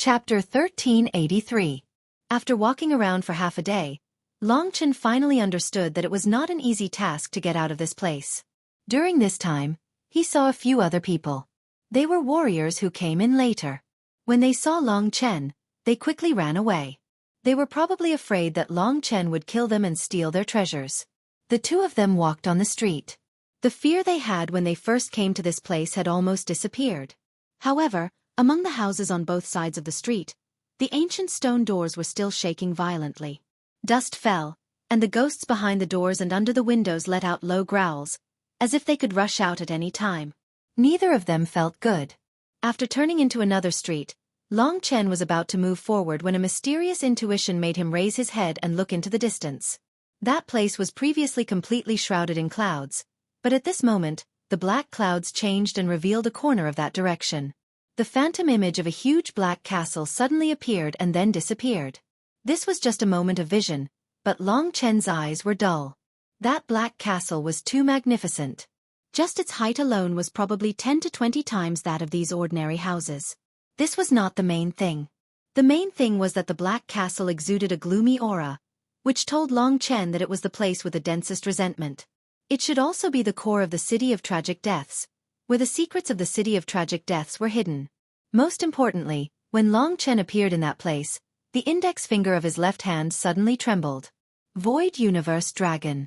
Chapter 1383. After walking around for half a day, Longchen finally understood that it was not an easy task to get out of this place. During this time, he saw a few other people. They were warriors who came in later. When they saw Longchen, they quickly ran away. They were probably afraid that Longchen would kill them and steal their treasures. The two of them walked on the street. The fear they had when they first came to this place had almost disappeared. However, among the houses on both sides of the street, the ancient stone doors were still shaking violently. Dust fell, and the ghosts behind the doors and under the windows let out low growls, as if they could rush out at any time. Neither of them felt good. After turning into another street, Longchen was about to move forward when a mysterious intuition made him raise his head and look into the distance. That place was previously completely shrouded in clouds, but at this moment, the black clouds changed and revealed a corner of that direction. The phantom image of a huge black castle suddenly appeared and then disappeared. This was just a moment of vision, but Longchen's eyes were dull. That black castle was too magnificent. Just its height alone was probably 10 to 20 times that of these ordinary houses. This was not the main thing. The main thing was that the black castle exuded a gloomy aura, which told Longchen that it was the place with the densest resentment. It should also be the core of the City of Tragic Deaths, where the secrets of the City of Tragic Deaths were hidden. Most importantly, when Longchen appeared in that place, the index finger of his left hand suddenly trembled. Void Universe Dragon.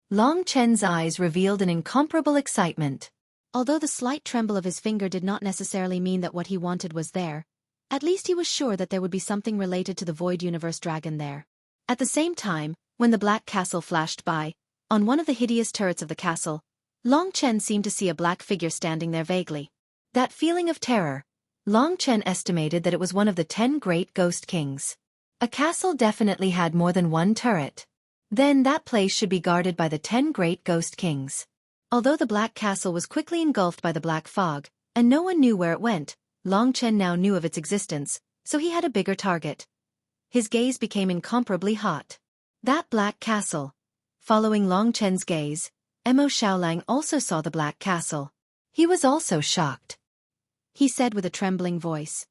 Longchen's eyes revealed an incomparable excitement. Although the slight tremble of his finger did not necessarily mean that what he wanted was there, at least he was sure that there would be something related to the Void Universe Dragon there. At the same time, when the black castle flashed by, on one of the hideous turrets of the castle, Longchen seemed to see a black figure standing there vaguely. That feeling of terror, Longchen estimated that it was one of the 10 great ghost kings. A castle definitely had more than one turret. Then that place should be guarded by the 10 great ghost kings. Although the black castle was quickly engulfed by the black fog, and no one knew where it went, Longchen now knew of its existence, so he had a bigger target. His gaze became incomparably hot. That black castle. Following Longchen's gaze, Emo Xiaolang also saw the black castle. He was also shocked. He said with a trembling voice,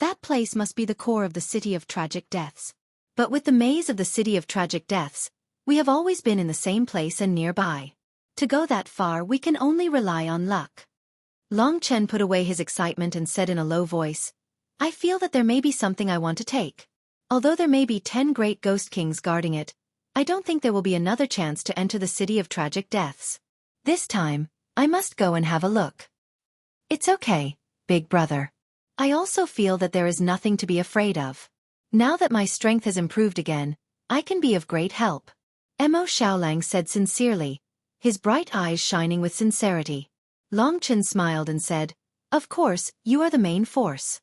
"That place must be the core of the City of Tragic Deaths. But with the maze of the City of Tragic Deaths, we have always been in the same place and nearby. To go that far we can only rely on luck." Longchen put away his excitement and said in a low voice, "I feel that there may be something I want to take. Although there may be 10 great ghost kings guarding it, I don't think there will be another chance to enter the City of Tragic Deaths. This time, I must go and have a look." "It's okay, big brother. I also feel that there is nothing to be afraid of. Now that my strength has improved again, I can be of great help," Emo Xiaolang said sincerely, his bright eyes shining with sincerity. Longchen smiled and said, "Of course, you are the main force."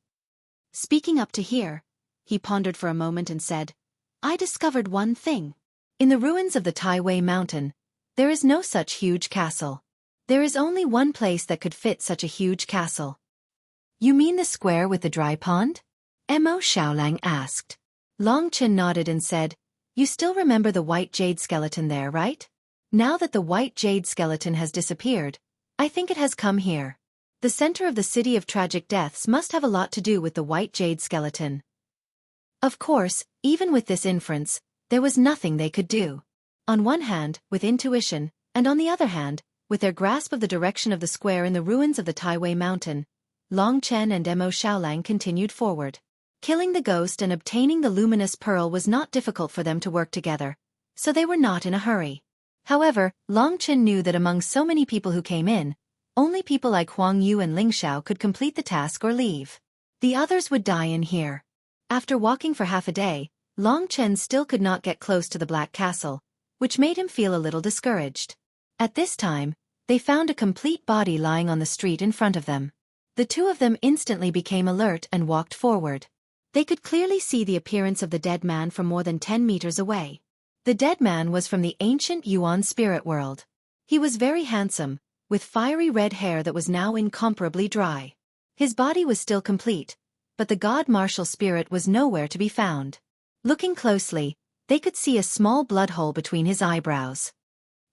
Speaking up to here, he pondered for a moment and said, "I discovered one thing. In the ruins of the Taiwei Mountain, there is no such huge castle. There is only one place that could fit such a huge castle." "You mean the square with the dry pond?" Emo Xiaolang asked. Longchen nodded and said, "You still remember the white jade skeleton there, right? Now that the white jade skeleton has disappeared, I think it has come here. The center of the City of Tragic Deaths must have a lot to do with the white jade skeleton." Of course, even with this inference, there was nothing they could do. On one hand, with intuition, and on the other hand, with their grasp of the direction of the square in the ruins of the Taiwei Mountain, Longchen and Emo Xiaolang continued forward. Killing the ghost and obtaining the luminous pearl was not difficult for them to work together, so they were not in a hurry. However, Longchen knew that among so many people who came in, only people like Huang Yu and Ling Xiao could complete the task or leave. The others would die in here. After walking for half a day, Longchen still could not get close to the Black Castle, which made him feel a little discouraged. At this time, they found a complete body lying on the street in front of them. The two of them instantly became alert and walked forward. They could clearly see the appearance of the dead man from more than 10 meters away. The dead man was from the ancient Yuan spirit world. He was very handsome, with fiery red hair that was now incomparably dry. His body was still complete, but the god martial spirit was nowhere to be found. Looking closely, they could see a small blood hole between his eyebrows.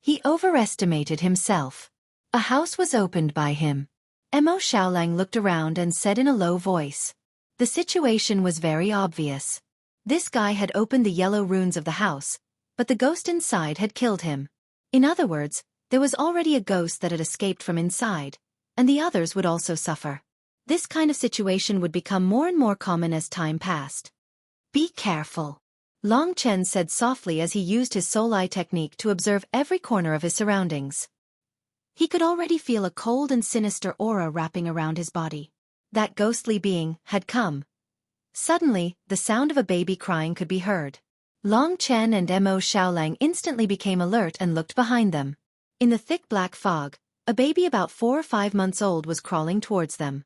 He overestimated himself. A house was opened by him. Emo Xiaolang looked around and said in a low voice, The situation was very obvious. This guy had opened the yellow runes of the house, but the ghost inside had killed him. In other words, there was already a ghost that had escaped from inside, and the others would also suffer. This kind of situation would become more and more common as time passed. Be careful, Long Chen said softly as he used his soul eye technique to observe every corner of his surroundings. He could already feel a cold and sinister aura wrapping around his body. That ghostly being had come. Suddenly, the sound of a baby crying could be heard. Long Chen and Mo Xiaolang instantly became alert and looked behind them. In the thick black fog, a baby about 4 or 5 months old was crawling towards them.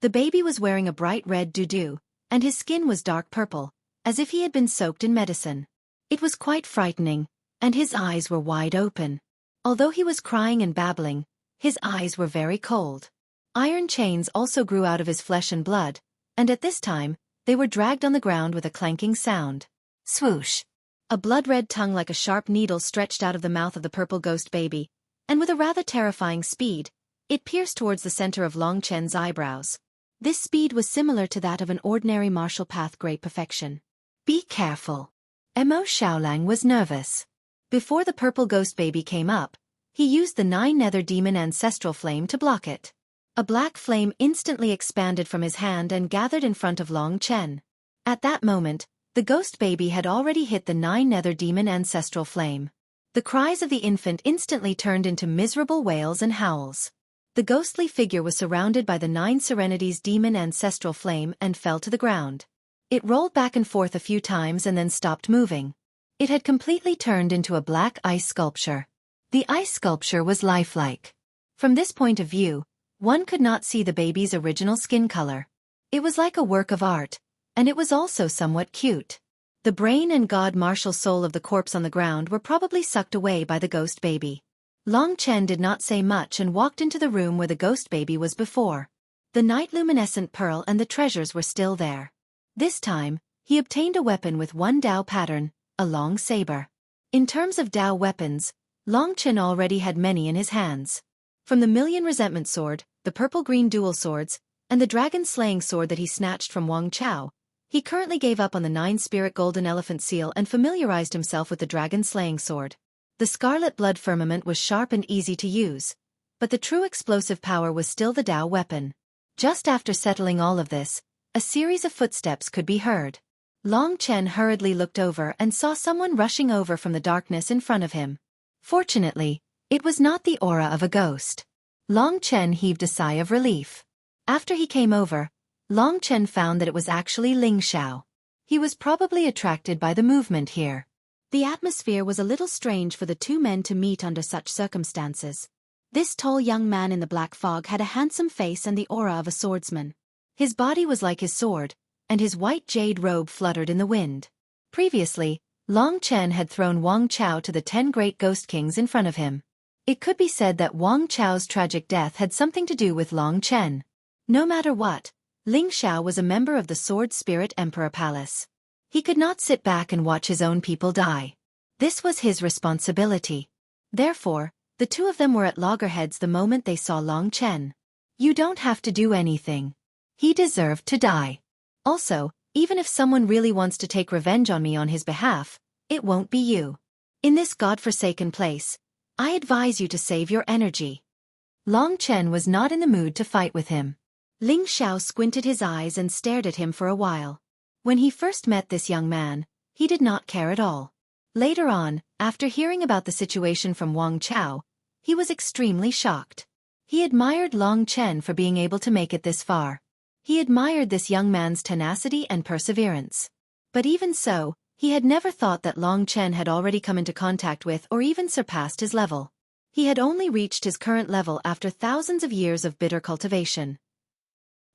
The baby was wearing a bright red doo-doo, and his skin was dark purple, as if he had been soaked in medicine. It was quite frightening, and his eyes were wide open. Although he was crying and babbling, his eyes were very cold. Iron chains also grew out of his flesh and blood, and at this time, they were dragged on the ground with a clanking sound. Swoosh! A blood-red tongue like a sharp needle stretched out of the mouth of the purple ghost baby, and with a rather terrifying speed, it pierced towards the center of Long Chen's eyebrows. This speed was similar to that of an ordinary martial path great perfection. Be careful. Mo Xiaolang was nervous. Before the purple ghost baby came up, he used the 9 nether demon ancestral flame to block it. A black flame instantly expanded from his hand and gathered in front of Long Chen. At that moment, the ghost baby had already hit the 9 nether demon ancestral flame. The cries of the infant instantly turned into miserable wails and howls. The ghostly figure was surrounded by the 9 serenities demon ancestral flame and fell to the ground. It rolled back and forth a few times and then stopped moving. It had completely turned into a black ice sculpture. The ice sculpture was lifelike. From this point of view, one could not see the baby's original skin color. It was like a work of art, and it was also somewhat cute. The brain and god martial soul of the corpse on the ground were probably sucked away by the ghost baby. Long Chen did not say much and walked into the room where the ghost baby was before. The night luminescent pearl and the treasures were still there. This time, he obtained a weapon with 1 Dao pattern, a long saber. In terms of Dao weapons, Long Chen already had many in his hands. From the Million Resentment Sword, the purple-green dual swords, and the dragon-slaying sword that he snatched from Wang Chao, he currently gave up on the 9-spirit golden elephant seal and familiarized himself with the dragon-slaying sword. The scarlet blood firmament was sharp and easy to use, but the true explosive power was still the Dao weapon. Just after settling all of this, a series of footsteps could be heard. Long Chen hurriedly looked over and saw someone rushing over from the darkness in front of him. Fortunately, it was not the aura of a ghost. Long Chen heaved a sigh of relief. After he came over, Long Chen found that it was actually Ling Xiao. He was probably attracted by the movement here. The atmosphere was a little strange for the two men to meet under such circumstances. This tall young man in the black fog had a handsome face and the aura of a swordsman. His body was like his sword, and his white jade robe fluttered in the wind. Previously, Long Chen had thrown Wang Chao to the 10 great ghost kings in front of him. It could be said that Wang Chao's tragic death had something to do with Long Chen. No matter what, Ling Xiao was a member of the Sword Spirit Emperor Palace. He could not sit back and watch his own people die. This was his responsibility. Therefore, the two of them were at loggerheads the moment they saw Long Chen. You don't have to do anything. He deserved to die. Also, even if someone really wants to take revenge on me on his behalf, it won't be you. In this godforsaken place, I advise you to save your energy. Long Chen was not in the mood to fight with him. Ling Xiao squinted his eyes and stared at him for a while. When he first met this young man, he did not care at all. Later on, after hearing about the situation from Wang Chao, he was extremely shocked. He admired Long Chen for being able to make it this far. He admired this young man's tenacity and perseverance. But even so, he had never thought that Long Chen had already come into contact with or even surpassed his level. He had only reached his current level after thousands of years of bitter cultivation.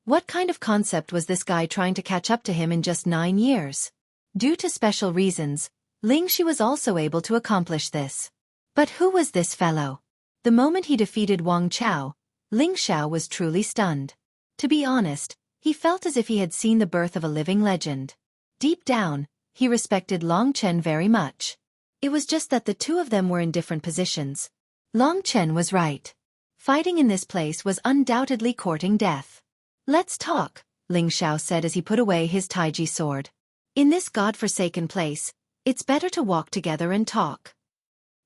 What kind of concept was this guy trying to catch up to him in just 9 years? Due to special reasons, Ling Shi was also able to accomplish this. But who was this fellow? The moment he defeated Wang Chao, Ling Xiao was truly stunned. To be honest, he felt as if he had seen the birth of a living legend. Deep down, he respected Long Chen very much. It was just that the two of them were in different positions. Long Chen was right. Fighting in this place was undoubtedly courting death. Let's talk, Ling Xiao said as he put away his taiji sword. In this god-forsaken place, it's better to walk together and talk.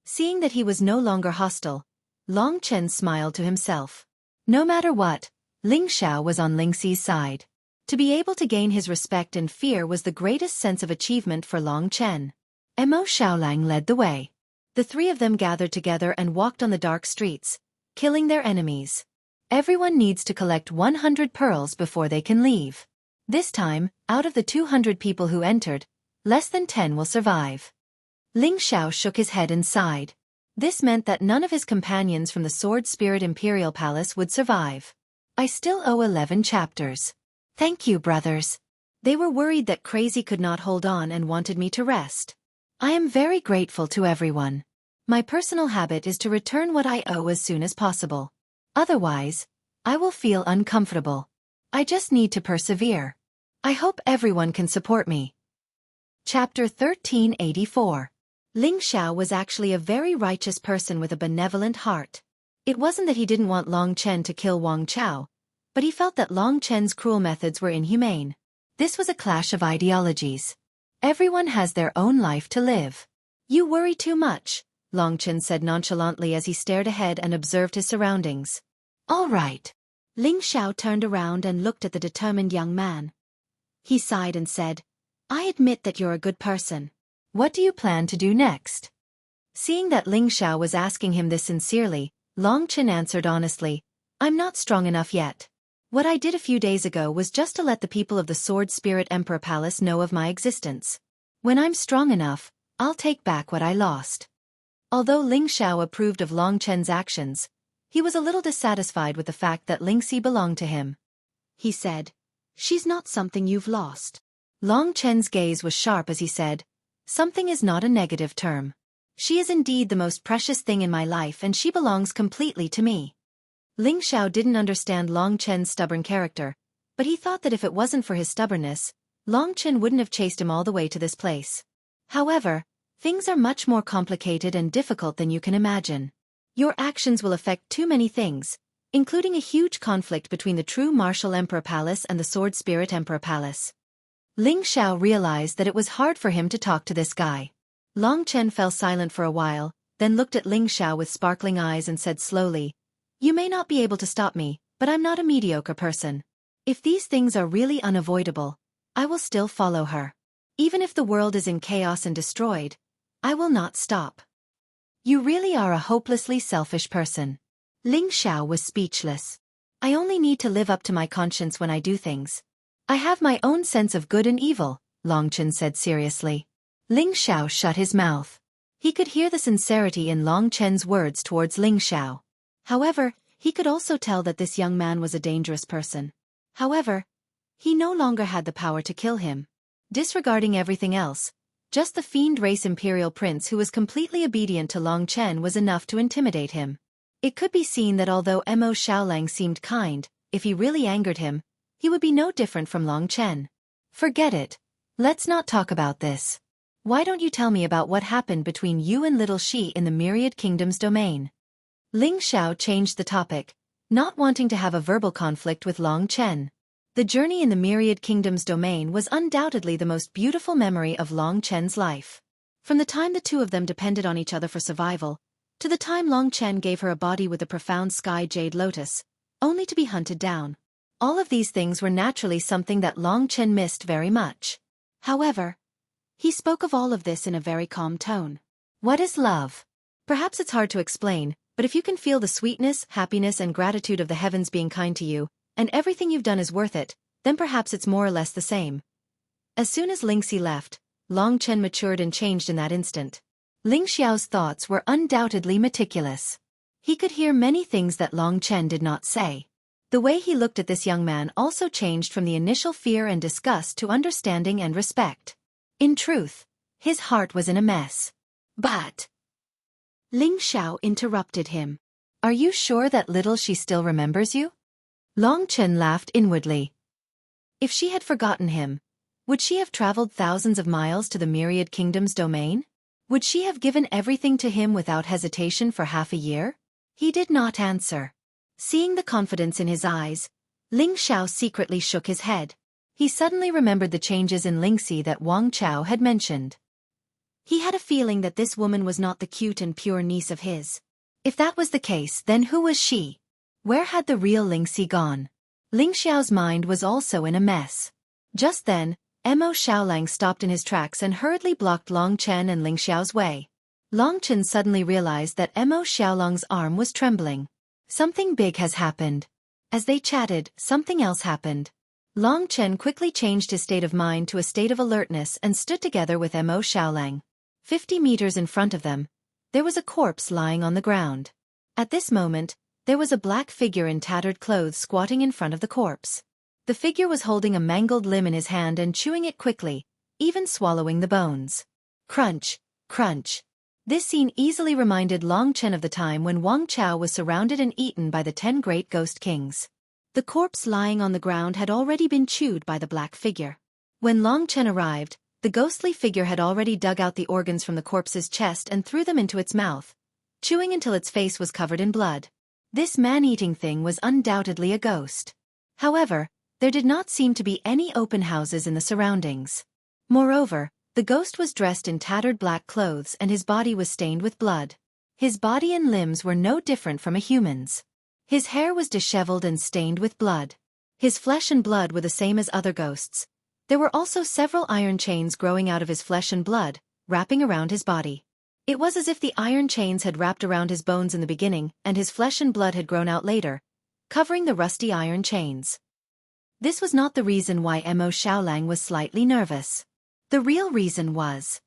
Seeing that he was no longer hostile, Long Chen smiled to himself. No matter what, Ling Xiao was on Ling Xi's side. To be able to gain his respect and fear was the greatest sense of achievement for Long Chen. Mo Xiaolang led the way. The three of them gathered together and walked on the dark streets, killing their enemies. Everyone needs to collect 100 pearls before they can leave. This time, out of the 200 people who entered, less than 10 will survive. Ling Xiao shook his head and sighed. This meant that none of his companions from the Sword Spirit Imperial Palace would survive. I still owe 11 chapters. Thank you, brothers. They were worried that Crazy could not hold on and wanted me to rest. I am very grateful to everyone. My personal habit is to return what I owe as soon as possible. Otherwise, I will feel uncomfortable. I just need to persevere. I hope everyone can support me. Chapter 1384. Ling Xiao was actually a very righteous person with a benevolent heart. It wasn't that he didn't want Long Chen to kill Wang Chao, but he felt that Long Chen's cruel methods were inhumane. This was a clash of ideologies. Everyone has their own life to live. You worry too much, Long Chen said nonchalantly as he stared ahead and observed his surroundings. All right. Ling Xiao turned around and looked at the determined young man. He sighed and said, I admit that you're a good person. What do you plan to do next? Seeing that Ling Xiao was asking him this sincerely, Long Chen answered honestly, I'm not strong enough yet. What I did a few days ago was just to let the people of the Sword Spirit Emperor Palace know of my existence. When I'm strong enough, I'll take back what I lost. Although Ling Xiao approved of Long Chen's actions, he was a little dissatisfied with the fact that Ling Xi belonged to him. He said, She's not something you've lost. Long Chen's gaze was sharp as he said, Something is not a negative term. She is indeed the most precious thing in my life and she belongs completely to me. Ling Xiao didn't understand Long Chen's stubborn character, but he thought that if it wasn't for his stubbornness, Long Chen wouldn't have chased him all the way to this place. However, things are much more complicated and difficult than you can imagine. Your actions will affect too many things, including a huge conflict between the true Martial Emperor Palace and the Sword Spirit Emperor Palace. Ling Xiao realized that it was hard for him to talk to this guy. Long Chen fell silent for a while, then looked at Ling Xiao with sparkling eyes and said slowly, You may not be able to stop me, but I'm not a mediocre person. If these things are really unavoidable, I will still follow her. Even if the world is in chaos and destroyed, I will not stop. You really are a hopelessly selfish person. Ling Xiao was speechless. I only need to live up to my conscience when I do things. I have my own sense of good and evil, Long Chen said seriously. Ling Xiao shut his mouth. He could hear the sincerity in Long Chen's words towards Ling Xiao. However, he could also tell that this young man was a dangerous person. However, he no longer had the power to kill him. Disregarding everything else, just the fiend race imperial prince who was completely obedient to Long Chen was enough to intimidate him. It could be seen that although Mo Xiaolang seemed kind, if he really angered him, he would be no different from Long Chen. Forget it. Let's not talk about this. Why don't you tell me about what happened between you and Little Shi in the Myriad Kingdom's domain? Ling Xiao changed the topic, not wanting to have a verbal conflict with Long Chen. The journey in the Myriad Kingdom's domain was undoubtedly the most beautiful memory of Long Chen's life. From the time the two of them depended on each other for survival, to the time Long Chen gave her a body with a profound sky jade lotus, only to be hunted down. All of these things were naturally something that Long Chen missed very much. However, he spoke of all of this in a very calm tone. What is love? Perhaps it's hard to explain, but if you can feel the sweetness, happiness and gratitude of the heavens being kind to you, and everything you've done is worth it, then perhaps it's more or less the same. As soon as Ling Xi left, Long Chen matured and changed in that instant. Ling Xiao's thoughts were undoubtedly meticulous. He could hear many things that Long Chen did not say. The way he looked at this young man also changed from the initial fear and disgust to understanding and respect. In truth, his heart was in a mess. But Ling Xiao interrupted him. Are you sure that Little She still remembers you? Long Chen laughed inwardly. If she had forgotten him, would she have traveled thousands of miles to the Myriad Kingdom's domain? Would she have given everything to him without hesitation for half a year? He did not answer. Seeing the confidence in his eyes, Ling Xiao secretly shook his head. He suddenly remembered the changes in Lingxi that Wang Chao had mentioned. He had a feeling that this woman was not the cute and pure niece of his. If that was the case, then who was she? Where had the real Lingxi gone? Ling Xiao's mind was also in a mess. Just then, Mo Xiaolang stopped in his tracks and hurriedly blocked Long Chen and Ling Xiao's way. Long Chen suddenly realized that Mo Xiaolang's arm was trembling. Something big has happened. As they chatted, something else happened. Long Chen quickly changed his state of mind to a state of alertness and stood together with Mo Xiaolang. 50 meters in front of them, there was a corpse lying on the ground. At this moment, there was a black figure in tattered clothes squatting in front of the corpse. The figure was holding a mangled limb in his hand and chewing it quickly, even swallowing the bones. Crunch, crunch. This scene easily reminded Long Chen of the time when Wang Chao was surrounded and eaten by the 10 great ghost kings. The corpse lying on the ground had already been chewed by the black figure. When Long Chen arrived, the ghostly figure had already dug out the organs from the corpse's chest and threw them into its mouth, chewing until its face was covered in blood. This man-eating thing was undoubtedly a ghost. However, there did not seem to be any open houses in the surroundings. Moreover, the ghost was dressed in tattered black clothes and his body was stained with blood. His body and limbs were no different from a human's. His hair was disheveled and stained with blood. His flesh and blood were the same as other ghosts. There were also several iron chains growing out of his flesh and blood, wrapping around his body. It was as if the iron chains had wrapped around his bones in the beginning and his flesh and blood had grown out later, covering the rusty iron chains. This was not the reason why Mo Xiaolang was slightly nervous. The real reason was,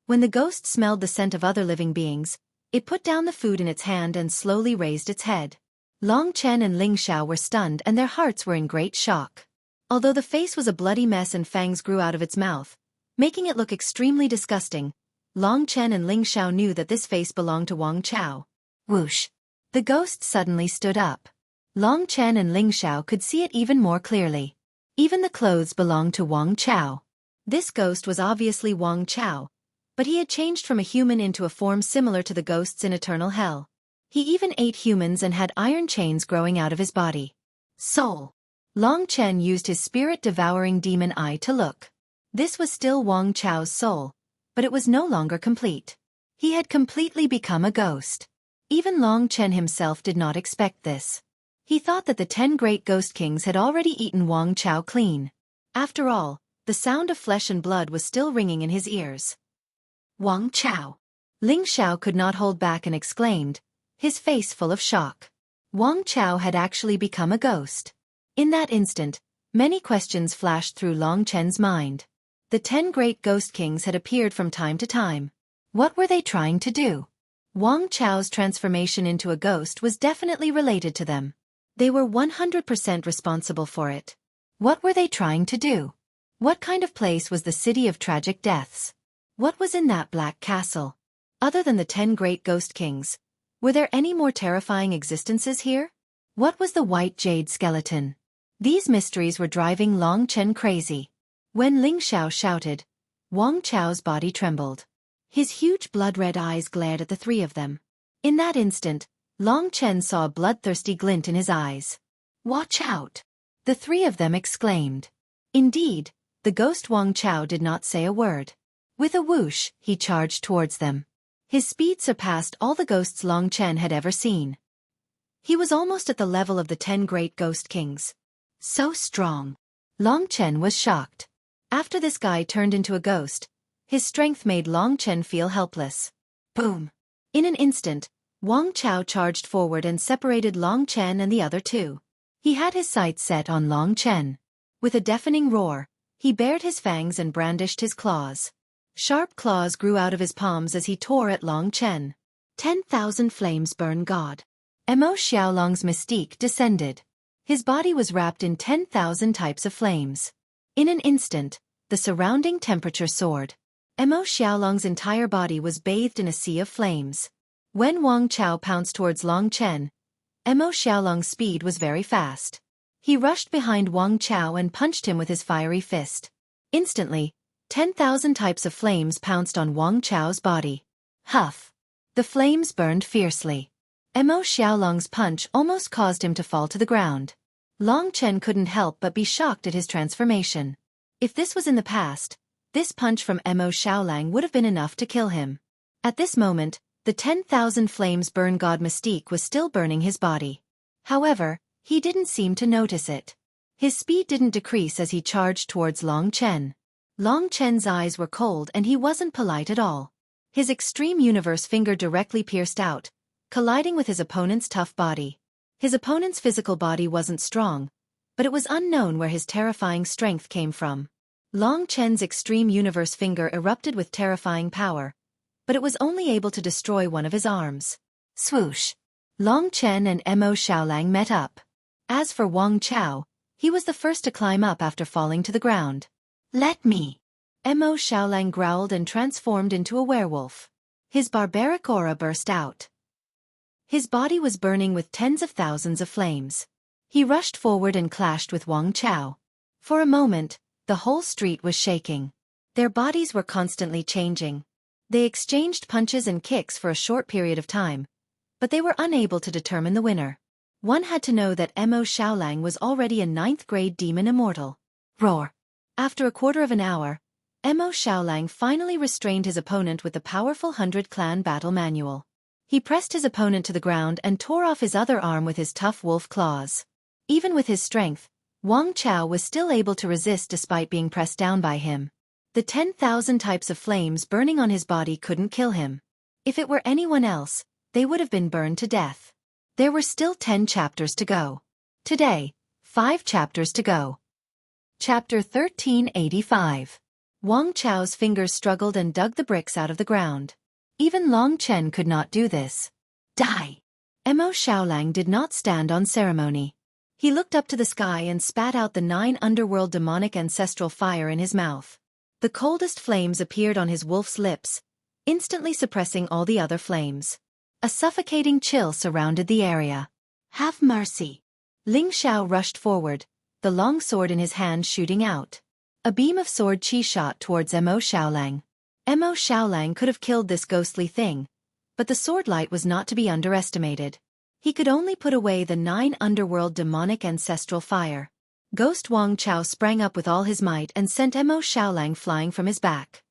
when the ghost smelled the scent of other living beings, it put down the food in its hand and slowly raised its head. Long Chen and Ling Xiao were stunned and their hearts were in great shock. Although the face was a bloody mess and fangs grew out of its mouth, making it look extremely disgusting, Long Chen and Ling Xiao knew that this face belonged to Wang Chao. Whoosh! The ghost suddenly stood up. Long Chen and Ling Xiao could see it even more clearly. Even the clothes belonged to Wang Chao. This ghost was obviously Wang Chao, but he had changed from a human into a form similar to the ghosts in eternal hell. He even ate humans and had iron chains growing out of his body. Soul. Long Chen used his spirit-devouring demon eye to look. This was still Wang Chao's soul, but it was no longer complete. He had completely become a ghost. Even Long Chen himself did not expect this. He thought that the 10 great ghost kings had already eaten Wang Chao clean. After all, the sound of flesh and blood was still ringing in his ears. Wang Chao. Ling Xiao could not hold back and exclaimed, his face full of shock. Wang Chao had actually become a ghost. In that instant, many questions flashed through Long Chen's mind. The 10 great ghost kings had appeared from time to time. What were they trying to do? Wang Chao's transformation into a ghost was definitely related to them. They were 100% responsible for it. What were they trying to do? What kind of place was the City of Tragic Deaths? What was in that black castle? Other than the 10 great ghost kings, were there any more terrifying existences here? What was the white jade skeleton? These mysteries were driving Long Chen crazy. When Ling Xiao shouted, Wang Chao's body trembled. His huge blood-red eyes glared at the three of them. In that instant, Long Chen saw a bloodthirsty glint in his eyes. Watch out! The three of them exclaimed. Indeed, the ghost Wang Chao did not say a word. With a whoosh, he charged towards them. His speed surpassed all the ghosts Long Chen had ever seen. He was almost at the level of the 10 great ghost kings. So strong. Long Chen was shocked. After this guy turned into a ghost, his strength made Long Chen feel helpless. Boom! In an instant, Wang Chao charged forward and separated Long Chen and the other two. He had his sights set on Long Chen. With a deafening roar, he bared his fangs and brandished his claws. Sharp claws grew out of his palms as he tore at Long Chen. 10,000 flames burn God. Mo Xiaolang's mystique descended. His body was wrapped in 10,000 types of flames. In an instant, the surrounding temperature soared. Mo Xiaolang's entire body was bathed in a sea of flames. When Wang Chao pounced towards Long Chen, Mo Xiaolang's speed was very fast. He rushed behind Wang Chao and punched him with his fiery fist. Instantly, 10,000 types of flames pounced on Wang Chao's body. Huff! The flames burned fiercely. Mo Xiaolang's punch almost caused him to fall to the ground. Long Chen couldn't help but be shocked at his transformation. If this was in the past, this punch from Mo Xiaolang would have been enough to kill him. At this moment, the 10,000 flames burn god mystique was still burning his body. However, he didn't seem to notice it. His speed didn't decrease as he charged towards Long Chen. Long Chen's eyes were cold and he wasn't polite at all. His extreme universe finger directly pierced out, colliding with his opponent's tough body. His opponent's physical body wasn't strong, but it was unknown where his terrifying strength came from. Long Chen's extreme universe finger erupted with terrifying power, but it was only able to destroy one of his arms. Swoosh! Long Chen and Mo Xiaolang met up. As for Wang Chao, he was the first to climb up after falling to the ground. Let me! Mo Xiaolang growled and transformed into a werewolf. His barbaric aura burst out. His body was burning with tens of thousands of flames. He rushed forward and clashed with Wang Chao. For a moment, the whole street was shaking. Their bodies were constantly changing. They exchanged punches and kicks for a short period of time, but they were unable to determine the winner. One had to know that Mo Xiaolang was already a 9th-grade demon immortal. Roar! After a quarter of an hour, Mo Xiaolang finally restrained his opponent with the powerful 100-clan battle manual. He pressed his opponent to the ground and tore off his other arm with his tough wolf claws. Even with his strength, Wang Chao was still able to resist despite being pressed down by him. The 10,000 types of flames burning on his body couldn't kill him. If it were anyone else, they would have been burned to death. There were still 10 chapters to go. Today, 5 chapters to go. Chapter 1385. Wang Chao's fingers struggled and dug the bricks out of the ground. Even Long Chen could not do this. Die! Mo Xiaolang did not stand on ceremony. He looked up to the sky and spat out the 9 underworld demonic ancestral fire in his mouth. The coldest flames appeared on his wolf's lips, instantly suppressing all the other flames. A suffocating chill surrounded the area. Have mercy! Ling Xiao rushed forward, the long sword in his hand shooting out. A beam of sword chi shot towards Mo Xiaolang. Mo Xiaolang could have killed this ghostly thing, but the sword light was not to be underestimated. He could only put away the 9 underworld demonic ancestral fire. Ghost Wang Chao sprang up with all his might and sent Mo Xiaolang flying from his back.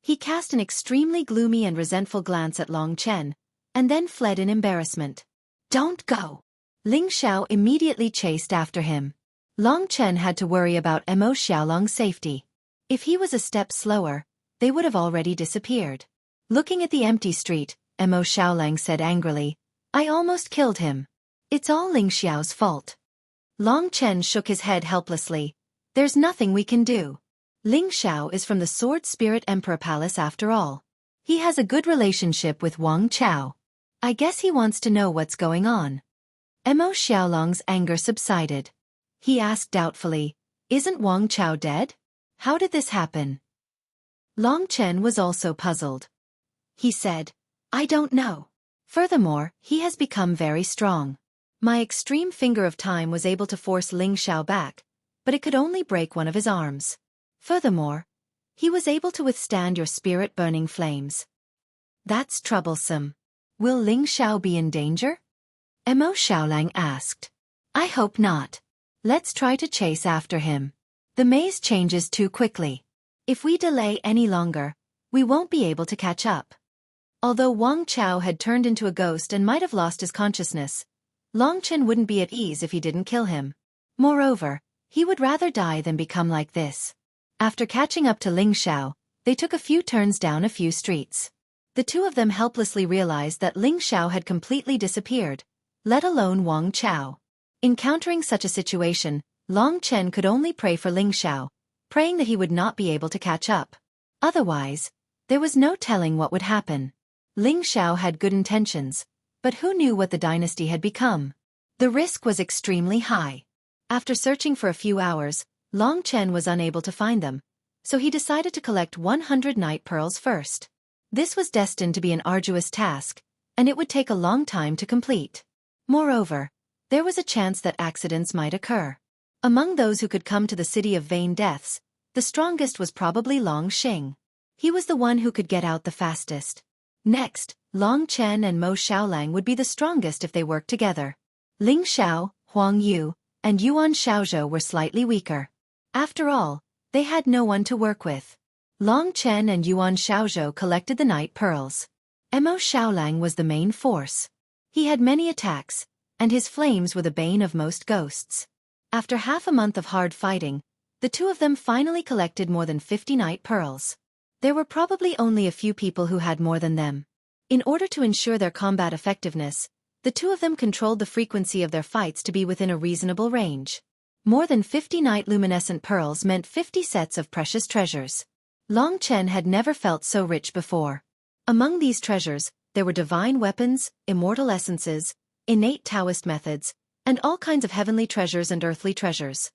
He cast an extremely gloomy and resentful glance at Long Chen, and then fled in embarrassment. Don't go! Ling Xiao immediately chased after him. Long Chen had to worry about Mo Xiaolang's safety. If he was a step slower, they would have already disappeared. Looking at the empty street, Mo Xiaolang said angrily, I almost killed him. It's all Ling Xiao's fault. Long Chen shook his head helplessly. There's nothing we can do. Ling Xiao is from the Sword Spirit Emperor Palace after all. He has a good relationship with Wang Chao. I guess he wants to know what's going on. Mo Xiaolang's anger subsided. He asked doubtfully, Isn't Wang Chao dead? How did this happen? Long Chen was also puzzled. He said, I don't know. Furthermore, he has become very strong. My extreme finger of time was able to force Ling Xiao back, but it could only break one of his arms. Furthermore, he was able to withstand your spirit-burning flames. That's troublesome. Will Ling Xiao be in danger? Mo Xiaolang asked. I hope not. Let's try to chase after him. The maze changes too quickly. If we delay any longer, we won't be able to catch up. Although Wang Chao had turned into a ghost and might have lost his consciousness, Long Chen wouldn't be at ease if he didn't kill him. Moreover, he would rather die than become like this. After catching up to Ling Xiao, they took a few turns down a few streets. The two of them helplessly realized that Ling Xiao had completely disappeared, let alone Wang Chao. Encountering such a situation, Long Chen could only pray for Ling Xiao, praying that he would not be able to catch up. Otherwise, there was no telling what would happen. Ling Xiao had good intentions, but who knew what the dynasty had become? The risk was extremely high. After searching for a few hours, Long Chen was unable to find them, so he decided to collect 100 night pearls first. This was destined to be an arduous task, and it would take a long time to complete. Moreover, there was a chance that accidents might occur. Among those who could come to the city of vain deaths, the strongest was probably Long Xing. He was the one who could get out the fastest. Next, Long Chen and Mo Xiaolang would be the strongest if they worked together. Ling Xiao, Huang Yu, and Yuan Xiaozhou were slightly weaker. After all, they had no one to work with. Long Chen and Yuan Xiaozhou collected the night pearls. Mo Xiaolang was the main force. He had many attacks, and his flames were the bane of most ghosts. After half a month of hard fighting, the two of them finally collected more than 50 night pearls. There were probably only a few people who had more than them. In order to ensure their combat effectiveness, the two of them controlled the frequency of their fights to be within a reasonable range. More than 50 night luminescent pearls meant 50 sets of precious treasures. Long Chen had never felt so rich before. Among these treasures, there were divine weapons, immortal essences, innate Taoist methods, and all kinds of heavenly treasures and earthly treasures.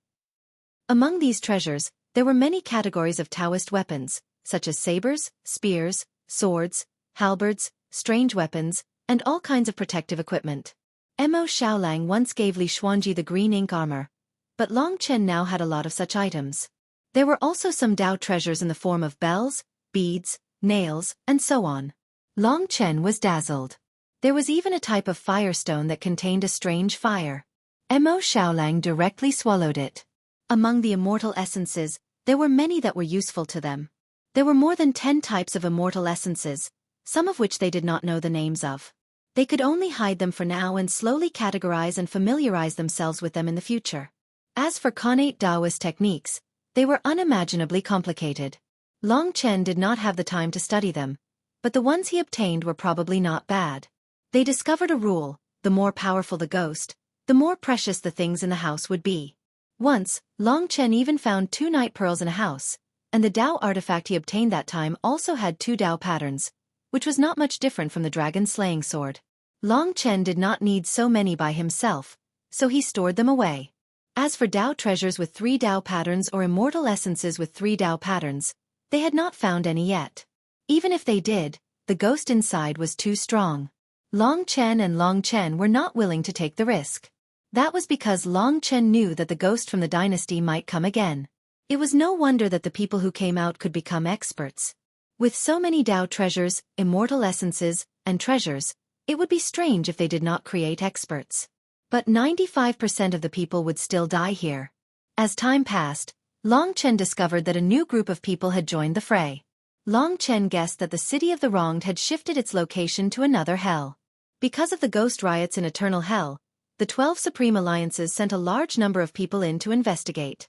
Among these treasures, there were many categories of Taoist weapons, such as sabers, spears, swords, halberds, strange weapons, and all kinds of protective equipment. Mo Xiaolang once gave Li Xuanji the green ink armor, but Long Chen now had a lot of such items. There were also some Dao treasures in the form of bells, beads, nails, and so on. Long Chen was dazzled. There was even a type of firestone that contained a strange fire. Mo Xiaolang directly swallowed it. Among the immortal essences, there were many that were useful to them. There were more than 10 types of immortal essences, some of which they did not know the names of. They could only hide them for now and slowly categorize and familiarize themselves with them in the future. As for connate Taoist techniques, they were unimaginably complicated. Long Chen did not have the time to study them, but the ones he obtained were probably not bad. They discovered a rule: the more powerful the ghost, the more precious the things in the house would be. Once, Long Chen even found 2 night pearls in a house, and the Dao artifact he obtained that time also had 2 Dao patterns, which was not much different from the dragon-slaying sword. Long Chen did not need so many by himself, so he stored them away. As for Dao treasures with 3 Dao patterns or immortal essences with 3 Dao patterns, they had not found any yet. Even if they did, the ghost inside was too strong. Long Chen were not willing to take the risk. That was because Long Chen knew that the ghost from the dynasty might come again. It was no wonder that the people who came out could become experts. With so many Dao treasures, immortal essences, and treasures, it would be strange if they did not create experts. But 95% of the people would still die here. As time passed, Long Chen discovered that a new group of people had joined the fray. Long Chen guessed that the city of the wronged had shifted its location to another hell. Because of the ghost riots in Eternal Hell, the 12 Supreme Alliances sent a large number of people in to investigate.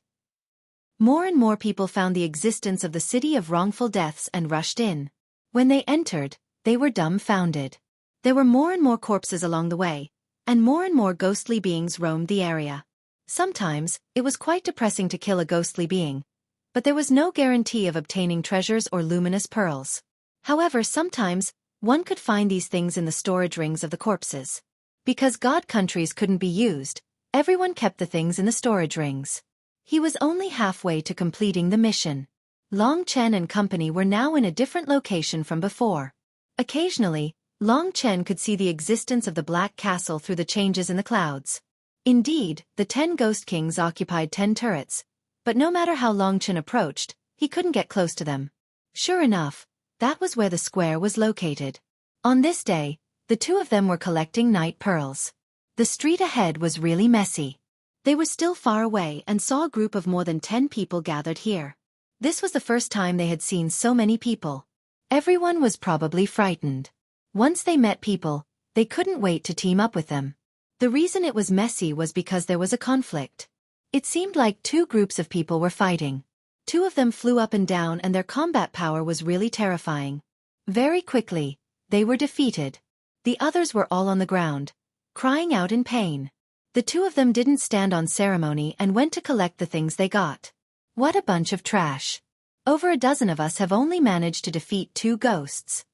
More and more people found the existence of the city of wrongful deaths and rushed in. When they entered, they were dumbfounded. There were more and more corpses along the way, and more ghostly beings roamed the area. Sometimes, it was quite depressing to kill a ghostly being, but there was no guarantee of obtaining treasures or luminous pearls. However, sometimes, one could find these things in the storage rings of the corpses. Because god countries couldn't be used, everyone kept the things in the storage rings. He was only halfway to completing the mission. Long Chen and company were now in a different location from before. Occasionally, Long Chen could see the existence of the Black Castle through the changes in the clouds. Indeed, the 10 Ghost Kings occupied 10 turrets, but no matter how Long Chen approached, he couldn't get close to them. Sure enough, that was where the square was located. On this day, the two of them were collecting night pearls. The street ahead was really messy. They were still far away and saw a group of more than 10 people gathered here. This was the first time they had seen so many people. Everyone was probably frightened. Once they met people, they couldn't wait to team up with them. The reason it was messy was because there was a conflict. It seemed like 2 groups of people were fighting. 2 of them flew up and down and their combat power was really terrifying. Very quickly, they were defeated. The others were all on the ground, crying out in pain. The 2 of them didn't stand on ceremony and went to collect the things they got. What a bunch of trash. Over a dozen of us have only managed to defeat 2 ghosts.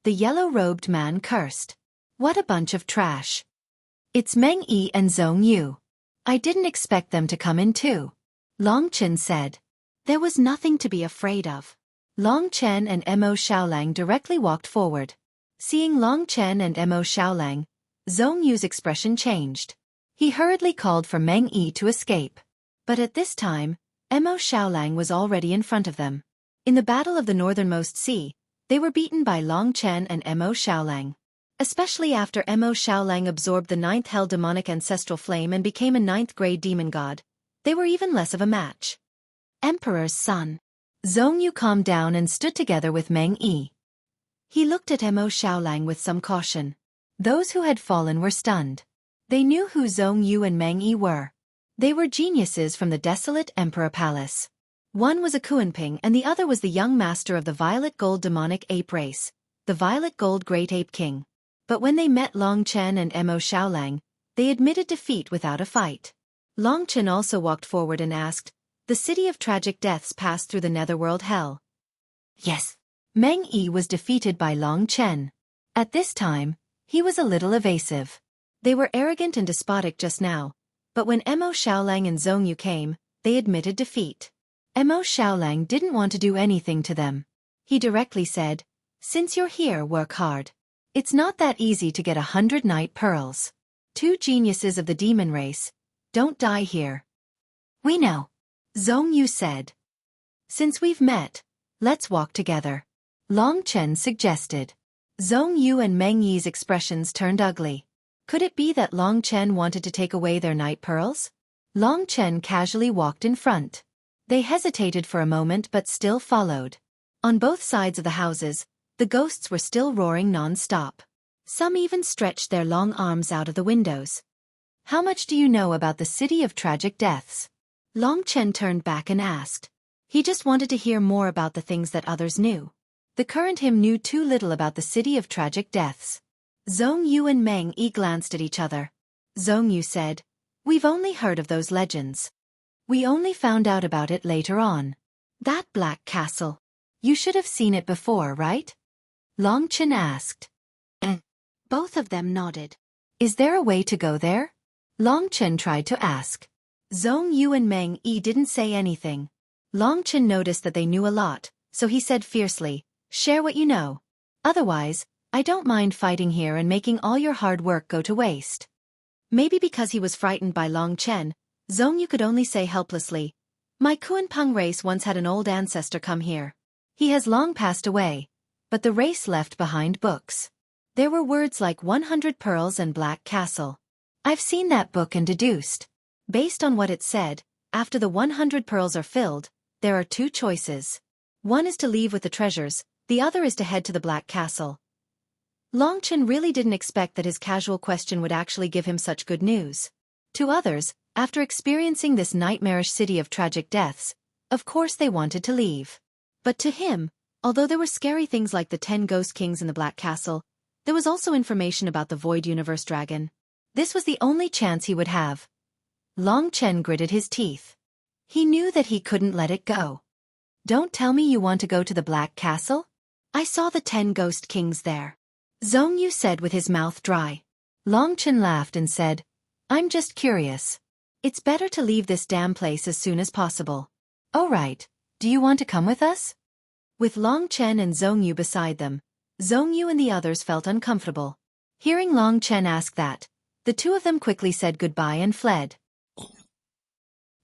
The yellow-robed man cursed. What a bunch of trash. It's Meng Yi and Zhong Yu. I didn't expect them to come in too. Long Chen said. There was nothing to be afraid of. Long Chen and Mo Xiaolang directly walked forward. Seeing Long Chen and Mo Xiaolang, Zhong Yu's expression changed. He hurriedly called for Meng Yi to escape. But at this time, Mo Xiaolang was already in front of them. In the Battle of the Northernmost Sea, they were beaten by Long Chen and Mo Xiaolang. especially after Mo Xiaolang absorbed the 9th hell demonic ancestral flame and became a 9th-grade demon god. They were even less of a match. Emperor's son. Zhongyu calmed down and stood together with Meng Yi. He looked at Mo Xiaolang with some caution. Those who had fallen were stunned. They knew who Zhongyu and Meng Yi were. They were geniuses from the desolate Emperor Palace. One was a Kuanping and the other was the young master of the Violet Gold demonic ape race, the Violet Gold Great Ape King. But when they met Long Chen and Mo Xiaolang, they admitted defeat without a fight. Long Chen also walked forward and asked, "The city of tragic deaths passed through the netherworld hell?" Yes. Meng Yi was defeated by Long Chen. At this time, he was a little evasive. They were arrogant and despotic just now, but when Mo Xiaolang and Zhongyu came, they admitted defeat. Mo Xiaolang didn't want to do anything to them. He directly said, "Since you're here, work hard. It's not that easy to get 100 night pearls. 2 geniuses of the demon race, don't die here." "We know," Zhongyu said. "Since we've met, let's walk together," Long Chen suggested. Zhongyu and Meng Yi's expressions turned ugly. Could it be that Long Chen wanted to take away their night pearls? Long Chen casually walked in front. They hesitated for a moment but still followed. On both sides of the houses, the ghosts were still roaring non-stop. Some even stretched their long arms out of the windows. "How much do you know about the city of tragic deaths?" Long Chen turned back and asked. He just wanted to hear more about the things that others knew. The current him knew too little about the city of tragic deaths. Zhongyu and Meng Yi glanced at each other. Zhongyu said, "We've only heard of those legends. We only found out about it later on. That black castle. You should have seen it before, right?" Long Chen asked. Both of them nodded. "Is there a way to go there?" Long Chen tried to ask. Zhongyu and Meng Yi didn't say anything. Long Chen noticed that they knew a lot, so he said fiercely, "Share what you know. Otherwise, I don't mind fighting here and making all your hard work go to waste." Maybe because he was frightened by Long Chen, Zhongyu could only say helplessly, "My Kuanping race once had an old ancestor come here. He has long passed away, but the race left behind books. There were words like 100 pearls and black castle. I've seen that book and deduced. Based on what it said, after the 100 pearls are filled, there are 2 choices. One is to leave with the treasures, the other is to head to the black castle." Long Chen really didn't expect that his casual question would actually give him such good news. To others, after experiencing this nightmarish city of tragic deaths, of course they wanted to leave. But to him, although there were scary things like the 10 ghost kings in the Black Castle, there was also information about the Void Universe Dragon. This was the only chance he would have. Long Chen gritted his teeth. He knew that he couldn't let it go. "Don't tell me you want to go to the Black Castle? I saw the 10 ghost kings there," Zhongyu said with his mouth dry. Long Chen laughed and said, "I'm just curious. It's better to leave this damn place as soon as possible. Oh right, do you want to come with us?" With Long Chen and Zhongyu beside them, Zhongyu and the others felt uncomfortable. Hearing Long Chen ask that, the 2 of them quickly said goodbye and fled.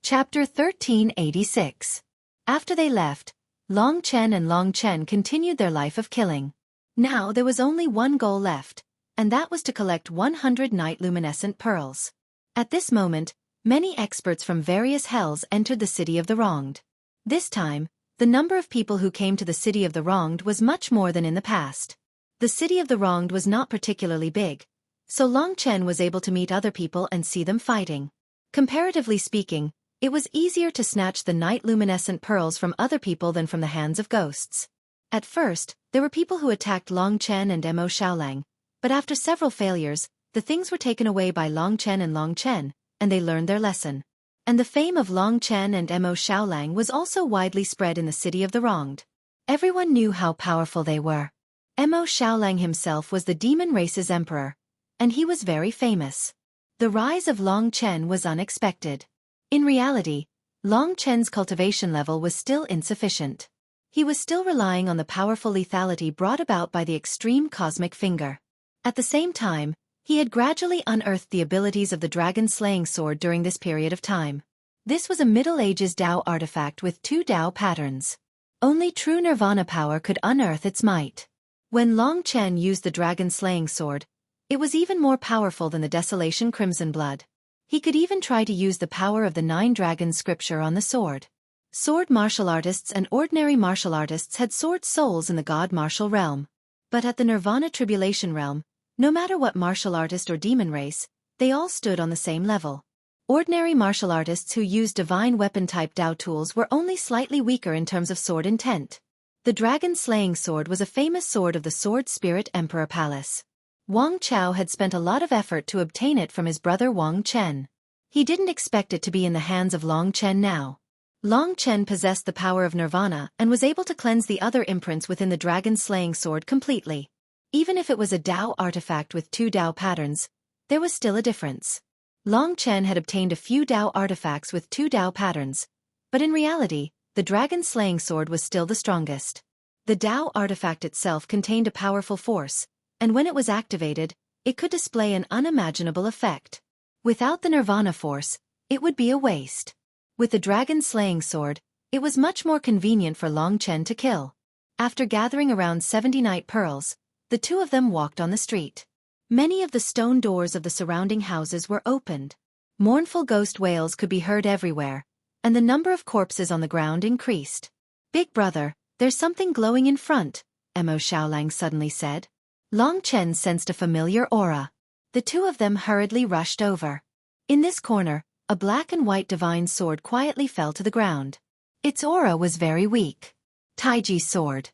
Chapter 1386. After they left, Long Chen and Long Chen continued their life of killing. Now there was only one goal left, and that was to collect 100 night luminescent pearls. At this moment, many experts from various hells entered the City of the Wronged. This time, the number of people who came to the City of the Wronged was much more than in the past. The City of the Wronged was not particularly big, so Long Chen was able to meet other people and see them fighting. Comparatively speaking, it was easier to snatch the night luminescent pearls from other people than from the hands of ghosts. At first, there were people who attacked Long Chen and Mo Xiaolang, but after several failures, the things were taken away by Long Chen, and they learned their lesson. And the fame of Long Chen and Mo Xiaolang was also widely spread in the City of the Wronged. Everyone knew how powerful they were. Mo Xiaolang himself was the demon race's emperor, and he was very famous. The rise of Long Chen was unexpected. In reality, Long Chen's cultivation level was still insufficient. He was still relying on the powerful lethality brought about by the extreme cosmic finger. At the same time, he had gradually unearthed the abilities of the dragon-slaying sword during this period of time. This was a Middle Ages Dao artifact with 2 Dao patterns. Only true Nirvana power could unearth its might. When Long Chen used the dragon-slaying sword, it was even more powerful than the Desolation Crimson Blood. He could even try to use the power of the 9 dragons scripture on the sword. Sword martial artists and ordinary martial artists had sword souls in the god martial realm. But at the Nirvana Tribulation realm, no matter what martial artist or demon race, they all stood on the same level. Ordinary martial artists who used divine weapon-type Dao tools were only slightly weaker in terms of sword intent. The dragon-slaying sword was a famous sword of the Sword Spirit Emperor Palace. Wang Chao had spent a lot of effort to obtain it from his brother Wang Chen. He didn't expect it to be in the hands of Long Chen now. Long Chen possessed the power of Nirvana and was able to cleanse the other imprints within the dragon-slaying sword completely. Even if it was a Dao artifact with 2 Dao patterns, there was still a difference. Long Chen had obtained a few Dao artifacts with 2 Dao patterns, but in reality, the dragon-slaying sword was still the strongest. The Dao artifact itself contained a powerful force, and when it was activated, it could display an unimaginable effect. Without the Nirvana force, it would be a waste. With the dragon-slaying sword, it was much more convenient for Long Chen to kill. After gathering around 70 night pearls, the two of them walked on the street. Many of the stone doors of the surrounding houses were opened. Mournful ghost wails could be heard everywhere, and the number of corpses on the ground increased. "Big brother, there's something glowing in front," Mo Xiaolang suddenly said. Long Chen sensed a familiar aura. The two of them hurriedly rushed over. In this corner, a black and white divine sword quietly fell to the ground. Its aura was very weak. Taiji sword.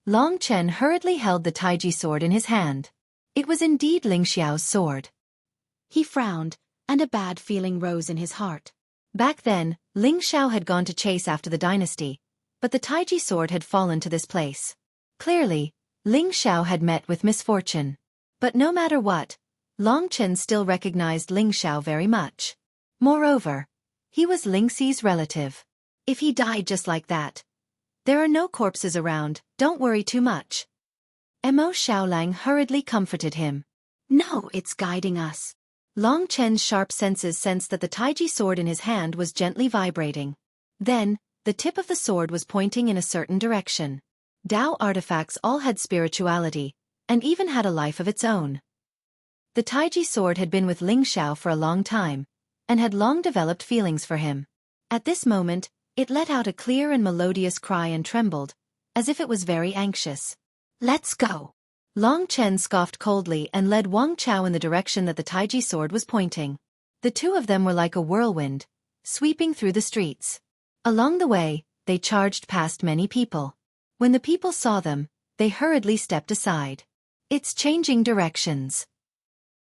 Long Chen hurriedly held the Taiji sword in his hand. It was indeed Ling Xiao's sword. He frowned, and a bad feeling rose in his heart. Back then, Ling Xiao had gone to chase after the dynasty, but the Taiji sword had fallen to this place. Clearly, Ling Xiao had met with misfortune. But no matter what, Long Chen still recognized Ling Xiao very much. Moreover, he was Ling Xi's relative. If he died just like that. "There are no corpses around, don't worry too much." Mo Xiaolang hurriedly comforted him. "No, it's guiding us." Long Chen's sharp senses sensed that the Taiji sword in his hand was gently vibrating. Then, the tip of the sword was pointing in a certain direction. Dao artifacts all had spirituality, and even had a life of its own. The Taiji sword had been with Ling Xiao for a long time, and had long developed feelings for him. At this moment, it let out a clear and melodious cry and trembled, as if it was very anxious. "Let's go." Long Chen scoffed coldly and led Wang Chao in the direction that the Taiji sword was pointing. The two of them were like a whirlwind, sweeping through the streets. Along the way, they charged past many people. When the people saw them, they hurriedly stepped aside. "It's changing directions,"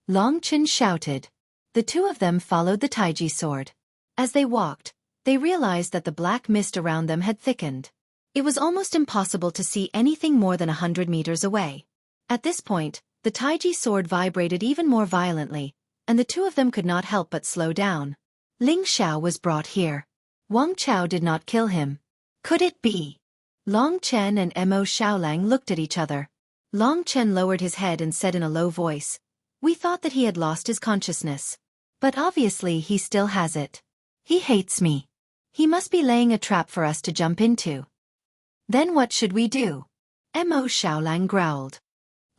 Long Chen shouted. The two of them followed the Taiji sword. As they walked, they realized that the black mist around them had thickened. It was almost impossible to see anything more than 100 meters away. At this point, the Taiji sword vibrated even more violently, and the two of them could not help but slow down. Ling Xiao was brought here. Wang Chao did not kill him. Could it be? Long Chen and Mo Xiaolang looked at each other. Long Chen lowered his head and said in a low voice, "We thought that he had lost his consciousness. But obviously he still has it. He hates me. He must be laying a trap for us to jump into." "Then what should we do?" Mo Xiaolang growled.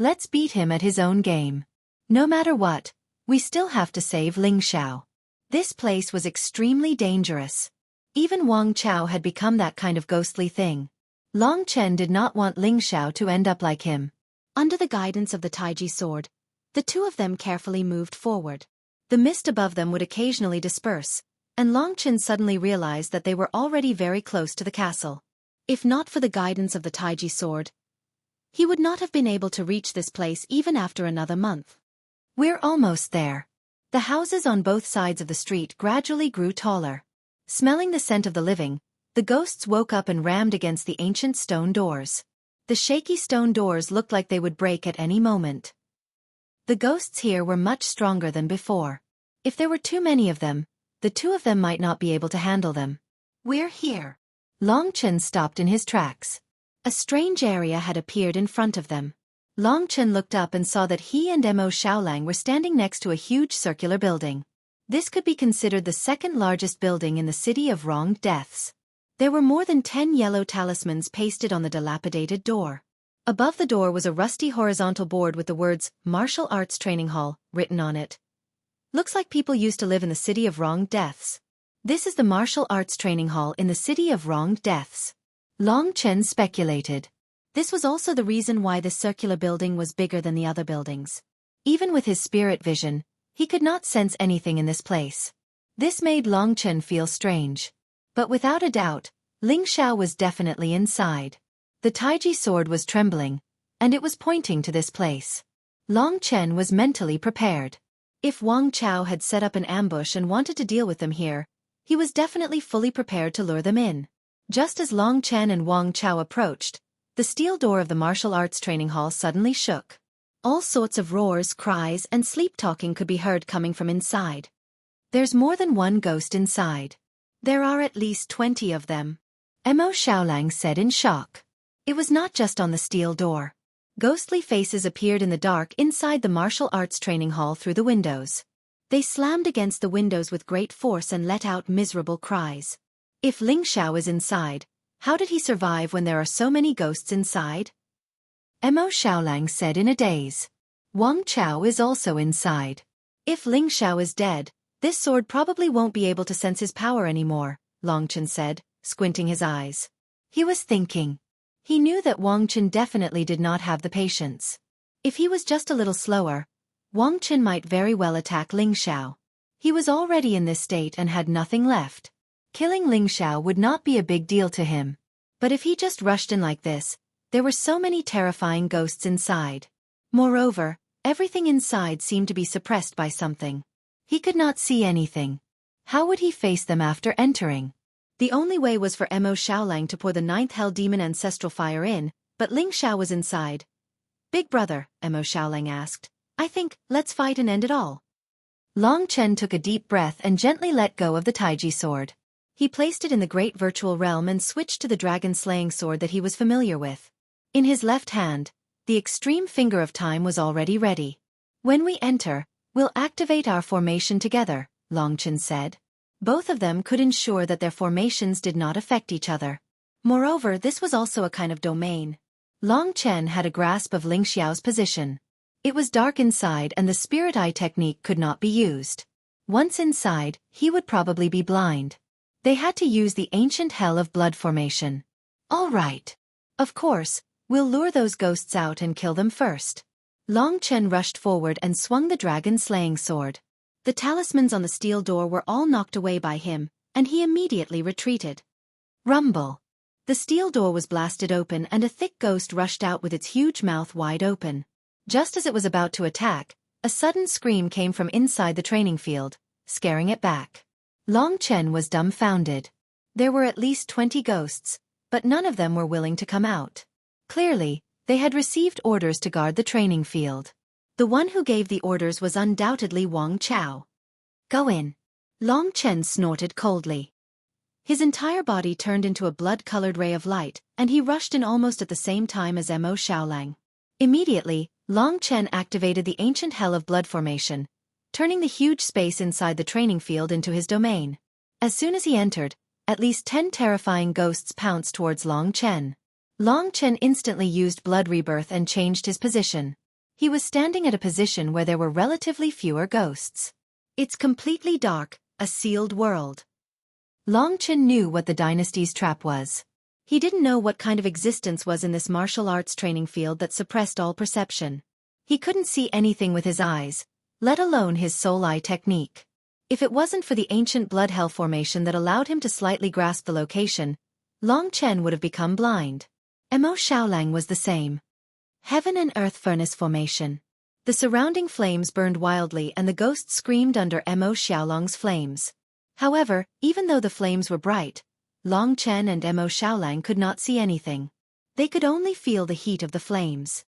"Let's beat him at his own game. No matter what, we still have to save Ling Xiao." This place was extremely dangerous. Even Wang Chao had become that kind of ghostly thing. Long Chen did not want Ling Xiao to end up like him. Under the guidance of the Taiji sword, the two of them carefully moved forward. The mist above them would occasionally disperse, and Long Chen suddenly realized that they were already very close to the castle. If not for the guidance of the Taiji sword, he would not have been able to reach this place even after another month. "We're almost there." The houses on both sides of the street gradually grew taller. Smelling the scent of the living, the ghosts woke up and rammed against the ancient stone doors. The shaky stone doors looked like they would break at any moment. The ghosts here were much stronger than before. If there were too many of them, the two of them might not be able to handle them. "We're here." Long Chen stopped in his tracks. A strange area had appeared in front of them. Long Chen looked up and saw that he and Mo Xiaolang were standing next to a huge circular building. This could be considered the second largest building in the city of Wronged Deaths. There were more than 10 yellow talismans pasted on the dilapidated door. Above the door was a rusty horizontal board with the words, Martial Arts Training Hall, written on it. Looks like people used to live in the City of Wronged Deaths. This is the Martial Arts Training Hall in the City of Wronged Deaths. Long Chen speculated. This was also the reason why this circular building was bigger than the other buildings. Even with his spirit vision, he could not sense anything in this place. This made Long Chen feel strange. But without a doubt, Ling Xiao was definitely inside. The Taiji sword was trembling, and it was pointing to this place. Long Chen was mentally prepared. If Wang Chao had set up an ambush and wanted to deal with them here, he was definitely fully prepared to lure them in. Just as Long Chen and Wang Chao approached, the steel door of the martial arts training hall suddenly shook. All sorts of roars, cries, and sleep-talking could be heard coming from inside. There's more than one ghost inside. There are at least 20 of them. Mo Xiaolang said in shock. It was not just on the steel door. Ghostly faces appeared in the dark inside the martial arts training hall through the windows. They slammed against the windows with great force and let out miserable cries. If Ling Xiao is inside, how did he survive when there are so many ghosts inside? Mo Xiaolang said in a daze. Wang Chao is also inside. If Ling Xiao is dead, this sword probably won't be able to sense his power anymore, Long Chen said, squinting his eyes. He was thinking. He knew that Wang Chen definitely did not have the patience. If he was just a little slower, Wang Chen might very well attack Ling Xiao. He was already in this state and had nothing left. Killing Ling Xiao would not be a big deal to him. But if he just rushed in like this, there were so many terrifying ghosts inside. Moreover, everything inside seemed to be suppressed by something. He could not see anything. How would he face them after entering? The only way was for Mo Xiaolang to pour the 9th Hell Demon Ancestral Fire in, but Ling Xiao was inside. Big brother, Mo Xiaolang asked, I think, let's fight and end it all. Long Chen took a deep breath and gently let go of the Taiji sword. He placed it in the great virtual realm and switched to the dragon-slaying sword that he was familiar with. In his left hand, the extreme finger of time was already ready. When we enter, we'll activate our formation together, Long Chen said. Both of them could ensure that their formations did not affect each other. Moreover, this was also a kind of domain. Long Chen had a grasp of Ling Xiao's position. It was dark inside and the spirit eye technique could not be used. Once inside, he would probably be blind. They had to use the ancient Hell of Blood formation. All right. Of course, we'll lure those ghosts out and kill them first. Long Chen rushed forward and swung the dragon-slaying sword. The talismans on the steel door were all knocked away by him, and he immediately retreated. Rumble. The steel door was blasted open and a thick ghost rushed out with its huge mouth wide open. Just as it was about to attack, a sudden scream came from inside the training field, scaring it back. Long Chen was dumbfounded. There were at least 20 ghosts, but none of them were willing to come out. Clearly, they had received orders to guard the training field. The one who gave the orders was undoubtedly Wang Chao. Go in. Long Chen snorted coldly. His entire body turned into a blood-colored ray of light, and he rushed in almost at the same time as Mo Xiaolang. Immediately, Long Chen activated the ancient Hell of Blood formation, turning the huge space inside the training field into his domain. As soon as he entered, at least 10 terrifying ghosts pounced towards Long Chen. Long Chen instantly used blood rebirth and changed his position. He was standing at a position where there were relatively fewer ghosts. It's completely dark, a sealed world. Long Chen knew what the dynasty's trap was. He didn't know what kind of existence was in this martial arts training field that suppressed all perception. He couldn't see anything with his eyes, let alone his soul eye technique. If it wasn't for the ancient blood hell formation that allowed him to slightly grasp the location, Long Chen would have become blind. Mo Xiaolang was the same. Heaven and Earth Furnace Formation. The surrounding flames burned wildly and the ghosts screamed under Mo Xiaolang's flames. However, even though the flames were bright, Long Chen and Mo Xiaolang could not see anything. They could only feel the heat of the flames.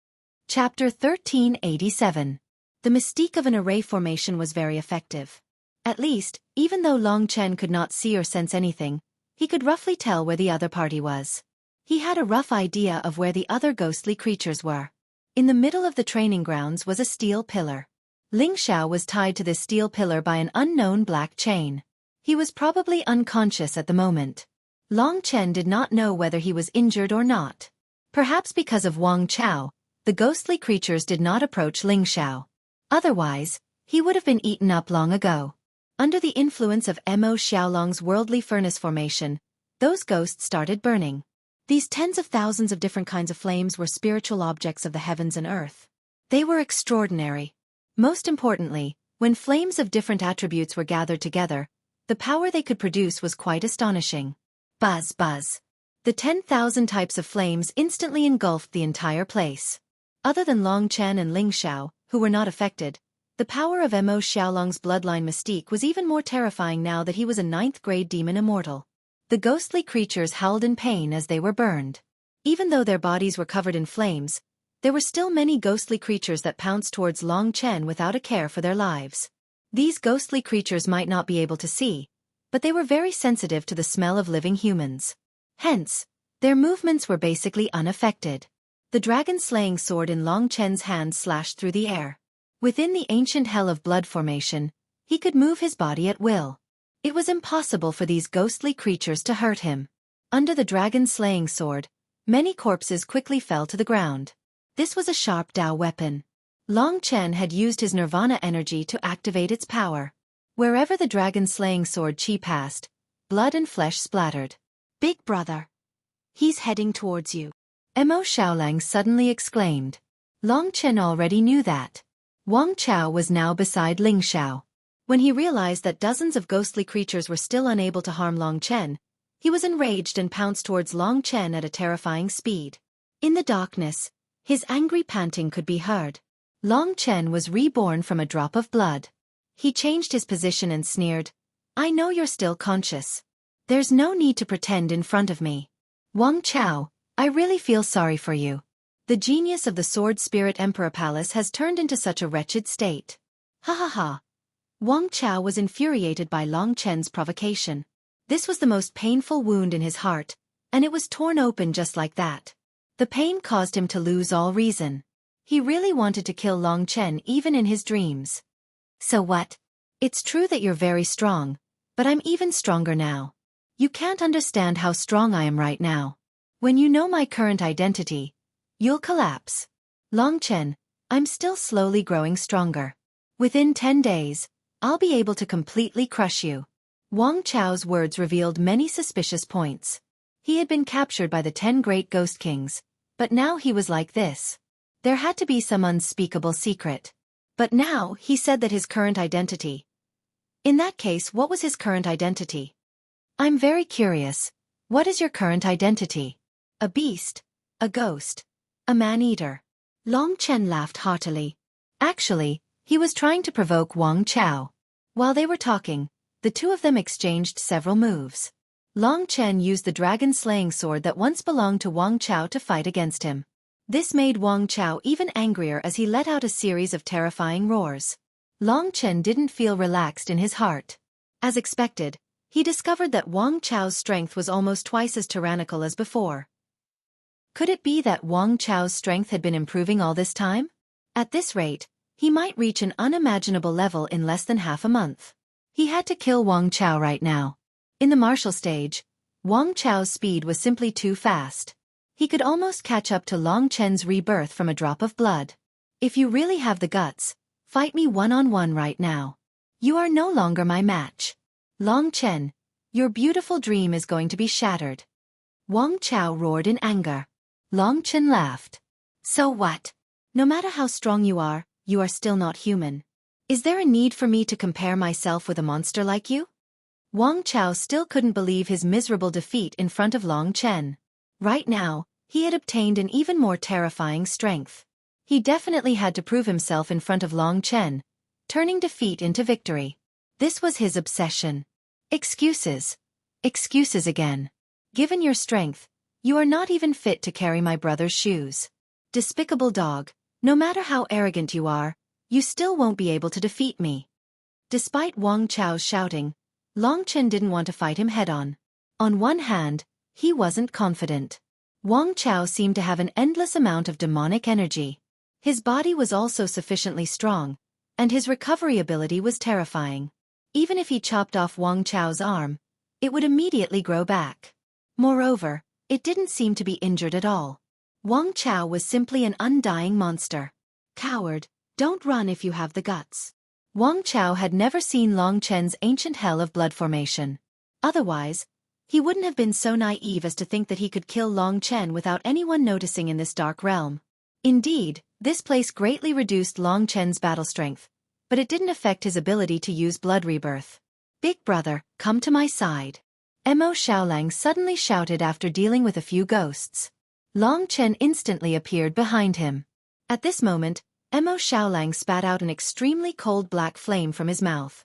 Chapter 1387. The mystique of an array formation was very effective. At least, even though Long Chen could not see or sense anything, he could roughly tell where the other party was. He had a rough idea of where the other ghostly creatures were. In the middle of the training grounds was a steel pillar. Ling Xiao was tied to this steel pillar by an unknown black chain. He was probably unconscious at the moment. Long Chen did not know whether he was injured or not. Perhaps because of Wang Chao, the ghostly creatures did not approach Ling Xiao. Otherwise, he would have been eaten up long ago. Under the influence of Mo Xiaolong's worldly furnace formation, those ghosts started burning. These tens of thousands of different kinds of flames were spiritual objects of the heavens and earth. They were extraordinary. Most importantly, when flames of different attributes were gathered together, the power they could produce was quite astonishing. Buzz, buzz. The 10,000 types of flames instantly engulfed the entire place. Other than Long Chen and Ling Xiao, who were not affected, the power of Mo Xiaolong's bloodline mystique was even more terrifying now that he was a 9th-grade demon immortal. The ghostly creatures howled in pain as they were burned. Even though their bodies were covered in flames, there were still many ghostly creatures that pounced towards Long Chen without a care for their lives. These ghostly creatures might not be able to see, but they were very sensitive to the smell of living humans. Hence, their movements were basically unaffected. The dragon-slaying sword in Long Chen's hand slashed through the air. Within the ancient hell of blood formation, he could move his body at will. It was impossible for these ghostly creatures to hurt him. Under the dragon-slaying sword, many corpses quickly fell to the ground. This was a sharp Dao weapon. Long Chen had used his nirvana energy to activate its power. Wherever the dragon-slaying sword chi passed, blood and flesh splattered. "Big brother. He's heading towards you," Mo Xiaolang suddenly exclaimed. Long Chen already knew that. Wang Chao was now beside Ling Xiao. When he realized that dozens of ghostly creatures were still unable to harm Long Chen, he was enraged and pounced towards Long Chen at a terrifying speed. In the darkness, his angry panting could be heard. Long Chen was reborn from a drop of blood. He changed his position and sneered, "I know you're still conscious. There's no need to pretend in front of me. Wang Chao, I really feel sorry for you. The genius of the Sword Spirit Emperor Palace has turned into such a wretched state." Ha ha ha. Wang Chao was infuriated by Long Chen's provocation. This was the most painful wound in his heart, and it was torn open just like that. The pain caused him to lose all reason. He really wanted to kill Long Chen even in his dreams. "So what? It's true that you're very strong, but I'm even stronger now. You can't understand how strong I am right now. When you know my current identity, you'll collapse. Long Chen, I'm still slowly growing stronger. Within 10 days, I'll be able to completely crush you." Wang Chao's words revealed many suspicious points. He had been captured by the 10 great ghost kings, but now he was like this. There had to be some unspeakable secret. But now he said that his current identity. In that case, what was his current identity? "I'm very curious. What is your current identity? A beast? A ghost? A man-eater?" Long Chen laughed heartily. Actually, he was trying to provoke Wang Chao. While they were talking, the two of them exchanged several moves. Long Chen used the dragon-slaying sword that once belonged to Wang Chao to fight against him. This made Wang Chao even angrier as he let out a series of terrifying roars. Long Chen didn't feel relaxed in his heart. As expected, he discovered that Wang Chao's strength was almost twice as tyrannical as before. Could it be that Wang Chao's strength had been improving all this time? At this rate, he might reach an unimaginable level in less than half a month. He had to kill Wang Chao right now. In the martial stage, Wang Chao's speed was simply too fast. He could almost catch up to Long Chen's rebirth from a drop of blood. "If you really have the guts, fight me one-on-one right now. You are no longer my match. Long Chen, your beautiful dream is going to be shattered." Wang Chao roared in anger. Long Chen laughed. "So what? No matter how strong you are still not human. Is there a need for me to compare myself with a monster like you?" Wang Chao still couldn't believe his miserable defeat in front of Long Chen. Right now, he had obtained an even more terrifying strength. He definitely had to prove himself in front of Long Chen, turning defeat into victory. This was his obsession. Excuses. Excuses again. Given your strength, you are not even fit to carry my brother's shoes. Despicable dog, no matter how arrogant you are, you still won't be able to defeat me. Despite Wang Chao's shouting, Long Chen didn't want to fight him head-on. On one hand, he wasn't confident. Wang Chao seemed to have an endless amount of demonic energy. His body was also sufficiently strong, and his recovery ability was terrifying. Even if he chopped off Wang Chao's arm, it would immediately grow back. Moreover, it didn't seem to be injured at all. Wang Chao was simply an undying monster. Coward, don't run if you have the guts. Wang Chao had never seen Long Chen's ancient hell of blood formation. Otherwise, he wouldn't have been so naive as to think that he could kill Long Chen without anyone noticing in this dark realm. Indeed, this place greatly reduced Long Chen's battle strength, but it didn't affect his ability to use blood rebirth. Big brother, come to my side. Mo Xiaolang suddenly shouted after dealing with a few ghosts. Long Chen instantly appeared behind him. At this moment, Mo Xiaolang spat out an extremely cold black flame from his mouth.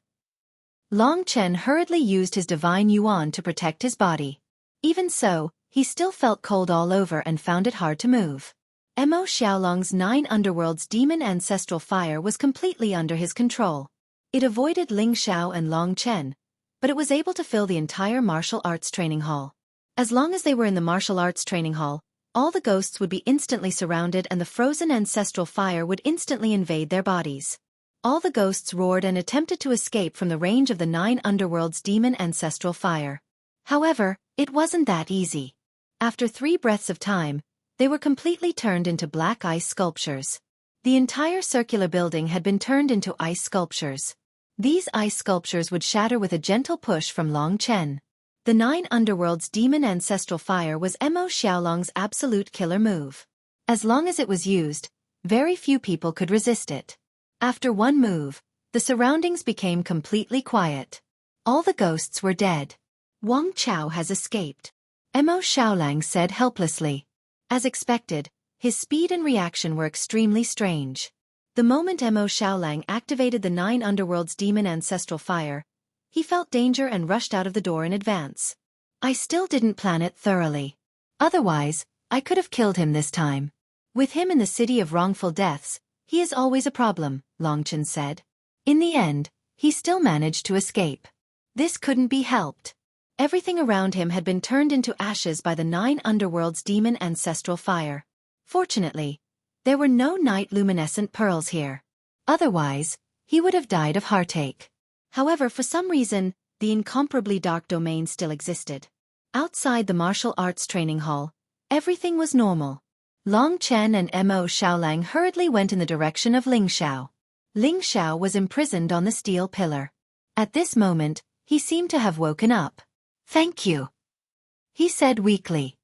Long Chen hurriedly used his divine yuan to protect his body. Even so, he still felt cold all over and found it hard to move. Mo Xiaolang's 9 underworlds demon ancestral fire was completely under his control. It avoided Ling Xiao and Long Chen, but it was able to fill the entire martial arts training hall. As long as they were in the martial arts training hall, all the ghosts would be instantly surrounded and the frozen ancestral fire would instantly invade their bodies. All the ghosts roared and attempted to escape from the range of the 9 underworlds demon ancestral fire. However, it wasn't that easy. After 3 breaths of time, they were completely turned into black ice sculptures. The entire circular building had been turned into ice sculptures. These ice sculptures would shatter with a gentle push from Long Chen. The 9 underworlds demon ancestral fire was Mo Xiaolang's absolute killer move. As long as it was used, very few people could resist it. After one move, the surroundings became completely quiet. All the ghosts were dead. Wang Chao has escaped. Mo Xiaolang said helplessly. As expected, his speed and reaction were extremely strange. The moment Mo Xiaolang activated the 9 underworlds demon ancestral fire, he felt danger and rushed out of the door in advance. I still didn't plan it thoroughly. Otherwise, I could have killed him this time. With him in the city of wrongful deaths, he is always a problem, Long Chen said. In the end, he still managed to escape. This couldn't be helped. Everything around him had been turned into ashes by the 9 underworlds demon ancestral fire. Fortunately, there were no night luminescent pearls here. Otherwise, he would have died of heartache. However, for some reason, the incomparably dark domain still existed. Outside the martial arts training hall, everything was normal. Long Chen and Mo Xiaolang hurriedly went in the direction of Ling Xiao. Ling Xiao was imprisoned on the steel pillar. At this moment, he seemed to have woken up. Thank you, he said weakly.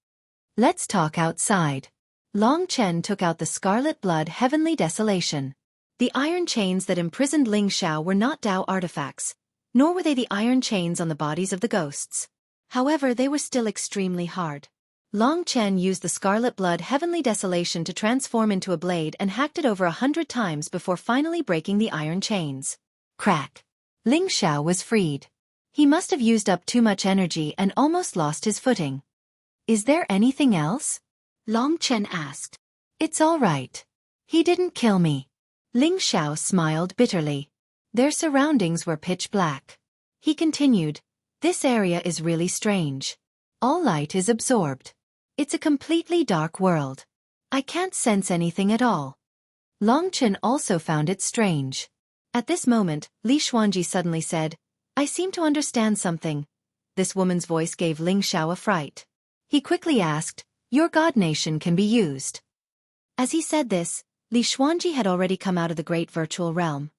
Let's talk outside. Long Chen took out the Scarlet Blood Heavenly Desolation. The iron chains that imprisoned Ling Xiao were not Dao artifacts, nor were they the iron chains on the bodies of the ghosts. However, they were still extremely hard. Long Chen used the Scarlet Blood Heavenly Desolation to transform into a blade and hacked it over 100 times before finally breaking the iron chains. Crack! Ling Xiao was freed. He must have used up too much energy and almost lost his footing. Is there anything else? Long Chen asked. It's all right. He didn't kill me. Ling Xiao smiled bitterly. Their surroundings were pitch black. He continued, this area is really strange. All light is absorbed. It's a completely dark world. I can't sense anything at all. Long Chen also found it strange. At this moment, Li Xuanji suddenly said, I seem to understand something. This woman's voice gave Ling Xiao a fright. He quickly asked, your god nation can be used. As he said this, Li Xuanji had already come out of the great virtual realm.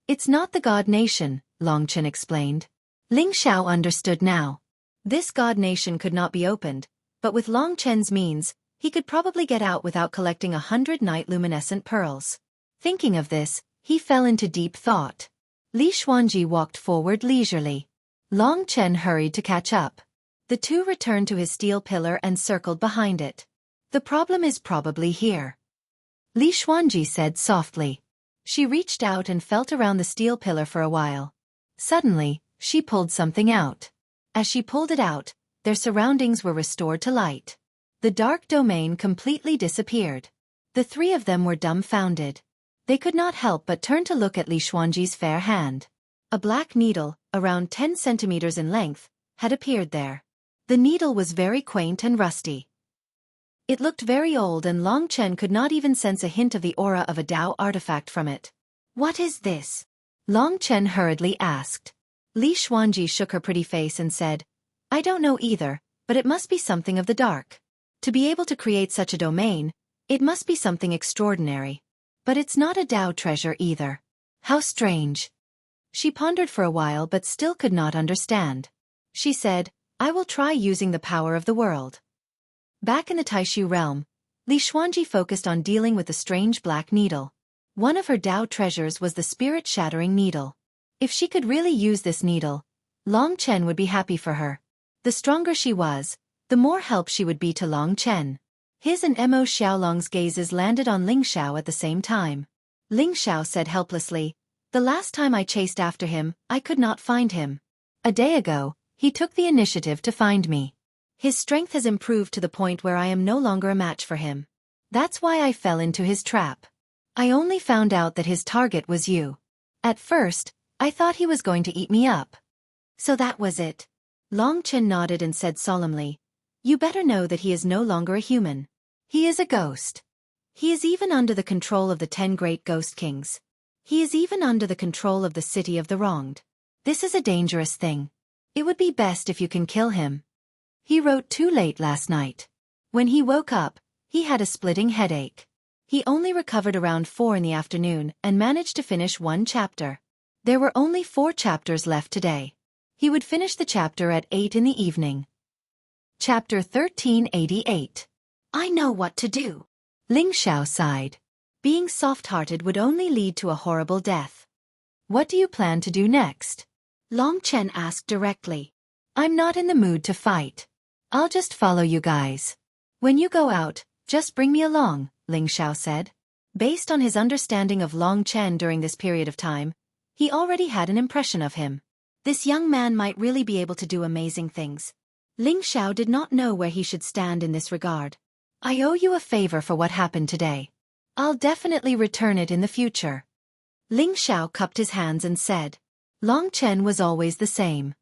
It's not the god nation, Long Chen explained. Ling Xiao understood now. This god nation could not be opened, but with Long Chen's means, he could probably get out without collecting 100 night luminescent pearls. Thinking of this, he fell into deep thought. Li Xuanji walked forward leisurely. Long Chen hurried to catch up. The two returned to his steel pillar and circled behind it. The problem is probably here, Li Xuanji said softly. She reached out and felt around the steel pillar for a while. Suddenly, she pulled something out. As she pulled it out, their surroundings were restored to light. The dark domain completely disappeared. The 3 of them were dumbfounded. They could not help but turn to look at Li Xuanji's fair hand. A black needle, around 10 centimeters in length, had appeared there. The needle was very quaint and rusty. It looked very old and Long Chen could not even sense a hint of the aura of a Dao artifact from it. What is this? Long Chen hurriedly asked. Li Xuanji shook her pretty face and said, I don't know either, but it must be something of the dark. To be able to create such a domain, it must be something extraordinary. But it's not a Tao treasure either. How strange. She pondered for a while but still could not understand. She said, I will try using the power of the world. Back in the Taishu realm, Li Xuanji focused on dealing with the strange black needle. One of her Tao treasures was the spirit-shattering needle. If she could really use this needle, Long Chen would be happy for her. The stronger she was, the more help she would be to Long Chen. His and Mo Xiaolong's gazes landed on Ling Xiao at the same time. Ling Xiao said helplessly, the last time I chased after him, I could not find him. A day ago, he took the initiative to find me. His strength has improved to the point where I am no longer a match for him. That's why I fell into his trap. I only found out that his target was you. At first, I thought he was going to eat me up. So that was it. Long Chen nodded and said solemnly, you better know that he is no longer a human. He is a ghost. He is even under the control of the 10 great ghost kings. He is even under the control of the city of the wronged. This is a dangerous thing. It would be best if you can kill him. He wrote too late last night. When he woke up, he had a splitting headache. He only recovered around 4 in the afternoon and managed to finish 1 chapter. There were only 4 chapters left today. He would finish the chapter at 8 in the evening. Chapter 1388. I know what to do. Ling Xiao sighed. Being soft-hearted would only lead to a horrible death. What do you plan to do next? Long Chen asked directly. I'm not in the mood to fight. I'll just follow you guys. When you go out, just bring me along, Ling Xiao said. Based on his understanding of Long Chen during this period of time, he already had an impression of him. This young man might really be able to do amazing things. Ling Xiao did not know where he should stand in this regard. I owe you a favor for what happened today. I'll definitely return it in the future. Ling Xiao cupped his hands and said. Long Chen was always the same.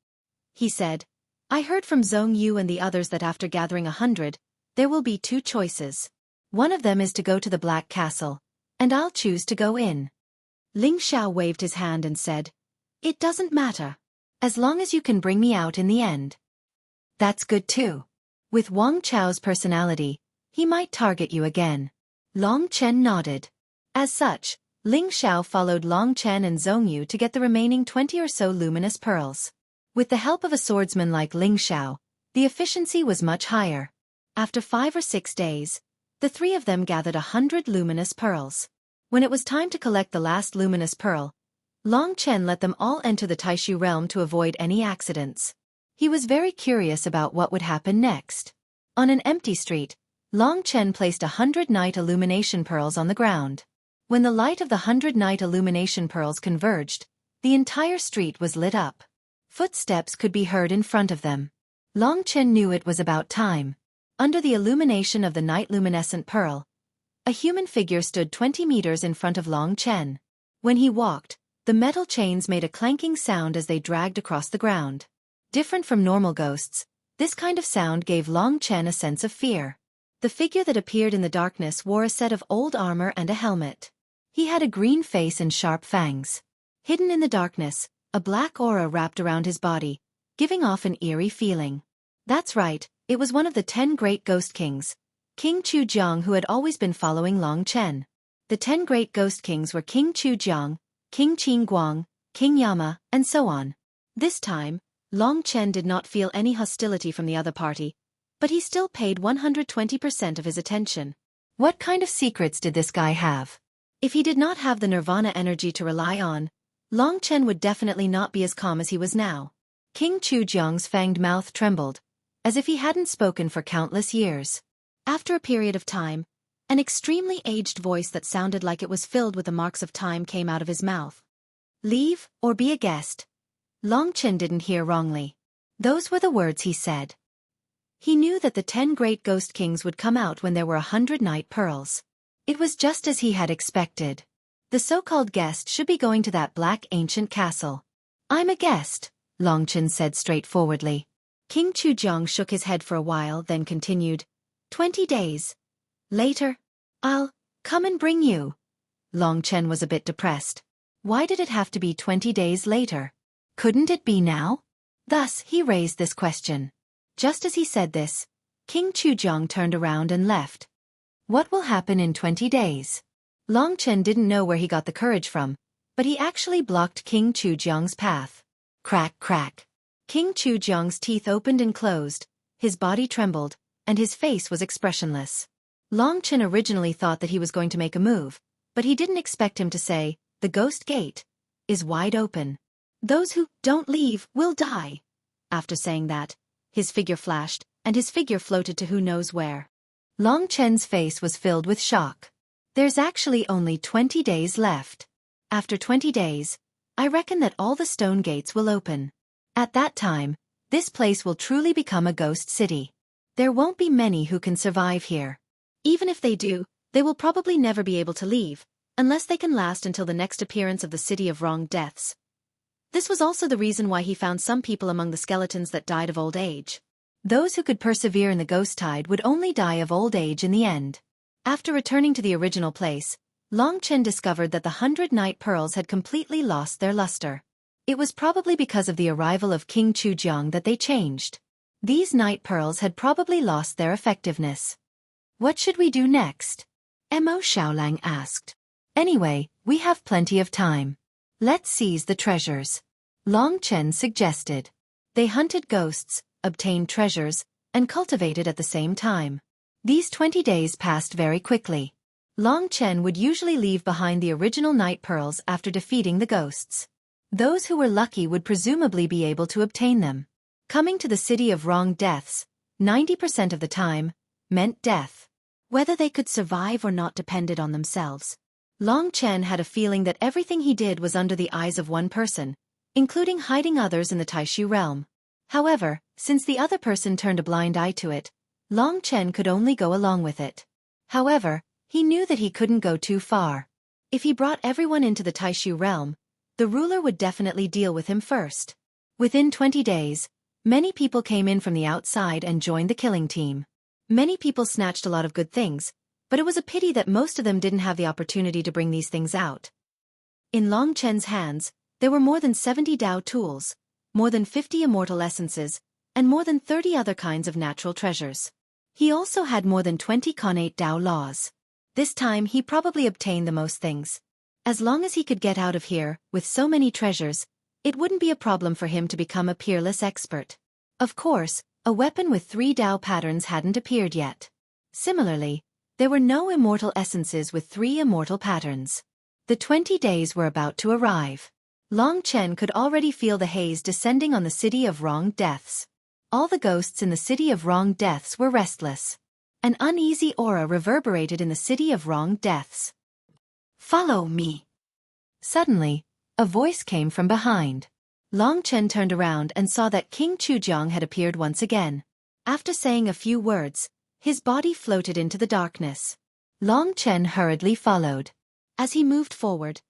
He said, I heard from Zhong Yu and the others that after gathering 100, there will be 2 choices. One of them is to go to the Black Castle, and I'll choose to go in. Ling Xiao waved his hand and said, it doesn't matter. As long as you can bring me out in the end. That's good too. With Wang Chao's personality, he might target you again. Long Chen nodded. As such, Ling Xiao followed Long Chen and Zhong Yu to get the remaining 20 or so luminous pearls. With the help of a swordsman like Ling Xiao, the efficiency was much higher. After 5 or 6 days, the 3 of them gathered 100 luminous pearls. When it was time to collect the last luminous pearl, Long Chen let them all enter the Taishu realm to avoid any accidents. He was very curious about what would happen next. On an empty street, Long Chen placed 100 night illumination pearls on the ground. When the light of the 100 night illumination pearls converged, the entire street was lit up. Footsteps could be heard in front of them. Long Chen knew it was about time. Under the illumination of the night luminescent pearl, a human figure stood 20 meters in front of Long Chen. When he walked, the metal chains made a clanking sound as they dragged across the ground. Different from normal ghosts, this kind of sound gave Long Chen a sense of fear. The figure that appeared in the darkness wore a set of old armor and a helmet. He had a green face and sharp fangs. Hidden in the darkness, a black aura wrapped around his body, giving off an eerie feeling. That's right, it was one of the 10 great ghost kings, King Chujiang, who had always been following Long Chen. The 10 great ghost kings were King Chujiang, King Qin Guang, King Yama, and so on. This time, Long Chen did not feel any hostility from the other party, but he still paid 120% of his attention. What kind of secrets did this guy have? If he did not have the nirvana energy to rely on, Long Chen would definitely not be as calm as he was now. King Chujiang's fanged mouth trembled, as if he hadn't spoken for countless years. After a period of time, an extremely aged voice that sounded like it was filled with the marks of time came out of his mouth. Leave, or be a guest. Long Chen didn't hear wrongly. Those were the words he said. He knew that the 10 great ghost kings would come out when there were 100 night pearls. It was just as he had expected. The so-called guest should be going to that black ancient castle. I'm a guest, Long Chen said straightforwardly. King Chujiang shook his head for a while, then continued, 20 days. Later, I'll come and bring you. Long Chen was a bit depressed. Why did it have to be 20 days later? Couldn't it be now? Thus, he raised this question. Just as he said this, King Chujiang turned around and left. What will happen in 20 days? Long Chen didn't know where he got the courage from, but he actually blocked King Chujiang's path. Crack, crack. King Chujiang's teeth opened and closed, his body trembled, and his face was expressionless. Long Chen originally thought that he was going to make a move, but he didn't expect him to say, "The ghost gate is wide open. Those who don't leave will die." After saying that, his figure flashed, and his figure floated to who knows where. Long Chen's face was filled with shock. There's actually only 20 days left. After 20 days, I reckon that all the stone gates will open. At that time, this place will truly become a ghost city. There won't be many who can survive here. Even if they do, they will probably never be able to leave, unless they can last until the next appearance of the City of Wrong Deaths. This was also the reason why he found some people among the skeletons that died of old age. Those who could persevere in the ghost tide would only die of old age in the end. After returning to the original place, Long Chen discovered that the 100 night pearls had completely lost their luster. It was probably because of the arrival of King Chujiang that they changed. These night pearls had probably lost their effectiveness. What should we do next? Mo Xiaolang asked. Anyway, we have plenty of time. Let's seize the treasures. Long Chen suggested. They hunted ghosts, obtained treasures, and cultivated at the same time. These 20 days passed very quickly. Long Chen would usually leave behind the original night pearls after defeating the ghosts. Those who were lucky would presumably be able to obtain them. Coming to the City of Wrong Deaths, 90% of the time, meant death. Whether they could survive or not depended on themselves. Long Chen had a feeling that everything he did was under the eyes of one person, including hiding others in the Taishu realm. However, since the other person turned a blind eye to it, Long Chen could only go along with it. However, he knew that he couldn't go too far. If he brought everyone into the Taishu realm, the ruler would definitely deal with him first. Within 20 days, many people came in from the outside and joined the killing team. Many people snatched a lot of good things, but it was a pity that most of them didn't have the opportunity to bring these things out. In Long Chen's hands, there were more than 70 Dao tools, more than 50 immortal essences, and more than 30 other kinds of natural treasures. He also had more than 20 connate Dao laws. This time he probably obtained the most things. As long as he could get out of here, with so many treasures, it wouldn't be a problem for him to become a peerless expert. Of course, a weapon with 3 Dao patterns hadn't appeared yet. Similarly, there were no immortal essences with 3 immortal patterns. The 20 days were about to arrive. Long Chen could already feel the haze descending on the City of Wrong Deaths. All the ghosts in the City of Wrong Deaths were restless. An uneasy aura reverberated in the City of Wrong Deaths. "Follow me." Suddenly, a voice came from behind. Long Chen turned around and saw that King Chujiang had appeared once again. After saying a few words, his body floated into the darkness. Long Chen hurriedly followed. As he moved forward,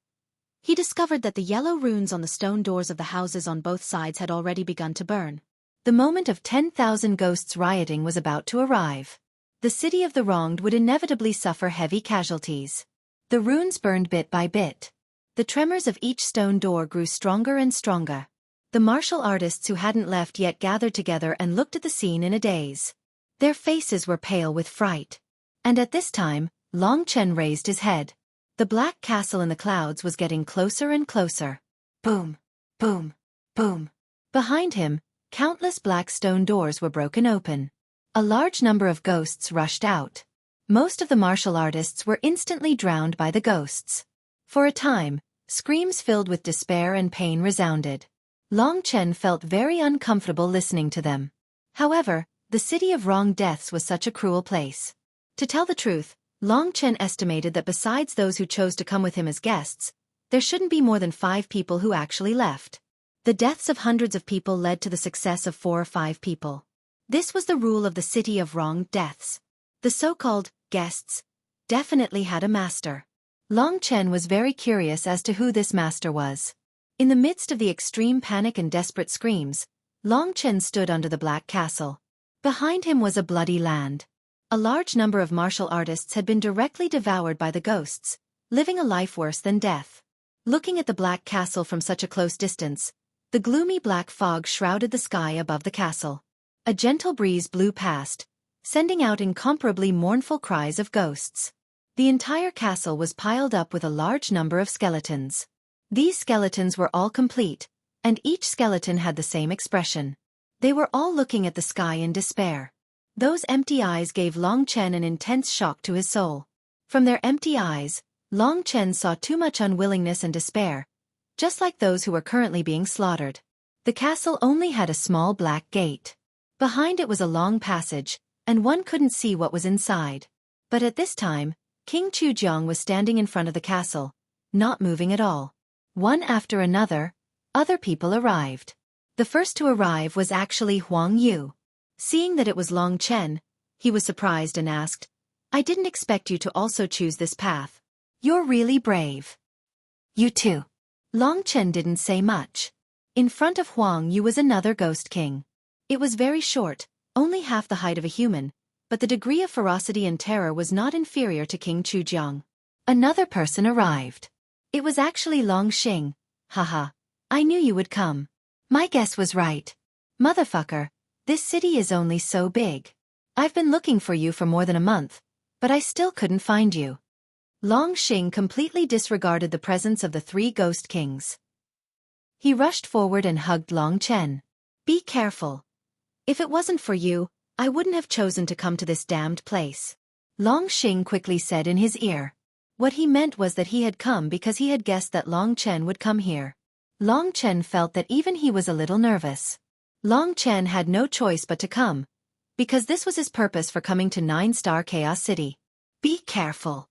he discovered that the yellow runes on the stone doors of the houses on both sides had already begun to burn. The moment of 10,000 ghosts rioting was about to arrive. The City of the Wronged would inevitably suffer heavy casualties. The runes burned bit by bit. The tremors of each stone door grew stronger and stronger. The martial artists who hadn't left yet gathered together and looked at the scene in a daze. Their faces were pale with fright. And at this time, Long Chen raised his head. The black castle in the clouds was getting closer and closer. Boom, boom, boom. Behind him, countless black stone doors were broken open. A large number of ghosts rushed out. Most of the martial artists were instantly drowned by the ghosts. For a time, screams filled with despair and pain resounded. Long Chen felt very uncomfortable listening to them. However, the City of Wrong Deaths was such a cruel place. To tell the truth, Long Chen estimated that besides those who chose to come with him as guests, there shouldn't be more than 5 people who actually left. The deaths of hundreds of people led to the success of 4 or 5 people. This was the rule of the City of Wrong Deaths. The so-called guests definitely had a master. Long Chen was very curious as to who this master was. In the midst of the extreme panic and desperate screams, Long Chen stood under the black castle. Behind him was a bloody land. A large number of martial artists had been directly devoured by the ghosts, living a life worse than death. Looking at the black castle from such a close distance, the gloomy black fog shrouded the sky above the castle. A gentle breeze blew past, sending out incomparably mournful cries of ghosts. The entire castle was piled up with a large number of skeletons. These skeletons were all complete, and each skeleton had the same expression. They were all looking at the sky in despair. Those empty eyes gave Long Chen an intense shock to his soul. From their empty eyes, Long Chen saw too much unwillingness and despair, just like those who were currently being slaughtered. The castle only had a small black gate. Behind it was a long passage, and one couldn't see what was inside. But at this time, King Chujiang was standing in front of the castle, not moving at all. One after another, other people arrived. The first to arrive was actually Huang Yu. Seeing that it was Long Chen, he was surprised and asked, "I didn't expect you to also choose this path. You're really brave." "You too." Long Chen didn't say much. In front of Huang Yu was another ghost king. It was very short, only half the height of a human, but the degree of ferocity and terror was not inferior to King Chujiang. Another person arrived. It was actually Long Xing. "Haha, I knew you would come. My guess was right. Motherfucker, this city is only so big. I've been looking for you for more than a month, but I still couldn't find you." Long Xing completely disregarded the presence of the three ghost kings. He rushed forward and hugged Long Chen. "Be careful. If it wasn't for you, I wouldn't have chosen to come to this damned place," Long Xing quickly said in his ear. What he meant was that he had come because he had guessed that Long Chen would come here. Long Chen felt that even he was a little nervous. Long Chen had no choice but to come, because this was his purpose for coming to 9-Star Chaos City. Be careful.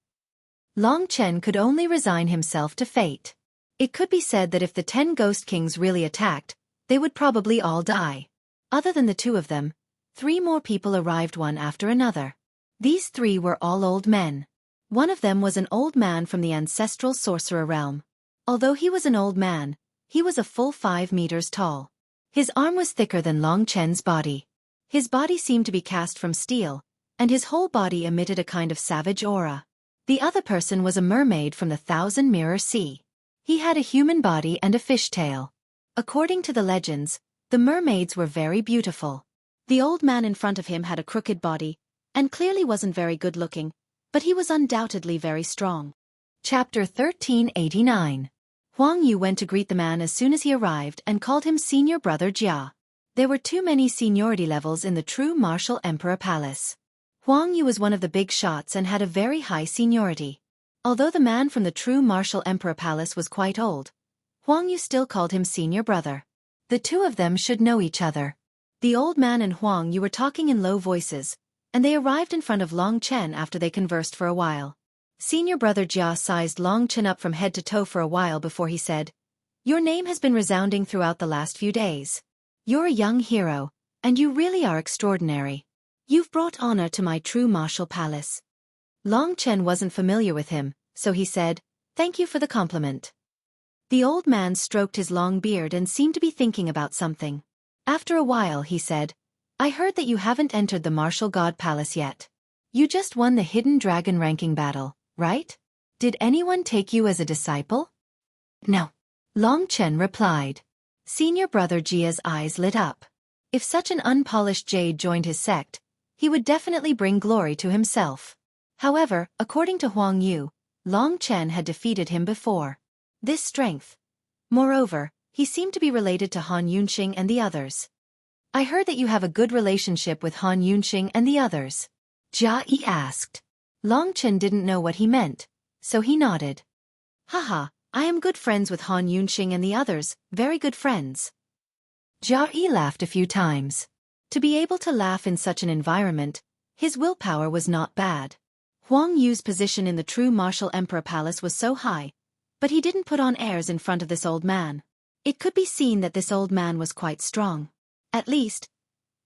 Long Chen could only resign himself to fate. It could be said that if the 10 Ghost Kings really attacked, they would probably all die. Other than the two of them, 3 more people arrived one after another. These 3 were all old men. One of them was an old man from the ancestral sorcerer realm. Although he was an old man, he was a full 5 meters tall. His arm was thicker than Long Chen's body. His body seemed to be cast from steel, and his whole body emitted a kind of savage aura. The other person was a mermaid from the 1,000-Mirror Sea. He had a human body and a fish tail. According to the legends, the mermaids were very beautiful. The old man in front of him had a crooked body, and clearly wasn't very good-looking, but he was undoubtedly very strong. Chapter 1389. Huang Yu went to greet the man as soon as he arrived and called him Senior Brother Jia. There were too many seniority levels in the true Martial Emperor Palace. Huang Yu was one of the big shots and had a very high seniority. Although the man from the true Martial Emperor Palace was quite old, Huang Yu still called him Senior Brother. The two of them should know each other. The old man and Huang Yu were talking in low voices, and they arrived in front of Long Chen after they conversed for a while. Senior Brother Jia sized Long Chen up from head to toe for a while before he said, "Your name has been resounding throughout the last few days. You're a young hero, and you really are extraordinary. You've brought honor to my true martial palace." Long Chen wasn't familiar with him, so he said, "Thank you for the compliment." The old man stroked his long beard and seemed to be thinking about something. After a while he said, "I heard that you haven't entered the Martial God Palace yet. You just won the Hidden Dragon ranking battle, right? Did anyone take you as a disciple?" "No," Long Chen replied. Senior Brother Jia's eyes lit up. If such an unpolished jade joined his sect, he would definitely bring glory to himself. However, according to Huang Yu, Long Chen had defeated him before. This strength. Moreover, he seemed to be related to Han Yunxing and the others. "I heard that you have a good relationship with Han Yunxing and the others?" Jia Yi asked. Long Chen didn't know what he meant, so he nodded. "Haha, I am good friends with Han Yunxing and the others, very good friends." Jia Yi laughed a few times. To be able to laugh in such an environment, his willpower was not bad. Huang Yu's position in the true Martial Emperor Palace was so high, but he didn't put on airs in front of this old man. It could be seen that this old man was quite strong. At least,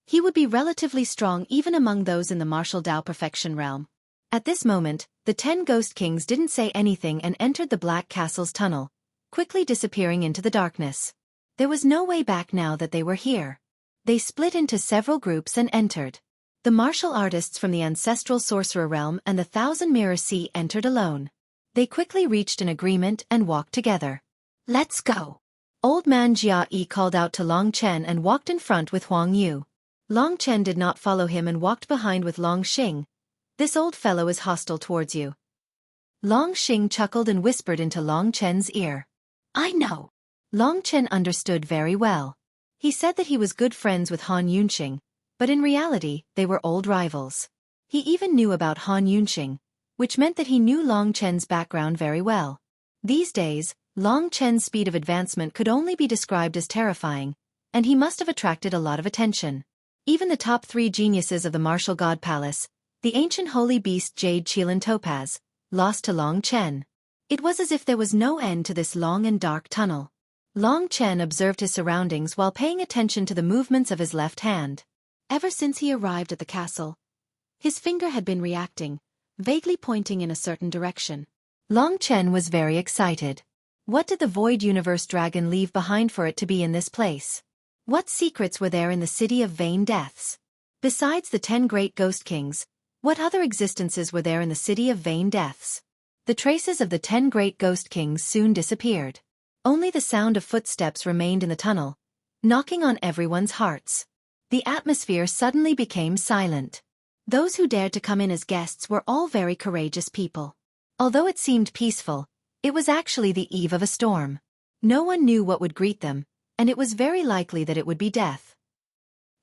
he would be relatively strong even among those in the martial Dao perfection realm. At this moment, the 10 Ghost Kings didn't say anything and entered the Black Castle's tunnel, quickly disappearing into the darkness. There was no way back now that they were here. They split into several groups and entered. The martial artists from the ancestral sorcerer realm and the 1,000-Mirror Sea entered alone. They quickly reached an agreement and walked together. "Let's go." Old man Jia Yi called out to Long Chen and walked in front with Huang Yu. Long Chen did not follow him and walked behind with Long Xing. This old fellow is hostile towards you. Long Xing chuckled and whispered into Long Chen's ear. I know. Long Chen understood very well. He said that he was good friends with Han Yunxing, but in reality, they were old rivals. He even knew about Han Yunxing, which meant that he knew Long Chen's background very well. These days, Long Chen's speed of advancement could only be described as terrifying, and he must have attracted a lot of attention. Even the top 3 geniuses of the Martial God Palace, the ancient holy beast Jade Qilin Topaz, lost to Long Chen. It was as if there was no end to this long and dark tunnel. Long Chen observed his surroundings while paying attention to the movements of his left hand. Ever since he arrived at the castle, his finger had been reacting, vaguely pointing in a certain direction. Long Chen was very excited. What did the Void Universe Dragon leave behind for it to be in this place? What secrets were there in the City of Vain Deaths? Besides the 10 great Ghost Kings, what other existences were there in the City of Vain Deaths? The traces of the 10 great Ghost Kings soon disappeared. Only the sound of footsteps remained in the tunnel, knocking on everyone's hearts. The atmosphere suddenly became silent. Those who dared to come in as guests were all very courageous people. Although it seemed peaceful, it was actually the eve of a storm. No one knew what would greet them, and it was very likely that it would be death.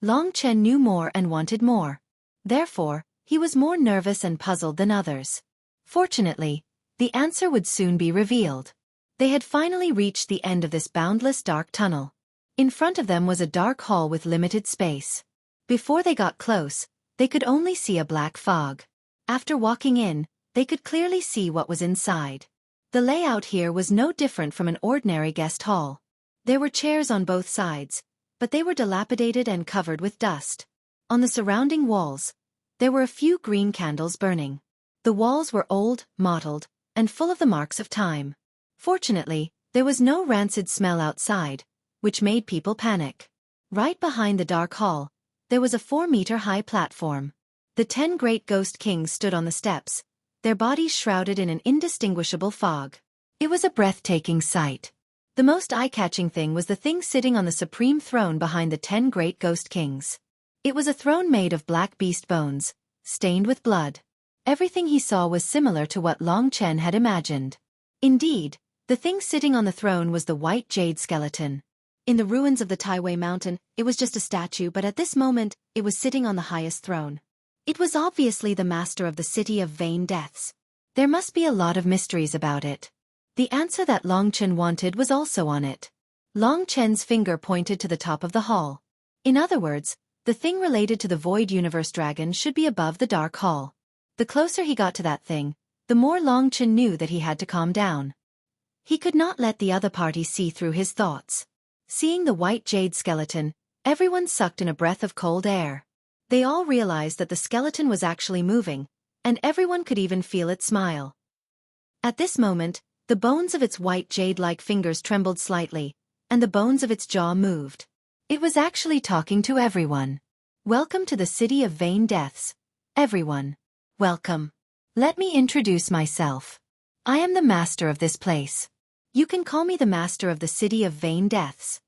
Long Chen knew more and wanted more. Therefore, he was more nervous and puzzled than others. Fortunately, the answer would soon be revealed. They had finally reached the end of this boundless dark tunnel. In front of them was a dark hall with limited space. Before they got close, they could only see a black fog. After walking in, they could clearly see what was inside. The layout here was no different from an ordinary guest hall. There were chairs on both sides, but they were dilapidated and covered with dust. On the surrounding walls, there were a few green candles burning. The walls were old, mottled, and full of the marks of time. Fortunately, there was no rancid smell outside, which made people panic. Right behind the dark hall, there was a 4-meter-high platform. The 10 great Ghost Kings stood on the steps, their bodies shrouded in an indistinguishable fog. It was a breathtaking sight. The most eye-catching thing was the thing sitting on the supreme throne behind the 10 great Ghost Kings. It was a throne made of black beast bones, stained with blood. Everything he saw was similar to what Long Chen had imagined. Indeed, the thing sitting on the throne was the white jade skeleton. In the ruins of the Taiwei Mountain, it was just a statue, but at this moment, it was sitting on the highest throne. It was obviously the master of the City of Vain Deaths. There must be a lot of mysteries about it. The answer that Long Chen wanted was also on it. Long Chen's finger pointed to the top of the hall. In other words, the thing related to the Void Universe Dragon should be above the Dark Hall. The closer he got to that thing, the more Long Chen knew that he had to calm down. He could not let the other party see through his thoughts. Seeing the white jade skeleton, everyone sucked in a breath of cold air. They all realized that the skeleton was actually moving, and everyone could even feel it smile. At this moment, the bones of its white jade-like fingers trembled slightly, and the bones of its jaw moved. It was actually talking to everyone. Welcome to the City of Vain Deaths, everyone. Welcome. Let me introduce myself. I am the master of this place. You can call me the master of the City of Vain Deaths.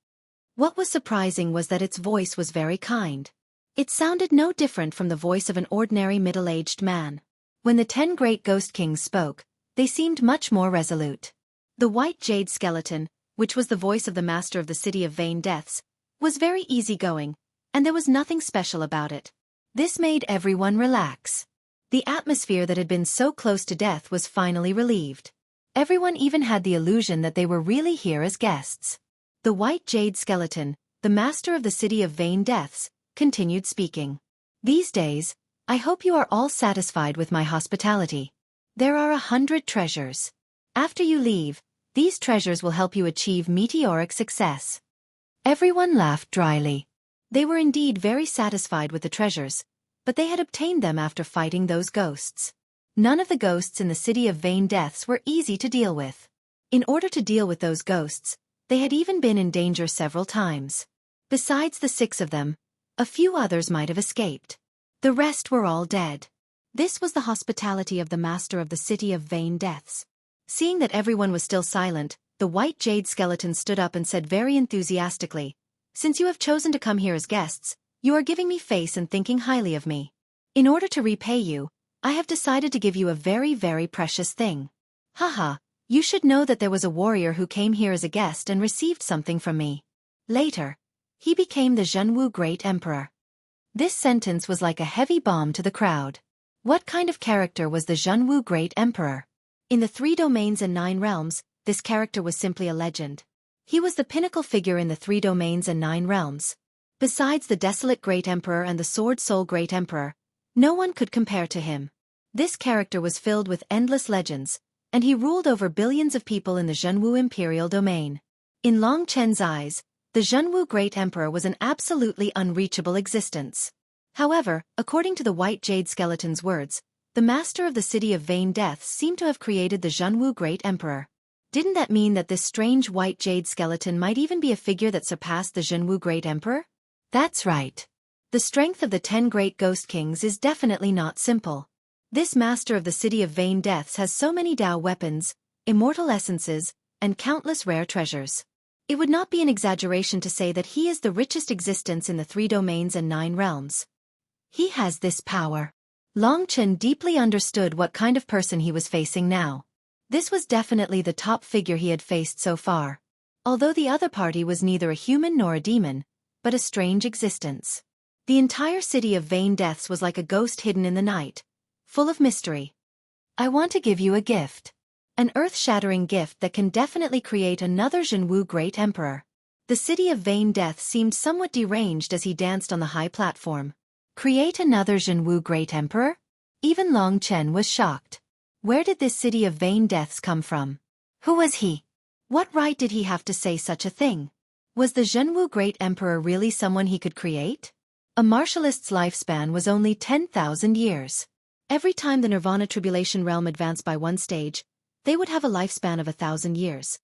What was surprising was that its voice was very kind. It sounded no different from the voice of an ordinary middle-aged man. When the 10 great Ghost Kings spoke, they seemed much more resolute. The white jade skeleton, which was the voice of the master of the City of Vain Deaths, was very easygoing, and there was nothing special about it. This made everyone relax. The atmosphere that had been so close to death was finally relieved. Everyone even had the illusion that they were really here as guests. The white jade skeleton, the master of the City of Vain Deaths, continued speaking. These days, I hope you are all satisfied with my hospitality. There are 100 treasures. After you leave, these treasures will help you achieve meteoric success. Everyone laughed dryly. They were indeed very satisfied with the treasures, but they had obtained them after fighting those ghosts. None of the ghosts in the City of Vain Deaths were easy to deal with. In order to deal with those ghosts, they had even been in danger several times. Besides the 6 of them, a few others might have escaped. The rest were all dead. This was the hospitality of the master of the City of Vain Deaths. Seeing that everyone was still silent, the white jade skeleton stood up and said very enthusiastically, "Since you have chosen to come here as guests, You are giving me face and thinking highly of me. In order to repay you, I have decided to give you a very, very precious thing. Haha, you should know that there was a warrior who came here as a guest and received something from me. Later, he became the Xuanwu Great Emperor. This sentence was like a heavy bomb to the crowd. What kind of character was the Xuanwu Great Emperor? In the 3 domains and 9 realms, this character was simply a legend. He was the pinnacle figure in the 3 domains and 9 realms. Besides the Desolate Great Emperor and the Sword Soul Great Emperor, no one could compare to him. This character was filled with endless legends, and he ruled over billions of people in the Xuanwu Imperial domain. In Long Chen's eyes, the Xuanwu Great Emperor was an absolutely unreachable existence. However, according to the White Jade Skeleton's words, the master of the City of Vain Deaths seemed to have created the Xuanwu Great Emperor. Didn't that mean that this strange White Jade Skeleton might even be a figure that surpassed the Xuanwu Great Emperor? That's right. The strength of the 10 Great Ghost Kings is definitely not simple. This master of the City of Vain Deaths has so many Dao weapons, immortal essences, and countless rare treasures. It would not be an exaggeration to say that he is the richest existence in the 3 domains and 9 realms. He has this power. Long Chen deeply understood what kind of person he was facing now. This was definitely the top figure he had faced so far. Although the other party was neither a human nor a demon, but a strange existence. The entire City of Vain Deaths was like a ghost hidden in the night, full of mystery. I want to give you a gift. An earth-shattering gift that can definitely create another Xuanwu Great Emperor. The City of Vain Deaths seemed somewhat deranged as he danced on the high platform. Create another Xuanwu Great Emperor? Even Long Chen was shocked. Where did this City of Vain Deaths come from? Who was he? What right did he have to say such a thing? Was the Xuanwu Great Emperor really someone he could create? A martialist's lifespan was only 10,000 years. Every time the Nirvana Tribulation Realm advanced by one stage, they would have a lifespan of 1,000 years.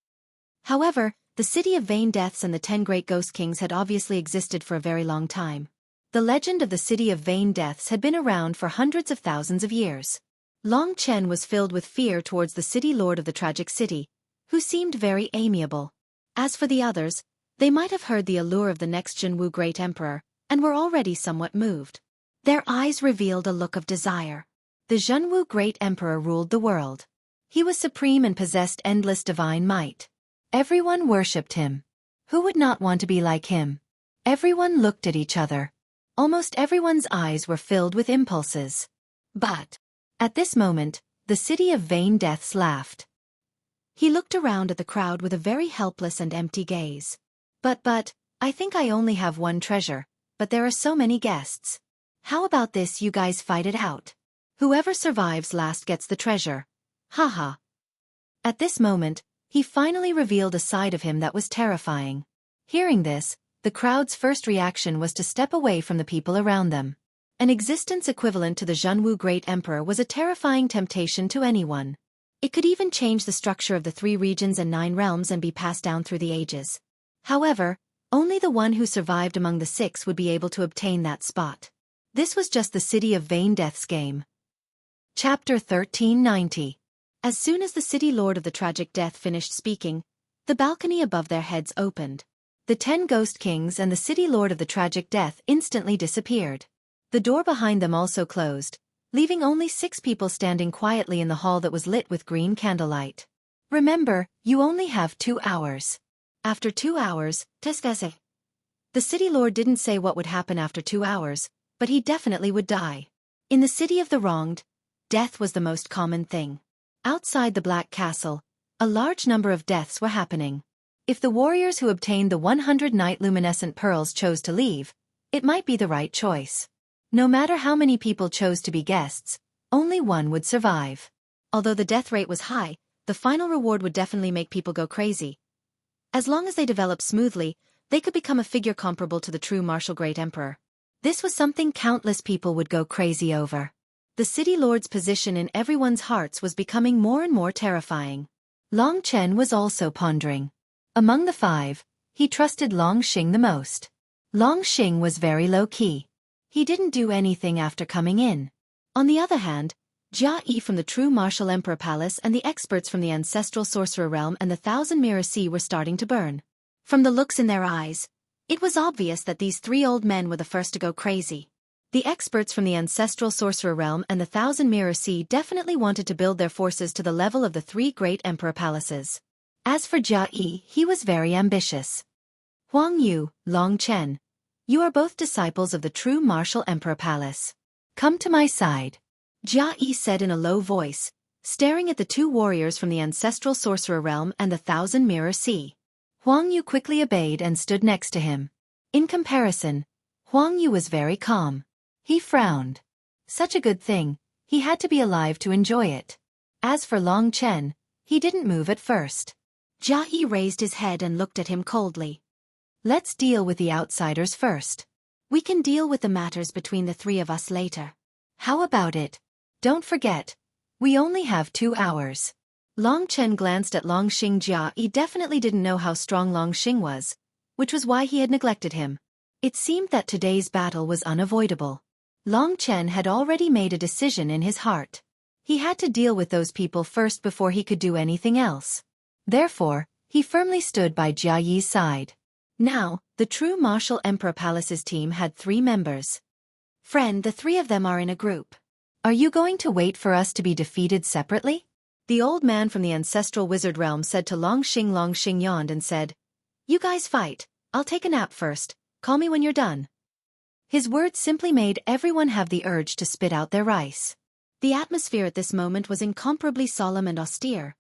However, the City of Vain Deaths and the 10 Great Ghost Kings had obviously existed for a very long time. The legend of the City of Vain Deaths had been around for hundreds of thousands of years. Long Chen was filled with fear towards the City Lord of the Tragic City, who seemed very amiable. As for the others, they might have heard the allure of the next Xuanwu Great Emperor, and were already somewhat moved. Their eyes revealed a look of desire. The Xuanwu Great Emperor ruled the world. He was supreme and possessed endless divine might. Everyone worshipped him. Who would not want to be like him? Everyone looked at each other. Almost everyone's eyes were filled with impulses. But at this moment, the City of Vain Deaths laughed. He looked around at the crowd with a very helpless and empty gaze. But, I think I only have one treasure, but there are so many guests. How about this, you guys fight it out? Whoever survives last gets the treasure. Haha. At this moment, he finally revealed a side of him that was terrifying. Hearing this, the crowd's first reaction was to step away from the people around them. An existence equivalent to the Xuanwu Great Emperor was a terrifying temptation to anyone. It could even change the structure of the 3 regions and 9 realms and be passed down through the ages. However, only the one who survived among the 6 would be able to obtain that spot. This was just the City of Vain Deaths game. Chapter 1390. As soon as the City Lord of the Tragic Death finished speaking, the balcony above their heads opened. The 10 Ghost Kings and the City Lord of the Tragic Death instantly disappeared. The door behind them also closed, leaving only 6 people standing quietly in the hall that was lit with green candlelight. Remember, you only have 2 hours. After 2 hours, Teskase. The City Lord didn't say what would happen after 2 hours, but he definitely would die. In the City of the Wronged, death was the most common thing. Outside the Black Castle, a large number of deaths were happening. If the warriors who obtained the 100 night luminescent pearls chose to leave, it might be the right choice. No matter how many people chose to be guests, only one would survive. Although the death rate was high, the final reward would definitely make people go crazy. As long as they developed smoothly, they could become a figure comparable to the true martial Great Emperor. This was something countless people would go crazy over. The City Lord's position in everyone's hearts was becoming more and more terrifying. Long Chen was also pondering. Among the 5, he trusted Long Xing the most. Long Xing was very low-key. He didn't do anything after coming in. On the other hand, Jia Yi from the true Martial Emperor Palace and the experts from the Ancestral Sorcerer Realm and the Thousand Mirror Sea were starting to burn. From the looks in their eyes, It was obvious that these three old men were the first to go crazy. The experts from the ancestral sorcerer realm and the Thousand Mirror Sea definitely wanted to build their forces to the level of the three great emperor palaces. As for Xueqi, he was very ambitious. Huang Yu, Long Chen, you are both disciples of the true martial emperor palace. Come to my side. Xueqi said in a low voice, staring at the two warriors from the ancestral sorcerer realm and the Thousand Mirror Sea. Huang Yu quickly obeyed and stood next to him. In comparison, Huang Yu was very calm. He frowned. Such a good thing, he had to be alive to enjoy it. As for Long Chen, he didn't move at first. Xueqi raised his head and looked at him coldly. Let's deal with the outsiders first. We can deal with the matters between the three of us later. How about it? Don't forget, we only have 2 hours. Long Chen glanced at Long Xing. Xueqi definitely didn't know how strong Long Xing was, which was why he had neglected him. It seemed that today's battle was unavoidable. Long Chen had already made a decision in his heart. He had to deal with those people first before he could do anything else. Therefore, he firmly stood by Xueqi's side. Now, the true martial emperor palace's team had 3 members. Friend, the 3 of them are in a group. Are you going to wait for us to be defeated separately? The old man from the ancestral wizard realm said to Long Xing. Long Xing yawned and said, You guys fight, I'll take a nap first, call me when you're done. His words simply made everyone have the urge to spit out their rice. The atmosphere at this moment was incomparably solemn and austere.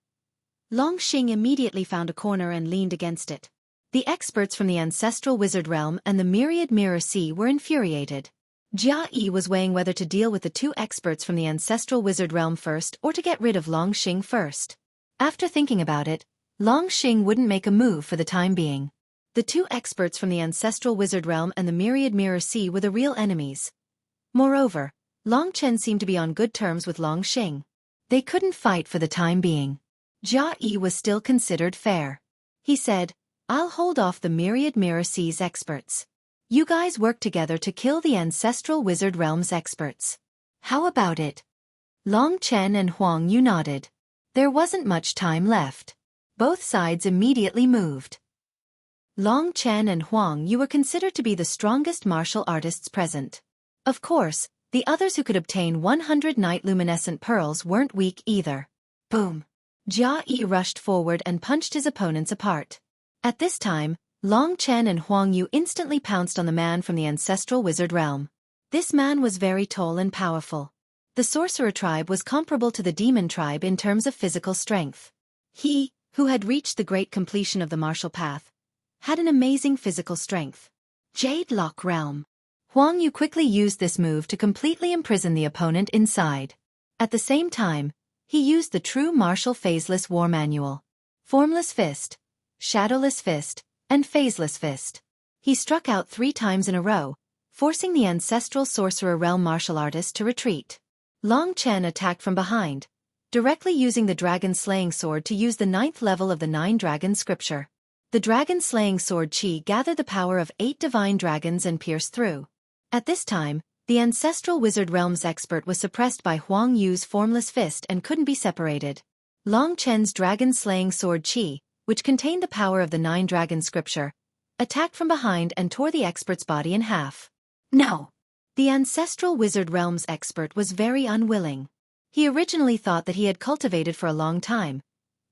Long Xing immediately found a corner and leaned against it. The experts from the ancestral wizard realm and the myriad mirror sea were infuriated. Xueqi was weighing whether to deal with the 2 experts from the ancestral wizard realm first or to get rid of Long Xing first. After thinking about it, Long Xing wouldn't make a move for the time being. The 2 experts from the ancestral wizard realm and the myriad mirror sea were the real enemies. Moreover, Long Chen seemed to be on good terms with Long Xing. They couldn't fight for the time being. Xueqi was still considered fair. He said, I'll hold off the myriad mirror sea's experts. You guys work together to kill the ancestral wizard realm's experts. How about it? Long Chen and Huang Yu nodded. There wasn't much time left. Both sides immediately moved. Long Chen and Huang Yu were considered to be the strongest martial artists present. Of course, the others who could obtain 100 night luminescent pearls weren't weak either. Boom! Xueqi rushed forward and punched his opponents apart. At this time, Long Chen and Huang Yu instantly pounced on the man from the ancestral wizard realm. This man was very tall and powerful. The sorcerer tribe was comparable to the demon tribe in terms of physical strength. He, who had reached the great completion of the martial path, had an amazing physical strength. Jade Lock Realm. Huang Yu quickly used this move to completely imprison the opponent inside. At the same time, he used the true martial phaseless war manual. Formless Fist, Shadowless Fist, and Phaseless Fist. He struck out 3 times in a row, forcing the ancestral sorcerer realm martial artist to retreat. Long Chen attacked from behind, directly using the dragon-slaying sword to use the 9th level of the 9 dragon scripture. The dragon-slaying sword Qi gathered the power of 8 divine dragons and pierced through. At this time, the ancestral wizard realm's expert was suppressed by Huang Yu's formless fist and couldn't be separated. Long Chen's dragon-slaying sword Qi, which contained the power of the 9 dragon scripture, attacked from behind and tore the expert's body in half. No! The ancestral wizard realm's expert was very unwilling. He originally thought that he had cultivated for a long time,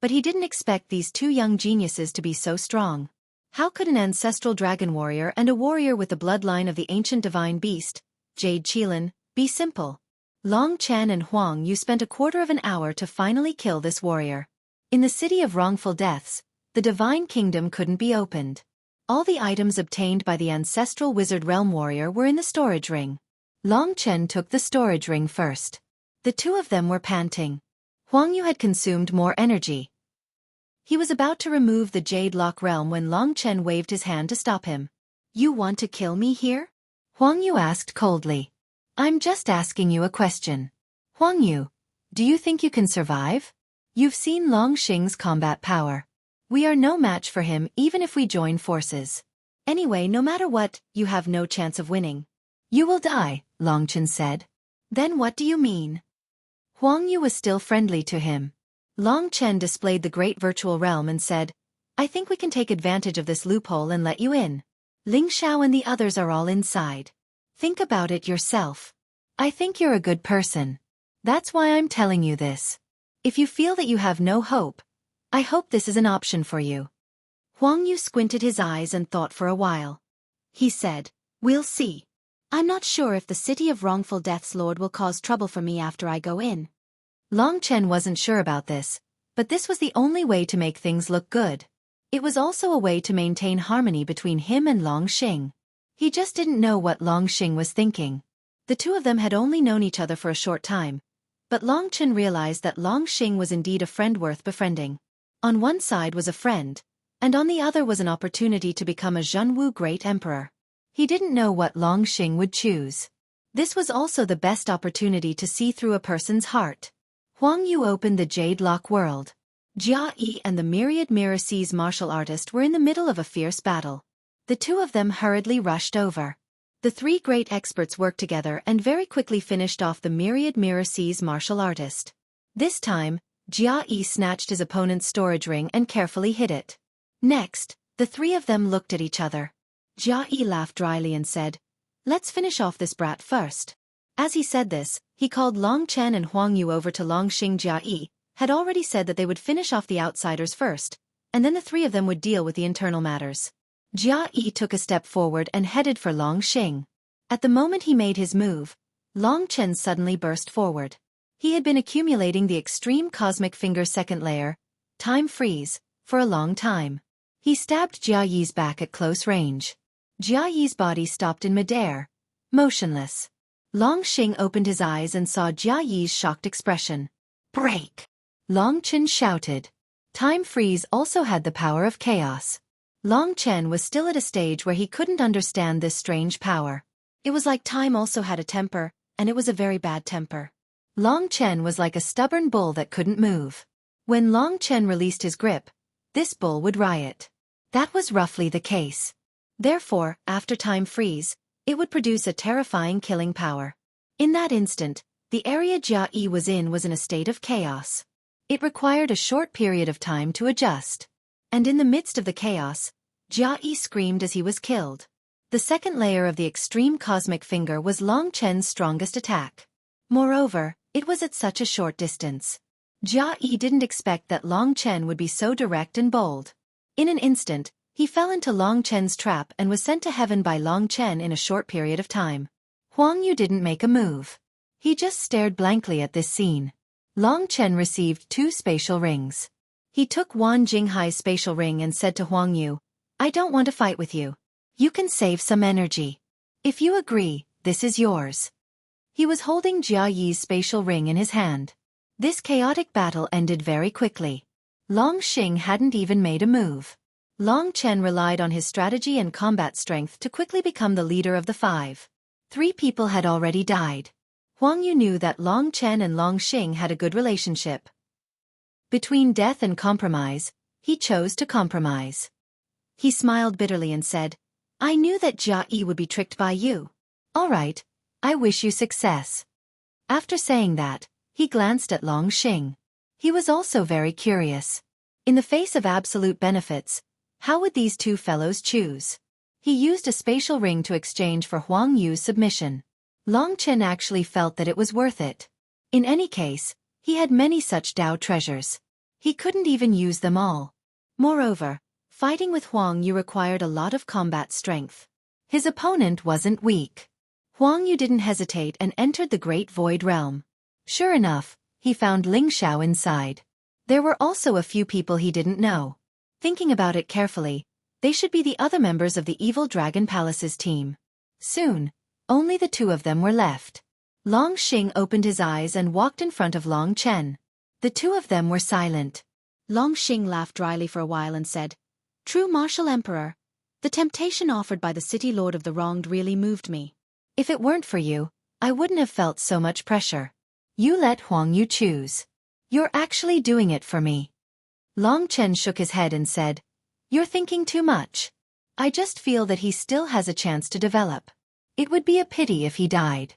but he didn't expect these 2 young geniuses to be so strong. How could an ancestral dragon warrior and a warrior with the bloodline of the ancient divine beast, Jade Qilin, be simple? Long Chen and Huang Yu spent a quarter of an hour to finally kill this warrior. In the city of wrongful deaths, the divine kingdom couldn't be opened. All the items obtained by the ancestral wizard realm warrior were in the storage ring. Long Chen took the storage ring first. The 2 of them were panting. Huang Yu had consumed more energy. He was about to remove the Jade Lock Realm when Long Chen waved his hand to stop him. You want to kill me here? Huang Yu asked coldly. I'm just asking you a question. Huang Yu, do you think you can survive? You've seen Long Xing's combat power. We are no match for him even if we join forces. Anyway, no matter what, you have no chance of winning. You will die, Long Chen said. Then what do you mean? Huang Yu was still friendly to him. Long Chen displayed the great virtual realm and said, I think we can take advantage of this loophole and let you in. Ling Xiao and the others are all inside. Think about it yourself. I think you're a good person. That's why I'm telling you this. If you feel that you have no hope, I hope this is an option for you." Huang Yu squinted his eyes and thought for a while. He said, "We'll see. I'm not sure if the City of Wrongful Death's Lord will cause trouble for me after I go in." Long Chen wasn't sure about this, but this was the only way to make things look good. It was also a way to maintain harmony between him and Long Xing. He just didn't know what Long Xing was thinking. The two of them had only known each other for a short time, but Long Chen realized that Long Xing was indeed a friend worth befriending. On one side was a friend, and on the other was an opportunity to become a Zhenwu Great Emperor. He didn't know what Long Xing would choose. This was also the best opportunity to see through a person's heart. Huang Yu opened the Jade Lock world. Jia Yi and the Myriad Mirror Seas martial artist were in the middle of a fierce battle. The two of them hurriedly rushed over. The three great experts worked together and very quickly finished off the Myriad Mirror Seas martial artist. This time, Jia Yi snatched his opponent's storage ring and carefully hid it. Next, the three of them looked at each other. Jia Yi laughed dryly and said, "Let's finish off this brat first." As he said this, he called Long Chen and Huang Yu over to Long Xing. Jia Yi had already said that they would finish off the outsiders first, and then the three of them would deal with the internal matters. Jia Yi took a step forward and headed for Long Xing. At the moment he made his move, Long Chen suddenly burst forward. He had been accumulating the extreme cosmic finger second layer, time freeze, for a long time. He stabbed Jia Yi's back at close range. Jia Yi's body stopped in midair, motionless. Long Xing opened his eyes and saw Jia Yi's shocked expression. "Break!" Long Chen shouted. Time freeze also had the power of chaos. Long Chen was still at a stage where he couldn't understand this strange power. It was like time also had a temper, and it was a very bad temper. Long Chen was like a stubborn bull that couldn't move. When Long Chen released his grip, this bull would riot. That was roughly the case. Therefore, after time freeze, it would produce a terrifying killing power. In that instant, the area Jia Yi was in a state of chaos. It required a short period of time to adjust. And in the midst of the chaos, Jia Yi screamed as he was killed. The second layer of the extreme cosmic finger was Long Chen's strongest attack. Moreover, it was at such a short distance. Jia Yi didn't expect that Long Chen would be so direct and bold. In an instant, he fell into Long Chen's trap and was sent to heaven by Long Chen in a short period of time. Huang Yu didn't make a move. He just stared blankly at this scene. Long Chen received 2 spatial rings. He took Wan Jinghai's spatial ring and said to Huang Yu, "I don't want to fight with you. You can save some energy. If you agree, this is yours." He was holding Jia Yi's spatial ring in his hand. This chaotic battle ended very quickly. Long Xing hadn't even made a move. Long Chen relied on his strategy and combat strength to quickly become the leader of the 5. 3 people had already died. Huang Yu knew that Long Chen and Long Xing had a good relationship. Between death and compromise, he chose to compromise. He smiled bitterly and said, "I knew that Jia Yi would be tricked by you. All right, I wish you success." After saying that, he glanced at Long Xing. He was also very curious. In the face of absolute benefits, how would these 2 fellows choose? He used a spatial ring to exchange for Huang Yu's submission. Long Chen actually felt that it was worth it. In any case, he had many such Dao treasures. He couldn't even use them all. Moreover, fighting with Huang Yu required a lot of combat strength. His opponent wasn't weak. Huang Yu didn't hesitate and entered the Great Void Realm. Sure enough, he found Ling Xiao inside. There were also a few people he didn't know. Thinking about it carefully, they should be the other members of the Evil Dragon Palace's team. Soon, only the 2 of them were left. Long Xing opened his eyes and walked in front of Long Chen. The 2 of them were silent. Long Xing laughed dryly for a while and said, "True martial emperor, the temptation offered by the city lord of the wronged really moved me. If it weren't for you, I wouldn't have felt so much pressure. You let Huang Yu choose. You're actually doing it for me." Long Chen shook his head and said, "You're thinking too much. I just feel that he still has a chance to develop. It would be a pity if he died."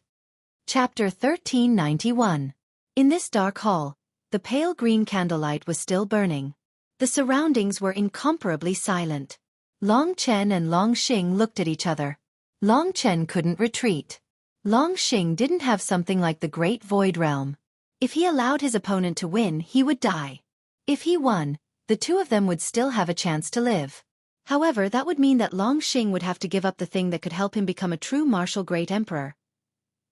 Chapter 1391. In this dark hall, the pale green candlelight was still burning. The surroundings were incomparably silent. Long Chen and Long Xing looked at each other. Long Chen couldn't retreat. Long Xing didn't have something like the Great Void Realm. If he allowed his opponent to win, he would die. If he won, the two of them would still have a chance to live. However, that would mean that Long Xing would have to give up the thing that could help him become a true martial great emperor.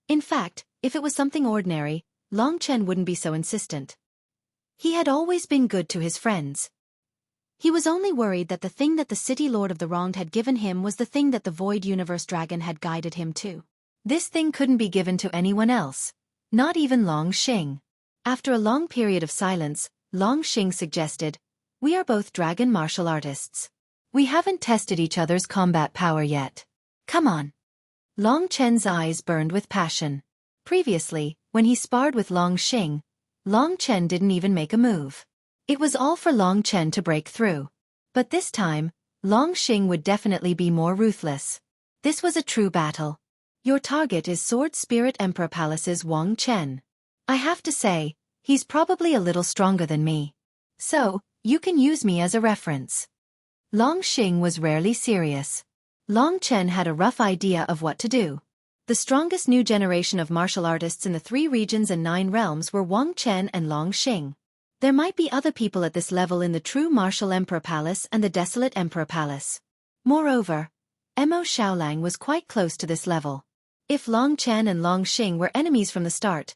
In fact, if it was something ordinary, Long Chen wouldn't be so insistent. He had always been good to his friends. He was only worried that the thing that the City Lord of the Wronged had given him was the thing that the Void Universe Dragon had guided him to. This thing couldn't be given to anyone else, not even Long Xing. After a long period of silence, Long Xing suggested, "We are both dragon martial artists. We haven't tested each other's combat power yet. Come on." Long Chen's eyes burned with passion. Previously, when he sparred with Long Xing, Long Chen didn't even make a move. It was all for Long Chen to break through. But this time, Long Xing would definitely be more ruthless. This was a true battle. Your target is Sword Spirit Emperor Palace's Wang Chen. I have to say, he's probably a little stronger than me. So, you can use me as a reference. Long Xing was rarely serious. Long Chen had a rough idea of what to do. The strongest new generation of martial artists in the 3 regions and 9 realms were Wang Chen and Long Xing. There might be other people at this level in the True Martial Emperor Palace and the Desolate Emperor Palace. Moreover, Mo Xiaolang was quite close to this level. If Long Chen and Long Xing were enemies from the start,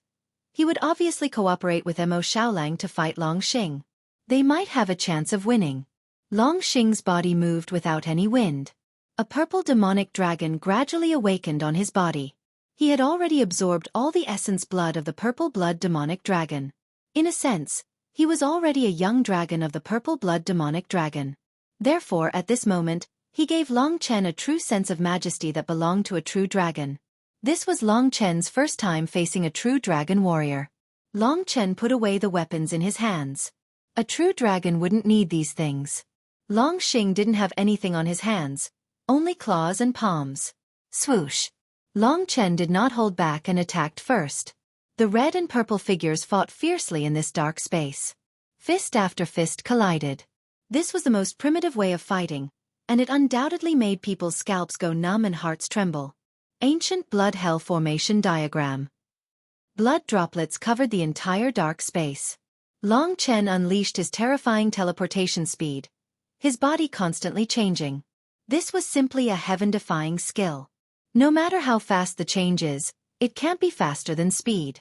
he would obviously cooperate with Mo Xiaolang to fight Long Xing. They might have a chance of winning. Long Xing's body moved without any wind. A purple demonic dragon gradually awakened on his body. He had already absorbed all the essence blood of the purple blood demonic dragon. In a sense, he was already a young dragon of the purple blood demonic dragon. Therefore, at this moment, he gave Long Chen a true sense of majesty that belonged to a true dragon. This was Long Chen's first time facing a true dragon warrior. Long Chen put away the weapons in his hands. A true dragon wouldn't need these things. Long Xing didn't have anything on his hands, only claws and palms. Swoosh! Long Chen did not hold back and attacked first. The red and purple figures fought fiercely in this dark space. Fist after fist collided. This was the most primitive way of fighting, and it undoubtedly made people's scalps go numb and hearts tremble. Ancient Blood Hell Formation Diagram. Blood droplets covered the entire dark space. Long Chen unleashed his terrifying teleportation speed, his body constantly changing. This was simply a heaven-defying skill. No matter how fast the change is, it can't be faster than speed.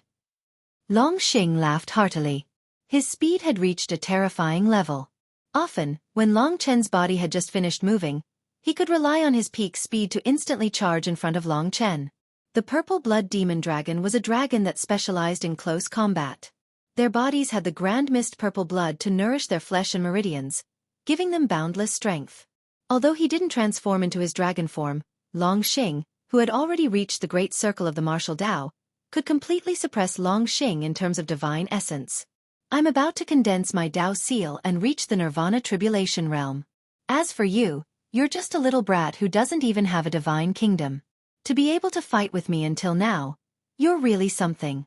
Long Xing laughed heartily. His speed had reached a terrifying level. Often, when Long Chen's body had just finished moving, he could rely on his peak speed to instantly charge in front of Long Chen. The purple blood demon dragon was a dragon that specialized in close combat. Their bodies had the grand mist purple blood to nourish their flesh and meridians, giving them boundless strength. Although he didn't transform into his dragon form, Long Xing, who had already reached the great circle of the martial Tao, could completely suppress Long Xing in terms of divine essence. I'm about to condense my Tao seal and reach the Nirvana Tribulation realm. As for you, you're just a little brat who doesn't even have a divine kingdom. To be able to fight with me until now, you're really something.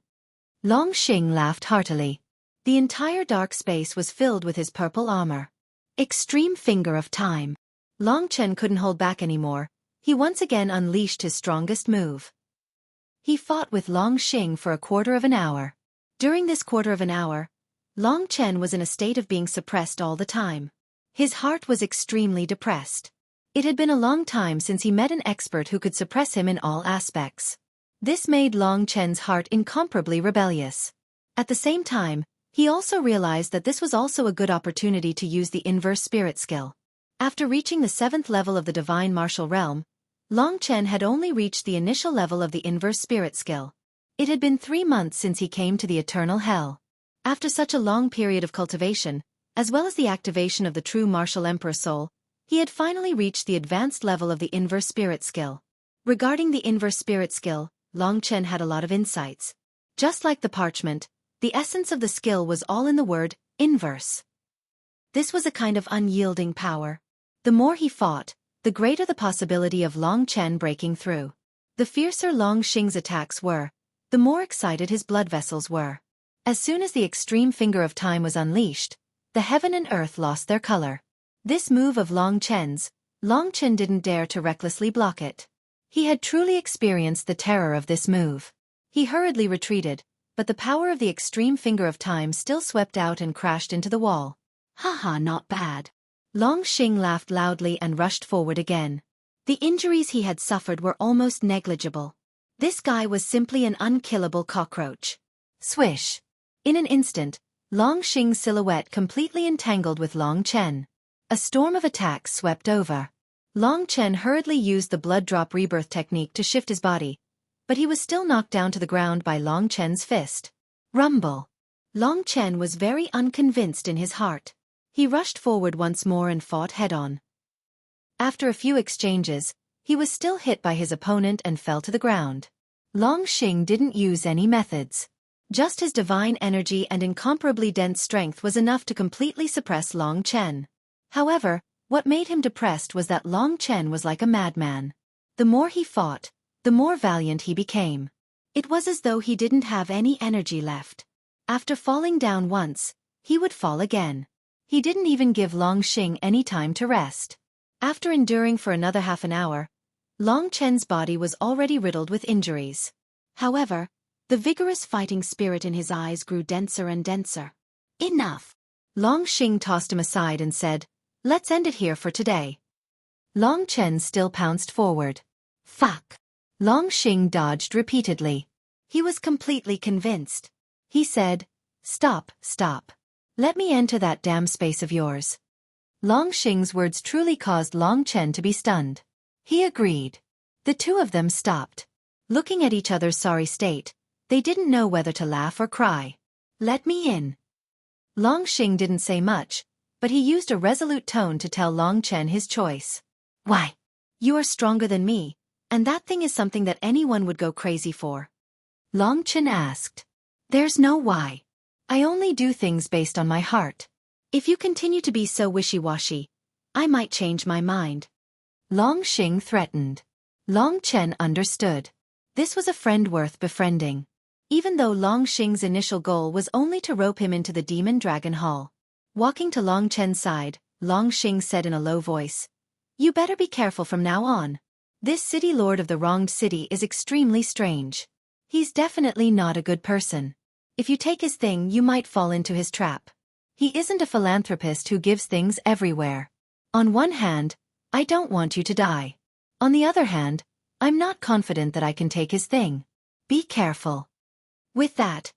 Long Xing laughed heartily. The entire dark space was filled with his purple armor. Extreme Finger of Time. Long Chen couldn't hold back anymore. He once again unleashed his strongest move. He fought with Long Xing for a quarter of an hour. During this quarter of an hour, Long Chen was in a state of being suppressed all the time. His heart was extremely depressed. It had been a long time since he met an expert who could suppress him in all aspects. This made Long Chen's heart incomparably rebellious. At the same time, he also realized that this was also a good opportunity to use the inverse spirit skill. After reaching the 7th level of the divine martial realm, Long Chen had only reached the initial level of the inverse spirit skill. It had been 3 months since he came to the eternal hell. After such a long period of cultivation, as well as the activation of the true martial emperor soul, he had finally reached the advanced level of the inverse spirit skill. Regarding the inverse spirit skill, Long Chen had a lot of insights. Just like the parchment, the essence of the skill was all in the word, inverse. This was a kind of unyielding power. The more he fought, the greater the possibility of Long Chen breaking through. The fiercer Long Xing's attacks were, the more excited his blood vessels were. As soon as the extreme finger of time was unleashed, the heaven and earth lost their color. This move of Long Chen's, Long Chen didn't dare to recklessly block it. He had truly experienced the terror of this move. He hurriedly retreated, but the power of the extreme finger of time still swept out and crashed into the wall. Haha, not bad. Long Xing laughed loudly and rushed forward again. The injuries he had suffered were almost negligible. This guy was simply an unkillable cockroach. Swish! In an instant, Long Xing's silhouette completely entangled with Long Chen. A storm of attacks swept over. Long Chen hurriedly used the blood drop rebirth technique to shift his body, but he was still knocked down to the ground by Long Chen's fist. Rumble! Long Chen was very unconvinced in his heart. He rushed forward once more and fought head-on. After a few exchanges, he was still hit by his opponent and fell to the ground. Long Xing didn't use any methods. Just his divine energy and incomparably dense strength was enough to completely suppress Long Chen. However, what made him depressed was that Long Chen was like a madman. The more he fought, the more valiant he became. It was as though he didn't have any energy left. After falling down once, he would fall again. He didn't even give Long Xing any time to rest. After enduring for another half an hour, Long Chen's body was already riddled with injuries. However, the vigorous fighting spirit in his eyes grew denser and denser. Enough! Long Xing tossed him aside and said, "Let's end it here for today." Long Chen still pounced forward. Fuck! Long Xing dodged repeatedly. He was completely convinced. He said, "Stop, stop. Let me enter that damn space of yours." Long Xing's words truly caused Long Chen to be stunned. He agreed. The two of them stopped. Looking at each other's sorry state, they didn't know whether to laugh or cry. "Let me in." Long Xing didn't say much, but he used a resolute tone to tell Long Chen his choice. "Why? You are stronger than me, and that thing is something that anyone would go crazy for." Long Chen asked. "There's no why. I only do things based on my heart. If you continue to be so wishy-washy, I might change my mind." Long Xing threatened. Long Chen understood. This was a friend worth befriending. Even though Long Xing's initial goal was only to rope him into the Demon Dragon Hall. Walking to Long Chen's side, Long Xing said in a low voice, "You better be careful from now on. This city lord of the wronged city is extremely strange. He's definitely not a good person. If you take his thing, you might fall into his trap. He isn't a philanthropist who gives things everywhere. On one hand, I don't want you to die. On the other hand, I'm not confident that I can take his thing. Be careful." With that,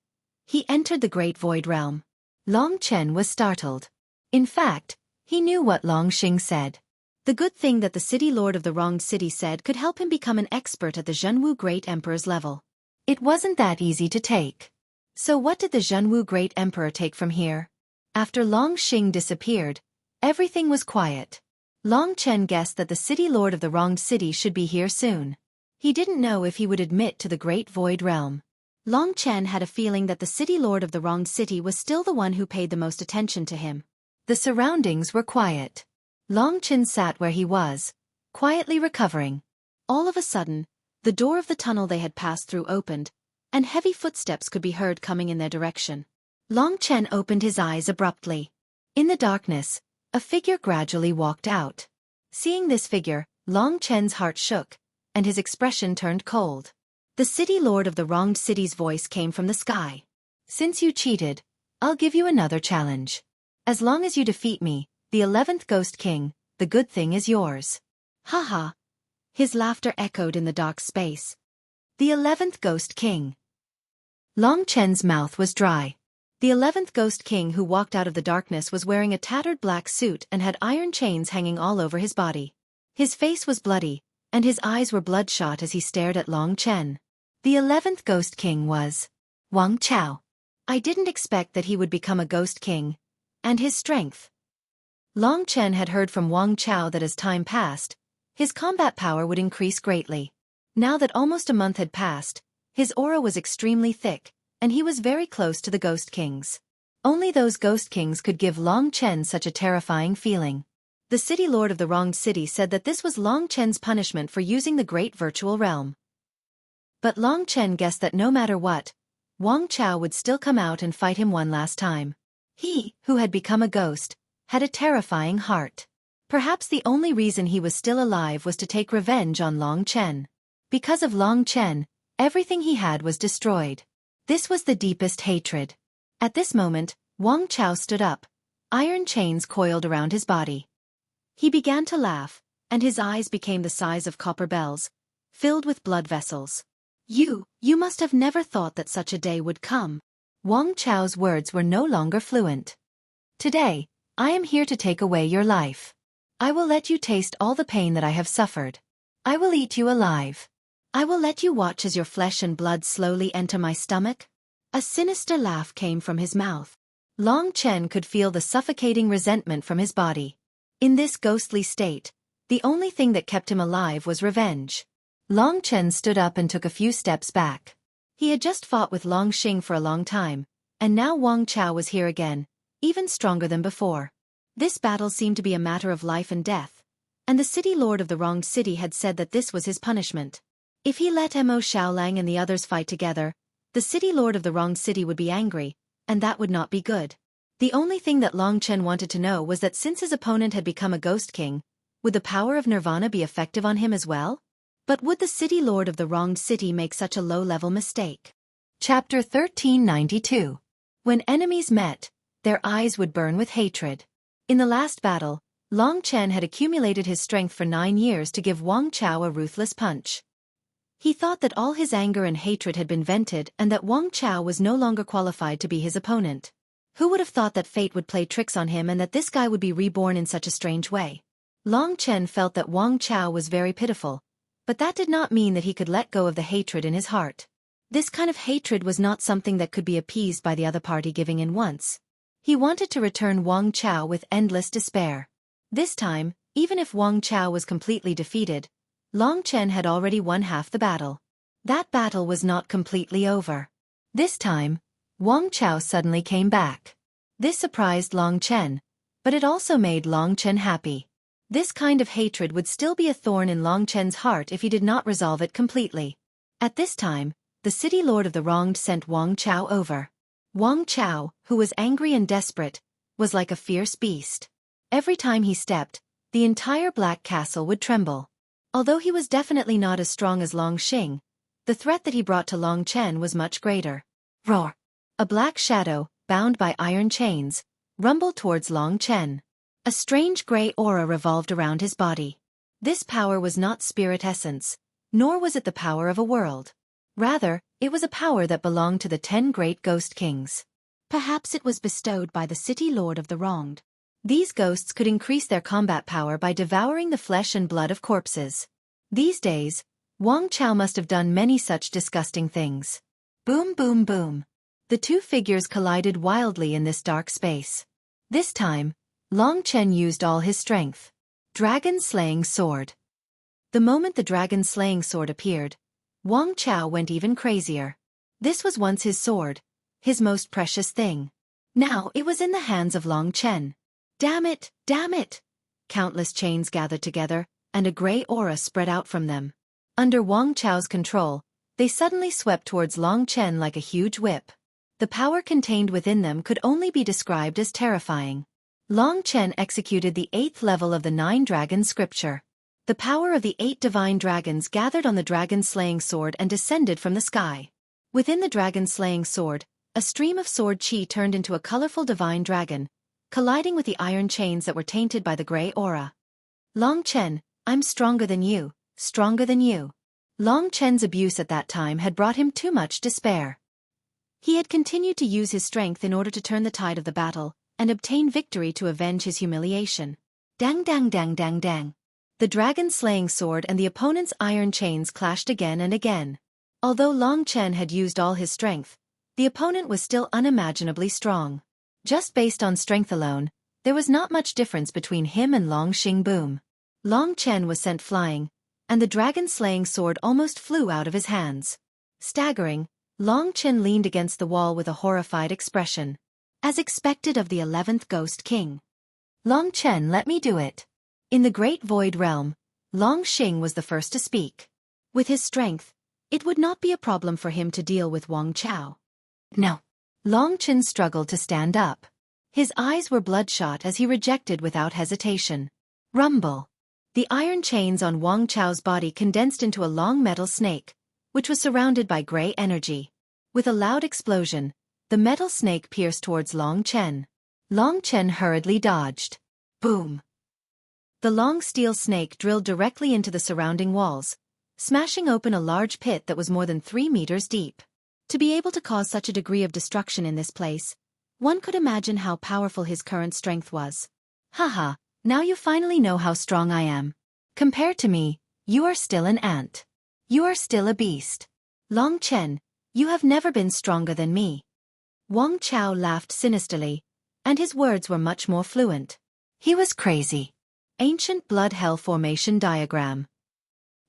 he entered the Great Void Realm. Long Chen was startled. In fact, he knew what Long Xing said. The good thing that the city lord of the wronged city said could help him become an expert at the Zhenwu Great Emperor's level. It wasn't that easy to take. So what did the Zhenwu Great Emperor take from here? After Long Xing disappeared, everything was quiet. Long Chen guessed that the city lord of the wronged city should be here soon. He didn't know if he would admit to the Great Void Realm. Long Chen had a feeling that the city lord of the wronged city was still the one who paid the most attention to him. The surroundings were quiet. Long Chen sat where he was, quietly recovering. All of a sudden, the door of the tunnel they had passed through opened, and heavy footsteps could be heard coming in their direction. Long Chen opened his eyes abruptly. In the darkness, a figure gradually walked out. Seeing this figure, Long Chen's heart shook, and his expression turned cold. The city lord of the wronged city's voice came from the sky. "Since you cheated, I'll give you another challenge. As long as you defeat me, the 11th Ghost King, the good thing is yours." Haha. His laughter echoed in the dark space. The 11th Ghost King. Long Chen's mouth was dry. The 11th Ghost King who walked out of the darkness was wearing a tattered black suit and had iron chains hanging all over his body. His face was bloody, and his eyes were bloodshot as he stared at Long Chen. The 11th Ghost King was Wang Chao. I didn't expect that he would become a Ghost King. And his strength. Long Chen had heard from Wang Chao that as time passed, his combat power would increase greatly. Now that almost a month had passed, his aura was extremely thick, and he was very close to the Ghost Kings. Only those Ghost Kings could give Long Chen such a terrifying feeling. The city lord of the wronged city said that this was Long Chen's punishment for using the great virtual realm. But Long Chen guessed that no matter what, Wang Chao would still come out and fight him one last time. He, who had become a ghost, had a terrifying heart. Perhaps the only reason he was still alive was to take revenge on Long Chen. Because of Long Chen, everything he had was destroyed. This was the deepest hatred. At this moment, Wang Chao stood up. Iron chains coiled around his body. He began to laugh, and his eyes became the size of copper bells, filled with blood vessels. You must have never thought that such a day would come. Wang Chao's words were no longer fluent. Today, I am here to take away your life. I will let you taste all the pain that I have suffered. I will eat you alive. I will let you watch as your flesh and blood slowly enter my stomach. A sinister laugh came from his mouth. Long Chen could feel the suffocating resentment from his body. In this ghostly state, the only thing that kept him alive was revenge. Long Chen stood up and took a few steps back. He had just fought with Long Xing for a long time, and now Wang Chao was here again, even stronger than before. This battle seemed to be a matter of life and death, and the city lord of the wronged city had said that this was his punishment. If he let Mo Xiaolang and the others fight together, the city lord of the wronged city would be angry, and that would not be good. The only thing that Long Chen wanted to know was that since his opponent had become a ghost king, would the power of nirvana be effective on him as well? But would the city lord of the wronged city make such a low-level mistake? Chapter 1392. When enemies met, their eyes would burn with hatred. In the last battle, Long Chen had accumulated his strength for 9 years to give Wang Chao a ruthless punch. He thought that all his anger and hatred had been vented and that Wang Chao was no longer qualified to be his opponent. Who would have thought that fate would play tricks on him and that this guy would be reborn in such a strange way? Long Chen felt that Wang Chao was very pitiful, but that did not mean that he could let go of the hatred in his heart. This kind of hatred was not something that could be appeased by the other party giving in once. He wanted to return Wang Chao with endless despair. This time, even if Wang Chao was completely defeated, Long Chen had already won half the battle. That battle was not completely over. This time, Wang Chao suddenly came back. This surprised Long Chen, but it also made Long Chen happy. This kind of hatred would still be a thorn in Long Chen's heart if he did not resolve it completely. At this time, the city lord of the wronged sent Wang Chao over. Wang Chao, who was angry and desperate, was like a fierce beast. Every time he stepped, the entire Black Castle would tremble. Although he was definitely not as strong as Long Xing, the threat that he brought to Long Chen was much greater. Roar! A black shadow, bound by iron chains, rumbled towards Long Chen. A strange gray aura revolved around his body. This power was not spirit essence, nor was it the power of a world. Rather, it was a power that belonged to the 10 great ghost kings. Perhaps it was bestowed by the city lord of the wronged. These ghosts could increase their combat power by devouring the flesh and blood of corpses. These days, Wang Chao must have done many such disgusting things. Boom, boom, boom. The two figures collided wildly in this dark space. This time, Long Chen used all his strength. Dragon-slaying sword. The moment the dragon-slaying sword appeared, Wang Chao went even crazier. This was once his sword, his most precious thing. Now it was in the hands of Long Chen. Damn it, damn it! Countless chains gathered together, and a gray aura spread out from them. Under Wang Chao's control, they suddenly swept towards Long Chen like a huge whip. The power contained within them could only be described as terrifying. Long Chen executed the 8th level of the 9 dragons scripture. The power of the 8 divine dragons gathered on the dragon-slaying sword and descended from the sky. Within the dragon-slaying sword, a stream of sword chi turned into a colorful divine dragon, colliding with the iron chains that were tainted by the gray aura. Long Chen, I'm stronger than you, stronger than you. Long Chen's abuse at that time had brought him too much despair. He had continued to use his strength in order to turn the tide of the battle, and obtain victory to avenge his humiliation. Dang dang dang dang dang. The dragon-slaying sword and the opponent's iron chains clashed again and again. Although Long Chen had used all his strength, the opponent was still unimaginably strong. Just based on strength alone, there was not much difference between him and Long Xing Boom. Long Chen was sent flying, and the dragon-slaying sword almost flew out of his hands. Staggering, Long Chen leaned against the wall with a horrified expression. As expected of the 11th Ghost King. Long Chen, let me do it. In the Great Void Realm, Long Xing was the first to speak. With his strength, it would not be a problem for him to deal with Wang Chao. No. Long Chen struggled to stand up. His eyes were bloodshot as he rejected without hesitation. Rumble. The iron chains on Wang Chao's body condensed into a long metal snake, which was surrounded by gray energy. With a loud explosion, the metal snake pierced towards Long Chen. Long Chen hurriedly dodged. Boom! The long steel snake drilled directly into the surrounding walls, smashing open a large pit that was more than 3 meters deep. To be able to cause such a degree of destruction in this place, one could imagine how powerful his current strength was. Haha, now you finally know how strong I am. Compared to me, you are still an ant. You are still a beast. Long Chen, you have never been stronger than me. Wang Chao laughed sinisterly, and his words were much more fluent. He was crazy. Ancient Blood Hell Formation Diagram.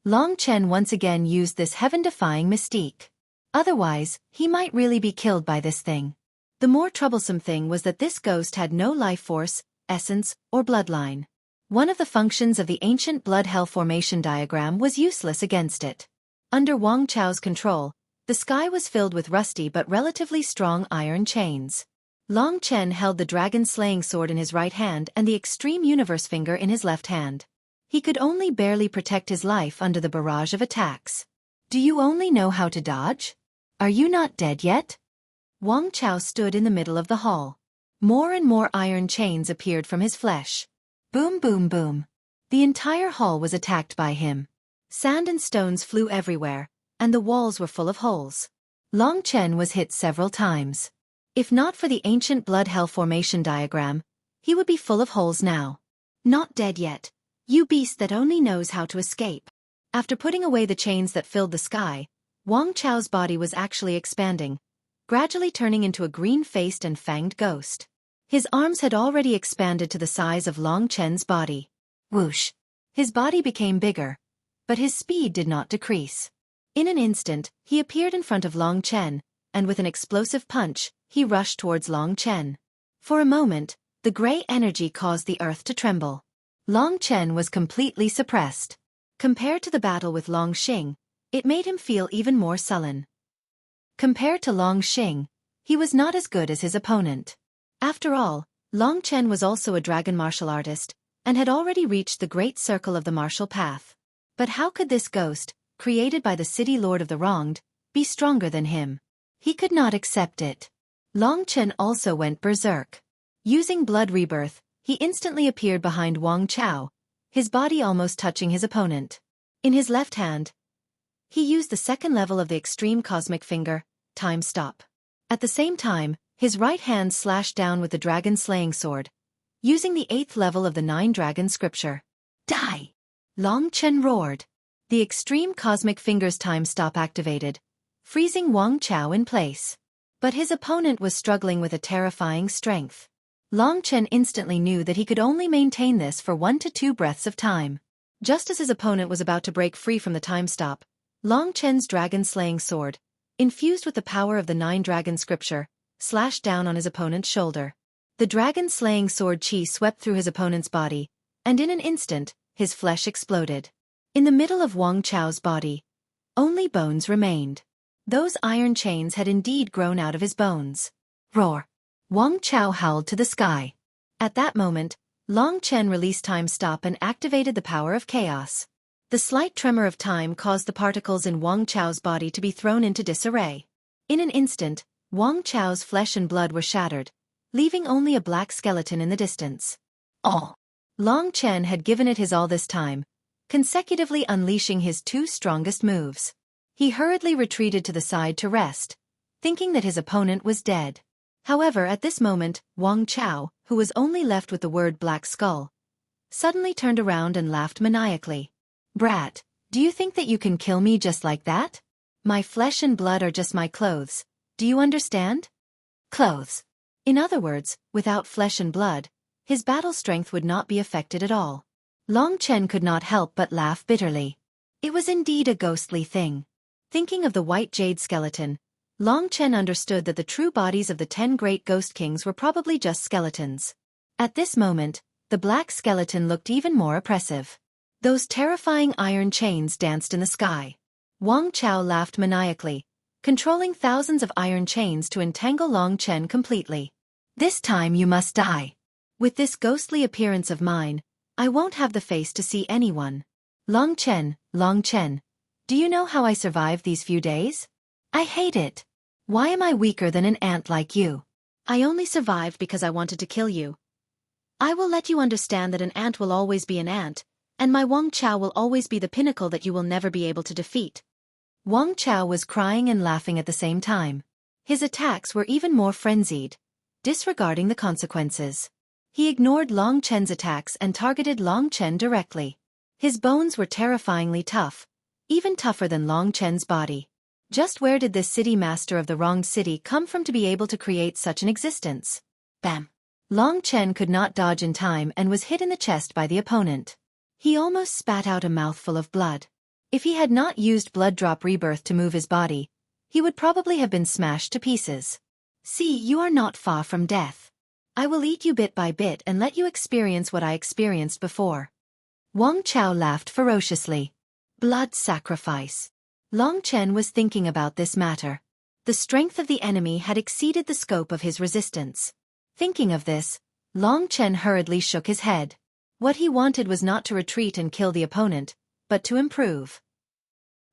Long Chen once again used this heaven-defying mystique. Otherwise, he might really be killed by this thing. The more troublesome thing was that this ghost had no life force, essence, or bloodline. One of the functions of the ancient Blood Hell Formation Diagram was useless against it. Under Wang Chao's control, the sky was filled with rusty but relatively strong iron chains. Long Chen held the dragon-slaying sword in his right hand and the extreme universe finger in his left hand. He could only barely protect his life under the barrage of attacks. Do you only know how to dodge? Are you not dead yet? Wang Chao stood in the middle of the hall. More and more iron chains appeared from his flesh. Boom, boom, boom. The entire hall was attacked by him. Sand and stones flew everywhere, and the walls were full of holes. Long Chen was hit several times. If not for the ancient Blood Hell Formation Diagram, he would be full of holes now. Not dead yet, you beast that only knows how to escape. After putting away the chains that filled the sky, Wang Chao's body was actually expanding, gradually turning into a green-faced and fanged ghost. His arms had already expanded to the size of Long Chen's body. Whoosh! His body became bigger, but his speed did not decrease. In an instant, he appeared in front of Long Chen, and with an explosive punch, he rushed towards Long Chen. For a moment, the gray energy caused the earth to tremble. Long Chen was completely suppressed. Compared to the battle with Long Xing, it made him feel even more sullen. Compared to Long Xing, he was not as good as his opponent. After all, Long Chen was also a dragon martial artist, and had already reached the great circle of the martial path. But how could this ghost, created by the city lord of the wronged, be stronger than him? He could not accept it. Long Chen also went berserk. Using blood rebirth, he instantly appeared behind Wang Chao, his body almost touching his opponent. In his left hand, he used the second level of the extreme cosmic finger, time stop. At the same time, his right hand slashed down with the dragon-slaying sword, using the 8th level of the 9 dragon scripture. Die! Long Chen roared. The extreme cosmic finger's time stop activated, freezing Wang Chao in place. But his opponent was struggling with a terrifying strength. Long Chen instantly knew that he could only maintain this for 1 to 2 breaths of time. Just as his opponent was about to break free from the time stop, Long Chen's dragon-slaying sword, infused with the power of the 9 dragon scripture, slashed down on his opponent's shoulder. The dragon-slaying sword chi swept through his opponent's body, and in an instant, his flesh exploded. In the middle of Wang Chao's body, only bones remained. Those iron chains had indeed grown out of his bones. Roar! Wang Chao howled to the sky. At that moment, Long Chen released time stop and activated the power of chaos. The slight tremor of time caused the particles in Wang Chao's body to be thrown into disarray. In an instant, Wang Chao's flesh and blood were shattered, leaving only a black skeleton in the distance. Oh! Long Chen had given it his all this time, consecutively unleashing his 2 strongest moves. He hurriedly retreated to the side to rest, thinking that his opponent was dead. However, at this moment, Wang Chao, who was only left with the word Black Skull, suddenly turned around and laughed maniacally. Brat, do you think that you can kill me just like that? My flesh and blood are just my clothes, do you understand? Clothes. In other words, without flesh and blood, his battle strength would not be affected at all. Long Chen could not help but laugh bitterly. It was indeed a ghostly thing. Thinking of the white jade skeleton, Long Chen understood that the true bodies of the 10 great ghost kings were probably just skeletons. At this moment, the black skeleton looked even more oppressive. Those terrifying iron chains danced in the sky. Wang Chao laughed maniacally, controlling thousands of iron chains to entangle Long Chen completely. This time you must die. With this ghostly appearance of mine, I won't have the face to see anyone. Long Chen, do you know how I survived these few days? I hate it. Why am I weaker than an ant like you? I only survived because I wanted to kill you. I will let you understand that an ant will always be an ant, and my Wang Chao will always be the pinnacle that you will never be able to defeat. Wang Chao was crying and laughing at the same time. His attacks were even more frenzied, disregarding the consequences. He ignored Long Chen's attacks and targeted Long Chen directly. His bones were terrifyingly tough, even tougher than Long Chen's body. Just where did this city master of the wronged city come from to be able to create such an existence? Bam! Long Chen could not dodge in time and was hit in the chest by the opponent. He almost spat out a mouthful of blood. If he had not used blood drop rebirth to move his body, he would probably have been smashed to pieces. See, you are not far from death. I will eat you bit by bit and let you experience what I experienced before. Wang Chao laughed ferociously. Blood sacrifice. Long Chen was thinking about this matter. The strength of the enemy had exceeded the scope of his resistance. Thinking of this, Long Chen hurriedly shook his head. What he wanted was not to retreat and kill the opponent, but to improve.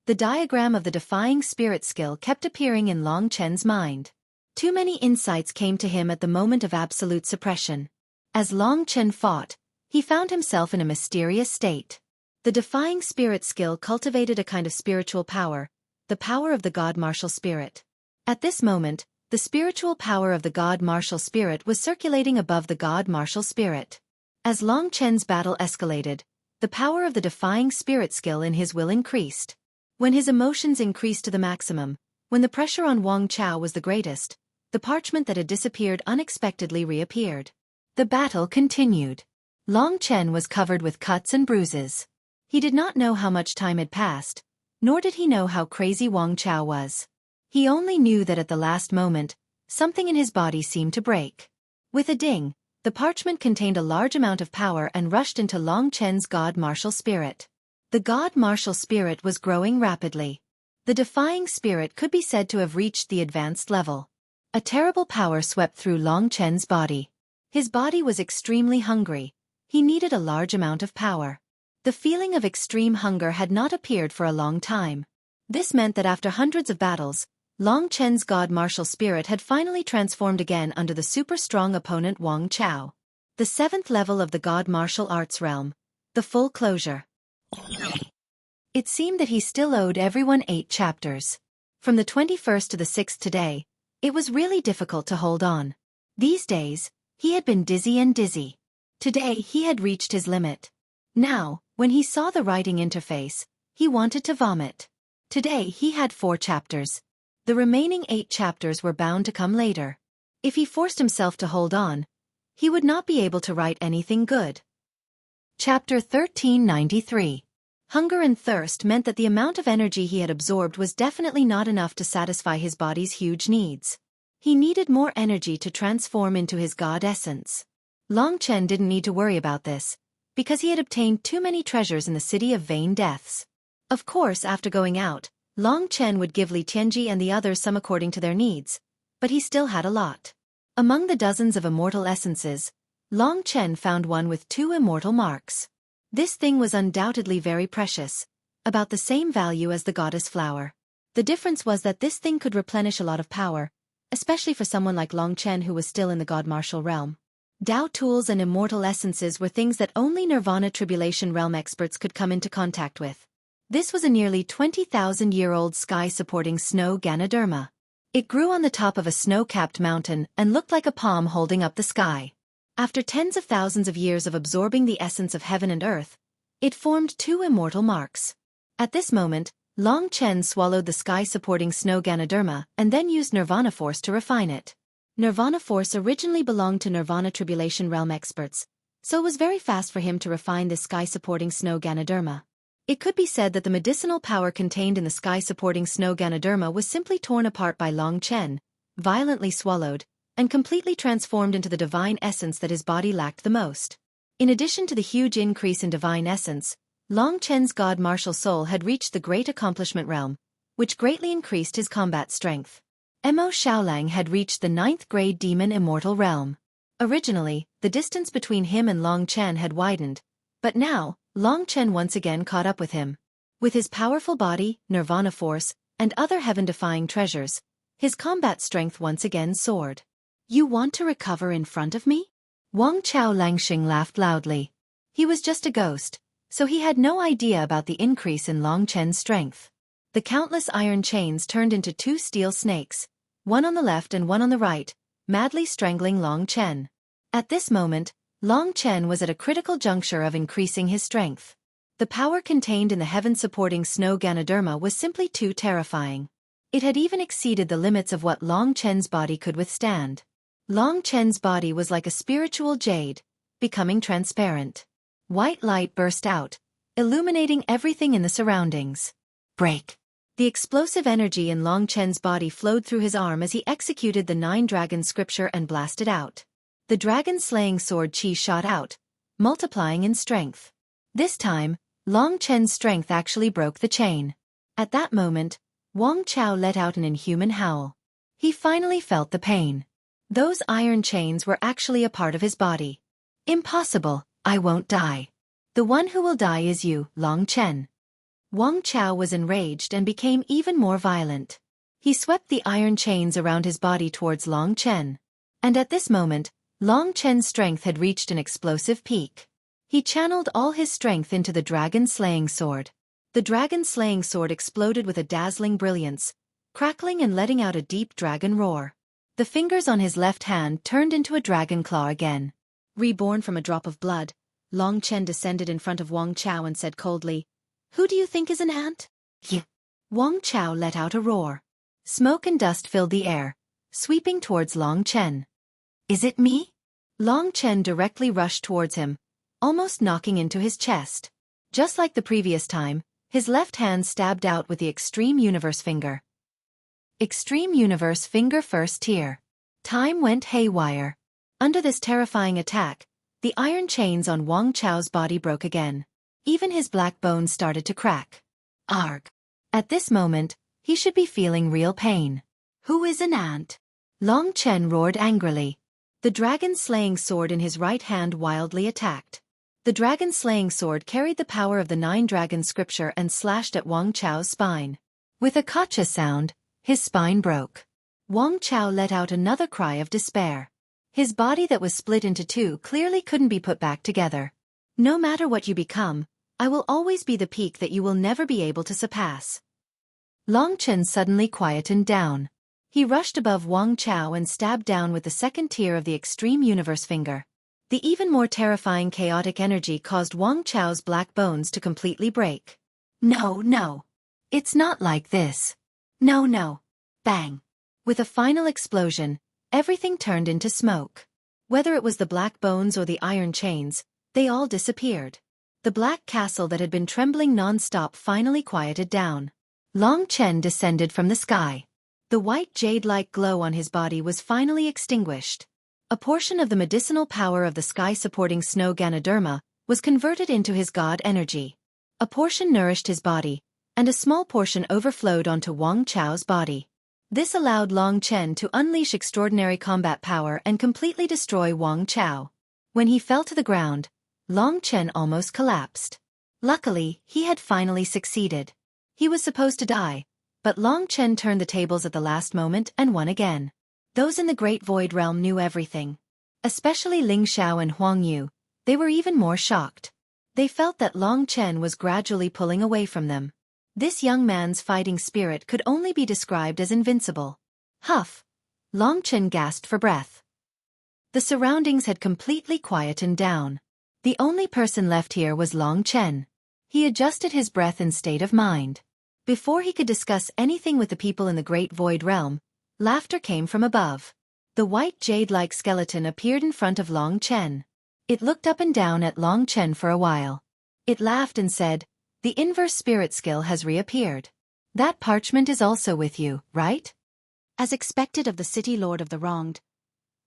The diagram of the defying spirit skill kept appearing in Long Chen's mind. Too many insights came to him at the moment of absolute suppression. As Long Chen fought, he found himself in a mysterious state. The defying spirit skill cultivated a kind of spiritual power, the power of the God martial spirit. At this moment, the spiritual power of the God martial spirit was circulating above the God martial spirit. As Long Chen's battle escalated, the power of the defying spirit skill in his will increased. When his emotions increased to the maximum, when the pressure on Wang Chao was the greatest, the parchment that had disappeared unexpectedly reappeared. The battle continued. Long Chen was covered with cuts and bruises. He did not know how much time had passed, nor did he know how crazy Wang Chao was. He only knew that at the last moment, something in his body seemed to break. With a ding, the parchment contained a large amount of power and rushed into Long Chen's God martial spirit. The God martial spirit was growing rapidly. The defying spirit could be said to have reached the advanced level. A terrible power swept through Long Chen's body. His body was extremely hungry. He needed a large amount of power. The feeling of extreme hunger had not appeared for a long time. This meant that after hundreds of battles, Long Chen's God martial spirit had finally transformed again under the super-strong opponent Wang Chao. The 7th level of the God martial arts realm. The full closure. It seemed that he still owed everyone 8 chapters. From the 21st to the 6th today, it was really difficult to hold on. These days, he had been dizzy and dizzy. Today he had reached his limit. Now, when he saw the writing interface, he wanted to vomit. Today he had 4 chapters. The remaining 8 chapters were bound to come later. If he forced himself to hold on, he would not be able to write anything good. Chapter 1393. Hunger and thirst meant that the amount of energy he had absorbed was definitely not enough to satisfy his body's huge needs. He needed more energy to transform into his God essence. Long Chen didn't need to worry about this, because he had obtained too many treasures in the City of Vain Deaths. Of course, after going out, Long Chen would give Li Tianji and the others some according to their needs, but he still had a lot. Among the dozens of immortal essences, Long Chen found one with 2 immortal marks. This thing was undoubtedly very precious, about the same value as the goddess flower. The difference was that this thing could replenish a lot of power, especially for someone like Long Chen who was still in the God martial realm. Dao tools and immortal essences were things that only Nirvana Tribulation Realm experts could come into contact with. This was a nearly 20,000-year-old sky-supporting snow Ganoderma. It grew on the top of a snow-capped mountain and looked like a palm holding up the sky. After tens of thousands of years of absorbing the essence of heaven and earth, it formed 2 immortal marks. At this moment, Long Chen swallowed the sky-supporting snow Ganoderma and then used Nirvana Force to refine it. Nirvana Force originally belonged to Nirvana Tribulation Realm experts, so it was very fast for him to refine this sky-supporting snow Ganoderma. It could be said that the medicinal power contained in the sky-supporting snow Ganoderma was simply torn apart by Long Chen, violently swallowed, and completely transformed into the divine essence that his body lacked the most. In addition to the huge increase in divine essence, Long Chen's God martial soul had reached the great accomplishment realm, which greatly increased his combat strength. Mo Xiaolang had reached the 9th grade demon immortal realm. Originally, the distance between him and Long Chen had widened, But now, Long Chen once again caught up with him. With his powerful body, nirvana force, and other heaven-defying treasures, his combat strength once again soared. You want to recover in front of me? Wang Chao Langxing laughed loudly. He was just a ghost, so he had no idea about the increase in Long Chen's strength. The countless iron chains turned into 2 steel snakes, one on the left and one on the right, madly strangling Long Chen. At this moment, Long Chen was at a critical juncture of increasing his strength. The power contained in the heaven-supporting snow Ganoderma was simply too terrifying. It had even exceeded the limits of what Long Chen's body could withstand. Long Chen's body was like a spiritual jade, becoming transparent. White light burst out, illuminating everything in the surroundings. Break! The explosive energy in Long Chen's body flowed through his arm as he executed the 9 dragon scripture and blasted out. The dragon-slaying sword Qi shot out, multiplying in strength. This time, Long Chen's strength actually broke the chain. At that moment, Wang Chao let out an inhuman howl. He finally felt the pain. Those iron chains were actually a part of his body. Impossible, I won't die. The one who will die is you, Long Chen. Wang Chao was enraged and became even more violent. He swept the iron chains around his body towards Long Chen. And at this moment, Long Chen's strength had reached an explosive peak. He channeled all his strength into the dragon-slaying sword. The dragon-slaying sword exploded with a dazzling brilliance, crackling and letting out a deep dragon roar. The fingers on his left hand turned into a dragon claw again. Reborn from a drop of blood, Long Chen descended in front of Wang Chao and said coldly, "Who do you think is an ant?" You. Wang Chao let out a roar. Smoke and dust filled the air, sweeping towards Long Chen. Is it me? Long Chen directly rushed towards him, almost knocking into his chest. Just like the previous time, his left hand stabbed out with the Extreme Universe Finger. Extreme Universe Finger First Tier. Time went haywire. Under this terrifying attack, the iron chains on Wang Chao's body broke again. Even his black bones started to crack. Arg! At this moment, he should be feeling real pain. Who is an ant? Long Chen roared angrily. The dragon-slaying sword in his right hand wildly attacked. The dragon-slaying sword carried the power of the 9 dragon scripture and slashed at Wang Chao's spine. With a gotcha sound, his spine broke. Wang Chao let out another cry of despair. His body that was split into 2 clearly couldn't be put back together. No matter what you become, I will always be the peak that you will never be able to surpass. Long Chen suddenly quietened down. He rushed above Wang Chao and stabbed down with the 2nd tier of the Extreme Universe Finger. The even more terrifying chaotic energy caused Wang Chao's black bones to completely break. No. It's not like this. No. Bang. With a final explosion, everything turned into smoke. Whether it was the black bones or the iron chains, they all disappeared. The black castle that had been trembling non-stop finally quieted down. Long Chen descended from the sky. The white jade-like glow on his body was finally extinguished. A portion of the medicinal power of the sky-supporting snow Ganoderma was converted into his god energy. A portion nourished his body, and a small portion overflowed onto Wang Chao's body. This allowed Long Chen to unleash extraordinary combat power and completely destroy Wang Chao. When he fell to the ground, Long Chen almost collapsed. Luckily, he had finally succeeded. He was supposed to die, but Long Chen turned the tables at the last moment and won again. Those in the Great Void Realm knew everything. Especially Ling Xiao and Huang Yu, they were even more shocked. They felt that Long Chen was gradually pulling away from them. This young man's fighting spirit could only be described as invincible. Huff! Long Chen gasped for breath. The surroundings had completely quietened down. The only person left here was Long Chen. He adjusted his breath and state of mind. Before he could discuss anything with the people in the Great Void Realm, laughter came from above. The white jade-like skeleton appeared in front of Long Chen. It looked up and down at Long Chen for a while. It laughed and said, "The inverse spirit skill has reappeared. That parchment is also with you, right?" As expected of the city lord of the wronged,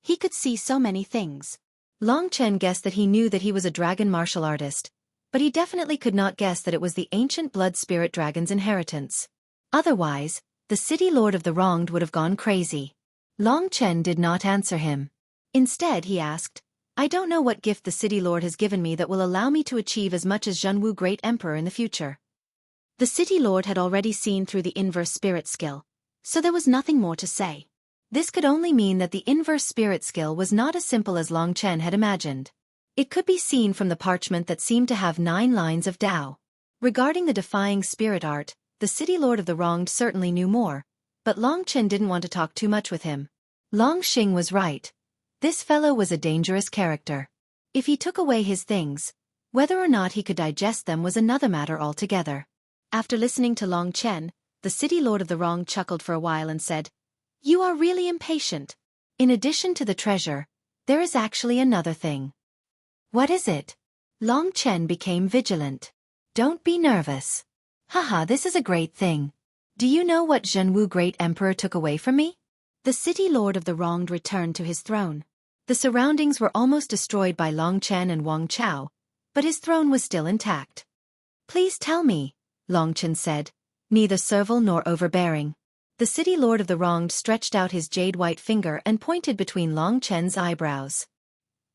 he could see so many things. Long Chen guessed that he knew that he was a dragon martial artist, but he definitely could not guess that it was the ancient blood spirit dragon's inheritance. Otherwise, the city lord of the wronged would have gone crazy. Long Chen did not answer him. Instead he asked, I don't know what gift the city lord has given me that will allow me to achieve as much as Xuanwu Great Emperor in the future. The city lord had already seen through the inverse spirit skill, so there was nothing more to say. This could only mean that the inverse spirit skill was not as simple as Long Chen had imagined. It could be seen from the parchment that seemed to have 9 lines of Tao. Regarding the defying spirit art, the city lord of the wronged certainly knew more, but Long Chen didn't want to talk too much with him. Long Xing was right. This fellow was a dangerous character. If he took away his things, whether or not he could digest them was another matter altogether. After listening to Long Chen, the city lord of the wrong chuckled for a while and said, "You are really impatient. In addition to the treasure, there is actually another thing." "What is it?" Long Chen became vigilant. "Don't be nervous. Haha, this is a great thing. Do you know what Xuanwu Great Emperor took away from me?" The city lord of the wronged returned to his throne. The surroundings were almost destroyed by Long Chen and Wang Chao, but his throne was still intact. "Please tell me," Long Chen said, neither servile nor overbearing. The city lord of the wronged stretched out his jade-white finger and pointed between Long Chen's eyebrows.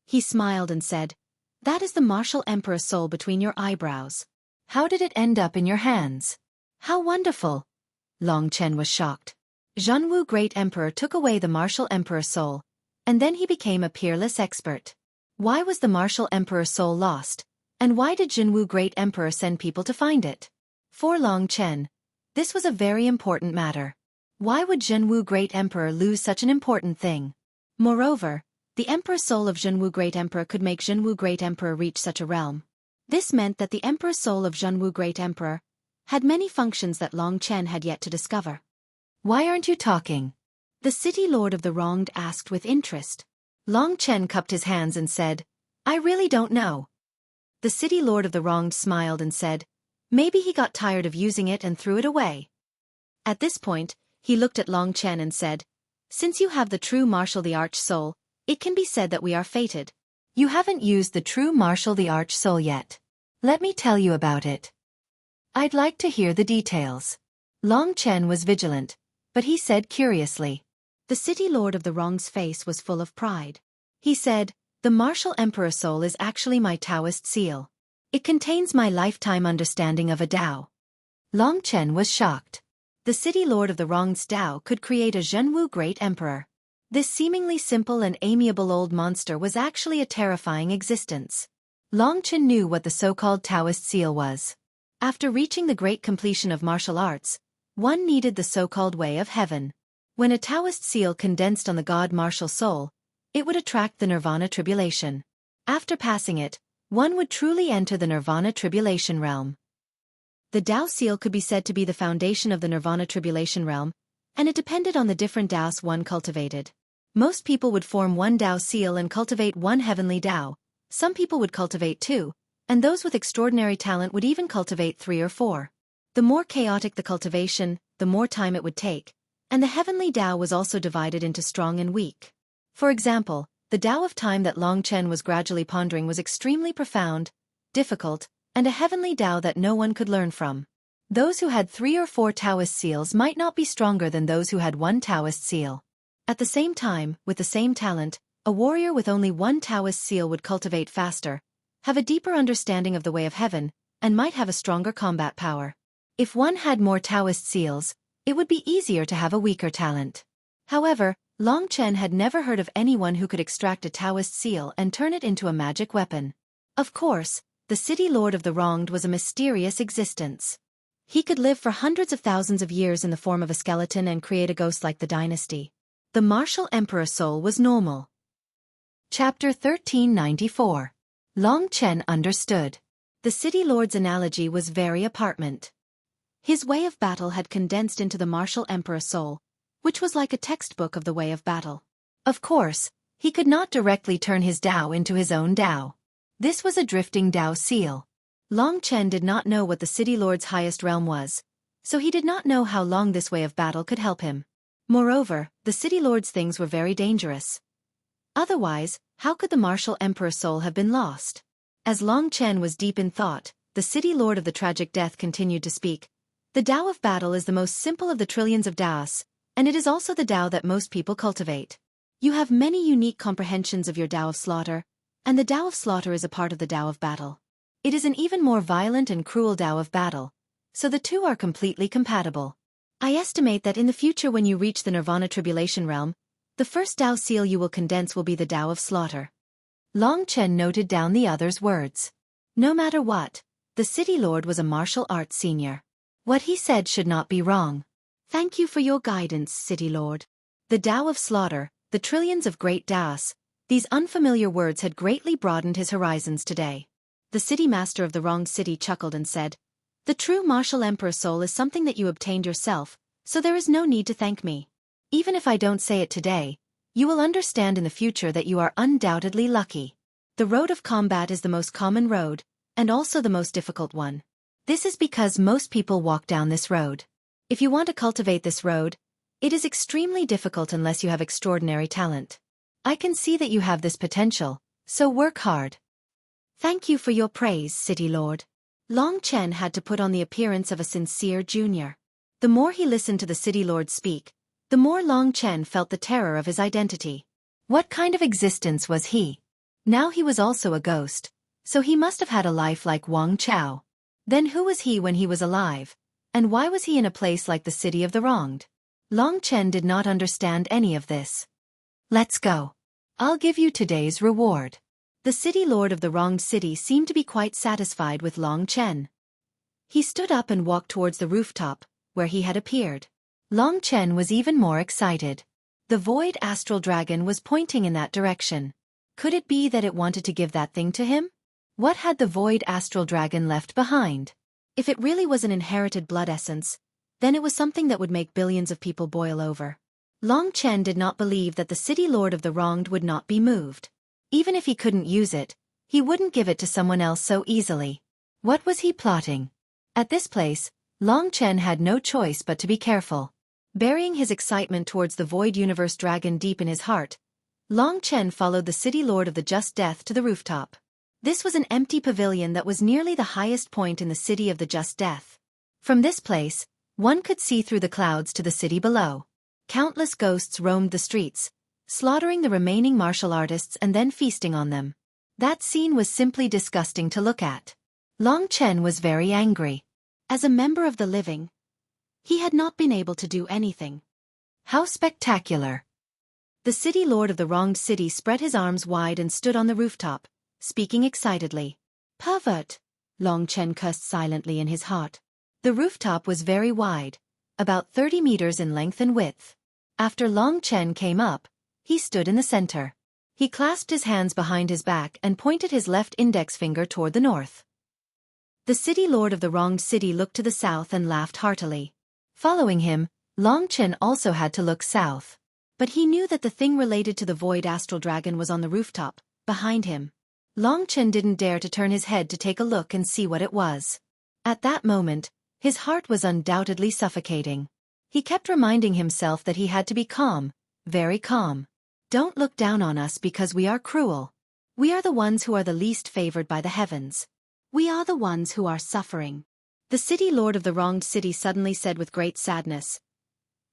He smiled and said, "That is the martial emperor soul between your eyebrows. How did it end up in your hands?" "How wonderful!" Long Chen was shocked. Xuanwu Great Emperor took away the martial emperor soul, and then he became a peerless expert. Why was the martial emperor soul lost, and why did Xuanwu Great Emperor send people to find it? For Long Chen, this was a very important matter. Why would Xuanwu Great Emperor lose such an important thing? Moreover, the emperor soul of Xuanwu Great Emperor could make Xuanwu Great Emperor reach such a realm. This meant that the emperor soul of Xuanwu Great Emperor had many functions that Long Chen had yet to discover. "Why aren't you talking?" the city lord of the wronged asked with interest. Long Chen cupped his hands and said, "I really don't know." The city lord of the wronged smiled and said, "Maybe he got tired of using it and threw it away." At this point, he looked at Long Chen and said, "Since you have the true martial the arch soul, it can be said that we are fated. You haven't used the true martial the arch soul yet. Let me tell you about it. I'd like to hear the details." Long Chen was vigilant, but he said curiously. The city lord of the wrong's face was full of pride. He said, "The martial emperor soul is actually my Taoist seal. It contains my lifetime understanding of a Tao." Long Chen was shocked. The city lord of the wrong's Tao could create a Xuanwu Great Emperor. This seemingly simple and amiable old monster was actually a terrifying existence. Long Chen knew what the so-called Taoist seal was. After reaching the great completion of martial arts, one needed the so-called way of heaven. When a Taoist seal condensed on the god martial soul, it would attract the nirvana tribulation. After passing it, one would truly enter the nirvana tribulation realm. The Tao seal could be said to be the foundation of the nirvana tribulation realm, and it depended on the different Taos one cultivated. Most people would form one Tao seal and cultivate one heavenly Tao. Some people would cultivate 2, and those with extraordinary talent would even cultivate 3 or 4. The more chaotic the cultivation, the more time it would take, and the heavenly Tao was also divided into strong and weak. For example, the Tao of time that Long Chen was gradually pondering was extremely profound, difficult, and a heavenly Tao that no one could learn from. Those who had 3 or 4 Taoist seals might not be stronger than those who had 1 Taoist seal. At the same time, with the same talent, a warrior with only 1 Taoist seal would cultivate faster, have a deeper understanding of the way of heaven, and might have a stronger combat power. If one had more Taoist seals, it would be easier to have a weaker talent. However, Long Chen had never heard of anyone who could extract a Taoist seal and turn it into a magic weapon. Of course, the city lord of the wronged was a mysterious existence. He could live for hundreds of thousands of years in the form of a skeleton and create a ghost like the dynasty. The martial emperor soul was normal. Chapter 1394. Long Chen understood. The city lord's analogy was very apartment. His way of battle had condensed into the martial emperor soul, which was like a textbook of the way of battle. Of course, he could not directly turn his Tao into his own Tao. This was a drifting Tao seal. Long Chen did not know what the city lord's highest realm was, so he did not know how long this way of battle could help him. Moreover, the city lord's things were very dangerous. Otherwise, how could the martial emperor soul have been lost? As Long Chen was deep in thought, the city lord of the tragic death continued to speak. The Tao of battle is the most simple of the trillions of Taos, and it is also the Tao that most people cultivate. You have many unique comprehensions of your Tao of slaughter, And the Tao of slaughter is a part of the Tao of battle. It is an even more violent and cruel Tao of battle, so the two are completely compatible. I estimate that in the future when you reach the Nirvana Tribulation realm, the first Tao seal you will condense will be the Tao of slaughter. Long Chen noted down the other's words. No matter what, the city lord was a martial arts senior. What he said should not be wrong. Thank you for your guidance, city lord. The Tao of slaughter, the trillions of great Taos, these unfamiliar words had greatly broadened his horizons today. The city master of the wronged city chuckled and said, The true martial emperor soul is something that you obtained yourself, so there is no need to thank me. Even if I don't say it today, you will understand in the future that you are undoubtedly lucky. The road of combat is the most common road, and also the most difficult one. This is because most people walk down this road. If you want to cultivate this road, it is extremely difficult unless you have extraordinary talent. I can see that you have this potential, so work hard. Thank you for your praise, City Lord. Long Chen had to put on the appearance of a sincere junior. The more he listened to the City Lord speak, the more Long Chen felt the terror of his identity. What kind of existence was he? Now he was also a ghost, so he must have had a life like Wang Chao. Then who was he when he was alive, and why was he in a place like the City of the Wronged? Long Chen did not understand any of this. Let's go. I'll give you today's reward. The City Lord of the Wronged City seemed to be quite satisfied with Long Chen. He stood up and walked towards the rooftop, where he had appeared. Long Chen was even more excited. The Void Astral Dragon was pointing in that direction. Could it be that it wanted to give that thing to him? What had the Void Astral Dragon left behind? If it really was an inherited blood essence, then it was something that would make billions of people boil over. Long Chen did not believe that the City Lord of the Wronged would not be moved. Even if he couldn't use it, he wouldn't give it to someone else so easily. What was he plotting? At this place, Long Chen had no choice but to be careful. Burying his excitement towards the Void Universe Dragon deep in his heart, Long Chen followed the City Lord of the Just Death to the rooftop. This was an empty pavilion that was nearly the highest point in the City of the Just Death. From this place, one could see through the clouds to the city below. Countless ghosts roamed the streets, slaughtering the remaining martial artists and then feasting on them. That scene was simply disgusting to look at. Long Chen was very angry. As a member of the living, he had not been able to do anything. How spectacular! The City Lord of the Wronged City spread his arms wide and stood on the rooftop, speaking excitedly. Pervert! Long Chen cursed silently in his heart. The rooftop was very wide, about 30 meters in length and width. After Long Chen came up, he stood in the center. He clasped his hands behind his back and pointed his left index finger toward the north. The City Lord of the Wronged City looked to the south and laughed heartily. Following him, Long Chen also had to look south. But he knew that the thing related to the Void Astral Dragon was on the rooftop, behind him. Long Chen didn't dare to turn his head to take a look and see what it was. At that moment, his heart was undoubtedly suffocating. He kept reminding himself that he had to be calm, very calm. Don't look down on us because we are cruel. We are the ones who are the least favored by the heavens. We are the ones who are suffering. The City Lord of the Wronged City suddenly said with great sadness,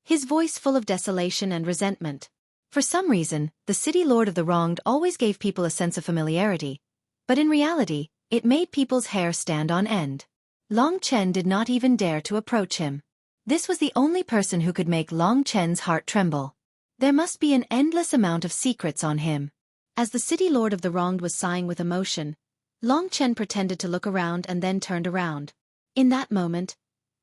his voice full of desolation and resentment. For some reason, the City Lord of the Wronged always gave people a sense of familiarity, but in reality, it made people's hair stand on end. Long Chen did not even dare to approach him. This was the only person who could make Long Chen's heart tremble. There must be an endless amount of secrets on him. As the City Lord of the Wronged was sighing with emotion, Long Chen pretended to look around and then turned around. In that moment,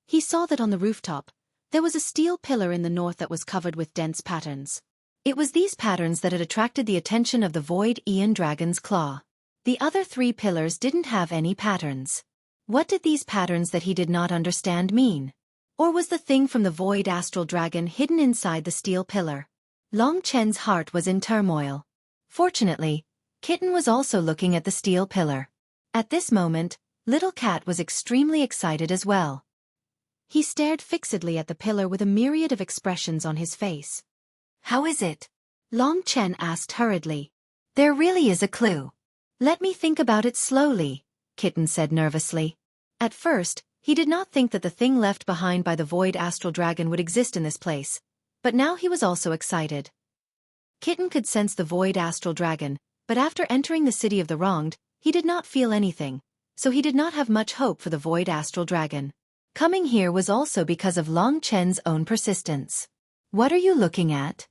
he saw that on the rooftop, there was a steel pillar in the north that was covered with dense patterns. It was these patterns that had attracted the attention of the Void Aeon Dragon's claw. The other 3 pillars didn't have any patterns. What did these patterns that he did not understand mean? Or was the thing from the Void Astral Dragon hidden inside the steel pillar? Long Chen's heart was in turmoil. Fortunately, Kitten was also looking at the steel pillar. At this moment, Little Cat was extremely excited as well. He stared fixedly at the pillar with a myriad of expressions on his face. How is it? Long Chen asked hurriedly. There really is a clue. Let me think about it slowly, Kitten said nervously. At first, he did not think that the thing left behind by the Void Astral Dragon would exist in this place, but now he was also excited. Kitten could sense the Void Astral Dragon, But after entering the city of the wronged, he did not feel anything, so he did not have much hope for the void astral dragon. Coming here was also because of Long Chen's own persistence. What are you looking at?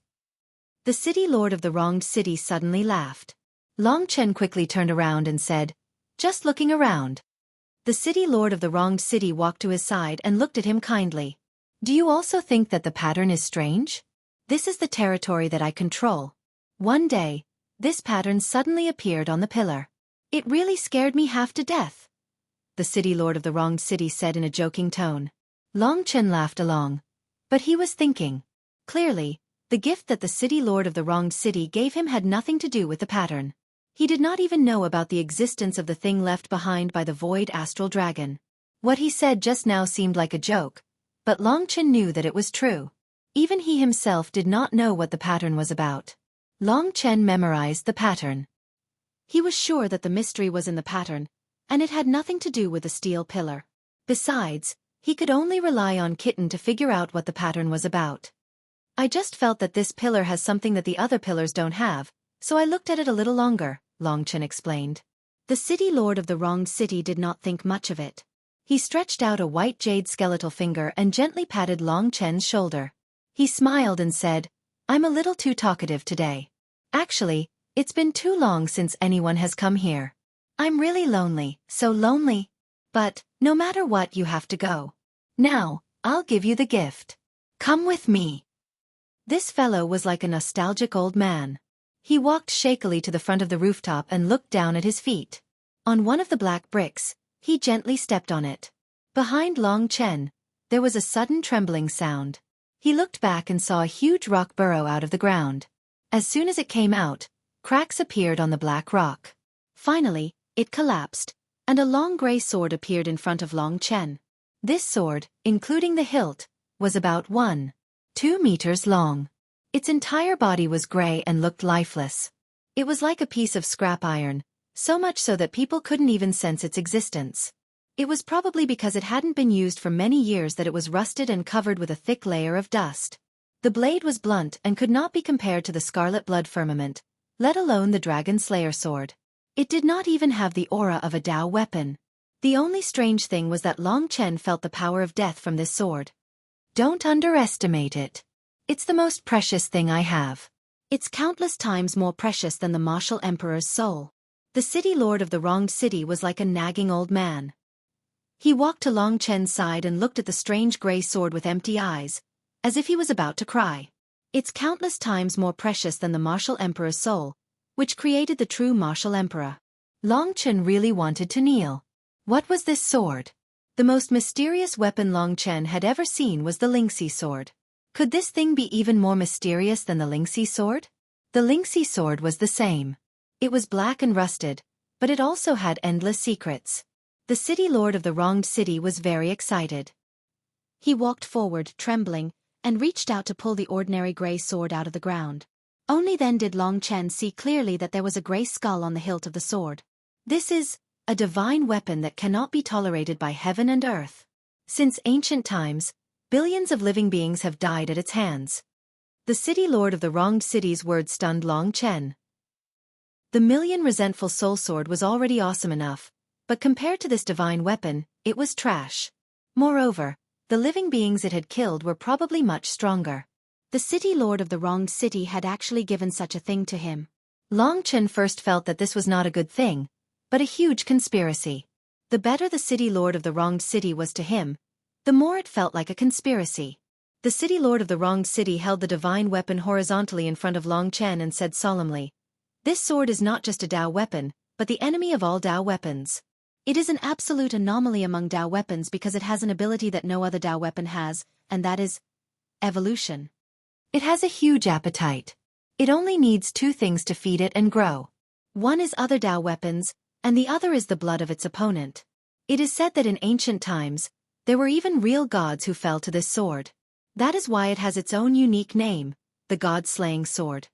The city lord of the wronged city suddenly laughed. Long Chen quickly turned around and said, "Just looking around." The city lord of the wronged city walked to his side and looked at him kindly. Do you also think that the pattern is strange? This is the territory that I control. One day, this pattern suddenly appeared on the pillar. It really scared me half to death, the city lord of the wronged city said in a joking tone. Long Chen laughed along. But he was thinking. Clearly, the gift that the city lord of the wronged city gave him had nothing to do with the pattern. He did not even know about the existence of the thing left behind by the void astral dragon. What he said just now seemed like a joke, but Long Chen knew that it was true. Even he himself did not know what the pattern was about. Long Chen memorized the pattern. He was sure that the mystery was in the pattern, and it had nothing to do with the steel pillar. Besides, he could only rely on Kitten to figure out what the pattern was about. I just felt that this pillar has something that the other pillars don't have, so I looked at it a little longer, Long Chen explained. The city lord of the wronged city did not think much of it. He stretched out a white jade skeletal finger and gently patted Long Chen's shoulder. He smiled and said, "I'm a little too talkative today. Actually, it's been too long since anyone has come here. I'm really lonely, so lonely. But, no matter what, you have to go. Now, I'll give you the gift. Come with me." This fellow was like a nostalgic old man. He walked shakily to the front of the rooftop and looked down at his feet. On one of the black bricks, he gently stepped on it. Behind Long Chen, there was a sudden trembling sound. He looked back and saw a huge rock burrow out of the ground. As soon as it came out, cracks appeared on the black rock. Finally, it collapsed, and a long gray sword appeared in front of Long Chen. This sword, including the hilt, was about 1.2 meters long. Its entire body was gray and looked lifeless. It was like a piece of scrap iron, so much so that people couldn't even sense its existence. It was probably because it hadn't been used for many years that it was rusted and covered with a thick layer of dust. The blade was blunt and could not be compared to the scarlet blood firmament, let alone the dragon slayer sword. It did not even have the aura of a Dao weapon. The only strange thing was that Long Chen felt the power of death from this sword. Don't underestimate it. It's the most precious thing I have. It's countless times more precious than the martial emperor's soul. The city lord of the wronged city was like a nagging old man. He walked to Long Chen's side and looked at the strange gray sword with empty eyes, as if he was about to cry. It's countless times more precious than the martial emperor's soul, which created the true martial emperor. Long Chen really wanted to kneel. What was this sword? The most mysterious weapon Long Chen had ever seen was the Lingxi sword. Could this thing be even more mysterious than the Lingxi sword? The Lingxi sword was the same. It was black and rusted, but it also had endless secrets. The city lord of the wronged city was very excited. He walked forward, trembling, and reached out to pull the ordinary gray sword out of the ground. Only then did Long Chen see clearly that there was a gray skull on the hilt of the sword. This is a divine weapon that cannot be tolerated by heaven and earth. Since ancient times, billions of living beings have died at its hands. The city lord of the wronged city's words stunned Long Chen. The million resentful soul sword was already awesome enough, but compared to this divine weapon, it was trash. Moreover, the living beings it had killed were probably much stronger. The city lord of the wronged city had actually given such a thing to him. Long Chen first felt that this was not a good thing, but a huge conspiracy. The better the city lord of the wronged city was to him, the more it felt like a conspiracy. The city lord of the wronged city held the divine weapon horizontally in front of Long Chen and said solemnly, "This sword is not just a Dao weapon, but the enemy of all Dao weapons. It is an absolute anomaly among Dao weapons because it has an ability that no other Dao weapon has, and that is evolution. It has a huge appetite. It only needs two things to feed it and grow. One is other Dao weapons, and the other is the blood of its opponent. It is said that in ancient times, there were even real gods who fell to this sword. That is why it has its own unique name, the God-slaying sword."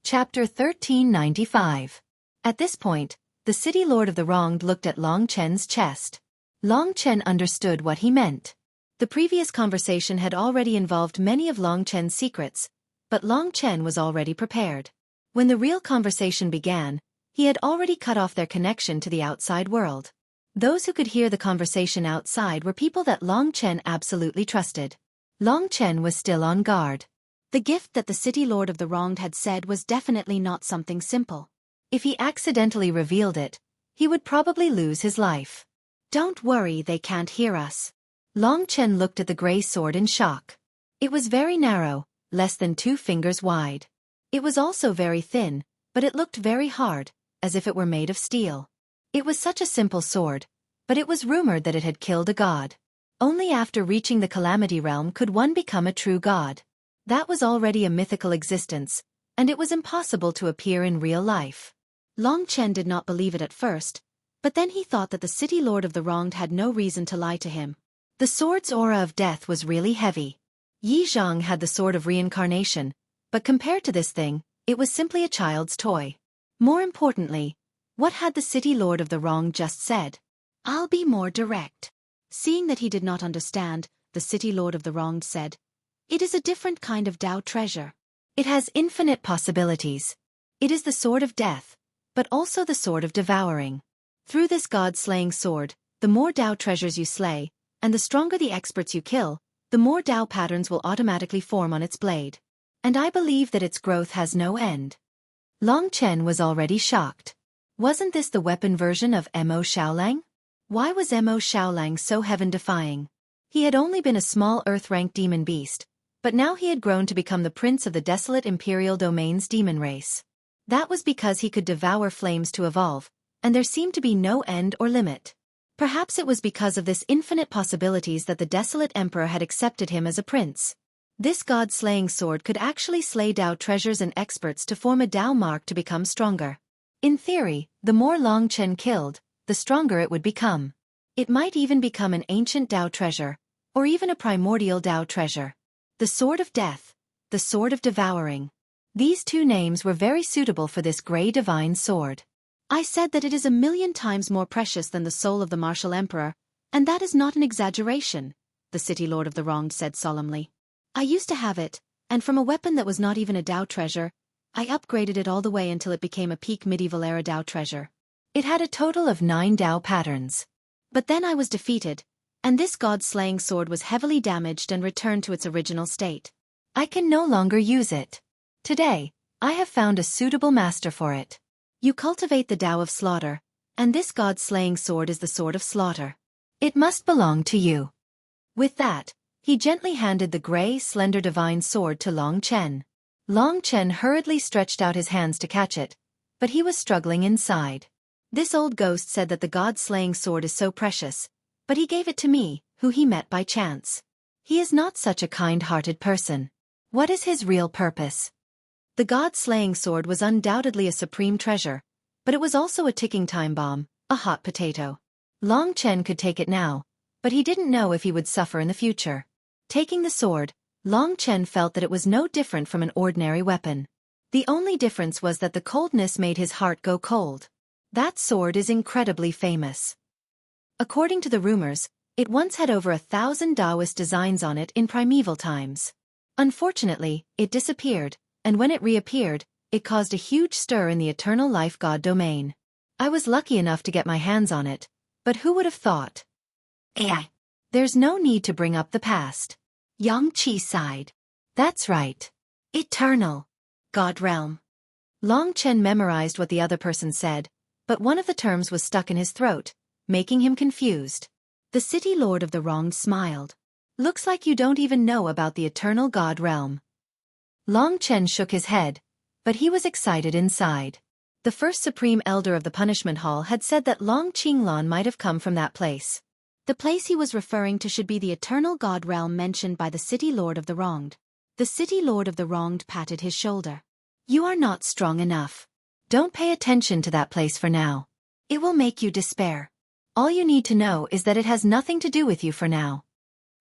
Chapter 1395. At this point, the city lord of the wronged looked at Long Chen's chest. Long Chen understood what he meant. The previous conversation had already involved many of Long Chen's secrets, but Long Chen was already prepared. When the real conversation began, he had already cut off their connection to the outside world. Those who could hear the conversation outside were people that Long Chen absolutely trusted. Long Chen was still on guard. The gift that the City Lord of the Wronged had said was definitely not something simple. If he accidentally revealed it, he would probably lose his life. Don't worry, they can't hear us. Long Chen looked at the gray sword in shock. It was very narrow, less than 2 fingers wide. It was also very thin, but it looked very hard, as if it were made of steel. It was such a simple sword, but it was rumored that it had killed a god. Only after reaching the Calamity Realm could one become a true god. That was already a mythical existence, and it was impossible to appear in real life. Long Chen did not believe it at first, but then he thought that the City Lord of the Wronged had no reason to lie to him. The sword's aura of death was really heavy. Yi Zhang had the sword of reincarnation, but compared to this thing, it was simply a child's toy. More importantly, what had the City Lord of the Wronged just said? I'll be more direct. Seeing that he did not understand, the City Lord of the Wronged said, it is a different kind of Tao treasure. It has infinite possibilities. It is the sword of death, but also the sword of devouring. Through this god-slaying sword, the more Tao treasures you slay, and the stronger the experts you kill, the more Tao patterns will automatically form on its blade. And I believe that its growth has no end. Long Chen was already shocked. Wasn't this the weapon version of Mo Xiaolang? Why was Mo Xiaolang so heaven-defying? He had only been a small earth-rank demon beast, but now he had grown to become the prince of the desolate Imperial Domain's demon race. That was because he could devour flames to evolve, and there seemed to be no end or limit. Perhaps it was because of this infinite possibilities that the desolate emperor had accepted him as a prince. This god-slaying sword could actually slay Tao treasures and experts to form a Tao mark to become stronger. In theory, the more Long Chen killed, the stronger it would become. It might even become an ancient Tao treasure, or even a primordial Tao treasure. The Sword of Death, the Sword of Devouring. These 2 names were very suitable for this gray divine sword. I said that it is 1,000,000 times more precious than the soul of the martial emperor, and that is not an exaggeration, the City Lord of the Wronged said solemnly. I used to have it, and from a weapon that was not even a Tao treasure, I upgraded it all the way until it became a peak medieval era Tao treasure. It had a total of 9 Tao patterns. But then I was defeated, and this god-slaying sword was heavily damaged and returned to its original state. I can no longer use it. Today, I have found a suitable master for it. You cultivate the Tao of slaughter, and this god-slaying sword is the sword of slaughter. It must belong to you. With that, he gently handed the gray, slender divine sword to Long Chen. Long Chen hurriedly stretched out his hands to catch it, but he was struggling inside. This old ghost said that the god-slaying sword is so precious, but he gave it to me, who he met by chance. He is not such a kind-hearted person. What is his real purpose? The god-slaying sword was undoubtedly a supreme treasure, but it was also a ticking time bomb, a hot potato. Long Chen could take it now, but he didn't know if he would suffer in the future. Taking the sword, Long Chen felt that it was no different from an ordinary weapon. The only difference was that the coldness made his heart go cold. That sword is incredibly famous. According to the rumors, it once had over 1,000 Taoist designs on it in primeval times. Unfortunately, it disappeared, and when it reappeared, it caused a huge stir in the eternal life god domain. I was lucky enough to get my hands on it, but who would have thought? AI. There's no need to bring up the past. Yang Qi sighed. That's right. Eternal. God realm. Long Chen memorized what the other person said, but one of the terms was stuck in his throat, making him confused. The City Lord of the Wronged smiled. Looks like you don't even know about the eternal God realm. Long Chen shook his head, but he was excited inside. The first Supreme Elder of the Punishment Hall had said that Long Qinglan might have come from that place. The place he was referring to should be the eternal God realm mentioned by the City Lord of the Wronged. The City Lord of the Wronged patted his shoulder. You are not strong enough. Don't pay attention to that place for now. It will make you despair. All you need to know is that it has nothing to do with you for now.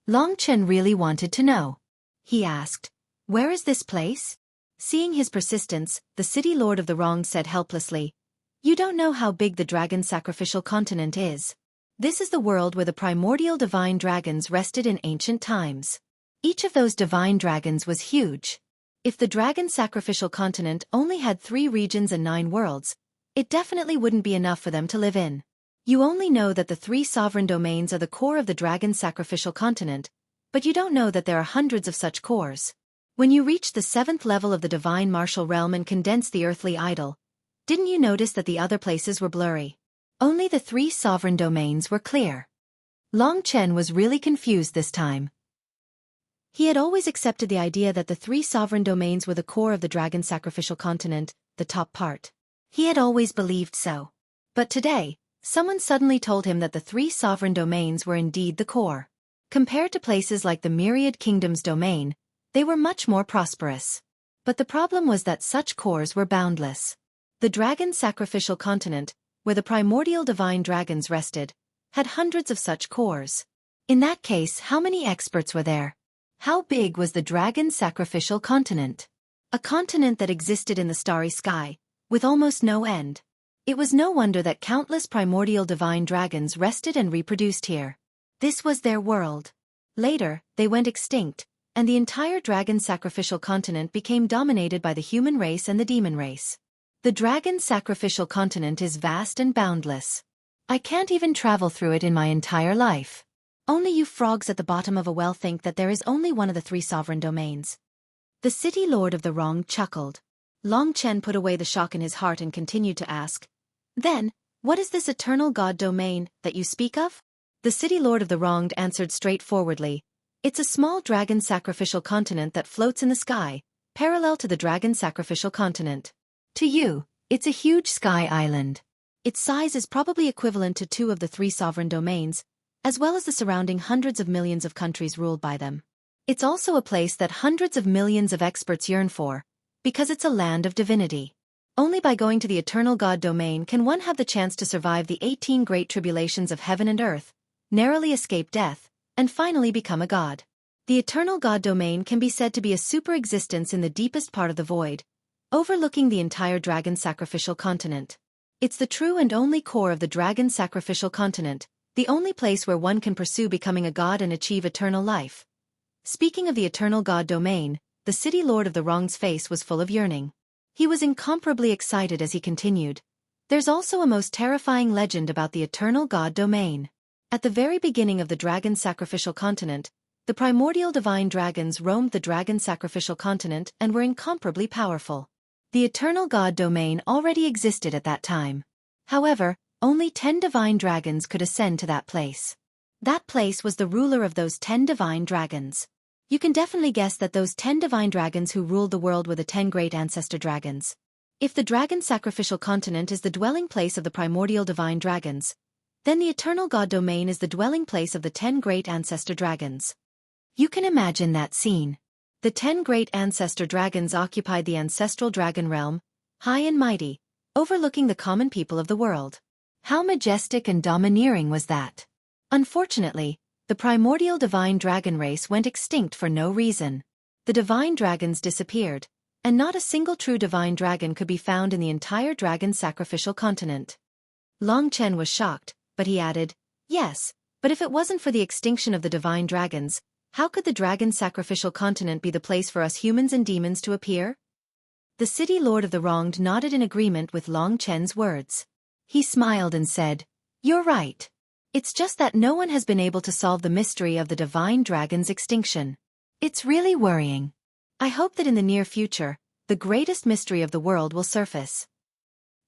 Long Chen really wanted to know. He asked, where is this place? Seeing his persistence, the City Lord of the Wronged said helplessly, you don't know how big the dragon sacrificial continent is. This is the world where the primordial divine dragons rested in ancient times. Each of those divine dragons was huge. If the dragon sacrificial continent only had 3 regions and 9 worlds, it definitely wouldn't be enough for them to live in. You only know that the 3 sovereign domains are the core of the dragon sacrificial continent, but you don't know that there are hundreds of such cores. When you reach the 7th level of the divine martial realm and condense the earthly idol, didn't you notice that the other places were blurry? Only the 3 sovereign domains were clear. Long Chen was really confused this time. He had always accepted the idea that the 3 sovereign domains were the core of the dragon sacrificial continent, the top part. He had always believed so. But today, someone suddenly told him that the 3 sovereign domains were indeed the core. Compared to places like the Myriad Kingdoms domain, they were much more prosperous. But the problem was that such cores were boundless. The dragon sacrificial continent, where the primordial divine dragons rested, had hundreds of such cores. In that case, how many experts were there? How big was the dragon sacrificial continent? A continent that existed in the starry sky, with almost no end. It was no wonder that countless primordial divine dragons rested and reproduced here. This was their world. Later, they went extinct, and the entire dragon sacrificial continent became dominated by the human race and the demon race. The dragon sacrificial continent is vast and boundless. I can't even travel through it in my entire life. Only you frogs at the bottom of a well think that there is only one of the 3 sovereign domains. The city lord of the wrong chuckled. Long Chen put away the shock in his heart and continued to ask, "Then, what is this eternal god domain that you speak of?" The city lord of the wronged answered straightforwardly, "It's a small dragon sacrificial continent that floats in the sky, parallel to the dragon sacrificial continent. To you, it's a huge sky island. Its size is probably equivalent to 2 of the 3 sovereign domains, as well as the surrounding hundreds of millions of countries ruled by them. It's also a place that hundreds of millions of experts yearn for, because it's a land of divinity. Only by going to the eternal god domain can one have the chance to survive the 18 great tribulations of heaven and earth, narrowly escape death, and finally become a god. The eternal god domain can be said to be a super-existence in the deepest part of the void, overlooking the entire dragon sacrificial continent. It's the true and only core of the dragon sacrificial continent, the only place where one can pursue becoming a god and achieve eternal life." Speaking of the eternal god domain, the city lord of the wrong's face was full of yearning. He was incomparably excited as he continued, "There's also a most terrifying legend about the eternal god domain. At the very beginning of the dragon sacrificial continent, the primordial divine dragons roamed the dragon sacrificial continent and were incomparably powerful. The eternal god domain already existed at that time. However, only 10 divine dragons could ascend to that place. That place was the ruler of those 10 divine dragons. You can definitely guess that those 10 divine dragons who ruled the world were the 10 great ancestor dragons. If the dragon sacrificial continent is the dwelling place of the primordial divine dragons, then the eternal god domain is the dwelling place of the 10 great ancestor dragons. You can imagine that scene. The 10 great ancestor dragons occupied the ancestral dragon realm, high and mighty, overlooking the common people of the world. How majestic and domineering was that? Unfortunately, the primordial divine dragon race went extinct for no reason. The divine dragons disappeared, and not a single true divine dragon could be found in the entire dragon sacrificial continent. Long Chen was shocked, but he added, "Yes, but if it wasn't for the extinction of the divine dragons, how could the dragon sacrificial continent be the place for us humans and demons to appear?" The city lord of the wronged nodded in agreement with Long Chen's words. He smiled and said, "You're right. It's just that no one has been able to solve the mystery of the divine dragon's extinction. It's really worrying. I hope that in the near future, the greatest mystery of the world will surface."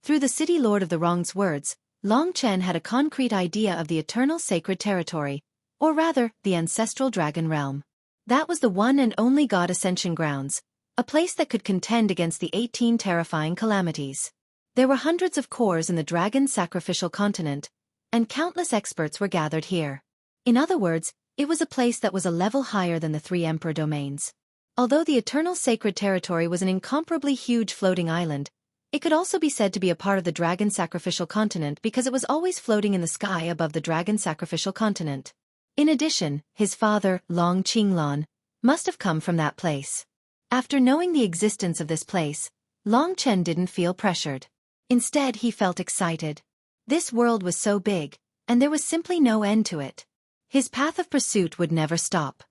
Through the city lord of the wrong's words, Long Chen had a concrete idea of the eternal sacred territory, or rather, the ancestral dragon realm. That was the one and only god ascension grounds, a place that could contend against the 18 terrifying calamities. There were hundreds of cores in the dragon sacrificial continent, and countless experts were gathered here. In other words, it was a place that was a level higher than the 3 emperor domains. Although the eternal sacred territory was an incomparably huge floating island, it could also be said to be a part of the dragon sacrificial continent because it was always floating in the sky above the dragon sacrificial continent. In addition, his father, Long Qinglan, must have come from that place. After knowing the existence of this place, Long Chen didn't feel pressured. Instead, he felt excited. This world was so big, and there was simply no end to it. His path of pursuit would never stop.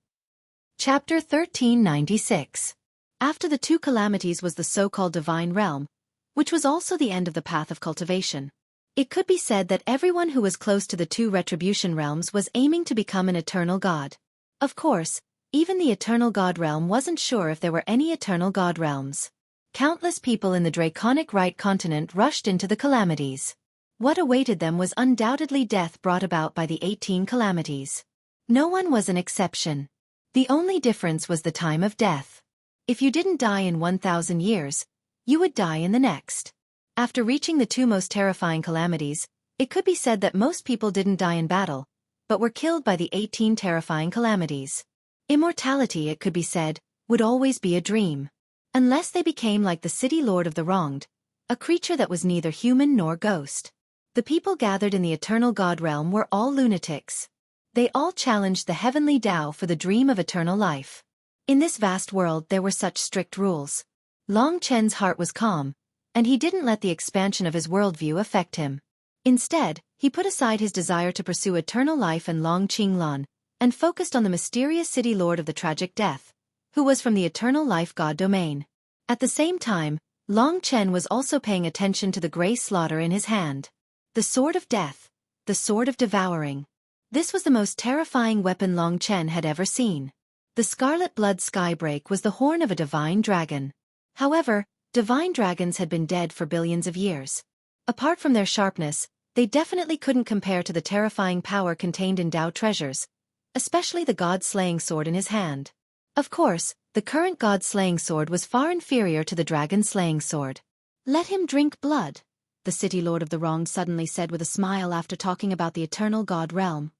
Chapter 1396. After the two calamities was the so-called divine realm, which was also the end of the path of cultivation. It could be said that everyone who was close to the two retribution realms was aiming to become an eternal god. Of course, even the eternal god realm wasn't sure if there were any eternal god realms. Countless people in the draconic right continent rushed into the calamities. What awaited them was undoubtedly death brought about by the 18 calamities. No one was an exception. The only difference was the time of death. If you didn't die in 1,000 years, you would die in the next. After reaching the two most terrifying calamities, it could be said that most people didn't die in battle, but were killed by the 18 terrifying calamities. Immortality, it could be said, would always be a dream. Unless they became like the city lord of the wronged, a creature that was neither human nor ghost. The people gathered in the eternal god realm were all lunatics. They all challenged the heavenly Tao for the dream of eternal life. In this vast world there were such strict rules. Long Chen's heart was calm, and he didn't let the expansion of his worldview affect him. Instead, he put aside his desire to pursue eternal life and Long Qinglan, and focused on the mysterious city lord of the tragic death, who was from the eternal life god domain. At the same time, Long Chen was also paying attention to the gray slaughter in his hand. The sword of death, the sword of devouring. This was the most terrifying weapon Long Chen had ever seen. The scarlet blood skybreak was the horn of a divine dragon. However, divine dragons had been dead for billions of years. Apart from their sharpness, they definitely couldn't compare to the terrifying power contained in Tao treasures, especially the god-slaying sword in his hand. Of course, the current god-slaying sword was far inferior to the dragon-slaying sword. Let him drink blood, the city lord of the wronged suddenly said with a smile after talking about the eternal god realm.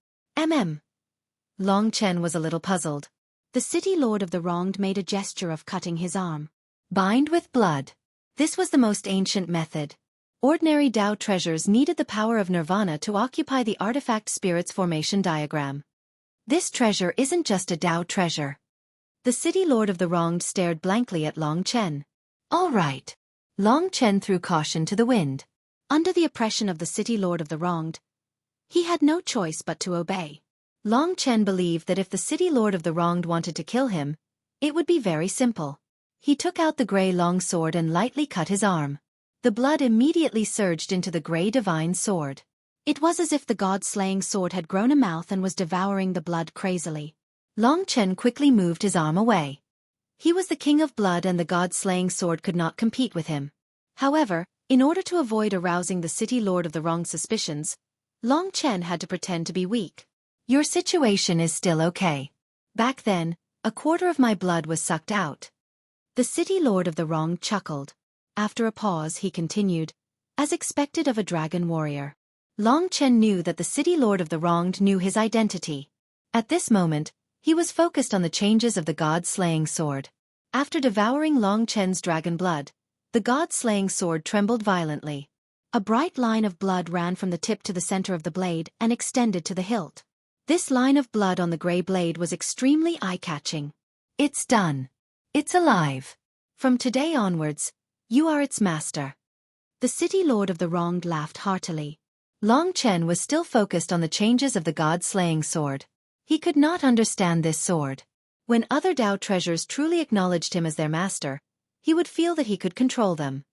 Long Chen was a little puzzled. The city lord of the wronged made a gesture of cutting his arm. Bind with blood. This was the most ancient method. Ordinary Tao treasures needed the power of nirvana to occupy the artifact spirit's formation diagram. This treasure isn't just a Tao treasure. The city lord of the wronged stared blankly at Long Chen. All right. Long Chen threw caution to the wind. Under the oppression of the city lord of the wronged, he had no choice but to obey. Long Chen believed that if the city lord of the wronged wanted to kill him, it would be very simple. He took out the grey long sword and lightly cut his arm. The blood immediately surged into the grey divine sword. It was as if the god-slaying sword had grown a mouth and was devouring the blood crazily. Long Chen quickly moved his arm away. He was the king of blood and the god-slaying sword could not compete with him. However, in order to avoid arousing the city lord of the wronged suspicions, Long Chen had to pretend to be weak. Your situation is still okay. Back then, a quarter of my blood was sucked out. The city lord of the wronged chuckled. After a pause he continued, as expected of a dragon warrior. Long Chen knew that the city lord of the wronged knew his identity. At this moment, he was focused on the changes of the god-slaying sword. After devouring Long Chen's dragon blood, the god-slaying sword trembled violently. A bright line of blood ran from the tip to the center of the blade and extended to the hilt. This line of blood on the grey blade was extremely eye-catching. It's done. It's alive. From today onwards, you are its master. The city lord of the wronged laughed heartily. Long Chen was still focused on the changes of the god-slaying sword. He could not understand this sword. When other Tao treasures truly acknowledged him as their master, he would feel that he could control them.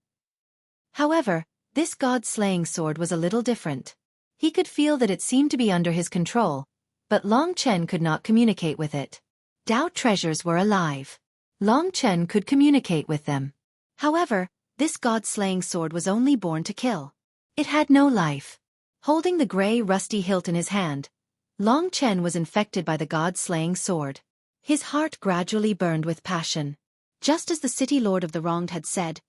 However, this god-slaying sword was a little different. He could feel that it seemed to be under his control, but Long Chen could not communicate with it. Tao treasures were alive. Long Chen could communicate with them. However, this god-slaying sword was only born to kill. It had no life. Holding the grey rusty hilt in his hand, Long Chen was infected by the god-slaying sword. His heart gradually burned with passion. Just as the city lord of the wronged had said,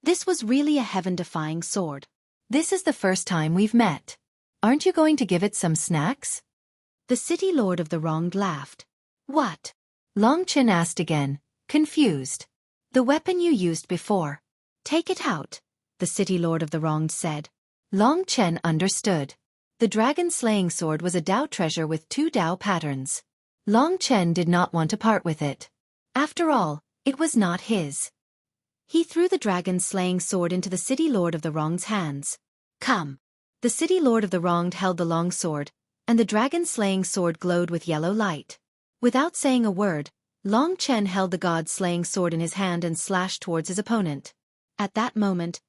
this was really a heaven-defying sword. This is the first time we've met. Aren't you going to give it some snacks? The city lord of the wronged laughed. What? Long Chen asked again, confused. The weapon you used before. Take it out, the city lord of the wronged said. Long Chen understood. The dragon-slaying sword was a Tao treasure with 2 Tao patterns. Long Chen did not want to part with it. After all, it was not his. He threw the dragon-slaying sword into the city lord of the wronged's hands. Come. The city lord of the wronged held the long sword, and the dragon-slaying sword glowed with yellow light. Without saying a word, Long Chen held the god-slaying sword in his hand and slashed towards his opponent. At that moment,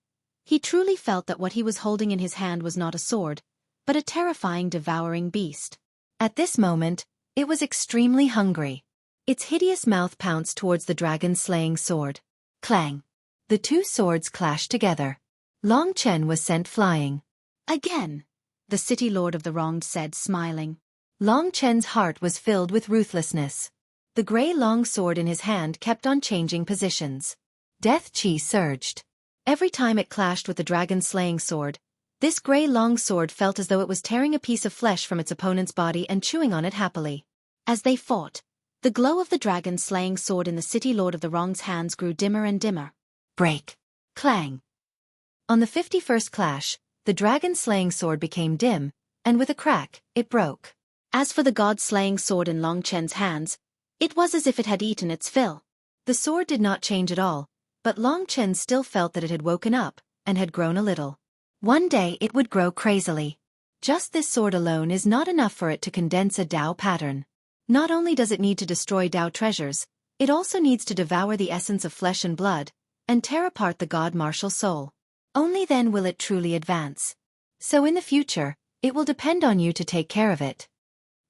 he truly felt that what he was holding in his hand was not a sword, but a terrifying devouring beast. At this moment, it was extremely hungry. Its hideous mouth pounced towards the dragon-slaying sword. Clang! The two swords clashed together. Long Chen was sent flying. Again, the city lord of the wronged said, smiling. Long Chen's heart was filled with ruthlessness. The grey long sword in his hand kept on changing positions. Death chi surged. Every time it clashed with the dragon-slaying sword, this grey long sword felt as though it was tearing a piece of flesh from its opponent's body and chewing on it happily. As they fought, the glow of the dragon-slaying sword in the city lord of the wrong's hands grew dimmer and dimmer. Break! Clang! On the 51st clash, the dragon-slaying sword became dim, and with a crack, it broke. As for the god-slaying sword in Long Chen's hands, it was as if it had eaten its fill. The sword did not change at all, but Long Chen still felt that it had woken up, and had grown a little. One day it would grow crazily. Just this sword alone is not enough for it to condense a Tao pattern. Not only does it need to destroy Tao treasures, it also needs to devour the essence of flesh and blood, and tear apart the god-martial soul. Only then will it truly advance. So in the future, it will depend on you to take care of it.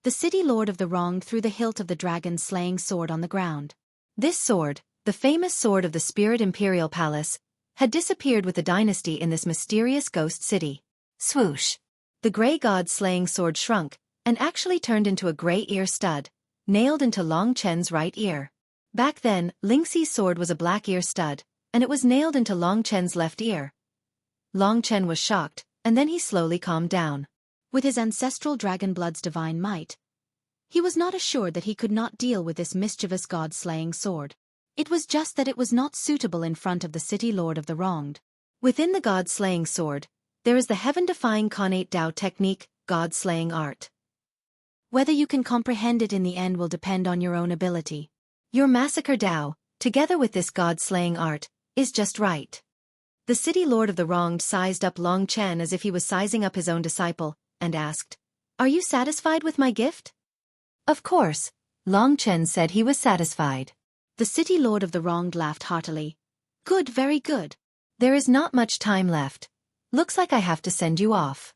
The city lord of the wronged threw the hilt of the dragon-slaying sword on the ground. This sword, the famous sword of the Spirit Imperial Palace, had disappeared with the dynasty in this mysterious ghost city. Swoosh! The grey god-slaying sword shrunk, and actually turned into a grey ear stud, nailed into Long Chen's right ear. Back then, Ling Xi's sword was a black ear stud, and it was nailed into Long Chen's left ear. Long Chen was shocked, and then he slowly calmed down. With his ancestral dragon blood's divine might, he was not assured that he could not deal with this mischievous god-slaying sword. It was just that it was not suitable in front of the city lord of the wronged. Within the god-slaying sword, there is the heaven-defying connate Tao technique, god-slaying art. Whether you can comprehend it in the end will depend on your own ability. Your massacre Tao, together with this god-slaying art, is just right. The city lord of the wronged sized up Long Chen as if he was sizing up his own disciple, and asked, "Are you satisfied with my gift?" Of course, Long Chen said he was satisfied. The city lord of the wronged laughed heartily. Good, very good. There is not much time left. Looks like I have to send you off.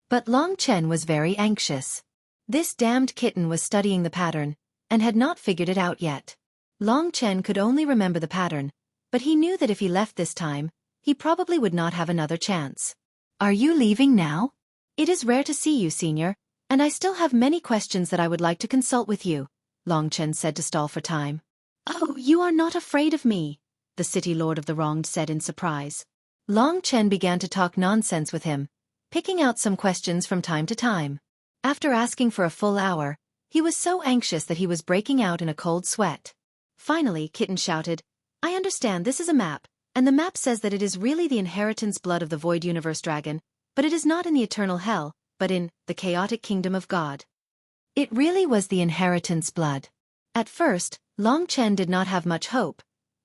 But Long Chen was very anxious. This damned kitten was studying the pattern, and had not figured it out yet. Long Chen could only remember the pattern, but he knew that if he left this time, he probably would not have another chance. Are you leaving now? It is rare to see you, senior, and I still have many questions that I would like to consult with you, Long Chen said to stall for time. Oh, you are not afraid of me, the city lord of the wronged said in surprise. Long Chen began to talk nonsense with him, picking out some questions from time to time. After asking for a full hour, he was so anxious that he was breaking out in a cold sweat. Finally, Kitten shouted, I understand this is a map, and the map says that it is really the inheritance blood of the Void Universe Dragon, but it is not in the eternal hell, but in the chaotic kingdom of God. It really was the inheritance blood. At first, Long Chen did not have much hope,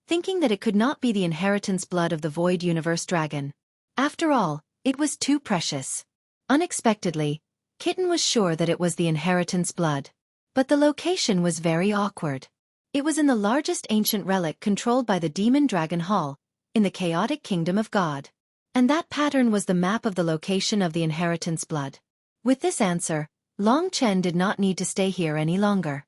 thinking that it could not be the inheritance blood of the Void Universe Dragon. After all, it was too precious. Unexpectedly, Kitten was sure that it was the inheritance blood. But the location was very awkward. It was in the largest ancient relic controlled by the Demon Dragon Hall, in the chaotic kingdom of God. And that pattern was the map of the location of the inheritance blood. With this answer, Long Chen did not need to stay here any longer.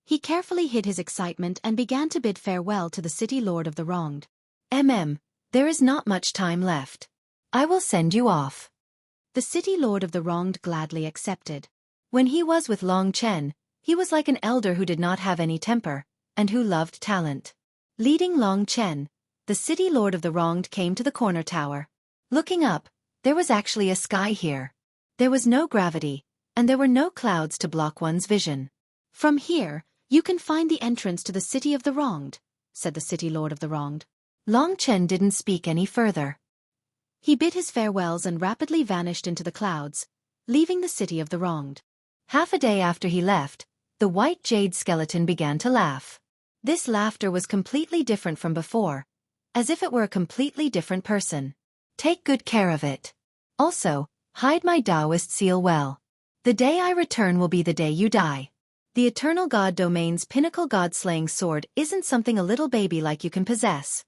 He carefully hid his excitement and began to bid farewell to the city lord of the wronged. There is not much time left. I will send you off. The city lord of the wronged gladly accepted. When he was with Long Chen, he was like an elder who did not have any temper, and who loved talent. Leading Long Chen, the city lord of the wronged came to the corner tower. Looking up, there was actually a sky here. There was no gravity, and there were no clouds to block one's vision. From here, you can find the entrance to the city of the wronged, said the city lord of the wronged. Long Chen didn't speak any further. He bid his farewells and rapidly vanished into the clouds, leaving the city of the wronged. Half a day after he left, the white jade skeleton began to laugh. This laughter was completely different from before, as if it were a completely different person. Take good care of it. Also, hide my Taoist seal well. The day I return will be the day you die. The Eternal God Domain's pinnacle god-slaying sword isn't something a little baby like you can possess.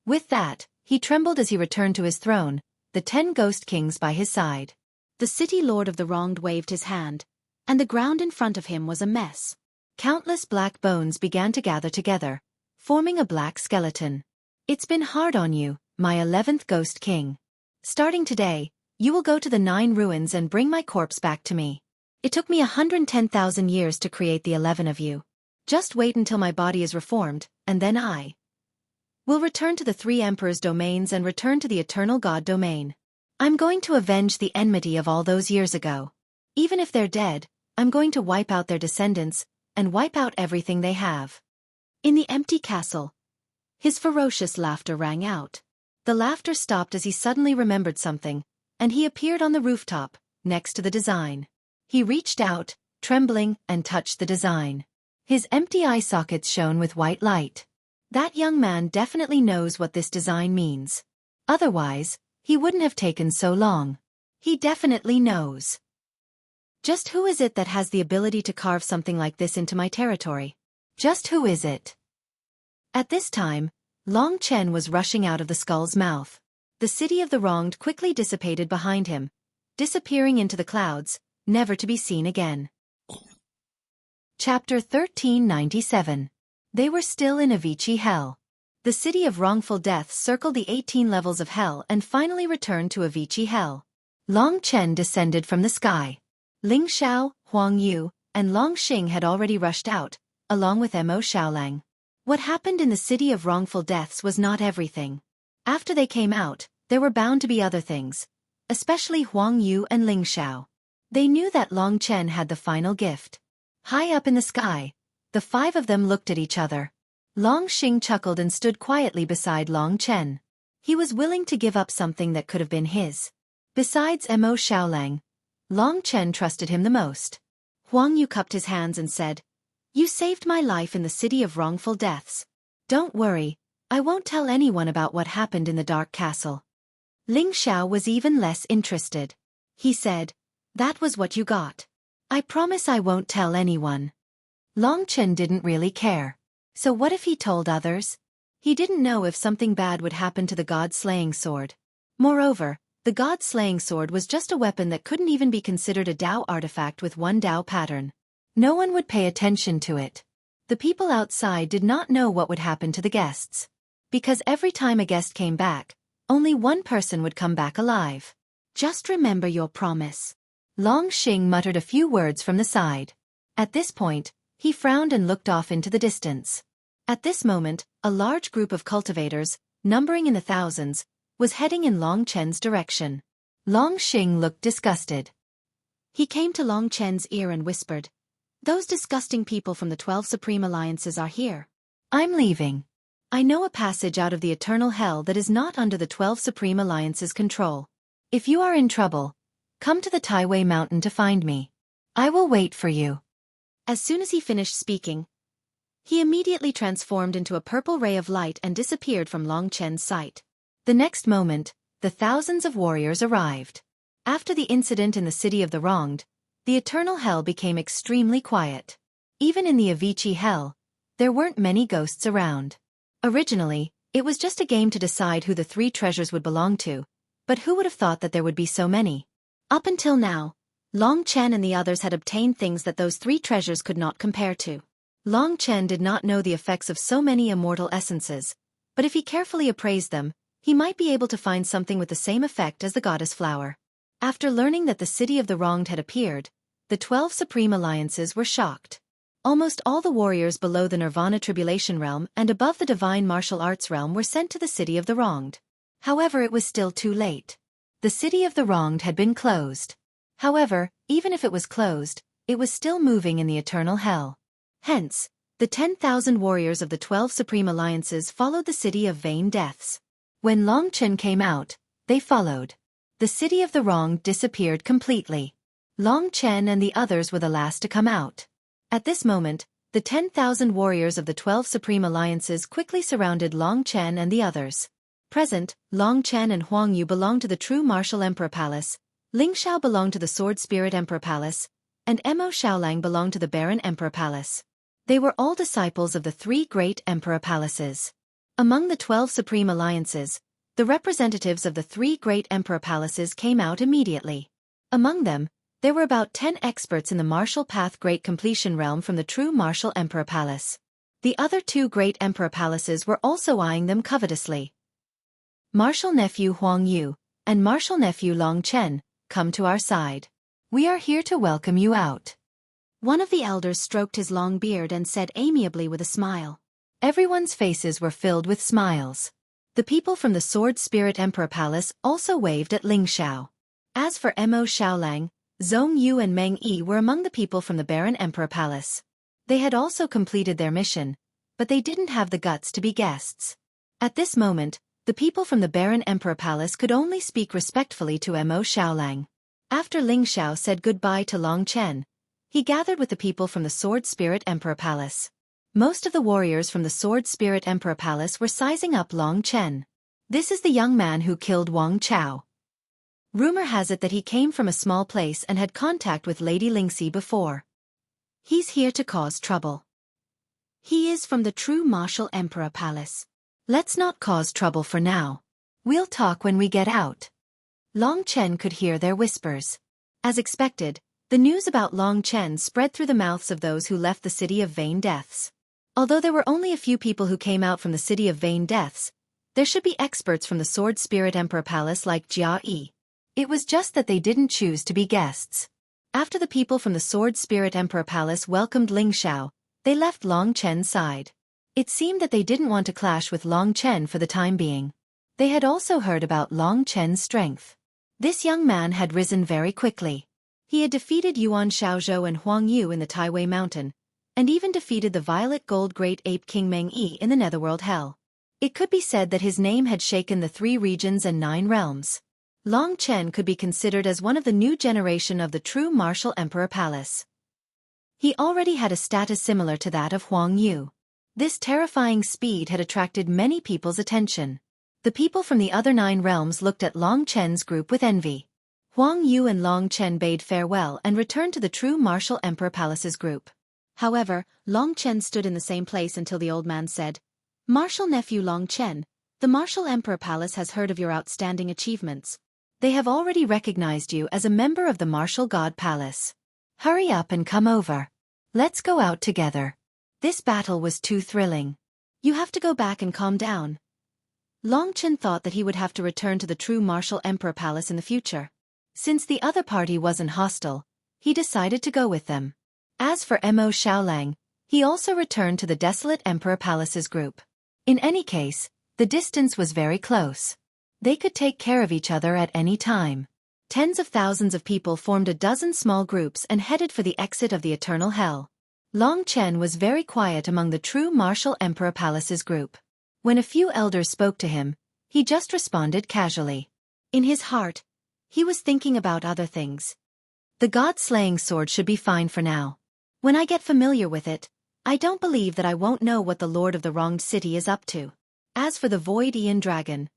With that, he trembled as he returned to his throne, the 10 ghost kings by his side. The city lord of the wronged waved his hand, and the ground in front of him was a mess. Countless black bones began to gather together, forming a black skeleton. It's been hard on you, my 11th ghost king. Starting today, you will go to the 9 ruins and bring my corpse back to me. It took me 110,000 years to create the 11 of you. Just wait until my body is reformed, and then I will return to the 3 emperors' domains and return to the Eternal God Domain. I'm going to avenge the enmity of all those years ago. Even if they're dead, I'm going to wipe out their descendants, and wipe out everything they have. In the empty castle, his ferocious laughter rang out. The laughter stopped as he suddenly remembered something, and he appeared on the rooftop, next to the design. He reached out, trembling, and touched the design. His empty eye sockets shone with white light. That young man definitely knows what this design means. Otherwise, he wouldn't have taken so long. He definitely knows. Just who is it that has the ability to carve something like this into my territory? Just who is it? At this time, Long Chen was rushing out of the skull's mouth. The city of the wronged quickly dissipated behind him, disappearing into the clouds, never to be seen again. Chapter 1397. They were still in Avicii Hell. The city of wrongful death circled the 18 levels of hell and finally returned to Avicii Hell. Long Chen descended from the sky. Ling Xiao, Huang Yu, and Long Xing had already rushed out, along with Mo Xiaolang. What happened in the city of wrongful deaths was not everything. After they came out, there were bound to be other things, especially Huang Yu and Ling Xiao. They knew that Long Chen had the final gift. High up in the sky, the 5 of them looked at each other. Long Xing chuckled and stood quietly beside Long Chen. He was willing to give up something that could have been his. Besides Mo Xiaolang, Long Chen trusted him the most. Huang Yu cupped his hands and said, "You saved my life in the city of wrongful deaths. Don't worry, I won't tell anyone about what happened in the dark castle." Ling Xiao was even less interested. He said, "That was what you got. I promise I won't tell anyone." Long Chen didn't really care. So what if he told others? He didn't know if something bad would happen to the god-slaying sword. Moreover, the god-slaying sword was just a weapon that couldn't even be considered a Dao artifact with one Dao pattern. No one would pay attention to it. The people outside did not know what would happen to the guests. Because every time a guest came back, only one person would come back alive. Just remember your promise. Long Xing muttered a few words from the side. At this point, he frowned and looked off into the distance. At this moment, a large group of cultivators, numbering in the thousands, was heading in Long Chen's direction. Long Xing looked disgusted. He came to Long Chen's ear and whispered, "Those disgusting people from the 12 Supreme Alliances are here. I'm leaving. I know a passage out of the eternal hell that is not under the 12 Supreme Alliances' control. If you are in trouble, come to the Taiwei Mountain to find me. I will wait for you." As soon as he finished speaking, he immediately transformed into a purple ray of light and disappeared from Long Chen's sight. The next moment, the thousands of warriors arrived. After the incident in the city of the wronged, the eternal hell became extremely quiet. Even in the Avicii Hell, there weren't many ghosts around. Originally, it was just a game to decide who the 3 treasures would belong to, but who would have thought that there would be so many? Up until now, Long Chen and the others had obtained things that those 3 treasures could not compare to. Long Chen did not know the effects of so many immortal essences, but if he carefully appraised them, he might be able to find something with the same effect as the goddess flower. After learning that the city of the wronged had appeared, the 12 Supreme Alliances were shocked. Almost all the warriors below the Nirvana Tribulation Realm and above the Divine Martial Arts Realm were sent to the city of the wronged. However, it was still too late. The city of the wronged had been closed. However, even if it was closed, it was still moving in the eternal hell. Hence, the 10,000 warriors of the 12 Supreme Alliances followed the city of vain deaths. When Long Chen came out, they followed. The city of the wronged disappeared completely. Long Chen and the others were the last to come out. At this moment, the 10,000 warriors of the 12 Supreme Alliances quickly surrounded Long Chen and the others. Present, Long Chen and Huang Yu belonged to the True Martial Emperor Palace, Ling Xiao belonged to the Sword Spirit Emperor Palace, and Mo Xiaolang belonged to the Baron Emperor Palace. They were all disciples of the 3 great Emperor Palaces. Among the 12 Supreme Alliances, the representatives of the 3 great Emperor Palaces came out immediately. Among them, there were about 10 experts in the martial path Great Completion realm from the true Martial Emperor Palace. The other 2 great Emperor Palaces were also eyeing them covetously. Martial Nephew Huang Yu and Martial Nephew Long Chen, come to our side. We are here to welcome you out. One of the elders stroked his long beard and said amiably with a smile. Everyone's faces were filled with smiles. The people from the Sword Spirit Emperor Palace also waved at Ling Xiao. As for Mo Xiaolang, Zhong Yu and Meng Yi were among the people from the Baron Emperor Palace. They had also completed their mission, but they didn't have the guts to be guests. At this moment, the people from the Baron Emperor Palace could only speak respectfully to Mo Xiaolang. After Ling Xiao said goodbye to Long Chen, he gathered with the people from the Sword Spirit Emperor Palace. Most of the warriors from the Sword Spirit Emperor Palace were sizing up Long Chen. This is the young man who killed Wang Chao. Rumor has it that he came from a small place and had contact with Lady Lingxi before. He's here to cause trouble. He is from the true Martial Emperor Palace. Let's not cause trouble for now. We'll talk when we get out. Long Chen could hear their whispers. As expected, the news about Long Chen spread through the mouths of those who left the City of Vain Deaths. Although there were only a few people who came out from the City of Vain Deaths, there should be experts from the Sword Spirit Emperor Palace like Jia Yi. It was just that they didn't choose to be guests. After the people from the Sword Spirit Emperor Palace welcomed Ling Xiao, they left Long Chen's side. It seemed that they didn't want to clash with Long Chen for the time being. They had also heard about Long Chen's strength. This young man had risen very quickly. He had defeated Yuan Xiaozhou and Huang Yu in the Taiwei Mountain, and even defeated the Violet Gold Great Ape King Meng Yi in the Netherworld Hell. It could be said that his name had shaken the 3 regions and 9 realms. Long Chen could be considered as one of the new generation of the true Martial Emperor Palace. He already had a status similar to that of Huang Yu. This terrifying speed had attracted many people's attention. The people from the other 9 realms looked at Long Chen's group with envy. Huang Yu and Long Chen bade farewell and returned to the true Martial Emperor Palace's group. However, Long Chen stood in the same place until the old man said, "Martial Nephew Long Chen, the Martial Emperor Palace has heard of your outstanding achievements. They have already recognized you as a member of the Martial God Palace. Hurry up and come over. Let's go out together. This battle was too thrilling. You have to go back and calm down." Long Chen thought that he would have to return to the true Martial Emperor Palace in the future. Since the other party wasn't hostile, he decided to go with them. As for Mo Xiaolang, he also returned to the Desolate Emperor Palace's group. In any case, the distance was very close. They could take care of each other at any time. Tens of thousands of people formed a dozen small groups and headed for the exit of the Eternal Hell. Long Chen was very quiet among the true Martial Emperor Palace's group. When a few elders spoke to him, he just responded casually. In his heart, he was thinking about other things. The God-slaying sword should be fine for now. When I get familiar with it, I don't believe that I won't know what the Lord of the Wronged City is up to. As for the Void Aeon Dragon,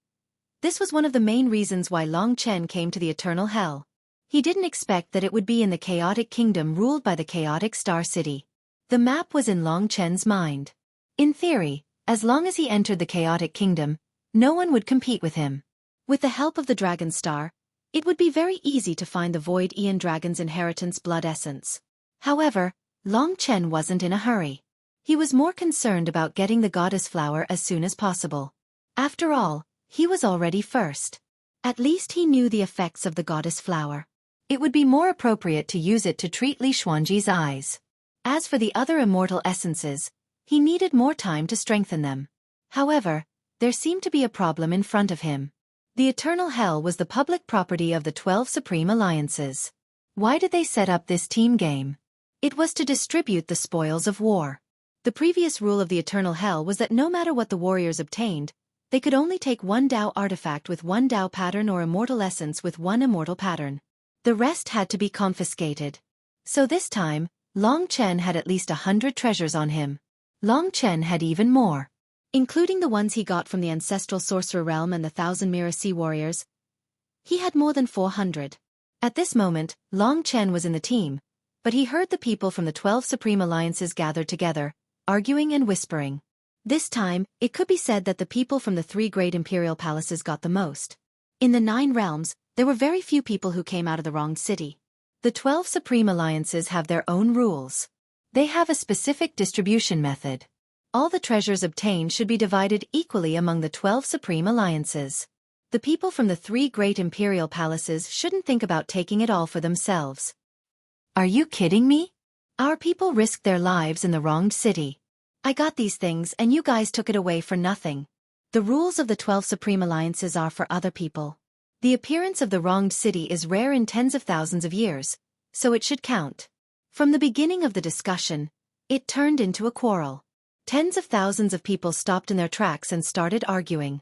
this was one of the main reasons why Long Chen came to the Eternal Hell. He didn't expect that it would be in the Chaotic Kingdom ruled by the Chaotic Star City. The map was in Long Chen's mind. In theory, as long as he entered the Chaotic Kingdom, no one would compete with him. With the help of the Dragon Star, it would be very easy to find the Void Aeon Dragon's inheritance blood essence. However, Long Chen wasn't in a hurry. He was more concerned about getting the Goddess Flower as soon as possible. After all, he was already first. At least he knew the effects of the Goddess Flower. It would be more appropriate to use it to treat Li Xuanji's eyes. As for the other immortal essences, he needed more time to strengthen them. However, there seemed to be a problem in front of him. The Eternal Hell was the public property of the 12 Supreme Alliances. Why did they set up this team game? It was to distribute the spoils of war. The previous rule of the Eternal Hell was that no matter what the warriors obtained, they could only take one Dao artifact with one Dao pattern or immortal essence with one immortal pattern. The rest had to be confiscated. So this time, Long Chen had at least 100 treasures on him. Long Chen had even more. Including the ones he got from the Ancestral Sorcerer Realm and the Thousand Mirror Sea Warriors. He had more than 400. At this moment, Long Chen was in the team, But he heard the people from the 12 Supreme Alliances gathered together, arguing and whispering. This time, it could be said that the people from the 3 great imperial palaces got the most. In the 9 realms, there were very few people who came out of the wronged city. The 12 Supreme Alliances have their own rules. They have a specific distribution method. All the treasures obtained should be divided equally among the 12 Supreme Alliances. The people from the 3 great imperial palaces shouldn't think about taking it all for themselves. Are you kidding me? Our people risked their lives in the wronged city. I got these things and you guys took it away for nothing. The rules of the 12 Supreme Alliances are for other people. The appearance of the wronged city is rare in tens of thousands of years, so it should count. From the beginning of the discussion, it turned into a quarrel. Tens of thousands of people stopped in their tracks and started arguing.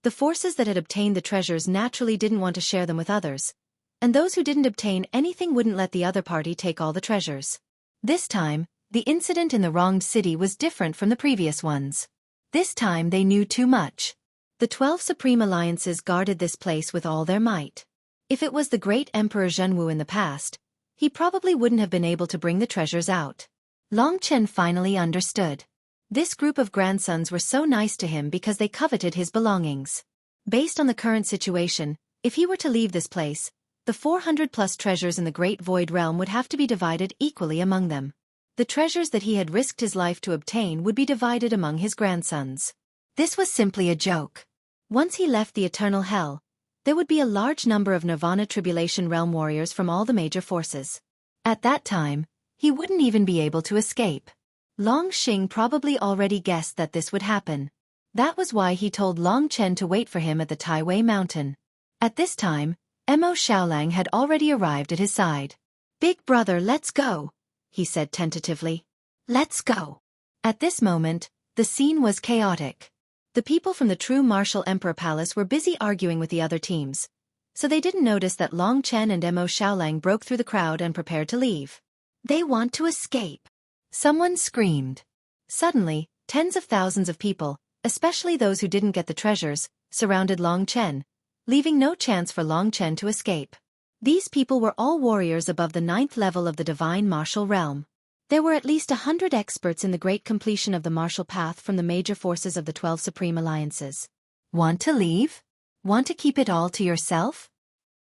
The forces that had obtained the treasures naturally didn't want to share them with others, and those who didn't obtain anything wouldn't let the other party take all the treasures. This time, the incident in the wronged city was different from the previous ones. This time they knew too much. The 12 Supreme Alliances guarded this place with all their might. If it was the great Emperor Zhenwu in the past, he probably wouldn't have been able to bring the treasures out. Long Chen finally understood. This group of grandsons were so nice to him because they coveted his belongings. Based on the current situation, if he were to leave this place, the 400+ treasures in the Great Void Realm would have to be divided equally among them. The treasures that he had risked his life to obtain would be divided among his grandsons. This was simply a joke. Once he left the Eternal Hell, there would be a large number of Nirvana Tribulation Realm warriors from all the major forces. At that time, he wouldn't even be able to escape. Long Xing probably already guessed that this would happen. That was why he told Long Chen to wait for him at the Taiwei Mountain. At this time, Mo Xiaolang had already arrived at his side. "Big brother, let's go," he said tentatively. "Let's go." At this moment, the scene was chaotic. The people from the true Martial Emperor Palace were busy arguing with the other teams, so they didn't notice that Long Chen and Mo Xiaolang broke through the crowd and prepared to leave. "They want to escape," someone screamed. Suddenly, tens of thousands of people, especially those who didn't get the treasures, surrounded Long Chen, leaving no chance for Long Chen to escape. These people were all warriors above the 9th level of the Divine Martial Realm. There were at least 100 experts in the great completion of the martial path from the major forces of the 12 Supreme Alliances. Want to leave? Want to keep it all to yourself?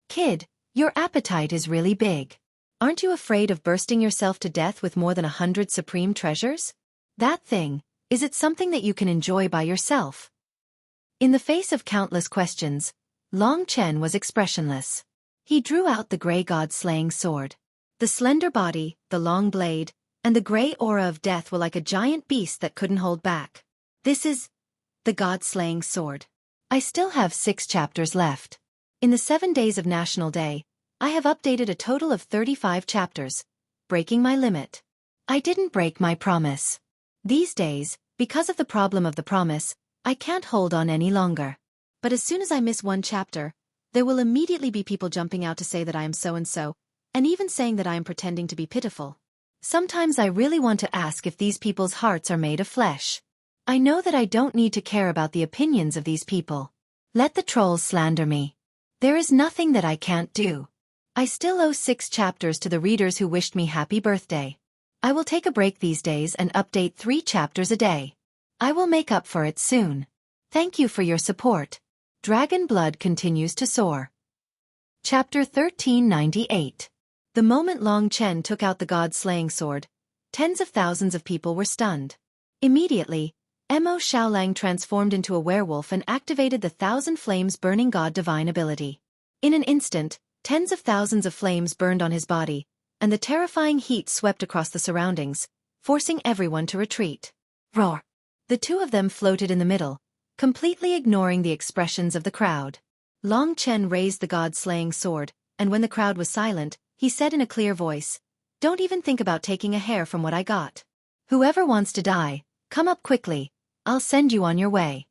Kid, your appetite is really big. Aren't you afraid of bursting yourself to death with more than 100 supreme treasures? That thing, is it something that you can enjoy by yourself? In the face of countless questions, Long Chen was expressionless. He drew out the gray god-slaying sword. The slender body, the long blade, and the gray aura of death were like a giant beast that couldn't hold back. This is the god-slaying sword. I still have 6 chapters left. In the 7 days of National Day, I have updated a total of 35 chapters, breaking my limit. I didn't break my promise. These days, because of the problem of the promise, I can't hold on any longer. But as soon as I miss one chapter, there will immediately be people jumping out to say that I am so-and-so, and even saying that I am pretending to be pitiful. Sometimes I really want to ask if these people's hearts are made of flesh. I know that I don't need to care about the opinions of these people. Let the trolls slander me. There is nothing that I can't do. I still owe 6 chapters to the readers who wished me happy birthday. I will take a break these days and update 3 chapters a day. I will make up for it soon. Thank you for your support. Dragon blood continues to soar. Chapter 1398. The moment Long Chen took out the god-slaying sword, tens of thousands of people were stunned. Immediately, Mo Xiaolang transformed into a werewolf and activated the 1,000 Flames Burning God Divine ability. In an instant, tens of thousands of flames burned on his body, and the terrifying heat swept across the surroundings, forcing everyone to retreat. Roar! The 2 of them floated in the middle, completely ignoring the expressions of the crowd. Long Chen raised the god-slaying sword, and when the crowd was silent, he said in a clear voice, "Don't even think about taking a hair from what I got. Whoever wants to die, come up quickly, I'll send you on your way."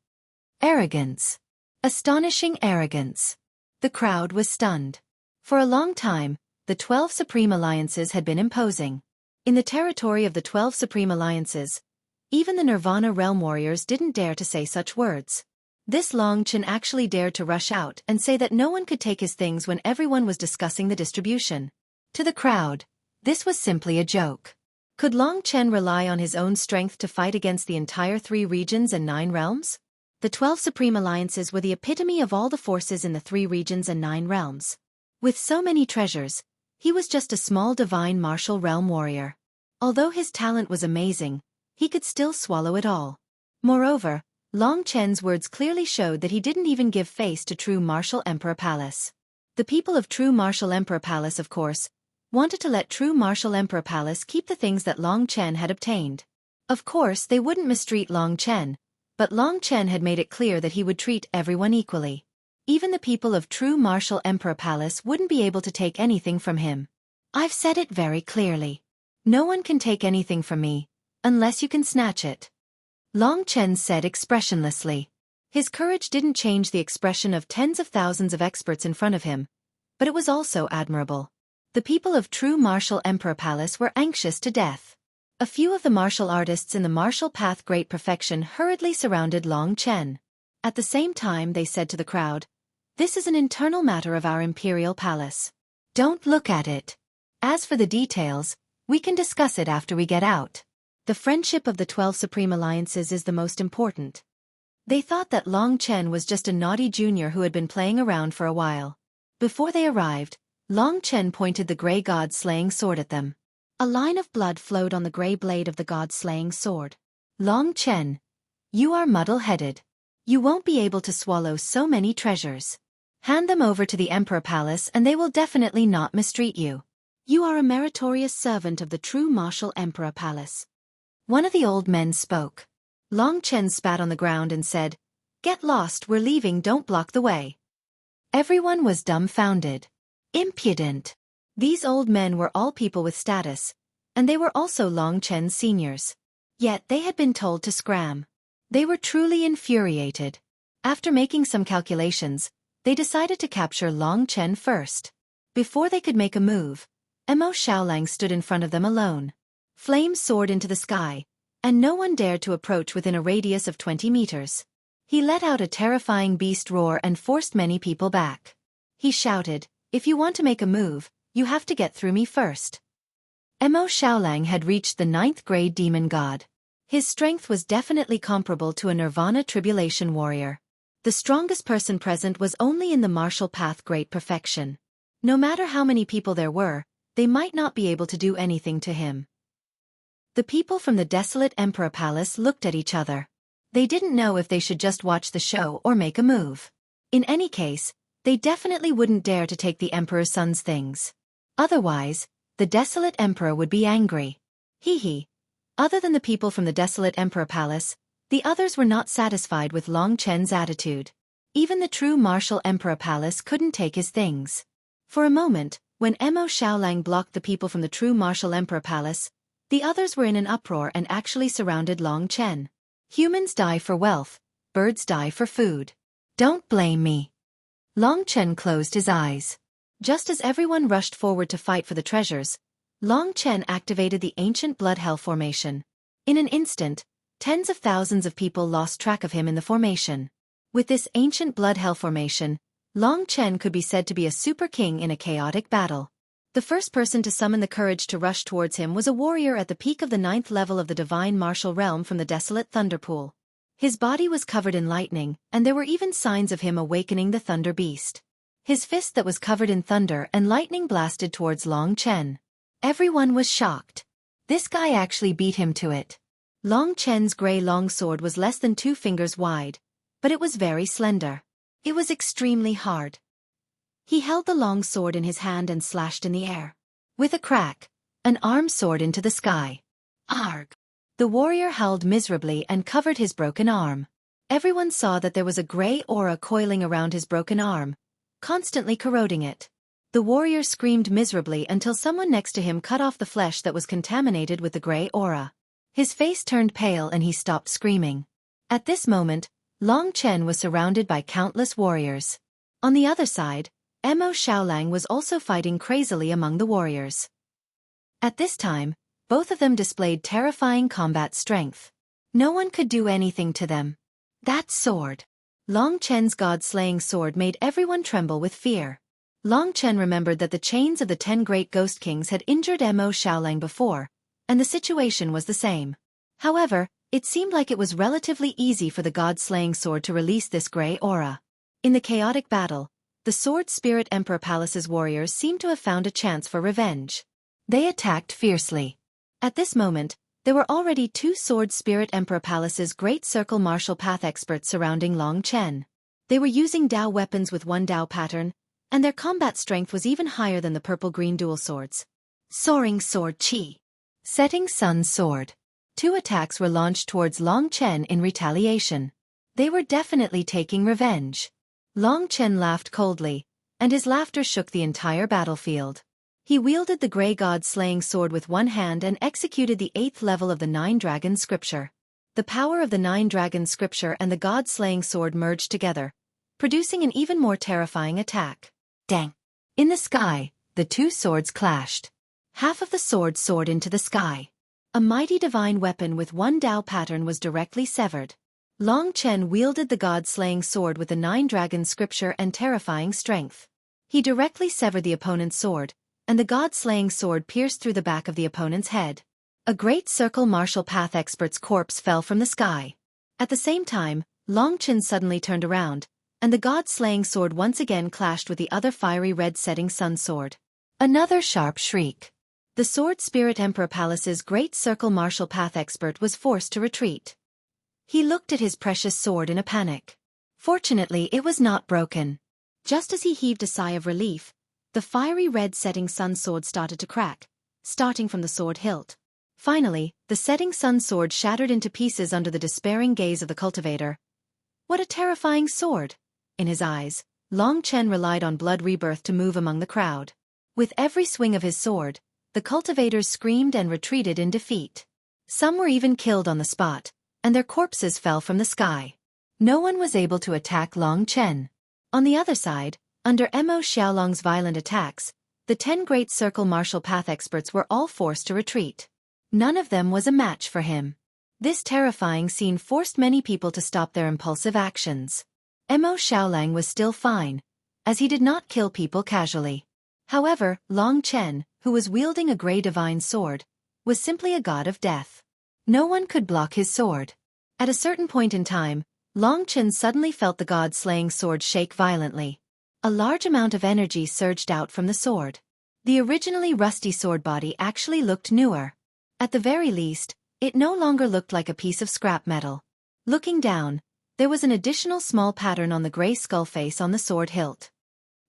Arrogance. Astonishing arrogance. The crowd was stunned. For a long time, the 12 Supreme Alliances had been imposing. In the territory of the 12 Supreme Alliances, even the Nirvana Realm warriors didn't dare to say such words. This Long Chen actually dared to rush out and say that no one could take his things when everyone was discussing the distribution. To the crowd, This was simply a joke. Could Long Chen rely on his own strength to fight against the entire 3 regions and 9 realms? The 12 Supreme Alliances were the epitome of all the forces in the 3 regions and 9 realms. With so many treasures, he was just a small divine martial realm warrior. Although his talent was amazing, he could still swallow it all. Moreover, Long Chen's words clearly showed that he didn't even give face to True Martial Emperor Palace. The people of True Martial Emperor Palace, of course, wanted to let True Martial Emperor Palace keep the things that Long Chen had obtained. Of course, they wouldn't mistreat Long Chen, but Long Chen had made it clear that he would treat everyone equally. Even the people of True Martial Emperor Palace wouldn't be able to take anything from him. I've said it very clearly. No one can take anything from me, unless you can snatch it. Long Chen said expressionlessly. His courage didn't change the expression of tens of thousands of experts in front of him, but it was also admirable. The people of True Martial Emperor Palace were anxious to death. A few of the martial artists in the martial path Great Perfection hurriedly surrounded Long Chen. At the same time they said to the crowd, "This is an internal matter of our imperial palace. Don't look at it. As for the details, we can discuss it after we get out. The friendship of the 12 Supreme Alliances is the most important." They thought that Long Chen was just a naughty junior who had been playing around for a while. Before they arrived, Long Chen pointed the Grey God Slaying Sword at them. A line of blood flowed on the grey blade of the God Slaying Sword. "Long Chen, you are muddle-headed. You won't be able to swallow so many treasures. Hand them over to the Emperor Palace and they will definitely not mistreat you. You are a meritorious servant of the True Martial Emperor Palace." One of the old men spoke. Long Chen spat on the ground and said, "Get lost, we're leaving, don't block the way." Everyone was dumbfounded. Impudent. These old men were all people with status, and they were also Long Chen's seniors. Yet they had been told to scram. They were truly infuriated. After making some calculations, they decided to capture Long Chen first. Before they could make a move, Mo Xiaolang stood in front of them alone. Flames soared into the sky, and no one dared to approach within a radius of 20 meters. He let out a terrifying beast roar and forced many people back. He shouted, "If you want to make a move, you have to get through me first." Mo Xiaolang had reached the 9th grade demon god. His strength was definitely comparable to a Nirvana Tribulation warrior. The strongest person present was only in the martial path Great Perfection. No matter how many people there were, they might not be able to do anything to him. The people from the desolate Emperor Palace looked at each other. They didn't know if they should just watch the show or make a move. In any case, they definitely wouldn't dare to take the Emperor's son's things. Otherwise, the desolate Emperor would be angry. Hee. Other than the people from the desolate Emperor Palace, the others were not satisfied with Long Chen's attitude. Even the True Martial Emperor Palace couldn't take his things. For a moment, when Mo Xiaolang blocked the people from the True Martial Emperor Palace, the others were in an uproar and actually surrounded Long Chen. Humans die for wealth, birds die for food. Don't blame me. Long Chen closed his eyes. Just as everyone rushed forward to fight for the treasures, Long Chen activated the ancient blood hell formation. In an instant, tens of thousands of people lost track of him in the formation. With this ancient blood hell formation, Long Chen could be said to be a super king in a chaotic battle. The first person to summon the courage to rush towards him was a warrior at the peak of the 9th level of the divine martial realm from the desolate Thunderpool. His body was covered in lightning, and there were even signs of him awakening the Thunder Beast. His fist that was covered in thunder and lightning blasted towards Long Chen. Everyone was shocked. This guy actually beat him to it. Long Chen's grey longsword was less than 2 fingers wide, but it was very slender. It was extremely hard. He held the long sword in his hand and slashed in the air. With a crack, an arm soared into the sky. Arg! The warrior howled miserably and covered his broken arm. Everyone saw that there was a grey aura coiling around his broken arm, constantly corroding it. The warrior screamed miserably until someone next to him cut off the flesh that was contaminated with the grey aura. His face turned pale and he stopped screaming. At this moment, Long Chen was surrounded by countless warriors. On the other side, Mo Xiaolang was also fighting crazily among the warriors. At this time, both of them displayed terrifying combat strength. No one could do anything to them. That sword! Long Chen's god-slaying sword made everyone tremble with fear. Long Chen remembered that the chains of the 10 great ghost kings had injured Mo Xiaolang before, and the situation was the same. However, it seemed like it was relatively easy for the god-slaying sword to release this gray aura. In the chaotic battle, the Sword Spirit Emperor Palace's warriors seemed to have found a chance for revenge. They attacked fiercely. At this moment, there were already 2 Sword Spirit Emperor Palace's Great Circle Martial Path experts surrounding Long Chen. They were using Dao weapons with 1 Dao pattern, and their combat strength was even higher than the purple-green dual swords. Soaring Sword Qi. Setting Sun Sword. 2 attacks were launched towards Long Chen in retaliation. They were definitely taking revenge. Long Chen laughed coldly, and his laughter shook the entire battlefield. He wielded the Grey God-slaying sword with 1 hand and executed the 8th level of the 9 Dragon Scripture. The power of the 9 Dragon Scripture and the God-slaying sword merged together, producing an even more terrifying attack. Dang! In the sky, the 2 swords clashed. Half of the sword soared into the sky. A mighty divine weapon with 1 Dao pattern was directly severed. Long Chen wielded the god-slaying sword with the 9 Dragon Scripture and terrifying strength. He directly severed the opponent's sword, and the god-slaying sword pierced through the back of the opponent's head. A Great Circle Martial Path expert's corpse fell from the sky. At the same time, Long Chen suddenly turned around, and the god-slaying sword once again clashed with the other fiery red setting sun sword. Another sharp shriek. The Sword Spirit Emperor Palace's Great Circle Martial Path expert was forced to retreat. He looked at his precious sword in a panic. Fortunately, it was not broken. Just as he heaved a sigh of relief, the fiery red setting sun sword started to crack, starting from the sword hilt. Finally, the setting sun sword shattered into pieces under the despairing gaze of the cultivator. What a terrifying sword! In his eyes, Long Chen relied on blood rebirth to move among the crowd. With every swing of his sword, the cultivators screamed and retreated in defeat. Some were even killed on the spot, and their corpses fell from the sky. No one was able to attack Long Chen. On the other side, under Mo Xiaolang's violent attacks, the 10 Great Circle Martial Path experts were all forced to retreat. None of them was a match for him. This terrifying scene forced many people to stop their impulsive actions. Mo Xiaolang was still fine, as he did not kill people casually. However, Long Chen, who was wielding a grey divine sword, was simply a god of death. No one could block his sword. At a certain point in time, Long Chen suddenly felt the god-slaying sword shake violently. A large amount of energy surged out from the sword. The originally rusty sword body actually looked newer. At the very least, it no longer looked like a piece of scrap metal. Looking down, there was an additional small pattern on the grey skull face on the sword hilt.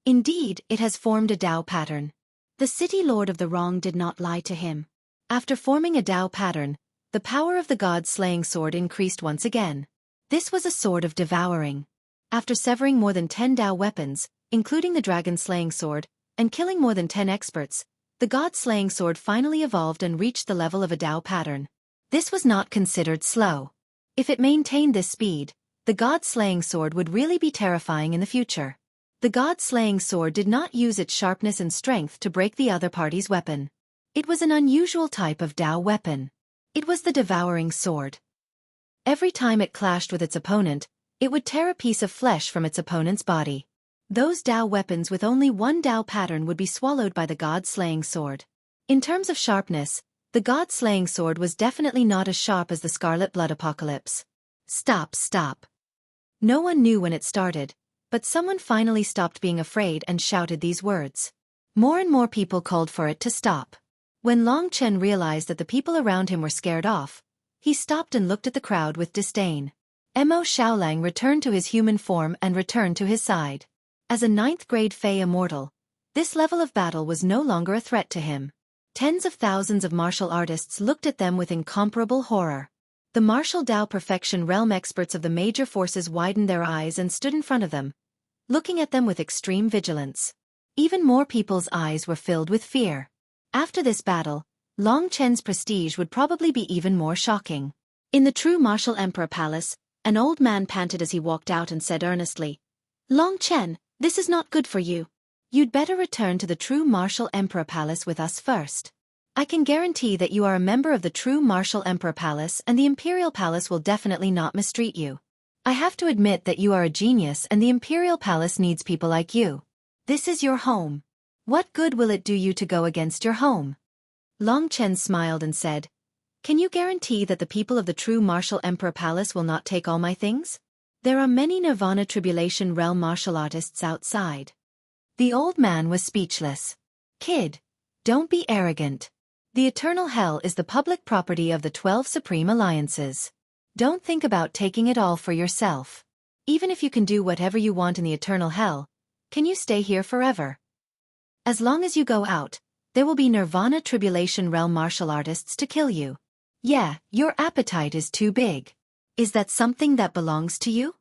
Indeed, it has formed a Dao pattern. The City Lord of the Wrong did not lie to him. After forming a Dao pattern, the power of the god-slaying sword increased once again. This was a sword of devouring. After severing more than 10 Dao weapons, including the dragon-slaying sword, and killing more than 10 experts, the god-slaying sword finally evolved and reached the level of a Dao pattern. This was not considered slow. If it maintained this speed, the god-slaying sword would really be terrifying in the future. The god-slaying sword did not use its sharpness and strength to break the other party's weapon. It was an unusual type of Dao weapon. It was the devouring sword. Every time it clashed with its opponent, it would tear a piece of flesh from its opponent's body. Those Dao weapons with only 1 Dao pattern would be swallowed by the god-slaying sword. In terms of sharpness, the god-slaying sword was definitely not as sharp as the Scarlet Blood Apocalypse. Stop, stop. No one knew when it started, but someone finally stopped being afraid and shouted these words. More and more people called for it to stop. When Long Chen realized that the people around him were scared off, he stopped and looked at the crowd with disdain. Mo Xiaolang returned to his human form and returned to his side. As a 9th-grade Fey immortal, this level of battle was no longer a threat to him. Tens of thousands of martial artists looked at them with incomparable horror. The martial Dao perfection realm experts of the major forces widened their eyes and stood in front of them, looking at them with extreme vigilance. Even more people's eyes were filled with fear. After this battle, Long Chen's prestige would probably be even more shocking. In the true Martial Emperor Palace, an old man panted as he walked out and said earnestly, "Long Chen, this is not good for you. You'd better return to the true Martial Emperor Palace with us first. I can guarantee that you are a member of the true Martial Emperor Palace and the Imperial Palace will definitely not mistreat you. I have to admit that you are a genius and the Imperial Palace needs people like you." This is your home. What good will it do you to go against your home? Long Chen smiled and said, Can you guarantee that the people of the true martial emperor palace will not take all my things? There are many Nirvana Tribulation Realm martial artists outside. The old man was speechless. Kid, don't be arrogant. The eternal hell is the public property of the 12 Supreme Alliances. Don't think about taking it all for yourself. Even if you can do whatever you want in the eternal hell, can you stay here forever? As long as you go out, there will be Nirvana Tribulation Realm martial artists to kill you. Yeah, your appetite is too big. Is that something that belongs to you?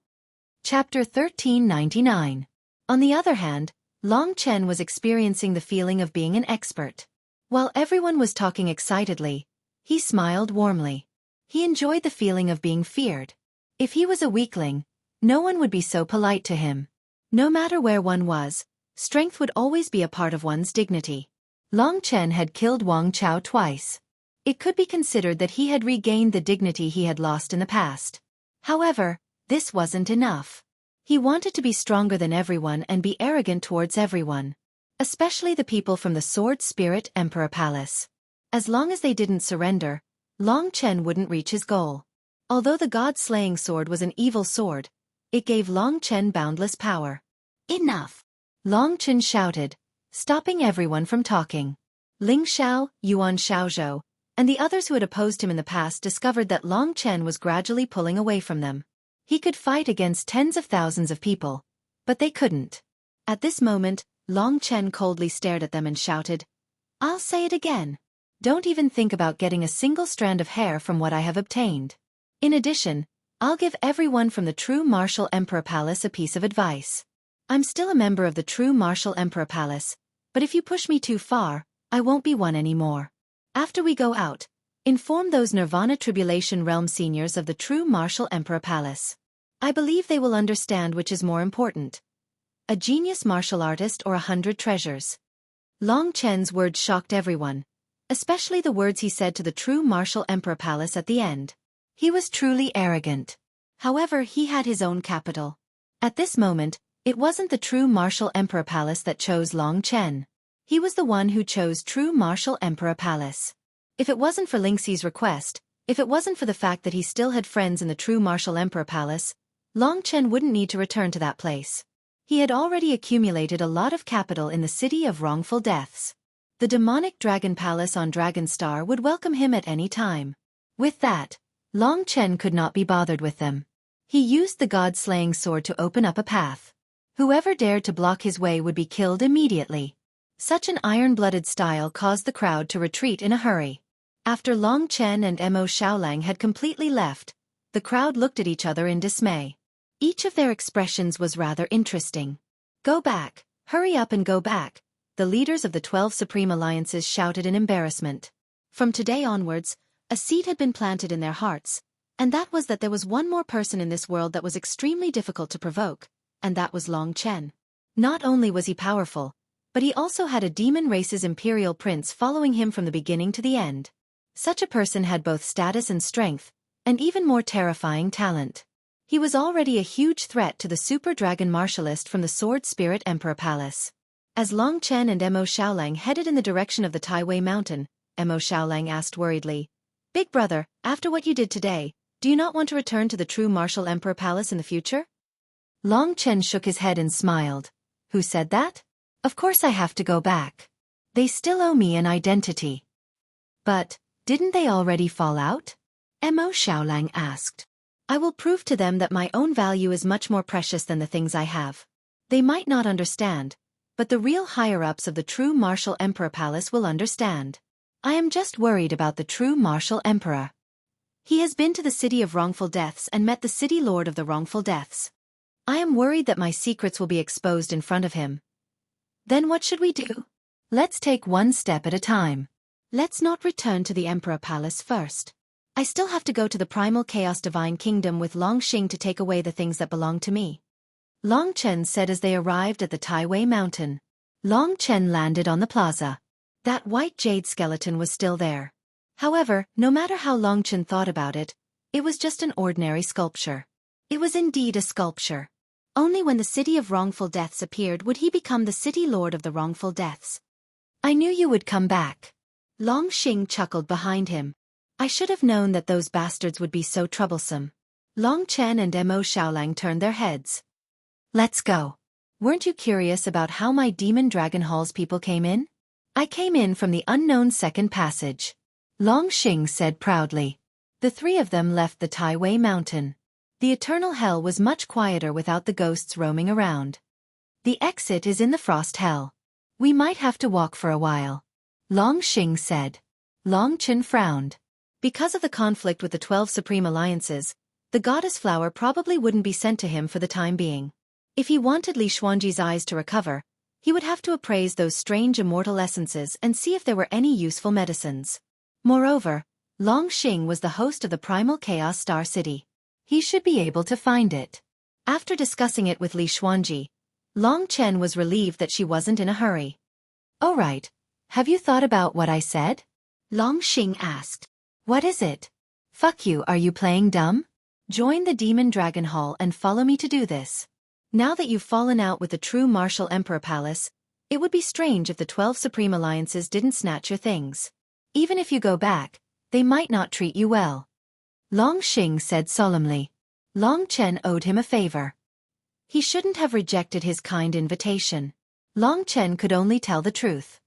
Chapter 1399. On the other hand, Long Chen was experiencing the feeling of being an expert. While everyone was talking excitedly, he smiled warmly. He enjoyed the feeling of being feared. If he was a weakling, no one would be so polite to him. No matter where one was, strength would always be a part of one's dignity. Long Chen had killed Wang Chao twice. It could be considered that he had regained the dignity he had lost in the past. However, this wasn't enough. He wanted to be stronger than everyone and be arrogant towards everyone, especially the people from the Sword Spirit Emperor Palace. As long as they didn't surrender, Long Chen wouldn't reach his goal. Although the God-slaying sword was an evil sword, it gave Long Chen boundless power. Enough! Long Chen shouted, stopping everyone from talking. Ling Xiao, Yuan Xiaozhou, and the others who had opposed him in the past discovered that Long Chen was gradually pulling away from them. He could fight against tens of thousands of people, but they couldn't. At this moment, Long Chen coldly stared at them and shouted, I'll say it again. Don't even think about getting a single strand of hair from what I have obtained. In addition, I'll give everyone from the True Martial Emperor Palace a piece of advice. I'm still a member of the True Martial Emperor Palace, but if you push me too far, I won't be one anymore. After we go out, inform those Nirvana Tribulation Realm seniors of the True Martial Emperor Palace. I believe they will understand which is more important. A genius martial artist or 100 treasures. Long Chen's words shocked everyone, especially the words he said to the True Martial Emperor Palace at the end. He was truly arrogant. However, he had his own capital. At this moment, it wasn't the True Martial Emperor Palace that chose Long Chen. He was the one who chose True Martial Emperor Palace. If it wasn't for Lingxi's request, if it wasn't for the fact that he still had friends in the True Martial Emperor Palace, Long Chen wouldn't need to return to that place. He had already accumulated a lot of capital in the City of Wrongful Deaths. The demonic Dragon Palace on Dragon Star would welcome him at any time. With that, Long Chen could not be bothered with them. He used the God-slaying sword to open up a path. Whoever dared to block his way would be killed immediately. Such an iron-blooded style caused the crowd to retreat in a hurry. After Long Chen and Mo Xiaolang had completely left, the crowd looked at each other in dismay. Each of their expressions was rather interesting. Go back, hurry up and go back, the leaders of the 12 Supreme Alliances shouted in embarrassment. From today onwards, a seed had been planted in their hearts, and that was that there was one more person in this world that was extremely difficult to provoke, and that was Long Chen. Not only was he powerful, but he also had a demon race's imperial prince following him from the beginning to the end. Such a person had both status and strength, and even more terrifying talent. He was already a huge threat to the Super Dragon Martialist from the Sword Spirit Emperor Palace. As Long Chen and Mo Xiaolang headed in the direction of the Taiwei Mountain, Mo Xiaolang asked worriedly, Big brother, after what you did today, do you not want to return to the True Martial Emperor Palace in the future? Long Chen shook his head and smiled. Who said that? Of course I have to go back. They still owe me an identity. But, didn't they already fall out? Mo Xiaolang asked. I will prove to them that my own value is much more precious than the things I have. They might not understand, but the real higher-ups of the True Martial Emperor Palace will understand. I am just worried about the True Martial Emperor. He has been to the City of Wrongful Deaths and met the City Lord of the Wrongful Deaths. I am worried that my secrets will be exposed in front of him. Then what should we do? Let's take one step at a time. Let's not return to the Emperor Palace first. I still have to go to the Primal Chaos Divine Kingdom with Long Xing to take away the things that belong to me. Long Chen said as they arrived at the Taiwei Mountain. Long Chen landed on the plaza. That white jade skeleton was still there. However, no matter how Long Chen thought about it, it was just an ordinary sculpture. It was indeed a sculpture. Only when the city of wrongful deaths appeared would he become the city lord of the wrongful deaths. I knew you would come back. Long Xing chuckled behind him. I should have known that those bastards would be so troublesome. Long Chen and Mo Xiaolang turned their heads. Let's go. Weren't you curious about how my Demon Dragon Hall's people came in? I came in from the unknown second passage. Long Xing said proudly. The three of them left the Tai Wei mountain. The eternal hell was much quieter without the ghosts roaming around. The exit is in the frost hell. We might have to walk for a while. Long Xing said. Long Chen frowned. Because of the conflict with the 12 Supreme Alliances, the goddess flower probably wouldn't be sent to him for the time being. If he wanted Li Xuanji's eyes to recover, he would have to appraise those strange immortal essences and see if there were any useful medicines. Moreover, Long Xing was the host of the Primal Chaos Star City. He should be able to find it. After discussing it with Li Xuanji, Long Chen was relieved that she wasn't in a hurry. "Oh right. Have you thought about what I said?" Long Xing asked. "What is it?" "Fuck you, are you playing dumb? Join the Demon Dragon Hall and follow me to do this. Now that you've fallen out with the true Martial Emperor Palace, it would be strange if the 12 Supreme Alliances didn't snatch your things. Even if you go back, they might not treat you well." Long Xing said solemnly. Long Chen owed him a favor. He shouldn't have rejected his kind invitation. Long Chen could only tell the truth.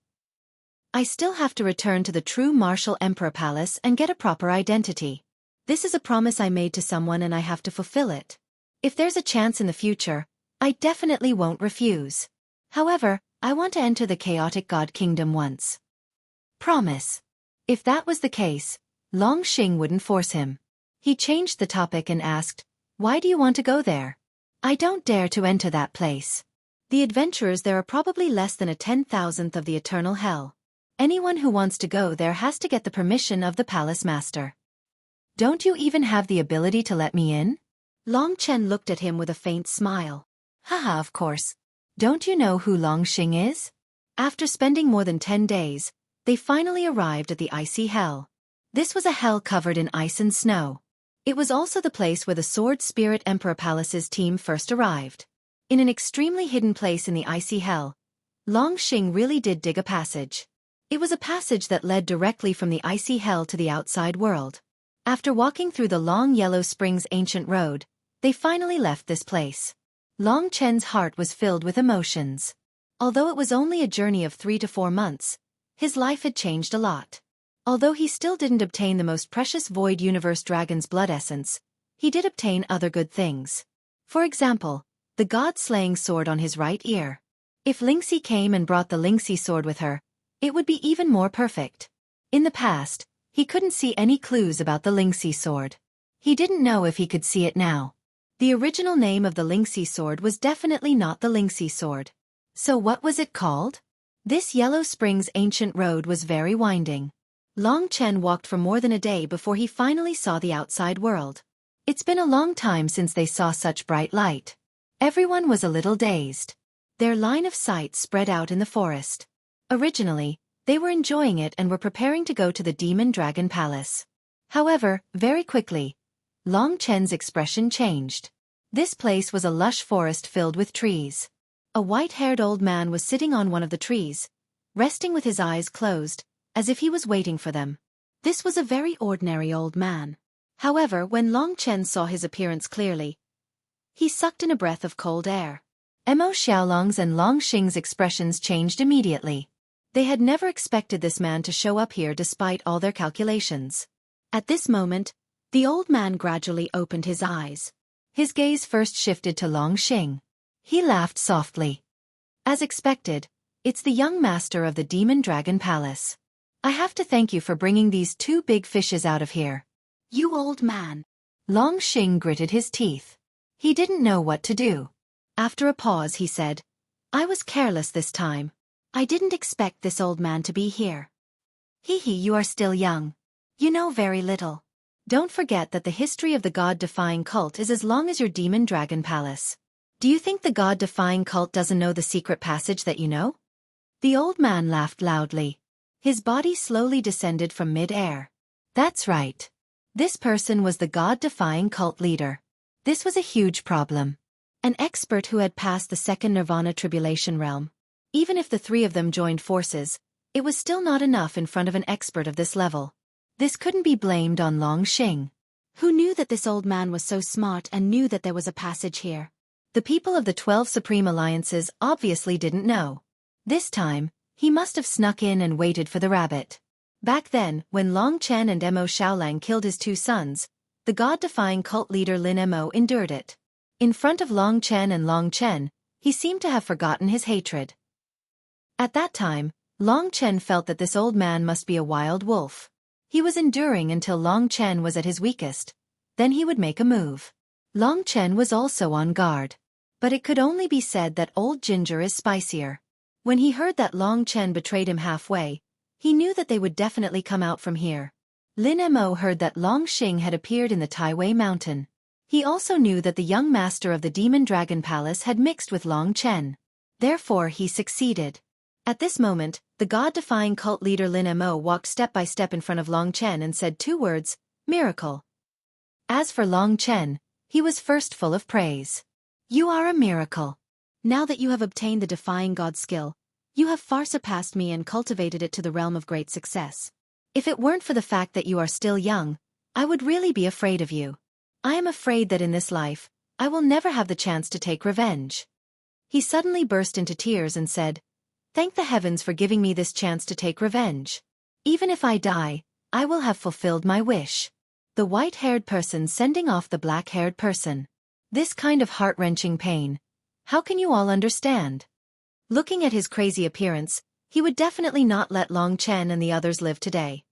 "I still have to return to the true Martial Emperor Palace and get a proper identity. This is a promise I made to someone and I have to fulfill it. If there's a chance in the future, I definitely won't refuse. However, I want to enter the chaotic god kingdom once." Promise. If that was the case, Long Xing wouldn't force him. He changed the topic and asked, "Why do you want to go there?" "I don't dare to enter that place. The adventurers there are probably less than a 10,000th of the eternal hell. Anyone who wants to go there has to get the permission of the palace master. Don't you even have the ability to let me in?" Long Chen looked at him with a faint smile. "Haha, of course. Don't you know who Long Xing is?" After spending more than 10 days, they finally arrived at the icy hell. This was a hell covered in ice and snow. It was also the place where the Sword Spirit Emperor Palace's team first arrived. In an extremely hidden place in the icy hell, Long Xing really did dig a passage. It was a passage that led directly from the icy hell to the outside world. After walking through the long Yellow Springs ancient road, they finally left this place. Long Chen's heart was filled with emotions. Although it was only a journey of 3 to 4 months, his life had changed a lot. Although he still didn't obtain the most precious Void Universe Dragon's blood essence, he did obtain other good things. For example, the god-slaying sword on his right ear. If Lingxi came and brought the Lingxi sword with her, it would be even more perfect. In the past, he couldn't see any clues about the Lingxi sword. He didn't know if he could see it now. The original name of the Lingxi sword was definitely not the Lingxi sword. So what was it called? This Yellow Springs ancient road was very winding. Long Chen walked for more than a day before he finally saw the outside world. It's been a long time since they saw such bright light. Everyone was a little dazed. Their line of sight spread out in the forest. Originally, they were enjoying it and were preparing to go to the Demon Dragon Palace. However, very quickly, Long Chen's expression changed. This place was a lush forest filled with trees. A white-haired old man was sitting on one of the trees, resting with his eyes closed, as if he was waiting for them. This was a very ordinary old man. However, when Long Chen saw his appearance clearly, he sucked in a breath of cold air. Mo Xiaolong's and Long Xing's expressions changed immediately. They had never expected this man to show up here despite all their calculations. At this moment, the old man gradually opened his eyes. His gaze first shifted to Long Xing. He laughed softly. "As expected, it's the young master of the Demon Dragon Palace. I have to thank you for bringing these 2 big fishes out of here." "You old man." Long Xing gritted his teeth. He didn't know what to do. After a pause he said, "I was careless this time. I didn't expect this old man to be here." "Hee, you are still young. You know very little. Don't forget that the history of the God-defying cult is as long as your Demon Dragon Palace. Do you think the God-defying cult doesn't know the secret passage that you know?" The old man laughed loudly. His body slowly descended from mid-air. That's right. This person was the God-defying cult leader. This was a huge problem. An expert who had passed the second Nirvana Tribulation realm. Even if the three of them joined forces, it was still not enough in front of an expert of this level. This couldn't be blamed on Longqing, who knew that this old man was so smart and knew that there was a passage here. The people of the 12 Supreme Alliances obviously didn't know. This time, he must have snuck in and waited for the rabbit. Back then, when Long Chen and Mo Xiaolang killed his two sons, the god-defying cult leader Lin Mo endured it. In front of Long Chen and Long Chen, he seemed to have forgotten his hatred. At that time, Long Chen felt that this old man must be a wild wolf. He was enduring until Long Chen was at his weakest. Then he would make a move. Long Chen was also on guard. But it could only be said that old ginger is spicier. When he heard that Long Chen betrayed him halfway, he knew that they would definitely come out from here. Lin Mo heard that Longqing had appeared in the Taiwei mountain. He also knew that the young master of the Demon Dragon Palace had mixed with Long Chen. Therefore he succeeded. At this moment, the god-defying cult leader Lin Mo walked step by step in front of Long Chen and said two words, "Miracle." As for Long Chen, he was first full of praise. "You are a miracle. Now that you have obtained the defying god skill, you have far surpassed me and cultivated it to the realm of great success. If it weren't for the fact that you are still young, I would really be afraid of you. I am afraid that in this life, I will never have the chance to take revenge." He suddenly burst into tears and said, "Thank the heavens for giving me this chance to take revenge. Even if I die, I will have fulfilled my wish." The white-haired person sending off the black-haired person. This kind of heart-wrenching pain. How can you all understand? Looking at his crazy appearance, he would definitely not let Long Chen and the others live today.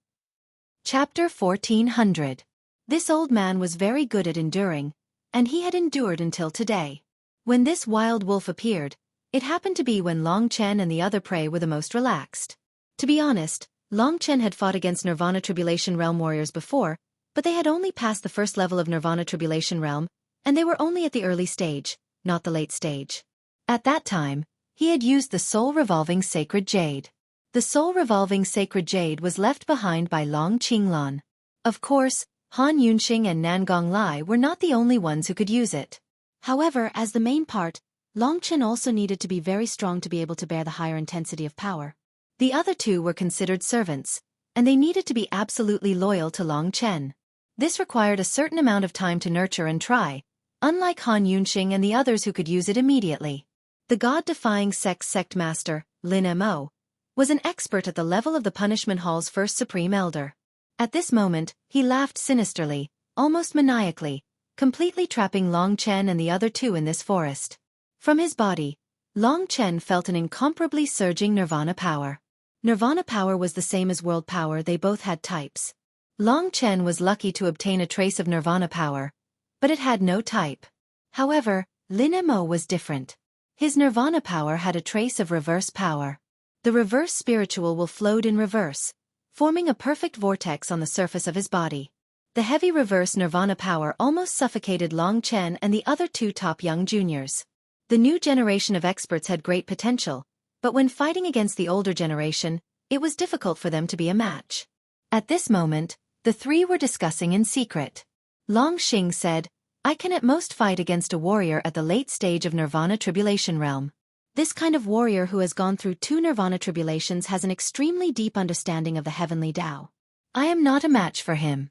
Chapter 1400. This old man was very good at enduring, and he had endured until today. When this wild wolf appeared, it happened to be when Long Chen and the other prey were the most relaxed. To be honest, Long Chen had fought against Nirvana Tribulation Realm warriors before, but they had only passed the first level of Nirvana Tribulation Realm, and they were only at the early stage, not the late stage. At that time, he had used the soul-revolving sacred jade. The soul-revolving sacred jade was left behind by Long Qinglan. Of course, Han Yunxing and Nangong Lai were not the only ones who could use it. However, as the main part, Long Chen also needed to be very strong to be able to bear the higher intensity of power. The other two were considered servants, and they needed to be absolutely loyal to Long Chen. This required a certain amount of time to nurture and try, unlike Han Yunxing and the others who could use it immediately. The god-defying sect master, Lin Mo, was an expert at the level of the Punishment Hall's first Supreme Elder. At this moment, he laughed sinisterly, almost maniacally, completely trapping Long Chen and the other two in this forest. From his body, Long Chen felt an incomparably surging Nirvana power. Nirvana power was the same as world power, they both had types. Long Chen was lucky to obtain a trace of Nirvana power, but it had no type. However, Lin Mo was different. His Nirvana power had a trace of reverse power. The reverse spiritual will flowed in reverse, forming a perfect vortex on the surface of his body. The heavy reverse Nirvana power almost suffocated Long Chen and the other two top young juniors. The new generation of experts had great potential, but when fighting against the older generation, it was difficult for them to be a match. At this moment, the three were discussing in secret. Longqing said, "I can at most fight against a warrior at the late stage of Nirvana Tribulation Realm. This kind of warrior who has gone through 2 Nirvana Tribulations has an extremely deep understanding of the heavenly Tao. I am not a match for him."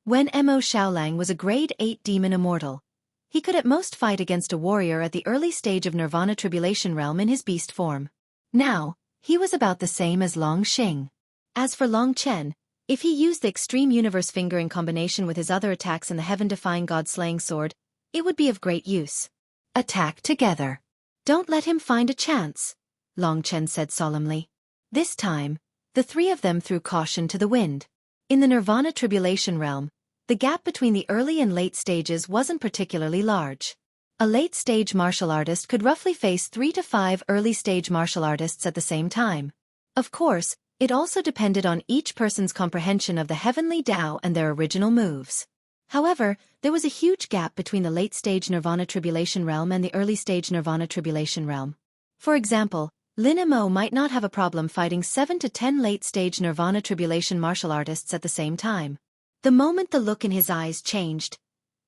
When Mo Xiaolang was a grade 8 demon immortal, he could at most fight against a warrior at the early stage of Nirvana Tribulation Realm in his beast form. Now, he was about the same as Longqing. As for Long Chen, if he used the Extreme Universe Finger in combination with his other attacks and the Heaven-Defying God-Slaying Sword, it would be of great use. "Attack together. Don't let him find a chance," Long Chen said solemnly. This time, the three of them threw caution to the wind. In the Nirvana Tribulation Realm, the gap between the early and late stages wasn't particularly large. A late-stage martial artist could roughly face 3 to 5 early-stage martial artists at the same time. Of course, it also depended on each person's comprehension of the heavenly Tao and their original moves. However, there was a huge gap between the late-stage Nirvana Tribulation Realm and the early-stage Nirvana Tribulation Realm. For example, Lin Mo might not have a problem fighting 7 to 10 late-stage Nirvana Tribulation martial artists at the same time. The moment the look in his eyes changed,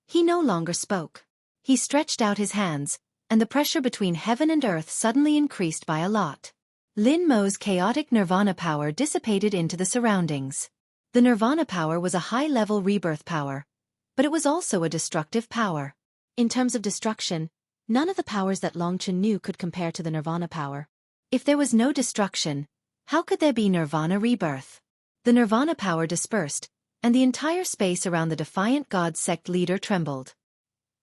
he no longer spoke. He stretched out his hands, and the pressure between heaven and earth suddenly increased by a lot. Lin Mo's chaotic nirvana power dissipated into the surroundings. The nirvana power was a high-level rebirth power, but it was also a destructive power. In terms of destruction, none of the powers that Longchen knew could compare to the nirvana power. If there was no destruction, how could there be nirvana rebirth? The nirvana power dispersed, and the entire space around the defiant god sect leader trembled.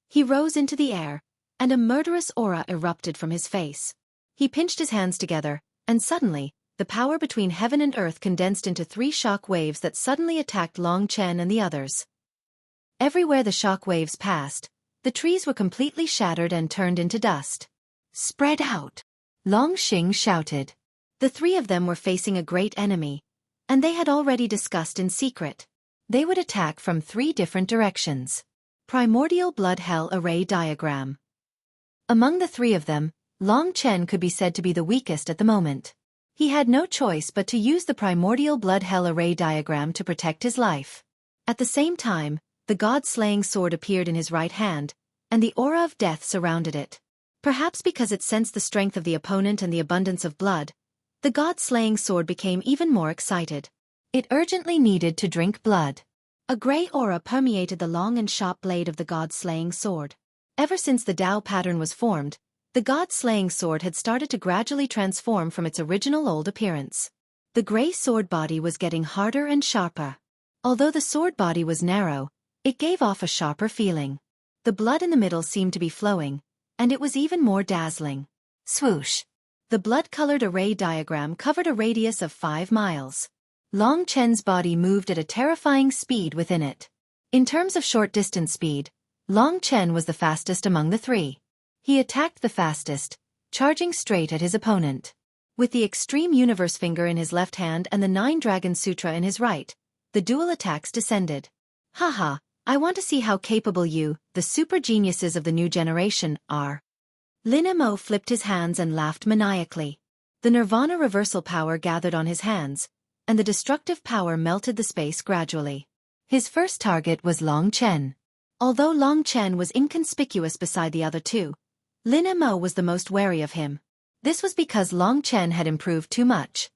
He rose into the air, and a murderous aura erupted from his face. He pinched his hands together, and suddenly, the power between heaven and earth condensed into 3 shock waves that suddenly attacked Long Chen and the others. Everywhere the shock waves passed, the trees were completely shattered and turned into dust. "Spread out!" Long Xing shouted. The 3 of them were facing a great enemy, and they had already discussed in secret. They would attack from 3 different directions. Primordial Blood Hell Array Diagram. Among the 3 of them, Long Chen could be said to be the weakest at the moment. He had no choice but to use the Primordial Blood Hell Array Diagram to protect his life. At the same time, the God-slaying sword appeared in his right hand, and the aura of death surrounded it. Perhaps because it sensed the strength of the opponent and the abundance of blood, the God-slaying sword became even more excited. It urgently needed to drink blood. A gray aura permeated the long and sharp blade of the God-slaying sword. Ever since the Tao pattern was formed, the God-slaying sword had started to gradually transform from its original old appearance. The gray sword body was getting harder and sharper. Although the sword body was narrow, it gave off a sharper feeling. The blood in the middle seemed to be flowing, and it was even more dazzling. Swoosh! The blood-colored array diagram covered a radius of 5 miles. Long Chen's body moved at a terrifying speed within it. In terms of short-distance speed, Long Chen was the fastest among the 3. He attacked the fastest, charging straight at his opponent. With the Extreme Universe Finger in his left hand and the 9 Dragon Sutra in his right, the dual attacks descended. Haha, I want to see how capable you, the super geniuses of the new generation, are. Lin Mo flipped his hands and laughed maniacally. The Nirvana reversal power gathered on his hands, and the destructive power melted the space gradually. His first target was Long Chen. Although Long Chen was inconspicuous beside the other 2, Lin Mo was the most wary of him. This was because Long Chen had improved too much.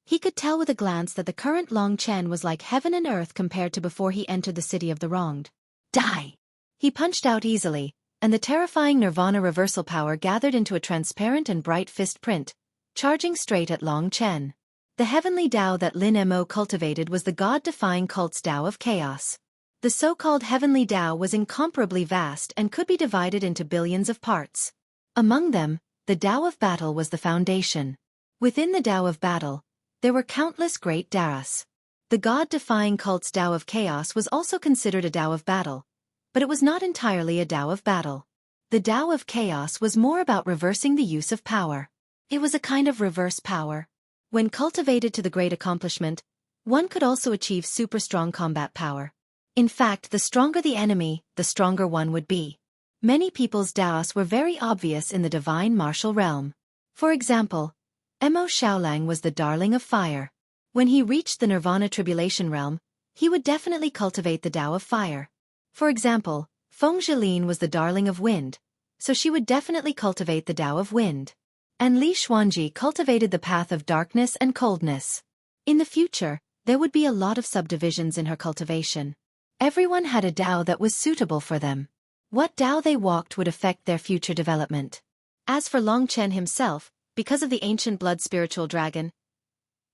He could tell with a glance that the current Long Chen was like heaven and earth compared to before he entered the city of the wronged. Die! He punched out easily, and the terrifying Nirvana reversal power gathered into a transparent and bright fist print, charging straight at Long Chen. The heavenly Tao that Lin Mo cultivated was the God-defying cult's Tao of chaos. The so-called heavenly Tao was incomparably vast and could be divided into billions of parts. Among them, the Tao of battle was the foundation. Within the Tao of battle, there were countless great Taras. The God-defying cult's Tao of chaos was also considered a Tao of battle, but it was not entirely a Tao of battle. The Tao of chaos was more about reversing the use of power. It was a kind of reverse power. When cultivated to the great accomplishment, one could also achieve super strong combat power. In fact, the stronger the enemy, the stronger one would be. Many people's Taos were very obvious in the divine martial realm. For example, Mo Shaolang was the darling of fire. When he reached the Nirvana Tribulation realm, he would definitely cultivate the Tao of fire. For example, Feng Zhilin was the darling of wind, so she would definitely cultivate the Tao of wind. And Li Xuanji cultivated the path of darkness and coldness. In the future, there would be a lot of subdivisions in her cultivation. Everyone had a Tao that was suitable for them. What Tao they walked would affect their future development. As for Long Chen himself, because of the ancient blood spiritual dragon,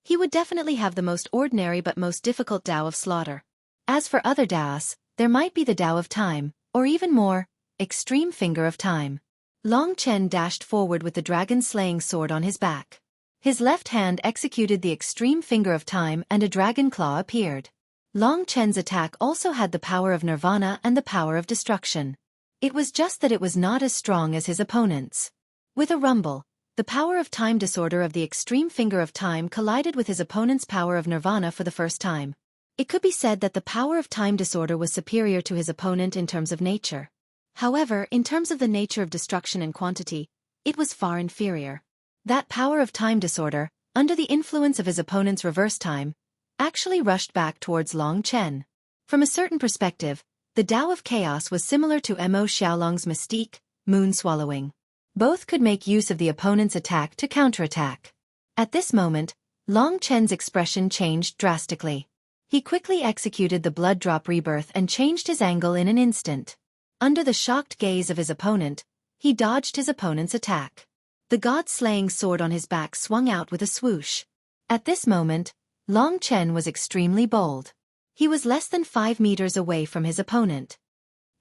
he would definitely have the most ordinary but most difficult Tao of slaughter. As for other Taos, there might be the Tao of time, or even more, extreme finger of time. Long Chen dashed forward with the dragon-slaying sword on his back. His left hand executed the extreme finger of time and a dragon claw appeared. Long Chen's attack also had the power of nirvana and the power of destruction. It was just that it was not as strong as his opponent's. With a rumble, the power of time disorder of the extreme finger of time collided with his opponent's power of nirvana for the first time. It could be said that the power of time disorder was superior to his opponent in terms of nature. However, in terms of the nature of destruction and quantity, it was far inferior. That power of time disorder, under the influence of his opponent's reverse time, actually rushed back towards Long Chen. From a certain perspective, The Tao of Chaos was similar to Mo Xiaolong's mystique, moon swallowing. Both could make use of the opponent's attack to counterattack. At this moment, Long Chen's expression changed drastically. He quickly executed the blood drop rebirth and changed his angle in an instant. Under the shocked gaze of his opponent, he dodged his opponent's attack. The god-slaying sword on his back swung out with a swoosh. At this moment, Long Chen was extremely bold. He was less than 5 meters away from his opponent.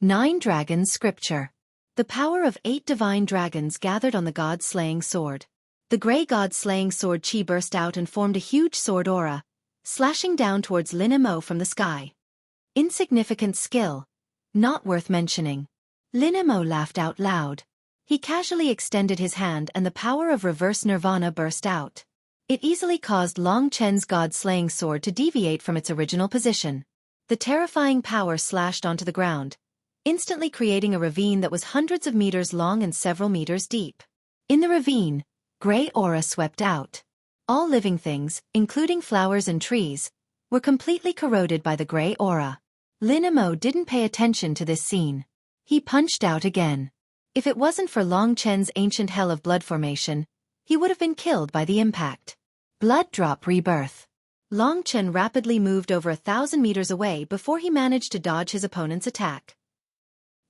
9 Dragons Scripture. The power of 8 divine dragons gathered on the god-slaying sword. The gray god-slaying sword chi burst out and formed a huge sword aura, slashing down towards Lin Mo from the sky. Insignificant skill. Not worth mentioning. Lin Mo laughed out loud. He casually extended his hand and the power of reverse nirvana burst out. It easily caused Long Chen's god-slaying sword to deviate from its original position. The terrifying power slashed onto the ground, instantly creating a ravine that was hundreds of meters long and several meters deep. In the ravine, gray aura swept out. All living things, including flowers and trees, were completely corroded by the gray aura. Lin Mo didn't pay attention to this scene. He punched out again. If it wasn't for Long Chen's ancient hell of blood formation, he would have been killed by the impact. Blood drop rebirth. Long Chen rapidly moved over 1,000 meters away before he managed to dodge his opponent's attack.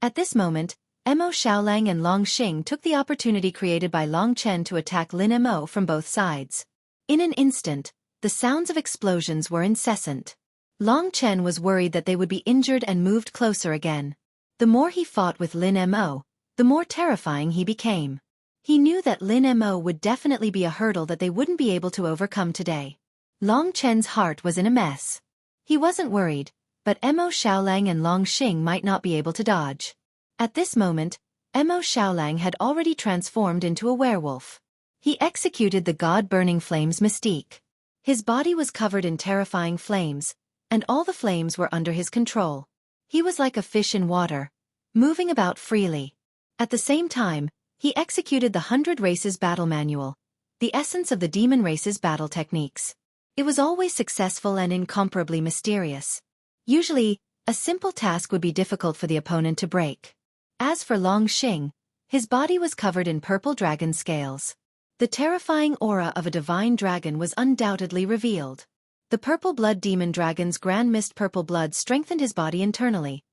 At this moment, Mo Xiaolang and Long Xing took the opportunity created by Long Chen to attack Lin Mo from both sides. In an instant, the sounds of explosions were incessant. Long Chen was worried that they would be injured and moved closer again. The more he fought with Lin Mo, the more terrifying he became. He knew that Lin Mo would definitely be a hurdle that they wouldn't be able to overcome today. Long Chen's heart was in a mess. He wasn't worried, but Mo Xiaolang and Long Xing might not be able to dodge. At this moment, Mo Xiaolang had already transformed into a werewolf. He executed the God-burning flames mystique. His body was covered in terrifying flames, and all the flames were under his control. He was like a fish in water, moving about freely. At the same time, he executed the 100 Races Battle Manual, the essence of the demon race's battle techniques. It was always successful and incomparably mysterious. Usually, a simple task would be difficult for the opponent to break. As for Long Xing, his body was covered in purple dragon scales. The terrifying aura of a divine dragon was undoubtedly revealed. The purple blood demon dragon's grand mist purple blood strengthened his body internally,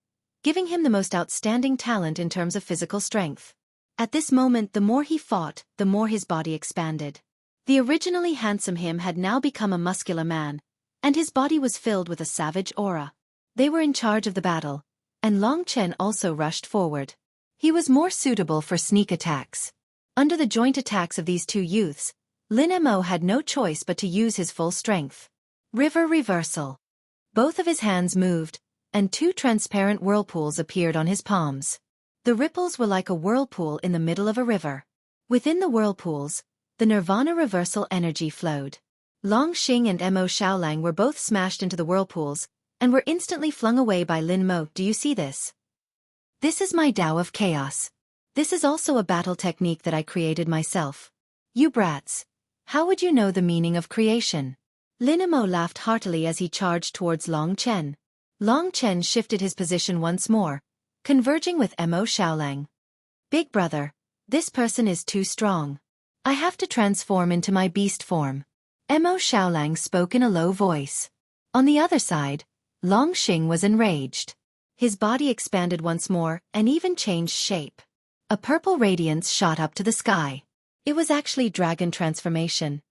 giving him the most outstanding talent in terms of physical strength. At this moment, the more he fought, the more his body expanded. The originally handsome him had now become a muscular man, and his body was filled with a savage aura. They were in charge of the battle, and Long Chen also rushed forward. He was more suitable for sneak attacks. Under the joint attacks of these two youths, Lin Mo had no choice but to use his full strength. River reversal. Both of his hands moved, and 2 transparent whirlpools appeared on his palms. The ripples were like a whirlpool in the middle of a river. Within the whirlpools, the nirvana reversal energy flowed. Long Xing and Mo Xiaolang were both smashed into the whirlpools, and were instantly flung away by Lin Mo. Do you see this? This is my Tao of Chaos. This is also a battle technique that I created myself. You brats. How would you know the meaning of creation? Lin Mo laughed heartily as he charged towards Long Chen. Long Chen shifted his position once more, converging with Mo Xiaolang. Big brother, this person is too strong. I have to transform into my beast form. Mo Xiaolang spoke in a low voice. On the other side, Long Xing was enraged. His body expanded once more and even changed shape. A purple radiance shot up to the sky. It was actually dragon transformation.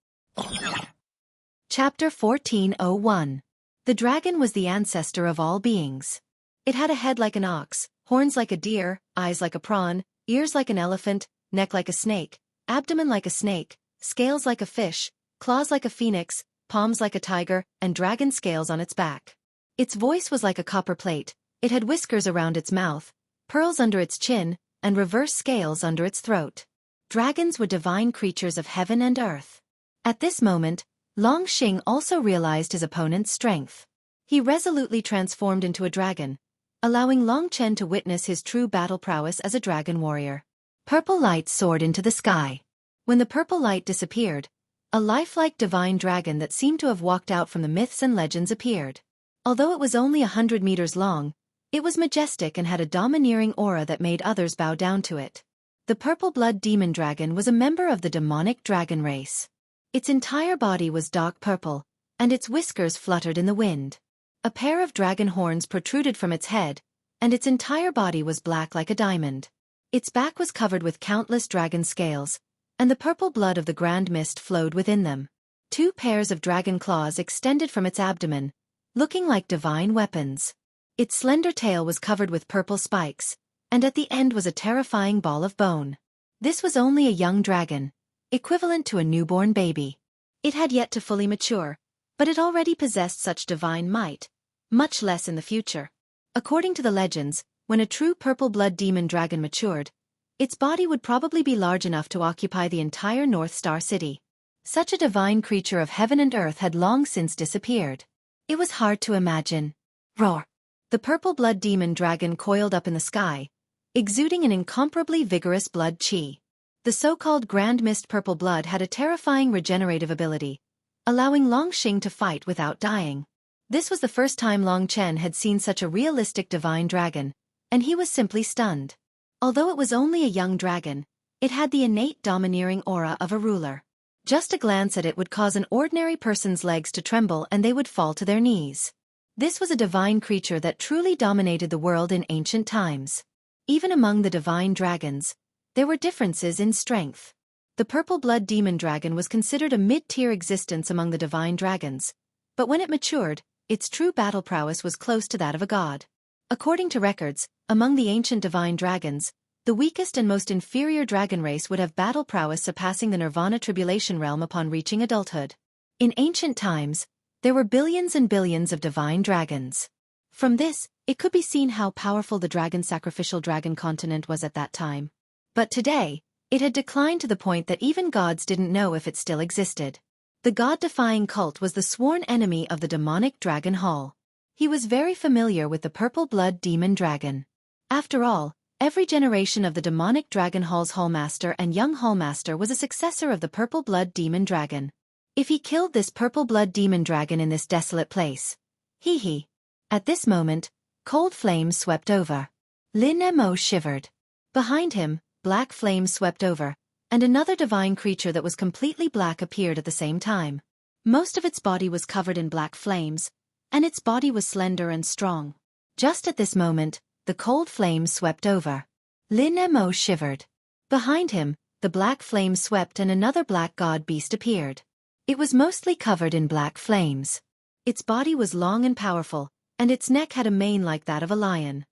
Chapter 1401. The dragon was the ancestor of all beings. It had a head like an ox, horns like a deer, eyes like a prawn, ears like an elephant, neck like a snake, abdomen like a snake, scales like a fish, claws like a phoenix, palms like a tiger, and dragon scales on its back. Its voice was like a copper plate. It had whiskers around its mouth, pearls under its chin, and reverse scales under its throat. Dragons were divine creatures of heaven and earth. At this moment, Long Xing also realized his opponent's strength. He resolutely transformed into a dragon, allowing Long Chen to witness his true battle prowess as a dragon warrior. Purple light soared into the sky. When the purple light disappeared, a lifelike divine dragon that seemed to have walked out from the myths and legends appeared. Although it was only 100 meters long, It was majestic and had a domineering aura that made others bow down to it. The purple blood demon dragon was a member of the demonic dragon race. Its entire body was dark purple, and its whiskers fluttered in the wind. A pair of dragon horns protruded from its head, and its entire body was black like a diamond. Its back was covered with countless dragon scales, and the purple blood of the grand mist flowed within them. 2 pairs of dragon claws extended from its abdomen, looking like divine weapons. Its slender tail was covered with purple spikes, and at the end was a terrifying ball of bone. This was only a young dragon, equivalent to a newborn baby. It had yet to fully mature, but it already possessed such divine might, much less in the future. According to the legends, when a true purple blood demon dragon matured, its body would probably be large enough to occupy the entire North Star City. Such a divine creature of heaven and earth had long since disappeared. It was hard to imagine. Roar! The purple blood demon dragon coiled up in the sky, exuding an incomparably vigorous blood chi. The so-called Grand Mist purple blood had a terrifying regenerative ability, allowing Long Xing to fight without dying. This was the first time Long Chen had seen such a realistic divine dragon, and he was simply stunned. Although it was only a young dragon, it had the innate domineering aura of a ruler. Just a glance at it would cause an ordinary person's legs to tremble and they would fall to their knees. This was a divine creature that truly dominated the world in ancient times. Even among the divine dragons, there were differences in strength. The purple blood demon dragon was considered a mid-tier existence among the divine dragons, but when it matured, its true battle prowess was close to that of a god. According to records, among the ancient divine dragons, the weakest and most inferior dragon race would have battle prowess surpassing the Nirvana tribulation realm upon reaching adulthood. In ancient times, there were billions and billions of divine dragons. From this, it could be seen how powerful the dragon-sacrificial dragon continent was at that time. But today, it had declined to the point that even gods didn't know if it still existed. The god-defying cult was the sworn enemy of the demonic Dragon Hall. He was very familiar with the purple blood demon dragon. After all, every generation of the demonic Dragon Hall's Hallmaster and young Hallmaster was a successor of the purple blood demon dragon. If he killed this purple blood demon dragon in this desolate place. Hee. At this moment, cold flames swept over. Lin Mo shivered. Behind him, black flames swept over, and another divine creature that was completely black appeared at the same time. Most of its body was covered in black flames, and its body was slender and strong. Just at this moment, the cold flames swept over. Lin Mo shivered. Behind him, the black flames swept and another black god beast appeared. It was mostly covered in black flames. Its body was long and powerful, and its neck had a mane like that of a lion.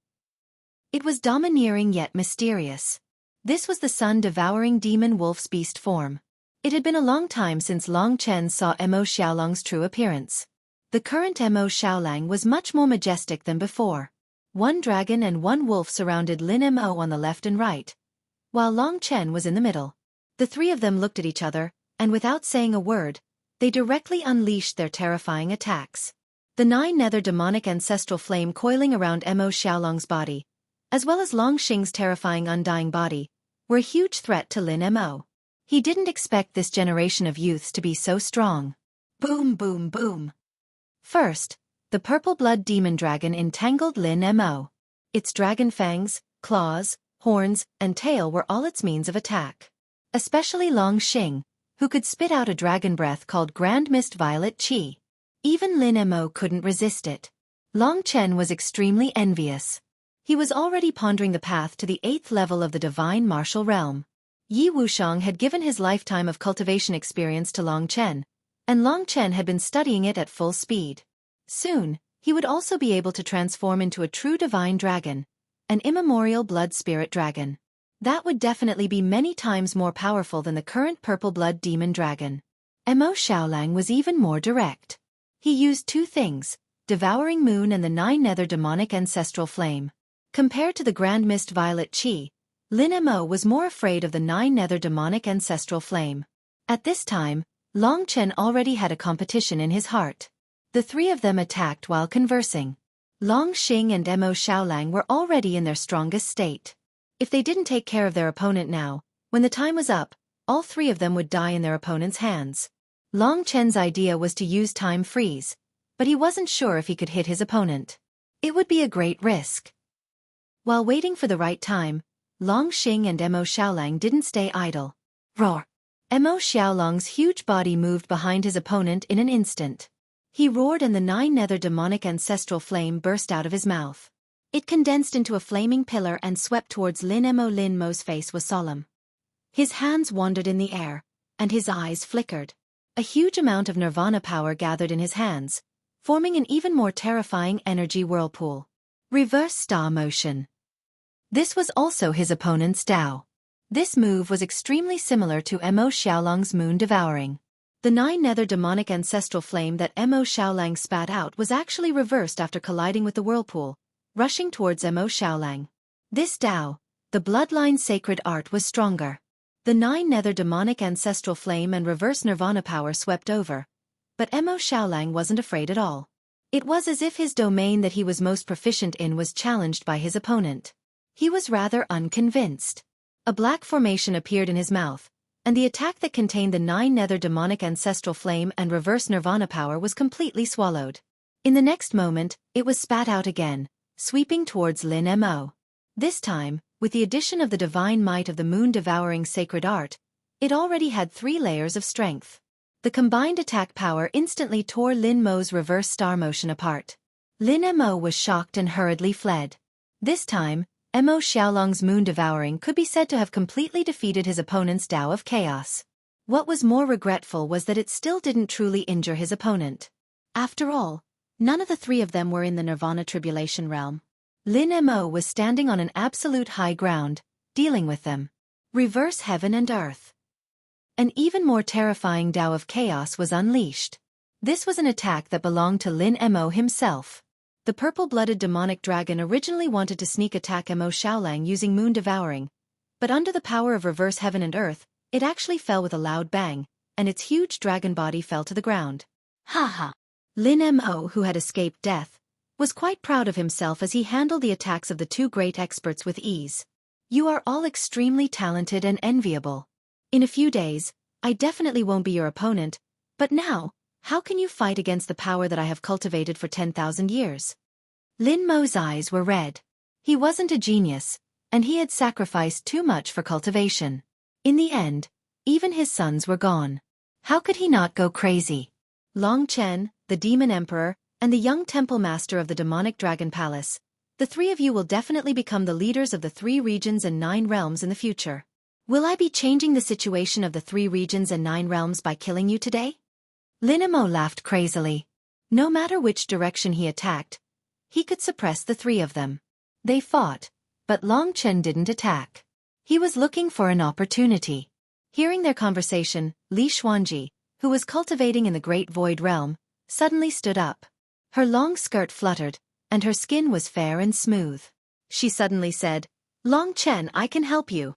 It was domineering yet mysterious. This was the sun-devouring demon wolf's beast form. It had been a long time since Long Chen saw Mo Xiaolang's true appearance. The current Mo Xiaolang was much more majestic than before. 1 dragon and 1 wolf surrounded Lin Mo on the left and right, while Long Chen was in the middle. The 3 of them looked at each other, and without saying a word, they directly unleashed their terrifying attacks. The 9 nether demonic ancestral flame coiling around Mo Xiaolang's body, as well as Long Xing's terrifying undying body, were a huge threat to Lin Mo. He didn't expect this generation of youths to be so strong. Boom boom boom. First, the purple blood demon dragon entangled Lin Mo. Its dragon fangs, claws, horns, and tail were all its means of attack. Especially Long Xing, who could spit out a dragon breath called Grand Mist Violet Qi. Even Lin Mo couldn't resist it. Long Chen was extremely envious. He was already pondering the path to the 8th level of the divine martial realm. Yi Wuxiang had given his lifetime of cultivation experience to Long Chen, and Long Chen had been studying it at full speed. Soon, he would also be able to transform into a true divine dragon, an immemorial blood spirit dragon. That would definitely be many times more powerful than the current purple blood demon dragon. Mo Xiaolang was even more direct. He used 2 things, Devouring Moon and the 9 nether demonic ancestral flame. Compared to the Grand Mist Violet Qi, Lin Mo was more afraid of the 9 nether demonic ancestral flame. At this time, Long Chen already had a competition in his heart. The 3 of them attacked while conversing. Long Xing and Mo Xiaolang were already in their strongest state. If they didn't take care of their opponent now, when the time was up, all 3 of them would die in their opponent's hands. Long Chen's idea was to use time freeze, but he wasn't sure if he could hit his opponent. It would be a great risk. While waiting for the right time, Long Xing and Mo Xiaolang didn't stay idle. Roar! Mo Xiaolang's huge body moved behind his opponent in an instant. He roared and the nine-nether demonic ancestral flame burst out of his mouth. It condensed into a flaming pillar and swept towards Lin Mo. Lin Mo's face was solemn. His hands wandered in the air, and his eyes flickered. A huge amount of nirvana power gathered in his hands, forming an even more terrifying energy whirlpool. Reverse star motion. This was also his opponent's Dao. This move was extremely similar to Mo Xiaolang's moon devouring. The nine-nether demonic ancestral flame that Mo Xiaolang spat out was actually reversed after colliding with the whirlpool, rushing towards Mo Xiaolang. This Dao, the bloodline sacred art, was stronger. The nine-nether demonic ancestral flame and reverse nirvana power swept over, but Mo Xiaolang wasn't afraid at all. It was as if his domain that he was most proficient in was challenged by his opponent. He was rather unconvinced. A black formation appeared in his mouth, and the attack that contained the nine-nether demonic ancestral flame and reverse nirvana power was completely swallowed. In the next moment, it was spat out again, sweeping towards Lin Mo. This time, with the addition of the divine might of the moon-devouring sacred art, it already had 3 layers of strength. The combined attack power instantly tore Lin Mo's reverse star motion apart. Lin Mo was shocked and hurriedly fled. This time, Mo Xiaolang's moon devouring could be said to have completely defeated his opponent's Dao of Chaos. What was more regretful was that it still didn't truly injure his opponent. After all, none of the 3 of them were in the Nirvana Tribulation realm. Lin Mo was standing on an absolute high ground, dealing with them. Reverse heaven and earth. An even more terrifying Dao of Chaos was unleashed. This was an attack that belonged to Lin Mo himself. The purple-blooded demonic dragon originally wanted to sneak attack Mo Xiaolang using moon devouring, but under the power of reverse heaven and earth, it actually fell with a loud bang, and its huge dragon body fell to the ground. Ha ha! Lin Mo, who had escaped death, was quite proud of himself as he handled the attacks of the 2 great experts with ease. You are all extremely talented and enviable. In a few days, I definitely won't be your opponent, but now, how can you fight against the power that I have cultivated for 10,000 years? Lin Mo's eyes were red. He wasn't a genius, and he had sacrificed too much for cultivation. In the end, even his sons were gone. How could he not go crazy? Long Chen, the Demon Emperor, and the young Temple Master of the Demonic Dragon Palace, the 3 of you will definitely become the leaders of the 3 regions and 9 realms in the future. Will I be changing the situation of the 3 regions and 9 realms by killing you today? Lin Mo laughed crazily. No matter which direction he attacked, he could suppress the 3 of them. They fought, but Long Chen didn't attack. He was looking for an opportunity. Hearing their conversation, Li Xuanji, who was cultivating in the Great Void Realm, suddenly stood up. Her long skirt fluttered, and her skin was fair and smooth. She suddenly said, "Long Chen, I can help you."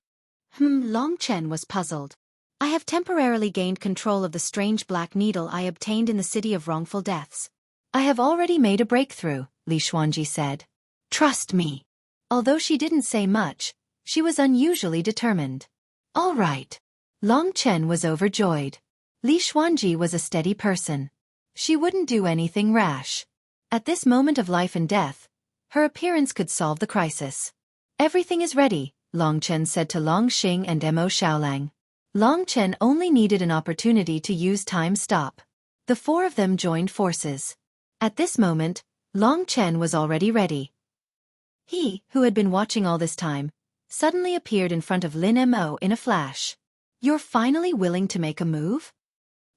Long Chen was puzzled. I have temporarily gained control of the strange black needle I obtained in the City of Wrongful Deaths. I have already made a breakthrough, Li Xuanji said. Trust me. Although she didn't say much, she was unusually determined. All right. Long Chen was overjoyed. Li Xuanji was a steady person. She wouldn't do anything rash. At this moment of life and death, her appearance could solve the crisis. Everything is ready, Long Chen said to Long Xing and Mo Xiaolang. Long Chen only needed an opportunity to use time stop. The 4 of them joined forces. At this moment, Long Chen was already ready. He, who had been watching all this time, suddenly appeared in front of Lin Mo in a flash. You're finally willing to make a move?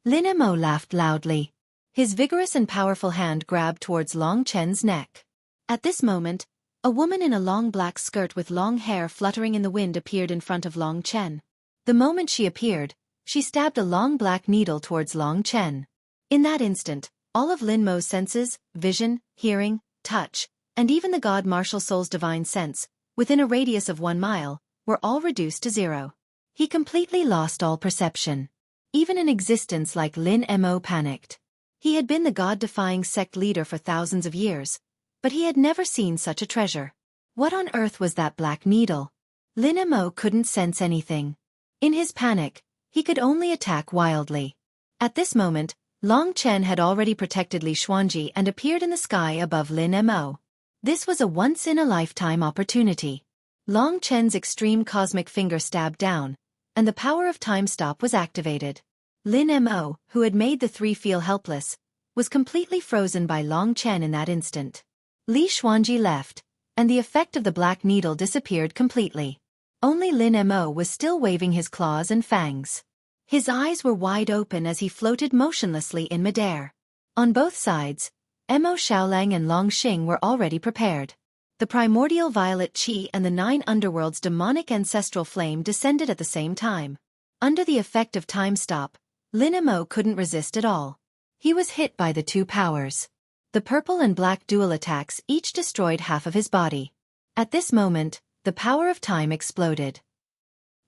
Lin Mo laughed loudly. His vigorous and powerful hand grabbed towards Long Chen's neck. At this moment, a woman in a long black skirt with long hair fluttering in the wind appeared in front of Long Chen. The moment she appeared, she stabbed a long black needle towards Long Chen. In that instant, all of Lin Mo's senses, vision, hearing, touch, and even the god Martial Soul's divine sense, within a radius of 1 mile, were all reduced to 0. He completely lost all perception. Even an existence like Lin Mo panicked. He had been the god-defying sect leader for thousands of years, but he had never seen such a treasure. What on earth was that black needle? Lin Mo couldn't sense anything. In his panic, he could only attack wildly. At this moment, Long Chen had already protected Li Xuanji and appeared in the sky above Lin Mo. This was a once-in-a-lifetime opportunity. Long Chen's extreme cosmic finger stabbed down, and the power of time stop was activated. Lin Mo, who had made the three feel helpless, was completely frozen by Long Chen in that instant. Li Xuanji left, and the effect of the black needle disappeared completely. Only Lin Mo was still waving his claws and fangs. His eyes were wide open as he floated motionlessly in midair. On both sides, Mo Xiaolang and Long Xing were already prepared. The primordial violet qi and the 9 underworlds' demonic ancestral flame descended at the same time. Under the effect of time stop, Lin Mo couldn't resist at all. He was hit by the two powers. The purple and black dual attacks each destroyed half of his body. At this moment, the power of time exploded.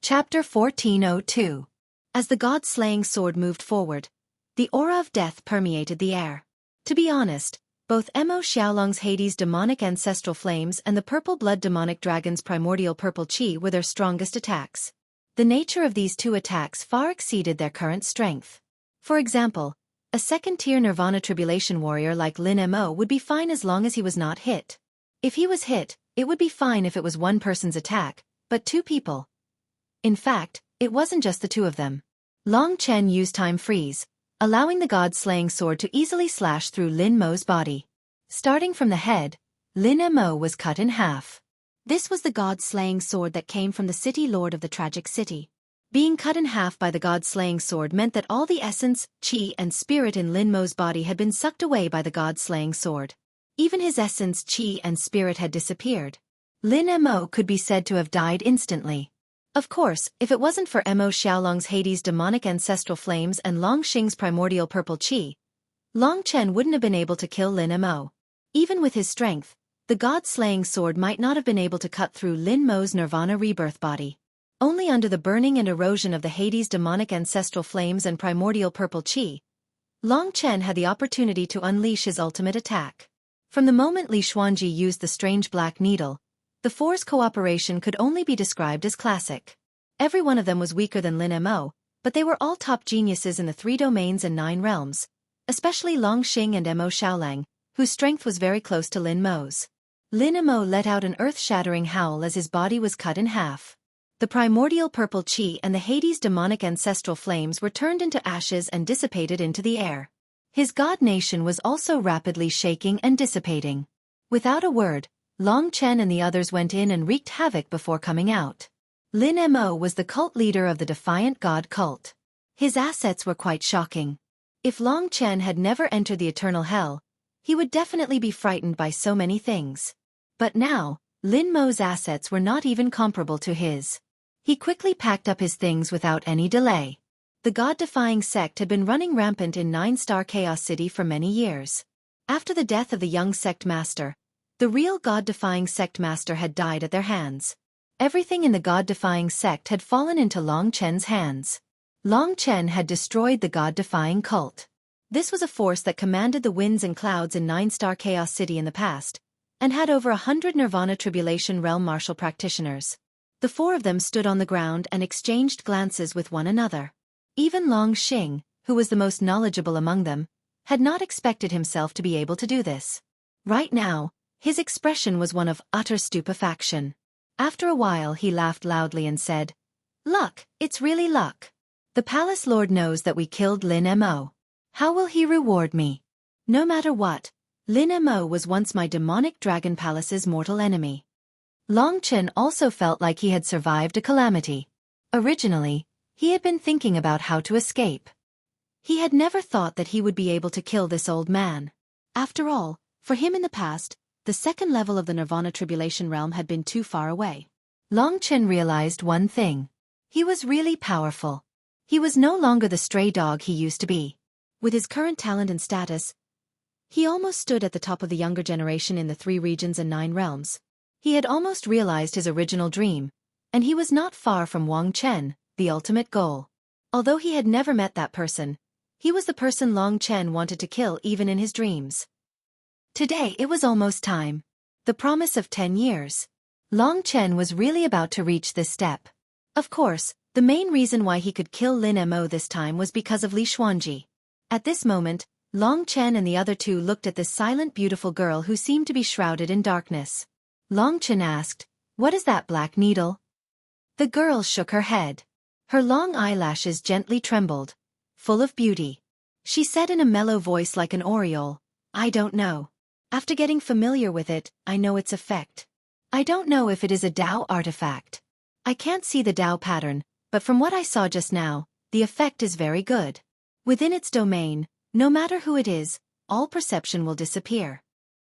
Chapter 1402. As the god-slaying sword moved forward, the aura of death permeated the air. To be honest, both Mo Xiaolong's Hades' demonic ancestral flames and the purple blood demonic dragon's primordial purple qi were their strongest attacks. The nature of these two attacks far exceeded their current strength. For example, a second-tier Nirvana Tribulation warrior like Lin Mo would be fine as long as he was not hit. If he was hit, it would be fine if it was one person's attack, but two people. In fact, it wasn't just the two of them. Long Chen used time freeze, allowing the god-slaying sword to easily slash through Lin Mo's body. Starting from the head, Lin Mo was cut in half. This was the god-slaying sword that came from the city lord of the tragic city. Being cut in half by the god-slaying sword meant that all the essence, qi and spirit in Lin Mo's body had been sucked away by the god-slaying sword. Even his essence, qi and spirit had disappeared. Lin Mo could be said to have died instantly. Of course, if it wasn't for Mo Xiaolong's Hades' demonic ancestral flames and Long Xing's primordial purple qi, Long Chen wouldn't have been able to kill Lin Mo. Even with his strength, the god-slaying sword might not have been able to cut through Lin Mo's Nirvana rebirth body. Only under the burning and erosion of the Hades' demonic ancestral flames and primordial purple qi, Long Chen had the opportunity to unleash his ultimate attack. From the moment Li Xuanji used the strange black needle, the four's cooperation could only be described as classic. Every one of them was weaker than Lin Mo, but they were all top geniuses in the 3 domains and 9 realms, especially Long Xing and Mo Xiaolang, whose strength was very close to Lin Mo's. Lin Mo let out an earth-shattering howl as his body was cut in half. The primordial purple qi and the Hades' demonic ancestral flames were turned into ashes and dissipated into the air. His god nation was also rapidly shaking and dissipating. Without a word, Long Chen and the others went in and wreaked havoc before coming out. Lin Mo was the cult leader of the Defiant God cult. His assets were quite shocking. If Long Chen had never entered the eternal hell, he would definitely be frightened by so many things. But now, Lin Mo's assets were not even comparable to his. He quickly packed up his things without any delay. The god-defying sect had been running rampant in 9-star Chaos City for many years. After the death of the young sect master, the real god-defying sect master had died at their hands. Everything in the god-defying sect had fallen into Long Chen's hands. Long Chen had destroyed the god-defying cult. This was a force that commanded the winds and clouds in 9-star Chaos City in the past, and had over 100 Nirvana Tribulation Realm martial practitioners. The 4 of them stood on the ground and exchanged glances with one another. Even Long Xing, who was the most knowledgeable among them, had not expected himself to be able to do this. Right now, his expression was one of utter stupefaction. After a while he laughed loudly and said, "Luck, it's really luck. The palace lord knows that we killed Lin Mo. How will he reward me? No matter what, Lin Mo was once my demonic dragon palace's mortal enemy." Long Chen also felt like he had survived a calamity. Originally, he had been thinking about how to escape. He had never thought that he would be able to kill this old man. After all, for him in the past, the second level of the Nirvana Tribulation realm had been too far away. Long Chen realized one thing. He was really powerful. He was no longer the stray dog he used to be. With his current talent and status, he almost stood at the top of the younger generation in the 3 regions and 9 realms. He had almost realized his original dream, and he was not far from Wang Chen, the ultimate goal. Although he had never met that person, he was the person Long Chen wanted to kill even in his dreams. Today it was almost time. The promise of 10 years. Long Chen was really about to reach this step. Of course, the main reason why he could kill Lin Mo this time was because of Li Xuanji. At this moment, Long Chen and the other two looked at this silent beautiful girl who seemed to be shrouded in darkness. Long Chen asked, "What is that black needle?" The girl shook her head. Her long eyelashes gently trembled, full of beauty. She said in a mellow voice like an aureole, "I don't know. After getting familiar with it, I know its effect. I don't know if it is a Dao artifact. I can't see the Dao pattern, but from what I saw just now, the effect is very good. Within its domain, no matter who it is, all perception will disappear."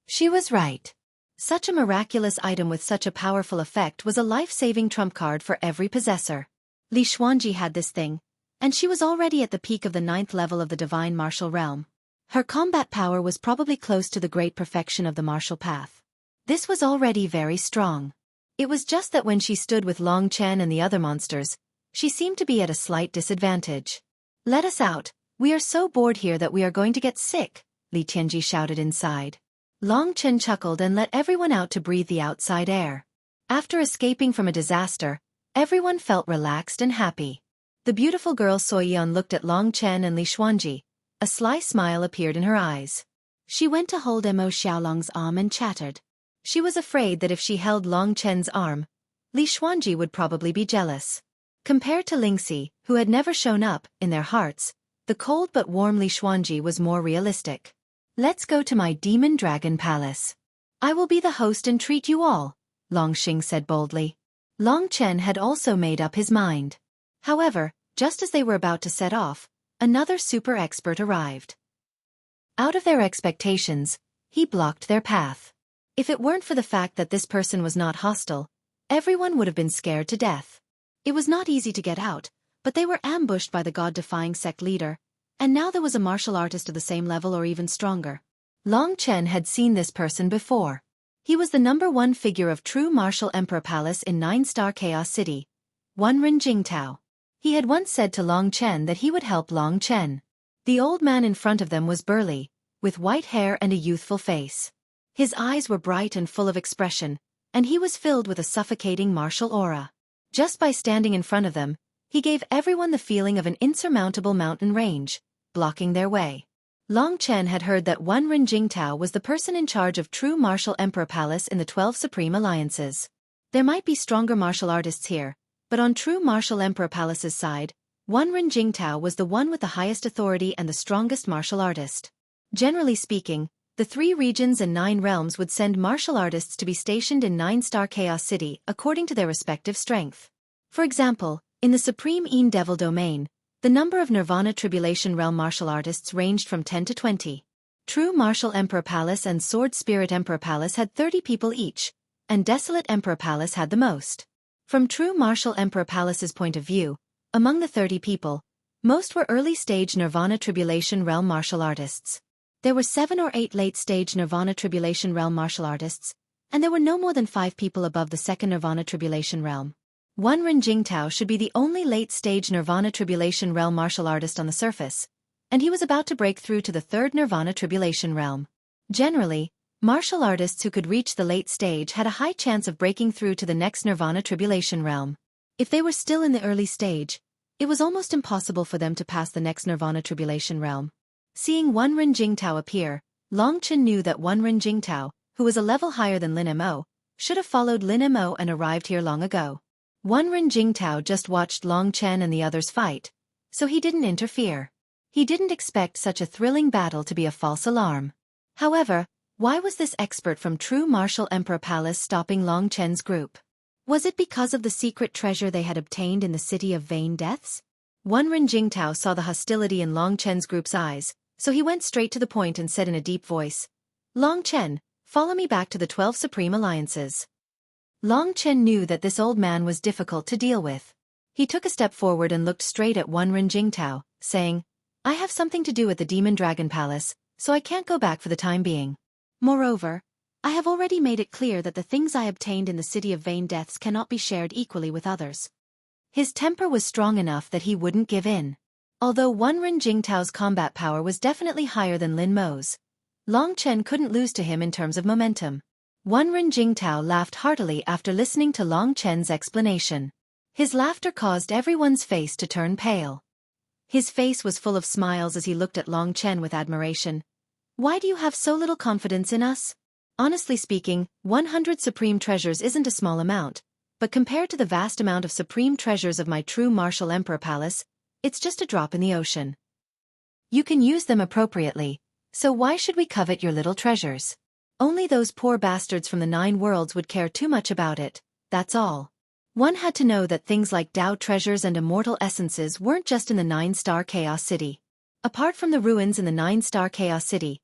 She was right. Such a miraculous item with such a powerful effect was a life-saving trump card for every possessor. Li Xuanji had this thing, and she was already at the peak of the 9th level of the divine martial realm. Her combat power was probably close to the great perfection of the martial path. This was already very strong. It was just that when she stood with Long Chen and the other monsters, she seemed to be at a slight disadvantage. "Let us out, we are so bored here that we are going to get sick," Li Tianji shouted inside. Long Chen chuckled and let everyone out to breathe the outside air. After escaping from a disaster, everyone felt relaxed and happy. The beautiful girl Xueqi looked at Long Chen and Li Xuanji. A sly smile appeared in her eyes. She went to hold Mo Xiaolong's arm and chattered. She was afraid that if she held Long Chen's arm, Li Xuanji would probably be jealous. Compared to Lingxi, who had never shown up, in their hearts, the cold but warm Li Xuanji was more realistic. "Let's go to my demon dragon palace. I will be the host and treat you all," Long Xing said boldly. Long Chen had also made up his mind. However, just as they were about to set off, another super expert arrived. Out of their expectations, he blocked their path. If it weren't for the fact that this person was not hostile, everyone would have been scared to death. It was not easy to get out, but they were ambushed by the god-defying sect leader, and now there was a martial artist of the same level or even stronger. Long Chen had seen this person before. He was the #1 figure of true martial emperor palace in 9-star Chaos City, Wenren Jingtao. He had once said to Long Chen that he would help Long Chen. The old man in front of them was burly, with white hair and a youthful face. His eyes were bright and full of expression, and he was filled with a suffocating martial aura. Just by standing in front of them, he gave everyone the feeling of an insurmountable mountain range, blocking their way. Long Chen had heard that Wenren Jingtao was the person in charge of true martial emperor palace in the 12 supreme alliances. There might be stronger martial artists here, but on true martial emperor palace's side, Wenren Jingtao was the one with the highest authority and the strongest martial artist. Generally speaking, the 3 regions and 9 realms would send martial artists to be stationed in 9-star Chaos City according to their respective strength. For example, in the Supreme Een Devil domain, the number of Nirvana Tribulation Realm martial artists ranged from 10 to 20. True Martial Emperor Palace and Sword Spirit Emperor Palace had 30 people each, and Desolate Emperor Palace had the most. From True Martial Emperor Palace's point of view, among the 30 people, most were early-stage Nirvana Tribulation Realm martial artists. There were 7 or 8 late-stage Nirvana Tribulation Realm martial artists, and there were no more than 5 people above the 2nd Nirvana Tribulation Realm. Wenren Jingtao should be the only late-stage Nirvana Tribulation Realm martial artist on the surface, and he was about to break through to the 3rd Nirvana Tribulation Realm. Generally, martial artists who could reach the late stage had a high chance of breaking through to the next Nirvana Tribulation Realm. If they were still in the early stage, it was almost impossible for them to pass the next Nirvana Tribulation Realm. Seeing Wenren Jingtao appear, Long Chen knew that Wenren Jingtao, who was a level higher than Lin Mo, should have followed Lin Mo and arrived here long ago. Wenren Jingtao just watched Long Chen and the others fight, so he didn't interfere. He didn't expect such a thrilling battle to be a false alarm. However, why was this expert from True Martial Emperor Palace stopping Long Chen's group? Was it because of the secret treasure they had obtained in the City of Vain Deaths? Wenren Jingtao saw the hostility in Long Chen's group's eyes, so he went straight to the point and said in a deep voice, "Long Chen, follow me back to the 12 Supreme Alliances." Long Chen knew that this old man was difficult to deal with. He took a step forward and looked straight at Wenren Jingtao, saying, "I have something to do at the Demon Dragon Palace, so I can't go back for the time being. Moreover, I have already made it clear that the things I obtained in the City of Vain Deaths cannot be shared equally with others." His temper was strong enough that he wouldn't give in. Although Wenren Jingtao's combat power was definitely higher than Lin Mo's, Long Chen couldn't lose to him in terms of momentum. Wenren Jingtao laughed heartily after listening to Long Chen's explanation. His laughter caused everyone's face to turn pale. His face was full of smiles as he looked at Long Chen with admiration. Why do you have so little confidence in us? Honestly speaking, 100 supreme treasures isn't a small amount, but compared to the vast amount of supreme treasures of my true martial emperor palace, it's just a drop in the ocean. You can use them appropriately, so why should we covet your little treasures? Only those poor bastards from the 9 worlds would care too much about it, that's all. One had to know that things like Tao treasures and immortal essences weren't just in the 9-star Chaos City. Apart from the ruins in the 9-star Chaos City,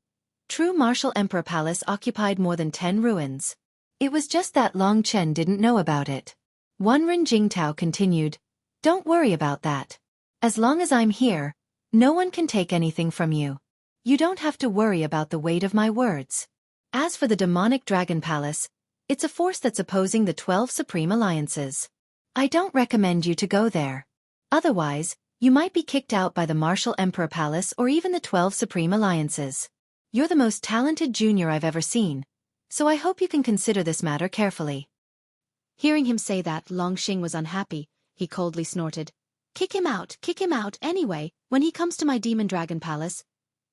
true martial emperor palace occupied more than 10 ruins. It was just that Long Chen didn't know about it. Wanren Jingtao continued, don't worry about that. As long as I'm here, no one can take anything from you. You don't have to worry about the weight of my words. As for the demonic dragon palace, it's a force that's opposing the 12 supreme alliances. I don't recommend you to go there. Otherwise, you might be kicked out by the martial emperor palace or even the 12 supreme alliances. You're the most talented junior I've ever seen, so I hope you can consider this matter carefully. Hearing him say that, Long Xing was unhappy. He coldly snorted. Kick him out anyway. When he comes to my demon dragon palace,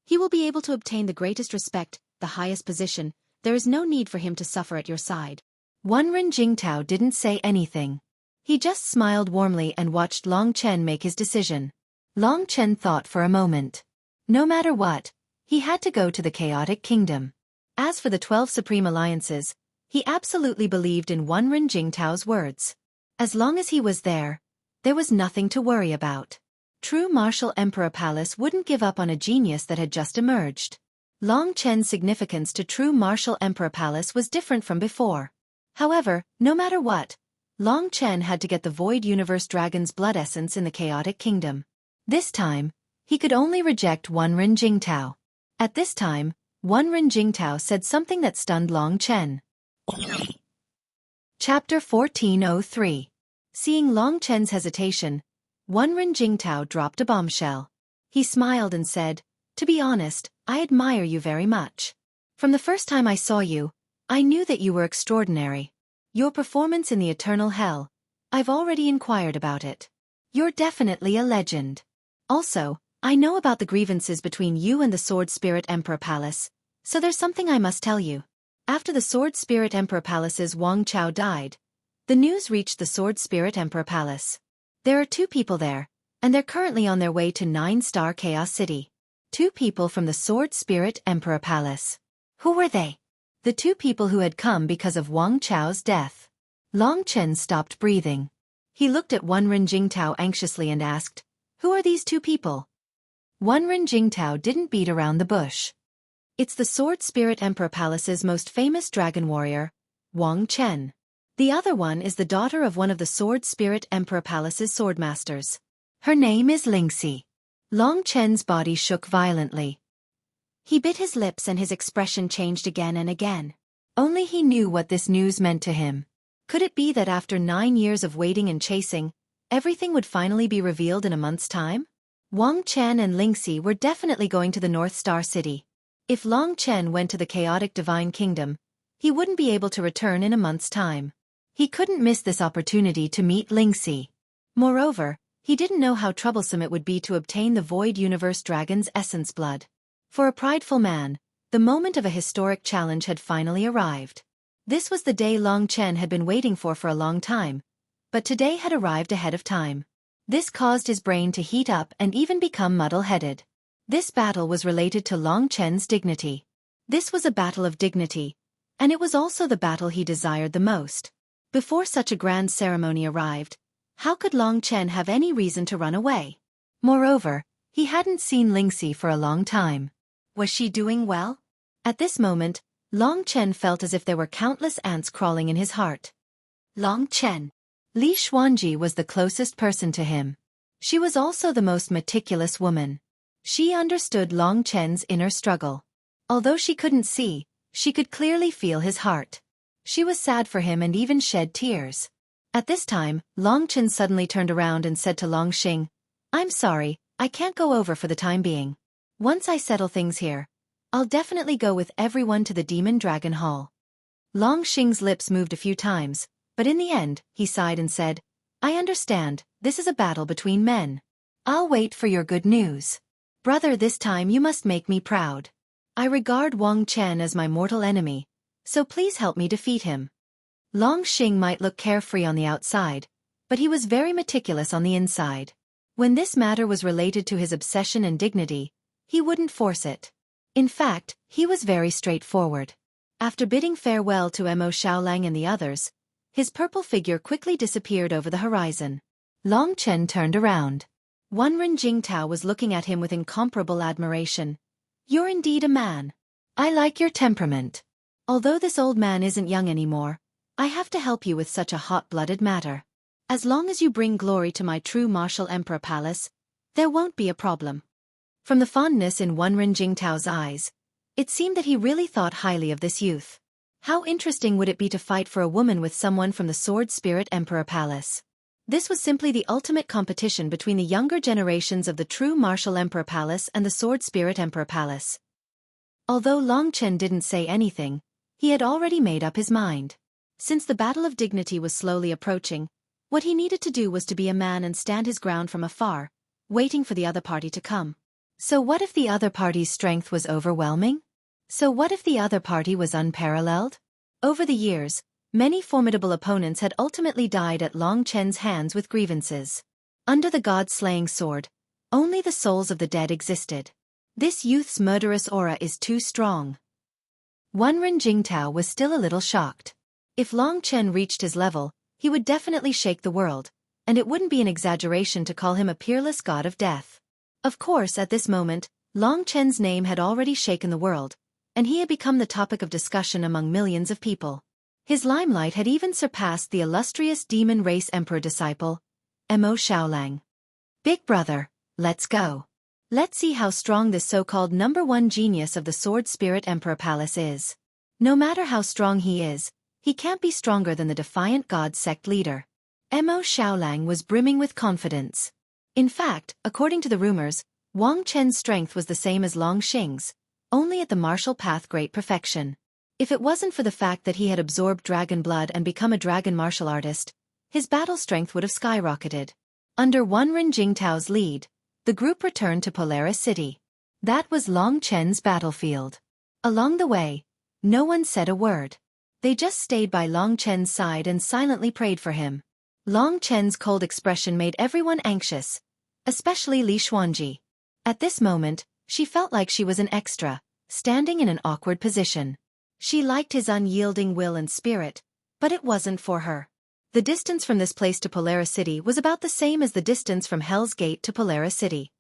he will be able to obtain the greatest respect, the highest position. There is no need for him to suffer at your side. Wanren Jingtao didn't say anything. He just smiled warmly and watched Long Chen make his decision. Long Chen thought for a moment. No matter what, he had to go to the chaotic kingdom. As for the 12 supreme alliances, he absolutely believed in Wanren Jingtao's words. As long as he was there was nothing to worry about. True martial emperor palace wouldn't give up on a genius that had just emerged. Long Chen's significance to true martial emperor palace was different from before. However, no matter what, Long Chen had to get the Void Universe Dragon's blood essence in the chaotic kingdom. This time, he could only reject Wanren Jingtao. At this time, Wanren Jingtao said something that stunned Long Chen. Chapter 1403. Seeing Long Chen's hesitation, Wanren Jingtao dropped a bombshell. He smiled and said, to be honest, I admire you very much. From the first time I saw you, I knew that you were extraordinary. Your performance in the Eternal Hell, I've already inquired about it. You're definitely a legend. Also, I know about the grievances between you and the Sword Spirit Emperor Palace, so there's something I must tell you. After the Sword Spirit Emperor Palace's Wang Chao died, the news reached the Sword Spirit Emperor Palace. There are 2 people there, and they're currently on their way to 9-star Chaos City. 2 people from the Sword Spirit Emperor Palace. Who were they? The 2 people who had come because of Wang Chao's death. Long Chen stopped breathing. He looked at Wanren Jingtao anxiously and asked, who are these 2 people? Wanren Jingtao didn't beat around the bush. It's the Sword Spirit Emperor Palace's most famous dragon warrior, Wang Chen. The other one is the daughter of one of the Sword Spirit Emperor Palace's swordmasters. Her name is Lingxi. Long Chen's body shook violently. He bit his lips and his expression changed again and again. Only he knew what this news meant to him. Could it be that after 9 years of waiting and chasing, everything would finally be revealed in a month's time? Wang Chen and Lingxi were definitely going to the North Star City. If Long Chen went to the chaotic divine kingdom, he wouldn't be able to return in a month's time. He couldn't miss this opportunity to meet Lingxi. Moreover, he didn't know how troublesome it would be to obtain the Void Universe Dragon's essence blood. For a prideful man, the moment of a historic challenge had finally arrived. This was the day Long Chen had been waiting for a long time, but today had arrived ahead of time. This caused his brain to heat up and even become muddle-headed. This battle was related to Long Chen's dignity. This was a battle of dignity, and it was also the battle he desired the most. Before such a grand ceremony arrived, how could Long Chen have any reason to run away? Moreover, he hadn't seen Lingxi for a long time. Was she doing well? At this moment, Long Chen felt as if there were countless ants crawling in his heart. Long Chen. Li Xuanji was the closest person to him. She was also the most meticulous woman. She understood Long Chen's inner struggle. Although she couldn't see, she could clearly feel his heart. She was sad for him and even shed tears. At this time, Long Chen suddenly turned around and said to Long Xing, I'm sorry, I can't go over for the time being. Once I settle things here, I'll definitely go with everyone to the Demon Dragon Hall. Long Xing's lips moved a few times, but in the end, he sighed and said, I understand, this is a battle between men. I'll wait for your good news. Brother, this time you must make me proud. I regard Wang Chen as my mortal enemy, so please help me defeat him. Long Xing might look carefree on the outside, but he was very meticulous on the inside. When this matter was related to his obsession and dignity, he wouldn't force it. In fact, he was very straightforward. After bidding farewell to Mo Xiaolang and the others, his purple figure quickly disappeared over the horizon. Long Chen turned around. Wenren Jingtao was looking at him with incomparable admiration. You're indeed a man. I like your temperament. Although this old man isn't young anymore, I have to help you with such a hot-blooded matter. As long as you bring glory to my true martial emperor palace, there won't be a problem. From the fondness in Wenren Jingtao's eyes, it seemed that he really thought highly of this youth. How interesting would it be to fight for a woman with someone from the Sword Spirit Emperor Palace? This was simply the ultimate competition between the younger generations of the true Martial Emperor Palace and the Sword Spirit Emperor Palace. Although Long Chen didn't say anything, he had already made up his mind. Since the Battle of Dignity was slowly approaching, what he needed to do was to be a man and stand his ground from afar, waiting for the other party to come. So what if the other party's strength was overwhelming? So what if the other party was unparalleled? Over the years, many formidable opponents had ultimately died at Long Chen's hands with grievances. Under the god-slaying sword, only the souls of the dead existed. This youth's murderous aura is too strong. Wenren Jingtao was still a little shocked. If Long Chen reached his level, he would definitely shake the world, and it wouldn't be an exaggeration to call him a peerless god of death. Of course, at this moment, Long Chen's name had already shaken the world, and he had become the topic of discussion among millions of people. His limelight had even surpassed the illustrious demon race emperor disciple, Mo Xiaolang. Big brother, let's go. Let's see how strong this so-called #1 genius of the Sword Spirit Emperor Palace is. No matter how strong he is, he can't be stronger than the defiant god sect leader. Mo Xiaolang was brimming with confidence. In fact, according to the rumors, Wang Chen's strength was the same as Long Xing's, only at the martial path great perfection. If it wasn't for the fact that he had absorbed dragon blood and become a dragon martial artist, his battle strength would have skyrocketed. Under Wenren Jingtao's lead, the group returned to Polaris City. That was Long Chen's battlefield. Along the way, no one said a word. They just stayed by Long Chen's side and silently prayed for him. Long Chen's cold expression made everyone anxious, especially Li Xuanji. At this moment, she felt like she was an extra, standing in an awkward position. She liked his unyielding will and spirit, but it wasn't for her. The distance from this place to Polaris City was about the same as the distance from Hell's Gate to Polaris City.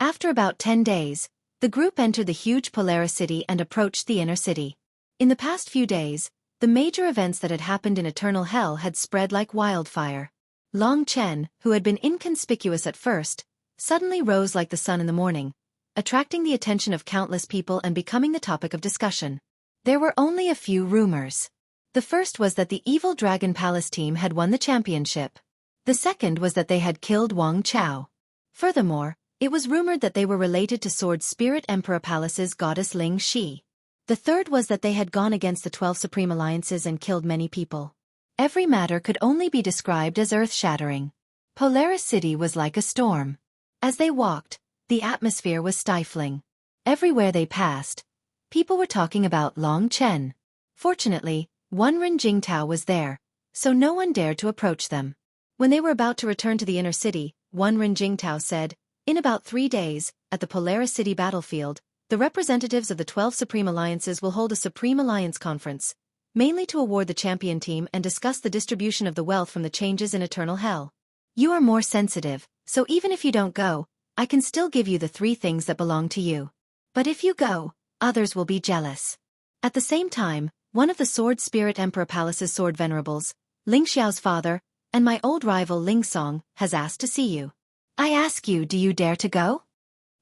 After about 10 days, the group entered the huge Polaris City and approached the inner city. In the past few days, the major events that had happened in Eternal Hell had spread like wildfire. Long Chen, who had been inconspicuous at first, suddenly rose like the sun in the morning, attracting the attention of countless people and becoming the topic of discussion. There were only a few rumors. The first was that the Evil Dragon Palace team had won the championship. The second was that they had killed Wang Chao. Furthermore, it was rumored that they were related to Sword Spirit Emperor Palace's goddess Ling Shi. The third was that they had gone against the 12 Supreme Alliances and killed many people. Every matter could only be described as earth-shattering. Polaris City was like a storm. As they walked, the atmosphere was stifling. Everywhere they passed, people were talking about Long Chen. Fortunately, Wenren Jingtao was there, so no one dared to approach them. When they were about to return to the inner city, Wenren Jingtao said, "In about 3 days, at the Polaris City battlefield, the representatives of the 12 Supreme Alliances will hold a Supreme Alliance conference, mainly to award the champion team and discuss the distribution of the wealth from the changes in Eternal Hell. You are more sensitive, so even if you don't go, I can still give you the 3 things that belong to you. But if you go, others will be jealous." At the same time, one of the Sword Spirit Emperor Palace's sword venerables, Ling Xiao's father, and my old rival Ling Song, has asked to see you. I ask you, do you dare to go?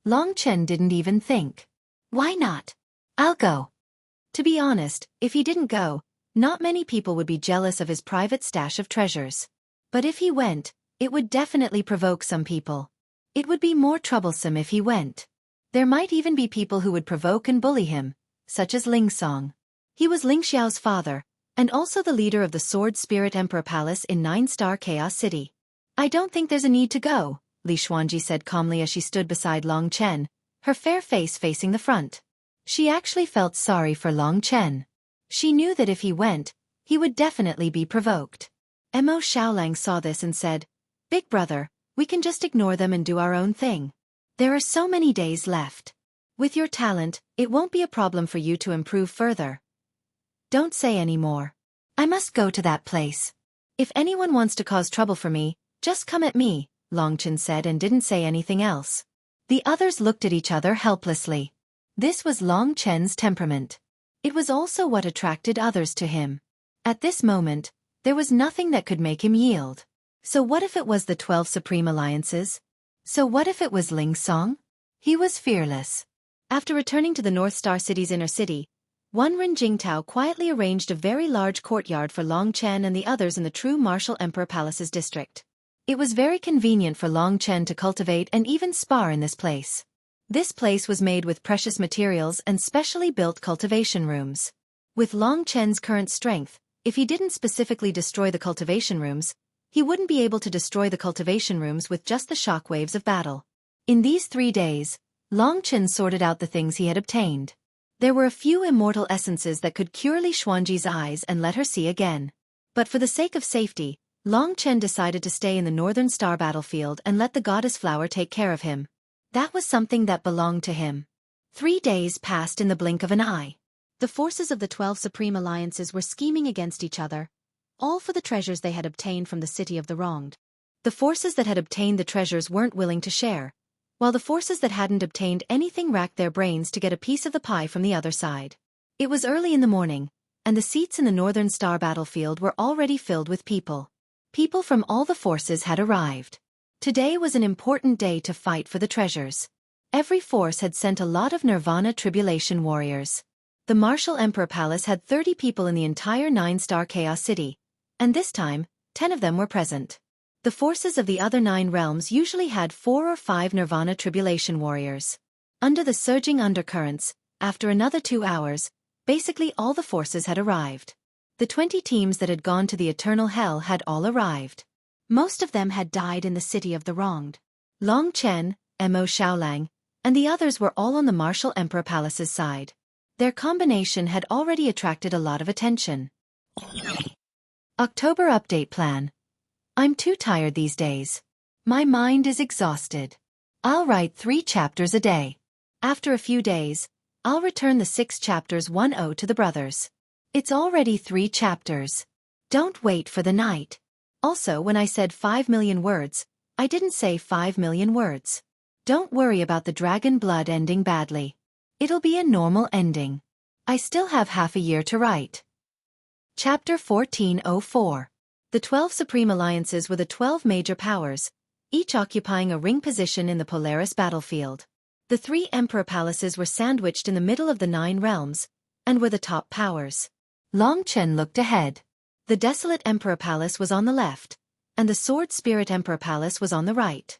Long Chen didn't even think. Why not? I'll go. To be honest, if he didn't go, not many people would be jealous of his private stash of treasures. But if he went, it would definitely provoke some people. It would be more troublesome if he went. There might even be people who would provoke and bully him, such as Ling Song. He was Ling Xiao's father, and also the leader of the Sword Spirit Emperor Palace in 9-star Chaos City. I don't think there's a need to go, Li Xuanji said calmly as she stood beside Long Chen, her fair face facing the front. She actually felt sorry for Long Chen. She knew that if he went, he would definitely be provoked. Mo Xiaolang saw this and said, "Big brother, we can just ignore them and do our own thing. There are so many days left. With your talent, it won't be a problem for you to improve further. Don't say any more. I must go to that place. If anyone wants to cause trouble for me, just come at me," Long Chen said and didn't say anything else. The others looked at each other helplessly. This was Long Chen's temperament. It was also what attracted others to him. At this moment, there was nothing that could make him yield. So what if it was the 12 Supreme Alliances? So what if it was Ling Song? He was fearless. After returning to the North Star City's inner city, Ren Jingtao quietly arranged a very large courtyard for Long Chen and the others in the true Martial Emperor Palace's district. It was very convenient for Long Chen to cultivate and even spar in this place. This place was made with precious materials and specially built cultivation rooms. With Long Chen's current strength, if he didn't specifically destroy the cultivation rooms, he wouldn't be able to destroy the cultivation rooms with just the shockwaves of battle. In these 3 days, Long Chen sorted out the things he had obtained. There were a few immortal essences that could cure Li Xuanji's eyes and let her see again. But for the sake of safety, Long Chen decided to stay in the Northern Star battlefield and let the goddess flower take care of him. That was something that belonged to him. 3 days passed in the blink of an eye. The forces of the 12 Supreme Alliances were scheming against each other, all for the treasures they had obtained from the City of the Wronged. The forces that had obtained the treasures weren't willing to share, while the forces that hadn't obtained anything racked their brains to get a piece of the pie from the other side. It was early in the morning, and the seats in the Northern Star battlefield were already filled with people. People from all the forces had arrived. Today was an important day to fight for the treasures. Every force had sent a lot of Nirvana Tribulation warriors. The Martial Emperor Palace had 30 people in the entire 9-star Chaos City, and this time, 10 of them were present. The forces of the other 9 realms usually had 4 or 5 Nirvana Tribulation warriors. Under the surging undercurrents, after another 2 hours, basically all the forces had arrived. The 20 teams that had gone to the Eternal Hell had all arrived. Most of them had died in the City of the Wronged. Long Chen, Mo Xiaolang, and the others were all on the Martial Emperor Palace's side. Their combination had already attracted a lot of attention. October Update Plan. I'm too tired these days. My mind is exhausted. I'll write 3 chapters a day. After a few days, I'll return the 6 chapters 1-0 to the brothers. It's already 3 chapters. Don't wait for the night. Also, when I said 5 million words, I didn't say 5 million words. Don't worry about the dragon blood ending badly. It'll be a normal ending. I still have half a year to write. Chapter 1404. The 12 Supreme Alliances were the 12 major powers, each occupying a ring position in the Polaris battlefield. The 3 Emperor Palaces were sandwiched in the middle of the 9 realms, and were the top powers. Long Chen looked ahead. The Desolate Emperor Palace was on the left, and the Sword Spirit Emperor Palace was on the right.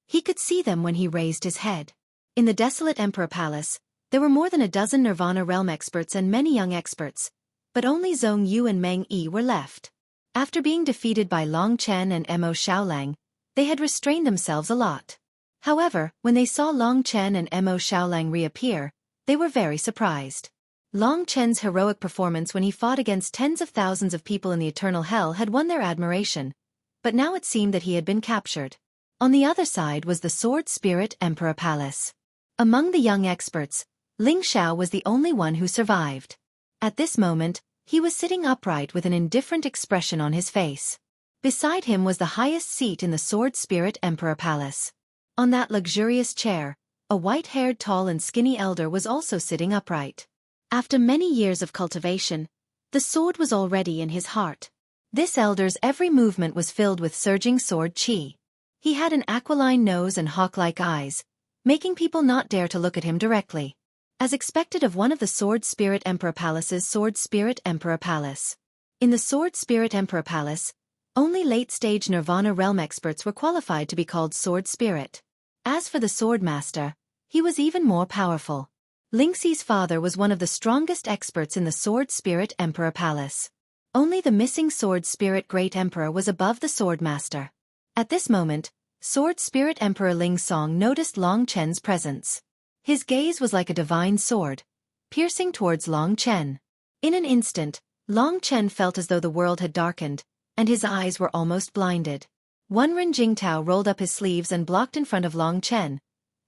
He could see them when he raised his head. In the Desolate Emperor Palace, there were more than a dozen Nirvana Realm experts and many young experts, but only Zhong Yu and Meng Yi were left. After being defeated by Long Chen and Mo Xiaolang, they had restrained themselves a lot. However, when they saw Long Chen and Mo Xiaolang reappear, they were very surprised. Long Chen's heroic performance when he fought against tens of thousands of people in the Eternal Hell had won their admiration, but now it seemed that he had been captured. On the other side was the Sword Spirit Emperor Palace. Among the young experts, Ling Xiao was the only one who survived. At this moment, he was sitting upright with an indifferent expression on his face. Beside him was the highest seat in the Sword Spirit Emperor Palace. On that luxurious chair, a white-haired tall and skinny elder was also sitting upright. After many years of cultivation, the sword was already in his heart. This elder's every movement was filled with surging sword chi. He had an aquiline nose and hawk-like eyes, making people not dare to look at him directly. As expected of one of the Sword Spirit Emperor Palace's Sword Spirit Emperor Palace. In the Sword Spirit Emperor Palace, only late-stage Nirvana Realm experts were qualified to be called Sword Spirit. As for the Sword Master, he was even more powerful. Lingxi's father was one of the strongest experts in the Sword Spirit Emperor Palace. Only the missing Sword Spirit Great Emperor was above the Sword Master. At this moment, Sword Spirit Emperor Ling Song noticed Long Chen's presence. His gaze was like a divine sword, piercing towards Long Chen. In an instant, Long Chen felt as though the world had darkened, and his eyes were almost blinded. One Ren Jingtao rolled up his sleeves and blocked in front of Long Chen,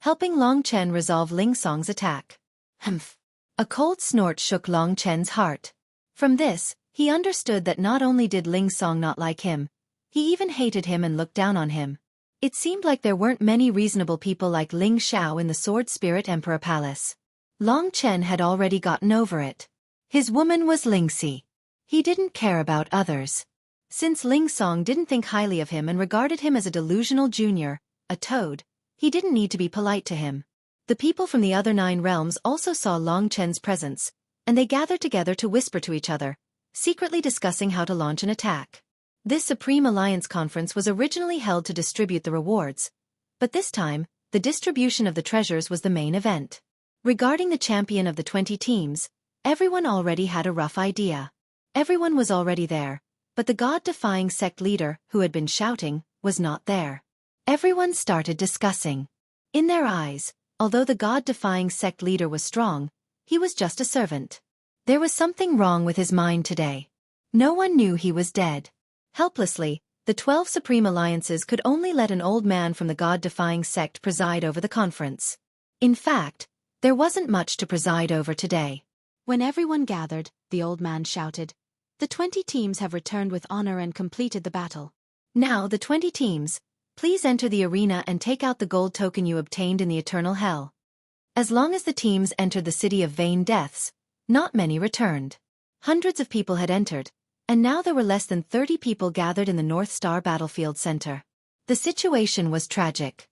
helping Long Chen resolve Ling Song's attack. Humph! A cold snort shook Long Chen's heart. From this, he understood that not only did Ling Song not like him, he even hated him and looked down on him. It seemed like there weren't many reasonable people like Ling Xiao in the Sword Spirit Emperor Palace. Long Chen had already gotten over it. His woman was Ling Si. He didn't care about others. Since Ling Song didn't think highly of him and regarded him as a delusional junior, a toad, he didn't need to be polite to him. The people from the other 9 realms also saw Long Chen's presence, and they gathered together to whisper to each other, secretly discussing how to launch an attack. This Supreme Alliance conference was originally held to distribute the rewards, but this time, the distribution of the treasures was the main event. Regarding the champion of the 20 teams, everyone already had a rough idea. Everyone was already there, but the god-defying sect leader, who had been shouting, was not there. Everyone started discussing. In their eyes, although the god-defying sect leader was strong, he was just a servant. There was something wrong with his mind today. No one knew he was dead. Helplessly, the 12 Supreme Alliances could only let an old man from the god-defying sect preside over the conference. In fact, there wasn't much to preside over today. When everyone gathered, the old man shouted, "The 20 teams have returned with honor and completed the battle. Now the 20 teams, please enter the arena and take out the gold token you obtained in the Eternal Hell." As long as the teams entered the City of Vain Deaths, not many returned. Hundreds of people had entered, and now there were less than 30 people gathered in the North Star Battlefield Center. The situation was tragic.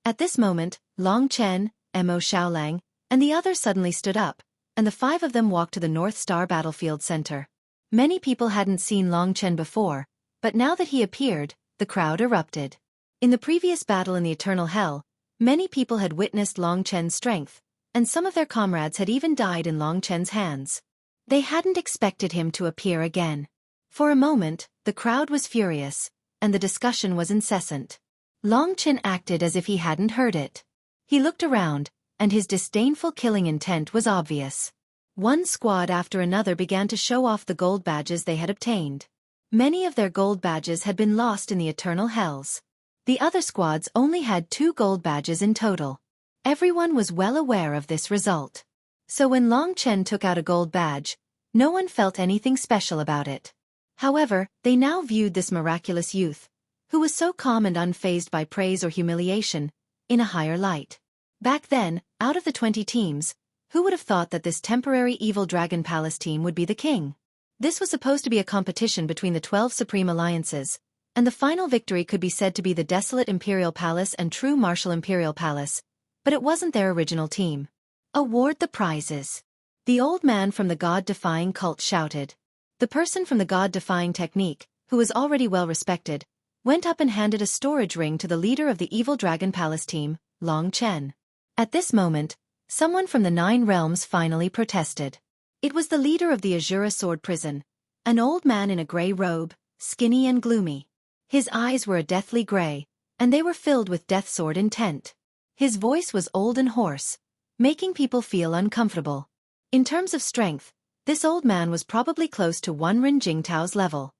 At this moment, Long Chen, Mo Xiaolang, and the others suddenly stood up, and the 5 of them walked to the North Star Battlefield Center. Many people hadn't seen Long Chen before, but now that he appeared, the crowd erupted. In the previous battle in the Eternal Hell, many people had witnessed Long Chen's strength, and some of their comrades had even died in Long Chen's hands. They hadn't expected him to appear again. For a moment, the crowd was furious, and the discussion was incessant. Long Chen acted as if he hadn't heard it. He looked around, and his disdainful killing intent was obvious. One squad after another began to show off the gold badges they had obtained. Many of their gold badges had been lost in the Eternal Hells. The other squads only had 2 gold badges in total. Everyone was well aware of this result. So when Long Chen took out a gold badge, no one felt anything special about it. However, they now viewed this miraculous youth, who was so calm and unfazed by praise or humiliation, in a higher light. Back then, out of the 20 teams, who would have thought that this temporary Evil Dragon Palace team would be the king? This was supposed to be a competition between the 12 Supreme Alliances, and the final victory could be said to be the Desolate Imperial Palace and True Martial Imperial Palace, but it wasn't their original team. Award the prizes. The old man from the god-defying cult shouted. The person from the god-defying technique, who was already well respected, went up and handed a storage ring to the leader of the Evil Dragon Palace team, Long Chen. At this moment, someone from the 9 realms finally protested. It was the leader of the Azura Sword Prison, an old man in a gray robe, skinny and gloomy. His eyes were a deathly gray, and they were filled with death sword intent. His voice was old and hoarse, making people feel uncomfortable. In terms of strength, this old man was probably close to one Ren Jingtao's level.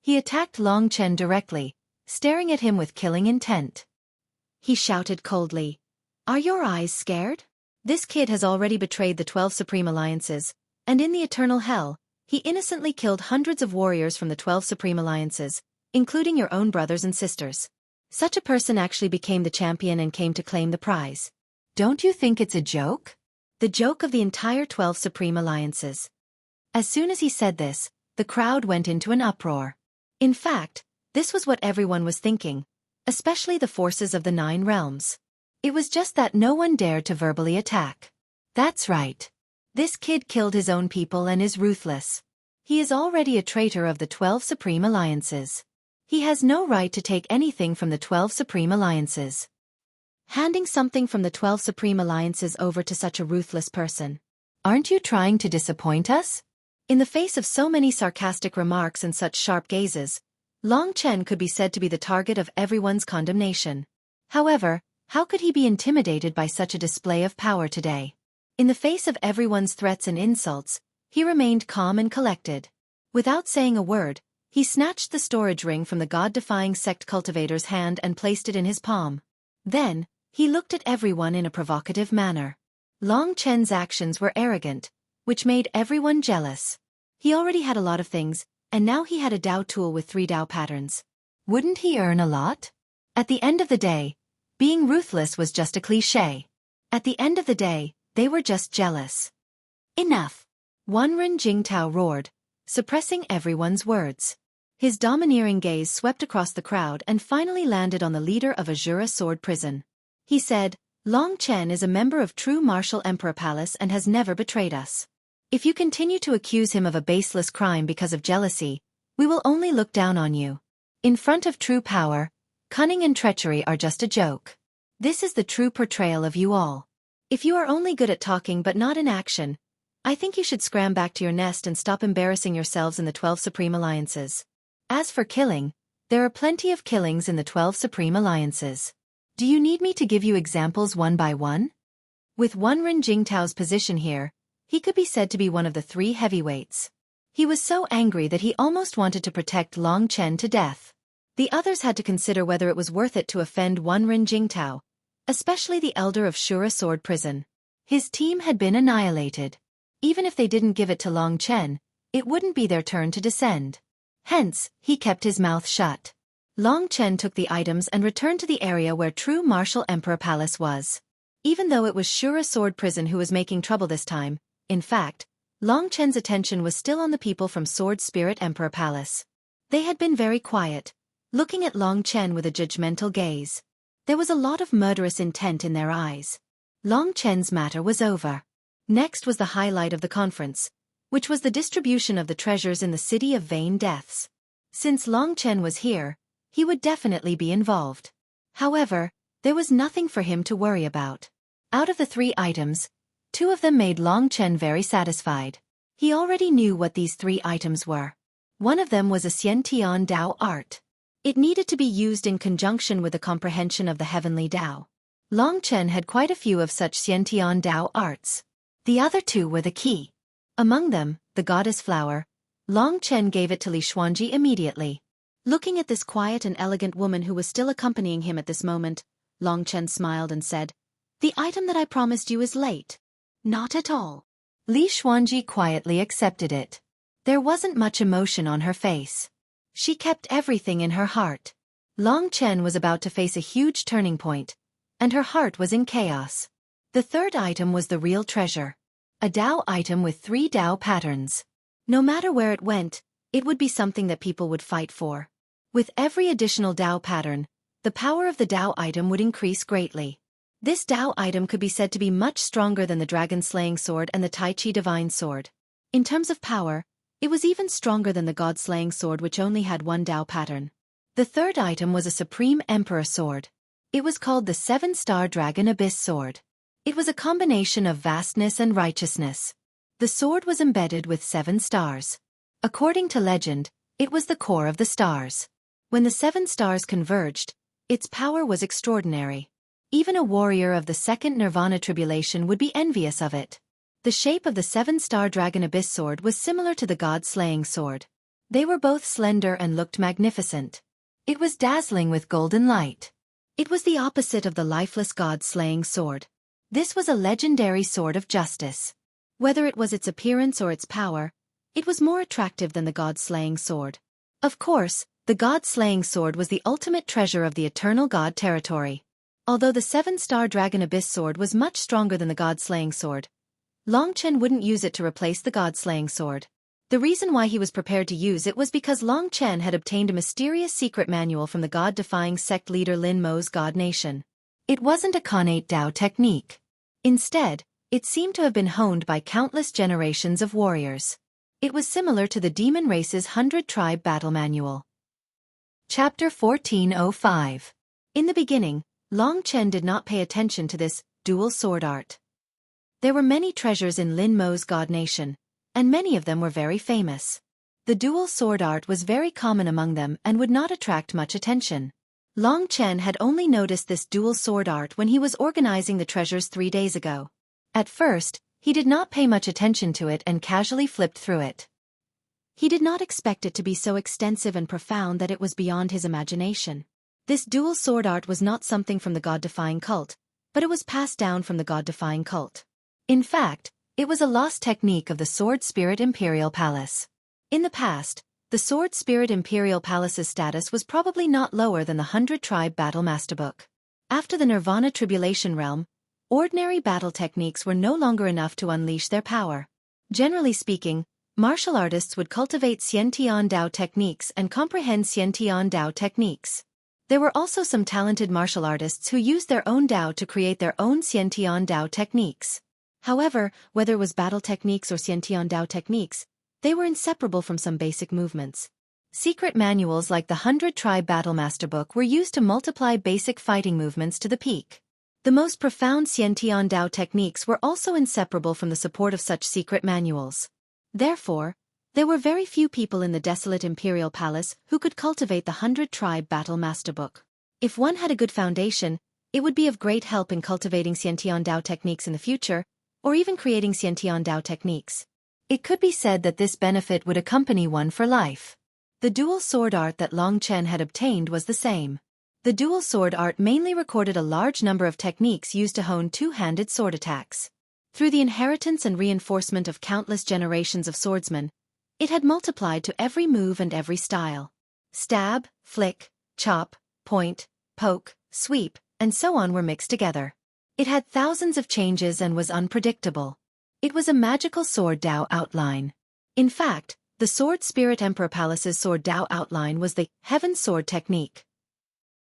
He attacked Long Chen directly, staring at him with killing intent. He shouted coldly, "Are your eyes scared? This kid has already betrayed the 12 Supreme Alliances, and in the Eternal Hell, he innocently killed hundreds of warriors from the 12 Supreme Alliances, including your own brothers and sisters. Such a person actually became the champion and came to claim the prize. Don't you think it's a joke? The joke of the entire 12 Supreme Alliances." As soon as he said this, the crowd went into an uproar. In fact, this was what everyone was thinking, especially the forces of the 9 realms. It was just that no one dared to verbally attack. That's right. This kid killed his own people and is ruthless. He is already a traitor of the 12 Supreme Alliances. He has no right to take anything from the 12 Supreme Alliances. Handing something from the 12 Supreme Alliances over to such a ruthless person. Aren't you trying to disappoint us? In the face of so many sarcastic remarks and such sharp gazes, Long Chen could be said to be the target of everyone's condemnation. However, how could he be intimidated by such a display of power today? In the face of everyone's threats and insults, he remained calm and collected. Without saying a word, he snatched the storage ring from the god-defying sect cultivator's hand and placed it in his palm. Then, he looked at everyone in a provocative manner. Long Chen's actions were arrogant, which made everyone jealous. He already had a lot of things, and now he had a Dao tool with 3 Dao patterns. Wouldn't he earn a lot? At the end of the day, being ruthless was just a cliché. At the end of the day, they were just jealous. Enough! Wanren Jingtao roared, suppressing everyone's words. His domineering gaze swept across the crowd and finally landed on the leader of Azura Sword Prison. He said, Long Chen is a member of True Martial Emperor Palace and has never betrayed us. If you continue to accuse him of a baseless crime because of jealousy, we will only look down on you. In front of true power, cunning and treachery are just a joke. This is the true portrayal of you all. If you are only good at talking but not in action, I think you should scram back to your nest and stop embarrassing yourselves in the 12 Supreme Alliances. As for killing, there are plenty of killings in the 12 Supreme Alliances. Do you need me to give you examples one by one? With Wanren Jingtao's position here, he could be said to be one of the 3 heavyweights. He was so angry that he almost wanted to protect Long Chen to death. The others had to consider whether it was worth it to offend Wanren Jingtao, especially the elder of Shura Sword Prison. His team had been annihilated. Even if they didn't give it to Long Chen, it wouldn't be their turn to descend. Hence, he kept his mouth shut. Long Chen took the items and returned to the area where True Martial Emperor Palace was. Even though it was Shura Sword Prison who was making trouble this time, in fact, Long Chen's attention was still on the people from Sword Spirit Emperor Palace. They had been very quiet, looking at Long Chen with a judgmental gaze. There was a lot of murderous intent in their eyes. Long Chen's matter was over. Next was the highlight of the conference, which was the distribution of the treasures in the City of Vain Deaths. Since Long Chen was here, he would definitely be involved. However, there was nothing for him to worry about. Out of the 3 items, 2 of them made Long Chen very satisfied. He already knew what these 3 items were. One of them was a Xiantian Dao art. It needed to be used in conjunction with the comprehension of the heavenly Dao. Long Chen had quite a few of such Xiantian Dao arts. The other 2 were the key. Among them, the goddess flower. Long Chen gave it to Li Xuanji immediately. Looking at this quiet and elegant woman who was still accompanying him at this moment, Long Chen smiled and said, "The item that I promised you is late." "Not at all." Li Xuanji quietly accepted it. There wasn't much emotion on her face. She kept everything in her heart. Long Chen was about to face a huge turning point, and her heart was in chaos. The 3rd item was the real treasure. A Dao item with 3 Dao patterns. No matter where it went, it would be something that people would fight for. With every additional Dao pattern, the power of the Dao item would increase greatly. This Dao item could be said to be much stronger than the dragon-slaying sword and the Tai Chi divine sword. In terms of power, it was even stronger than the god-slaying sword which only had 1 Dao pattern. The 3rd item was a supreme emperor sword. It was called the 7-star dragon abyss sword. It was a combination of vastness and righteousness. The sword was embedded with 7 stars. According to legend, it was the core of the stars. When the 7 stars converged, its power was extraordinary. Even a warrior of the 2nd Nirvana tribulation would be envious of it. The shape of the 7-star dragon abyss sword was similar to the god-slaying sword. They were both slender and looked magnificent. It was dazzling with golden light. It was the opposite of the lifeless god-slaying sword. This was a legendary sword of justice. Whether it was its appearance or its power, it was more attractive than the god-slaying sword. Of course, the god-slaying sword was the ultimate treasure of the eternal god territory. Although the 7-star dragon abyss sword was much stronger than the god-slaying sword, Long Chen wouldn't use it to replace the god-slaying sword. The reason why he was prepared to use it was because Long Chen had obtained a mysterious secret manual from the god-defying sect leader Lin Mo's God Nation. It wasn't a Khanate Dao technique. Instead, it seemed to have been honed by countless generations of warriors. It was similar to the demon race's 100-tribe battle manual. Chapter 1405. In the beginning, Long Chen did not pay attention to this dual sword art. There were many treasures in Lin Mo's God Nation, and many of them were very famous. The dual sword art was very common among them and would not attract much attention. Long Chen had only noticed this dual sword art when he was organizing the treasures 3 days ago. At first, he did not pay much attention to it and casually flipped through it. He did not expect it to be so extensive and profound that it was beyond his imagination. This dual sword art was not something from the god-defying cult, but it was passed down from the god-defying cult. In fact, it was a lost technique of the Sword Spirit Imperial Palace. In the past, the Sword Spirit Imperial Palace's status was probably not lower than the 100-tribe battle masterbook. After the Nirvana Tribulation Realm, ordinary battle techniques were no longer enough to unleash their power. Generally speaking, martial artists would cultivate Xiantian Dao techniques and comprehend Xiantian Dao techniques. There were also some talented martial artists who used their own Dao to create their own Xiantian Dao techniques. However, whether it was battle techniques or Xiantian Dao techniques, they were inseparable from some basic movements. Secret manuals like the 100-tribe battle masterbook were used to multiply basic fighting movements to the peak. The most profound Xiantian Dao techniques were also inseparable from the support of such secret manuals. Therefore, there were very few people in the desolate imperial palace who could cultivate the 100-tribe battle masterbook. If one had a good foundation, it would be of great help in cultivating Xiantian Dao techniques in the future, or even creating Xiantian Dao techniques. It could be said that this benefit would accompany one for life. The dual sword art that Long Chen had obtained was the same. The dual sword art mainly recorded a large number of techniques used to hone two-handed sword attacks. Through the inheritance and reinforcement of countless generations of swordsmen, it had multiplied to every move and every style. Stab, flick, chop, point, poke, sweep, and so on were mixed together. It had thousands of changes and was unpredictable. It was a magical sword Dao outline. In fact, the Sword Spirit Emperor Palace's sword Dao outline was the Heaven Sword technique.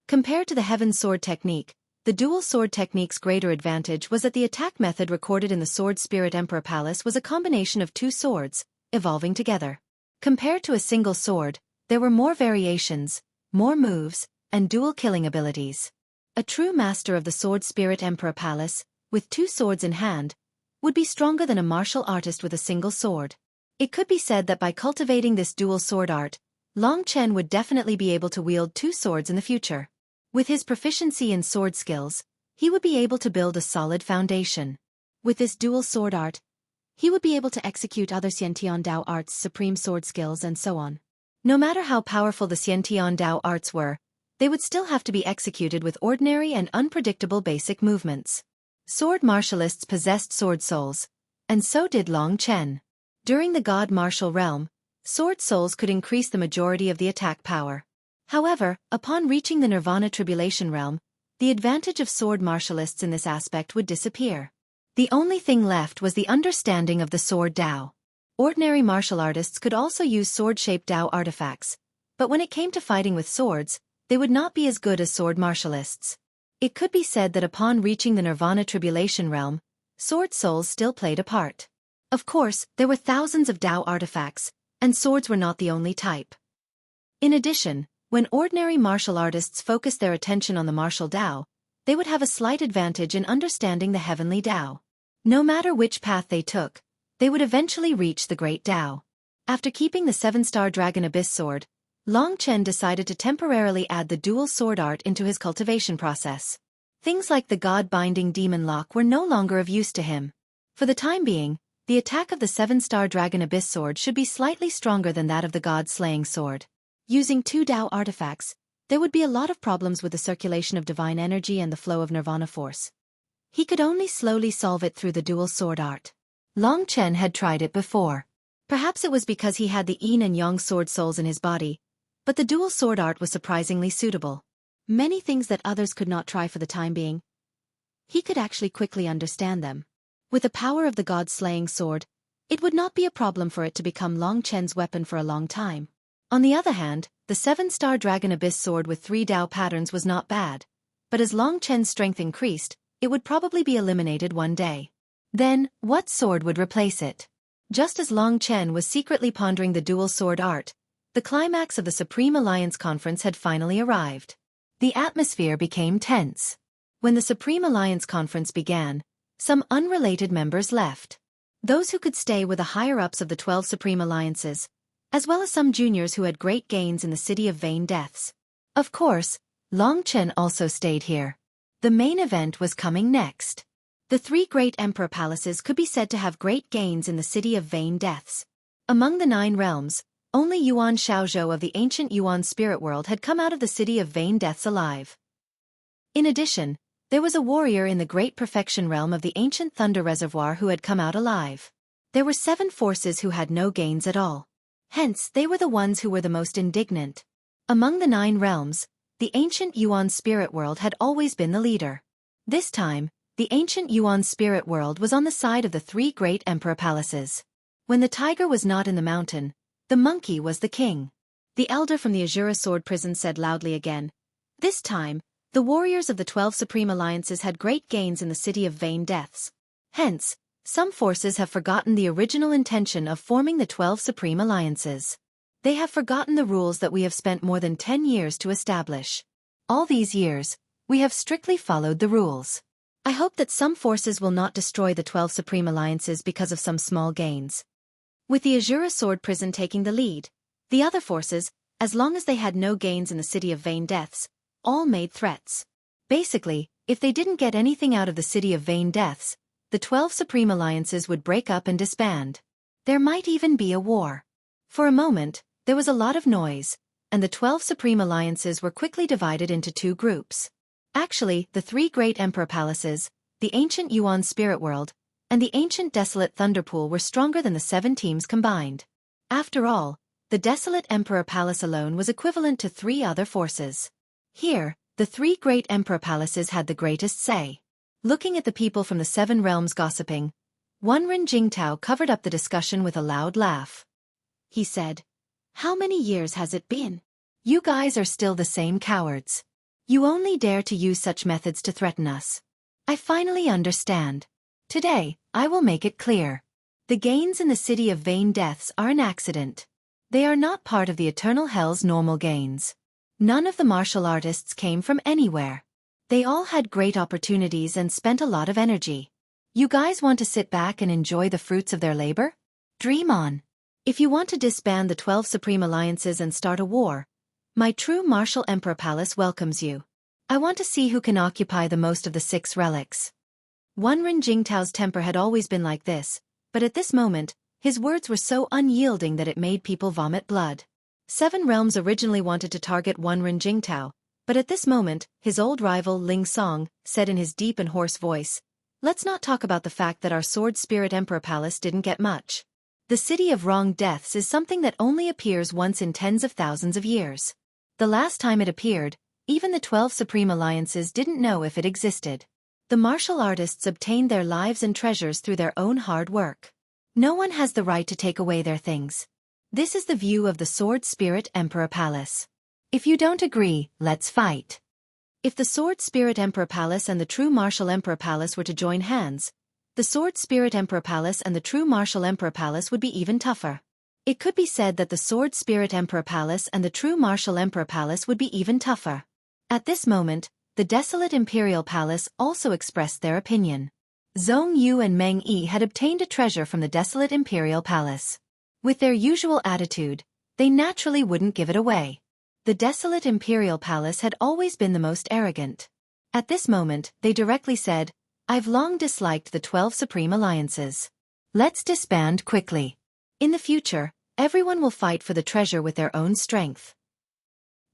Compared to the Heaven Sword technique, the dual sword technique's greater advantage was that the attack method recorded in the Sword Spirit Emperor Palace was a combination of two swords, evolving together. Compared to a single sword, there were more variations, more moves, and dual killing abilities. A true master of the Sword Spirit Emperor Palace, with two swords in hand, would be stronger than a martial artist with a single sword. It could be said that by cultivating this dual sword art, Long Chen would definitely be able to wield two swords in the future. With his proficiency in sword skills, he would be able to build a solid foundation. With this dual sword art, he would be able to execute other Xiantian Dao arts, supreme sword skills, and so on. No matter how powerful the Xiantian Dao arts were, they would still have to be executed with ordinary and unpredictable basic movements. Sword martialists possessed sword souls, and so did Long Chen. During the God Martial Realm, sword souls could increase the majority of the attack power. However, upon reaching the Nirvana Tribulation Realm, the advantage of sword martialists in this aspect would disappear. The only thing left was the understanding of the sword Dao. Ordinary martial artists could also use sword-shaped Dao artifacts, but when it came to fighting with swords, they would not be as good as sword martialists. It could be said that upon reaching the Nirvana Tribulation Realm, sword souls still played a part. Of course, there were thousands of Dao artifacts, and swords were not the only type. In addition, when ordinary martial artists focused their attention on the martial Dao, they would have a slight advantage in understanding the heavenly Dao. No matter which path they took, they would eventually reach the great Dao. After keeping the 7-star Dragon Abyss sword, Long Chen decided to temporarily add the dual sword art into his cultivation process. Things like the God-binding demon lock were no longer of use to him. For the time being, the attack of the 7-star Dragon Abyss sword should be slightly stronger than that of the God-slaying sword. Using two Dao artifacts, there would be a lot of problems with the circulation of divine energy and the flow of nirvana force. He could only slowly solve it through the dual sword art. Long Chen had tried it before. Perhaps it was because he had the yin and yang sword souls in his body, but the dual sword art was surprisingly suitable. Many things that others could not try for the time being, he could actually quickly understand them. With the power of the god-slaying sword, it would not be a problem for it to become Long Chen's weapon for a long time. On the other hand, the 7-star Dragon Abyss sword with 3 Dao patterns was not bad, but as Long Chen's strength increased, it would probably be eliminated one day. Then, what sword would replace it? Just as Long Chen was secretly pondering the dual sword art, the climax of the Supreme Alliance Conference had finally arrived. The atmosphere became tense. When the Supreme Alliance Conference began, some unrelated members left. Those who could stay were the higher-ups of the 12 Supreme Alliances, as well as some juniors who had great gains in the city of vain deaths. Of course, Long Chen also stayed here. The main event was coming next. The three great emperor palaces could be said to have great gains in the city of vain deaths. Among the 9 realms, only Yuan Xiaozhou of the ancient Yuan spirit world had come out of the city of vain deaths alive. In addition, there was a warrior in the great perfection realm of the ancient thunder reservoir who had come out alive. There were 7 forces who had no gains at all. Hence, they were the ones who were the most indignant. Among the 9 realms, the ancient Yuan spirit world had always been the leader. This time, the ancient Yuan spirit world was on the side of the 3 great emperor palaces. When the tiger was not in the mountain, the monkey was the king. The elder from the Azura sword prison said loudly again. This time, the warriors of the 12 supreme alliances had great gains in the city of vain deaths. Hence, some forces have forgotten the original intention of forming the 12 supreme alliances. They have forgotten the rules that we have spent more than 10 years to establish. All these years, we have strictly followed the rules. I hope that some forces will not destroy the 12 supreme alliances because of some small gains. With the Azura sword prison taking the lead, the other forces, as long as they had no gains in the city of vain deaths, all made threats. Basically, if they didn't get anything out of the city of vain deaths, the 12 supreme alliances would break up and disband. There might even be a war. For a moment, there was a lot of noise, and the 12 supreme alliances were quickly divided into 2 groups. Actually, the 3 great emperor palaces, the ancient Yuan spirit world, and the ancient desolate thunderpool were stronger than the 7 teams combined. After all, the desolate emperor palace alone was equivalent to 3 other forces. Here, the 3 great emperor palaces had the greatest say. Looking at the people from the 7 realms gossiping, Wenren Jingtao covered up the discussion with a loud laugh. He said, "How many years has it been? You guys are still the same cowards. You only dare to use such methods to threaten us. I finally understand. Today, I will make it clear. The gains in the city of vain deaths are an accident. They are not part of the eternal hell's normal gains. None of the martial artists came from anywhere. They all had great opportunities and spent a lot of energy. You guys want to sit back and enjoy the fruits of their labor? Dream on. If you want to disband the 12 supreme alliances and start a war, my true martial emperor palace welcomes you. I want to see who can occupy the most of the 6 relics." Wenren Jingtao's temper had always been like this, but at this moment, his words were so unyielding that it made people vomit blood. 7 realms originally wanted to target Wenren Jingtao, but at this moment, his old rival Ling Song said in his deep and hoarse voice, "Let's not talk about the fact that our sword spirit emperor palace didn't get much. The city of wrong deaths is something that only appears once in tens of thousands of years. The last time it appeared, even the 12 supreme alliances didn't know if it existed. The martial artists obtained their lives and treasures through their own hard work. No one has the right to take away their things. This is the view of the Sword Spirit Emperor Palace. If you don't agree, let's fight." If the Sword Spirit Emperor Palace and the True Martial Emperor Palace were to join hands, the Sword Spirit Emperor Palace and the True Martial Emperor Palace would be even tougher. It could be said that the Sword Spirit Emperor Palace and the True Martial Emperor Palace would be even tougher. At this moment, the Desolate Imperial Palace also expressed their opinion. Zhong Yu and Meng Yi had obtained a treasure from the Desolate Imperial Palace. With their usual attitude, they naturally wouldn't give it away. The Desolate Imperial Palace had always been the most arrogant. At this moment, they directly said, "I've long disliked the 12 Supreme Alliances. Let's disband quickly. In the future, everyone will fight for the treasure with their own strength."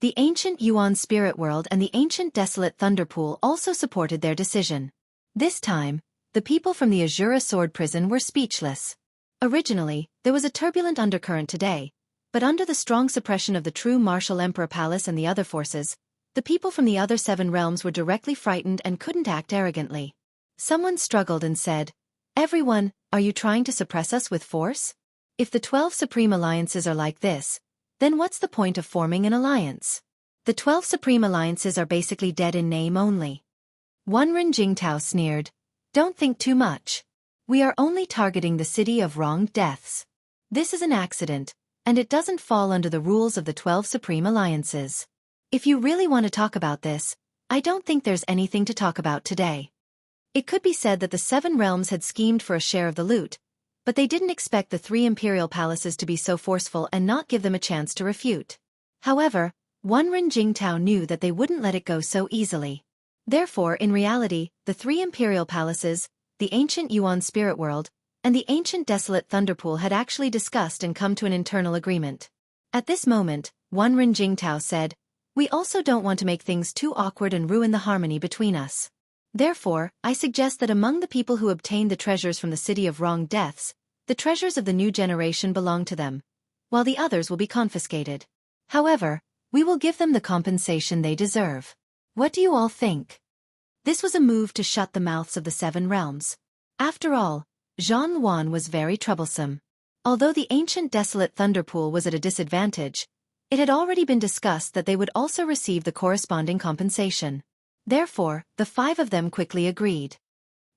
The ancient Yuan Spirit World and the ancient Desolate Thunderpool also supported their decision. This time, the people from the Azura Sword Prison were speechless. Originally, there was a turbulent undercurrent today, but under the strong suppression of the True Martial Emperor Palace and the other forces, the people from the other 7 realms were directly frightened and couldn't act arrogantly. Someone struggled and said, "Everyone, are you trying to suppress us with force? If the 12 Supreme Alliances are like this, then what's the point of forming an alliance? The 12 Supreme Alliances are basically dead in name only." Wenren Jingtao sneered, "Don't think too much. We are only targeting the city of wronged deaths. This is an accident, and it doesn't fall under the rules of the 12 Supreme Alliances. If you really want to talk about this, I don't think there's anything to talk about today." It could be said that the 7 realms had schemed for a share of the loot, But they didn't expect the three imperial palaces to be so forceful and not give them a chance to refute. However, Wenren Jingtao knew that they wouldn't let it go so easily. Therefore, in reality, the three imperial palaces, the ancient Yuan spirit world, and the ancient desolate Thunderpool had actually discussed and come to an internal agreement. At this moment, Wenren Jingtao said, "We also don't want to make things too awkward and ruin the harmony between us. Therefore, I suggest that among the people who obtained the treasures from the City of Wrong Deaths, the treasures of the new generation belong to them, while the others will be confiscated. However, we will give them the compensation they deserve. What do you all think?" This was a move to shut the mouths of the Seven Realms. After all, Zhang Luan was very troublesome. Although the ancient desolate Thunderpool was at a disadvantage, it had already been discussed that they would also receive the corresponding compensation. Therefore, the five of them quickly agreed.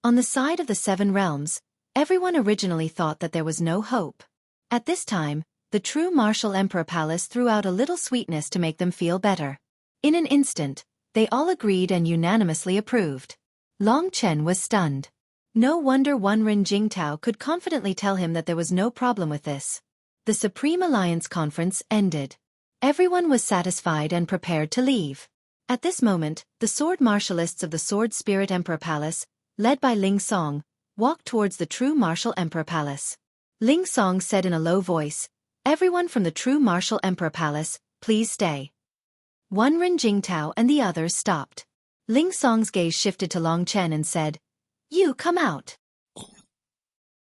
On the side of the Seven Realms, everyone originally thought that there was no hope. At this time, the true Martial Emperor Palace threw out a little sweetness to make them feel better. In an instant, they all agreed and unanimously approved. Long Chen was stunned. No wonder Wenren Jingtao could confidently tell him that there was no problem with this. The Supreme Alliance Conference ended. Everyone was satisfied and prepared to leave. At this moment, the sword martialists of the Sword Spirit Emperor Palace, led by Ling Song, walked towards the true Martial Emperor Palace. Ling Song said in a low voice, "Everyone from the true Martial Emperor Palace, please stay." Wenren Jingtao and the others stopped. Ling Song's gaze shifted to Long Chen and said, "You come out."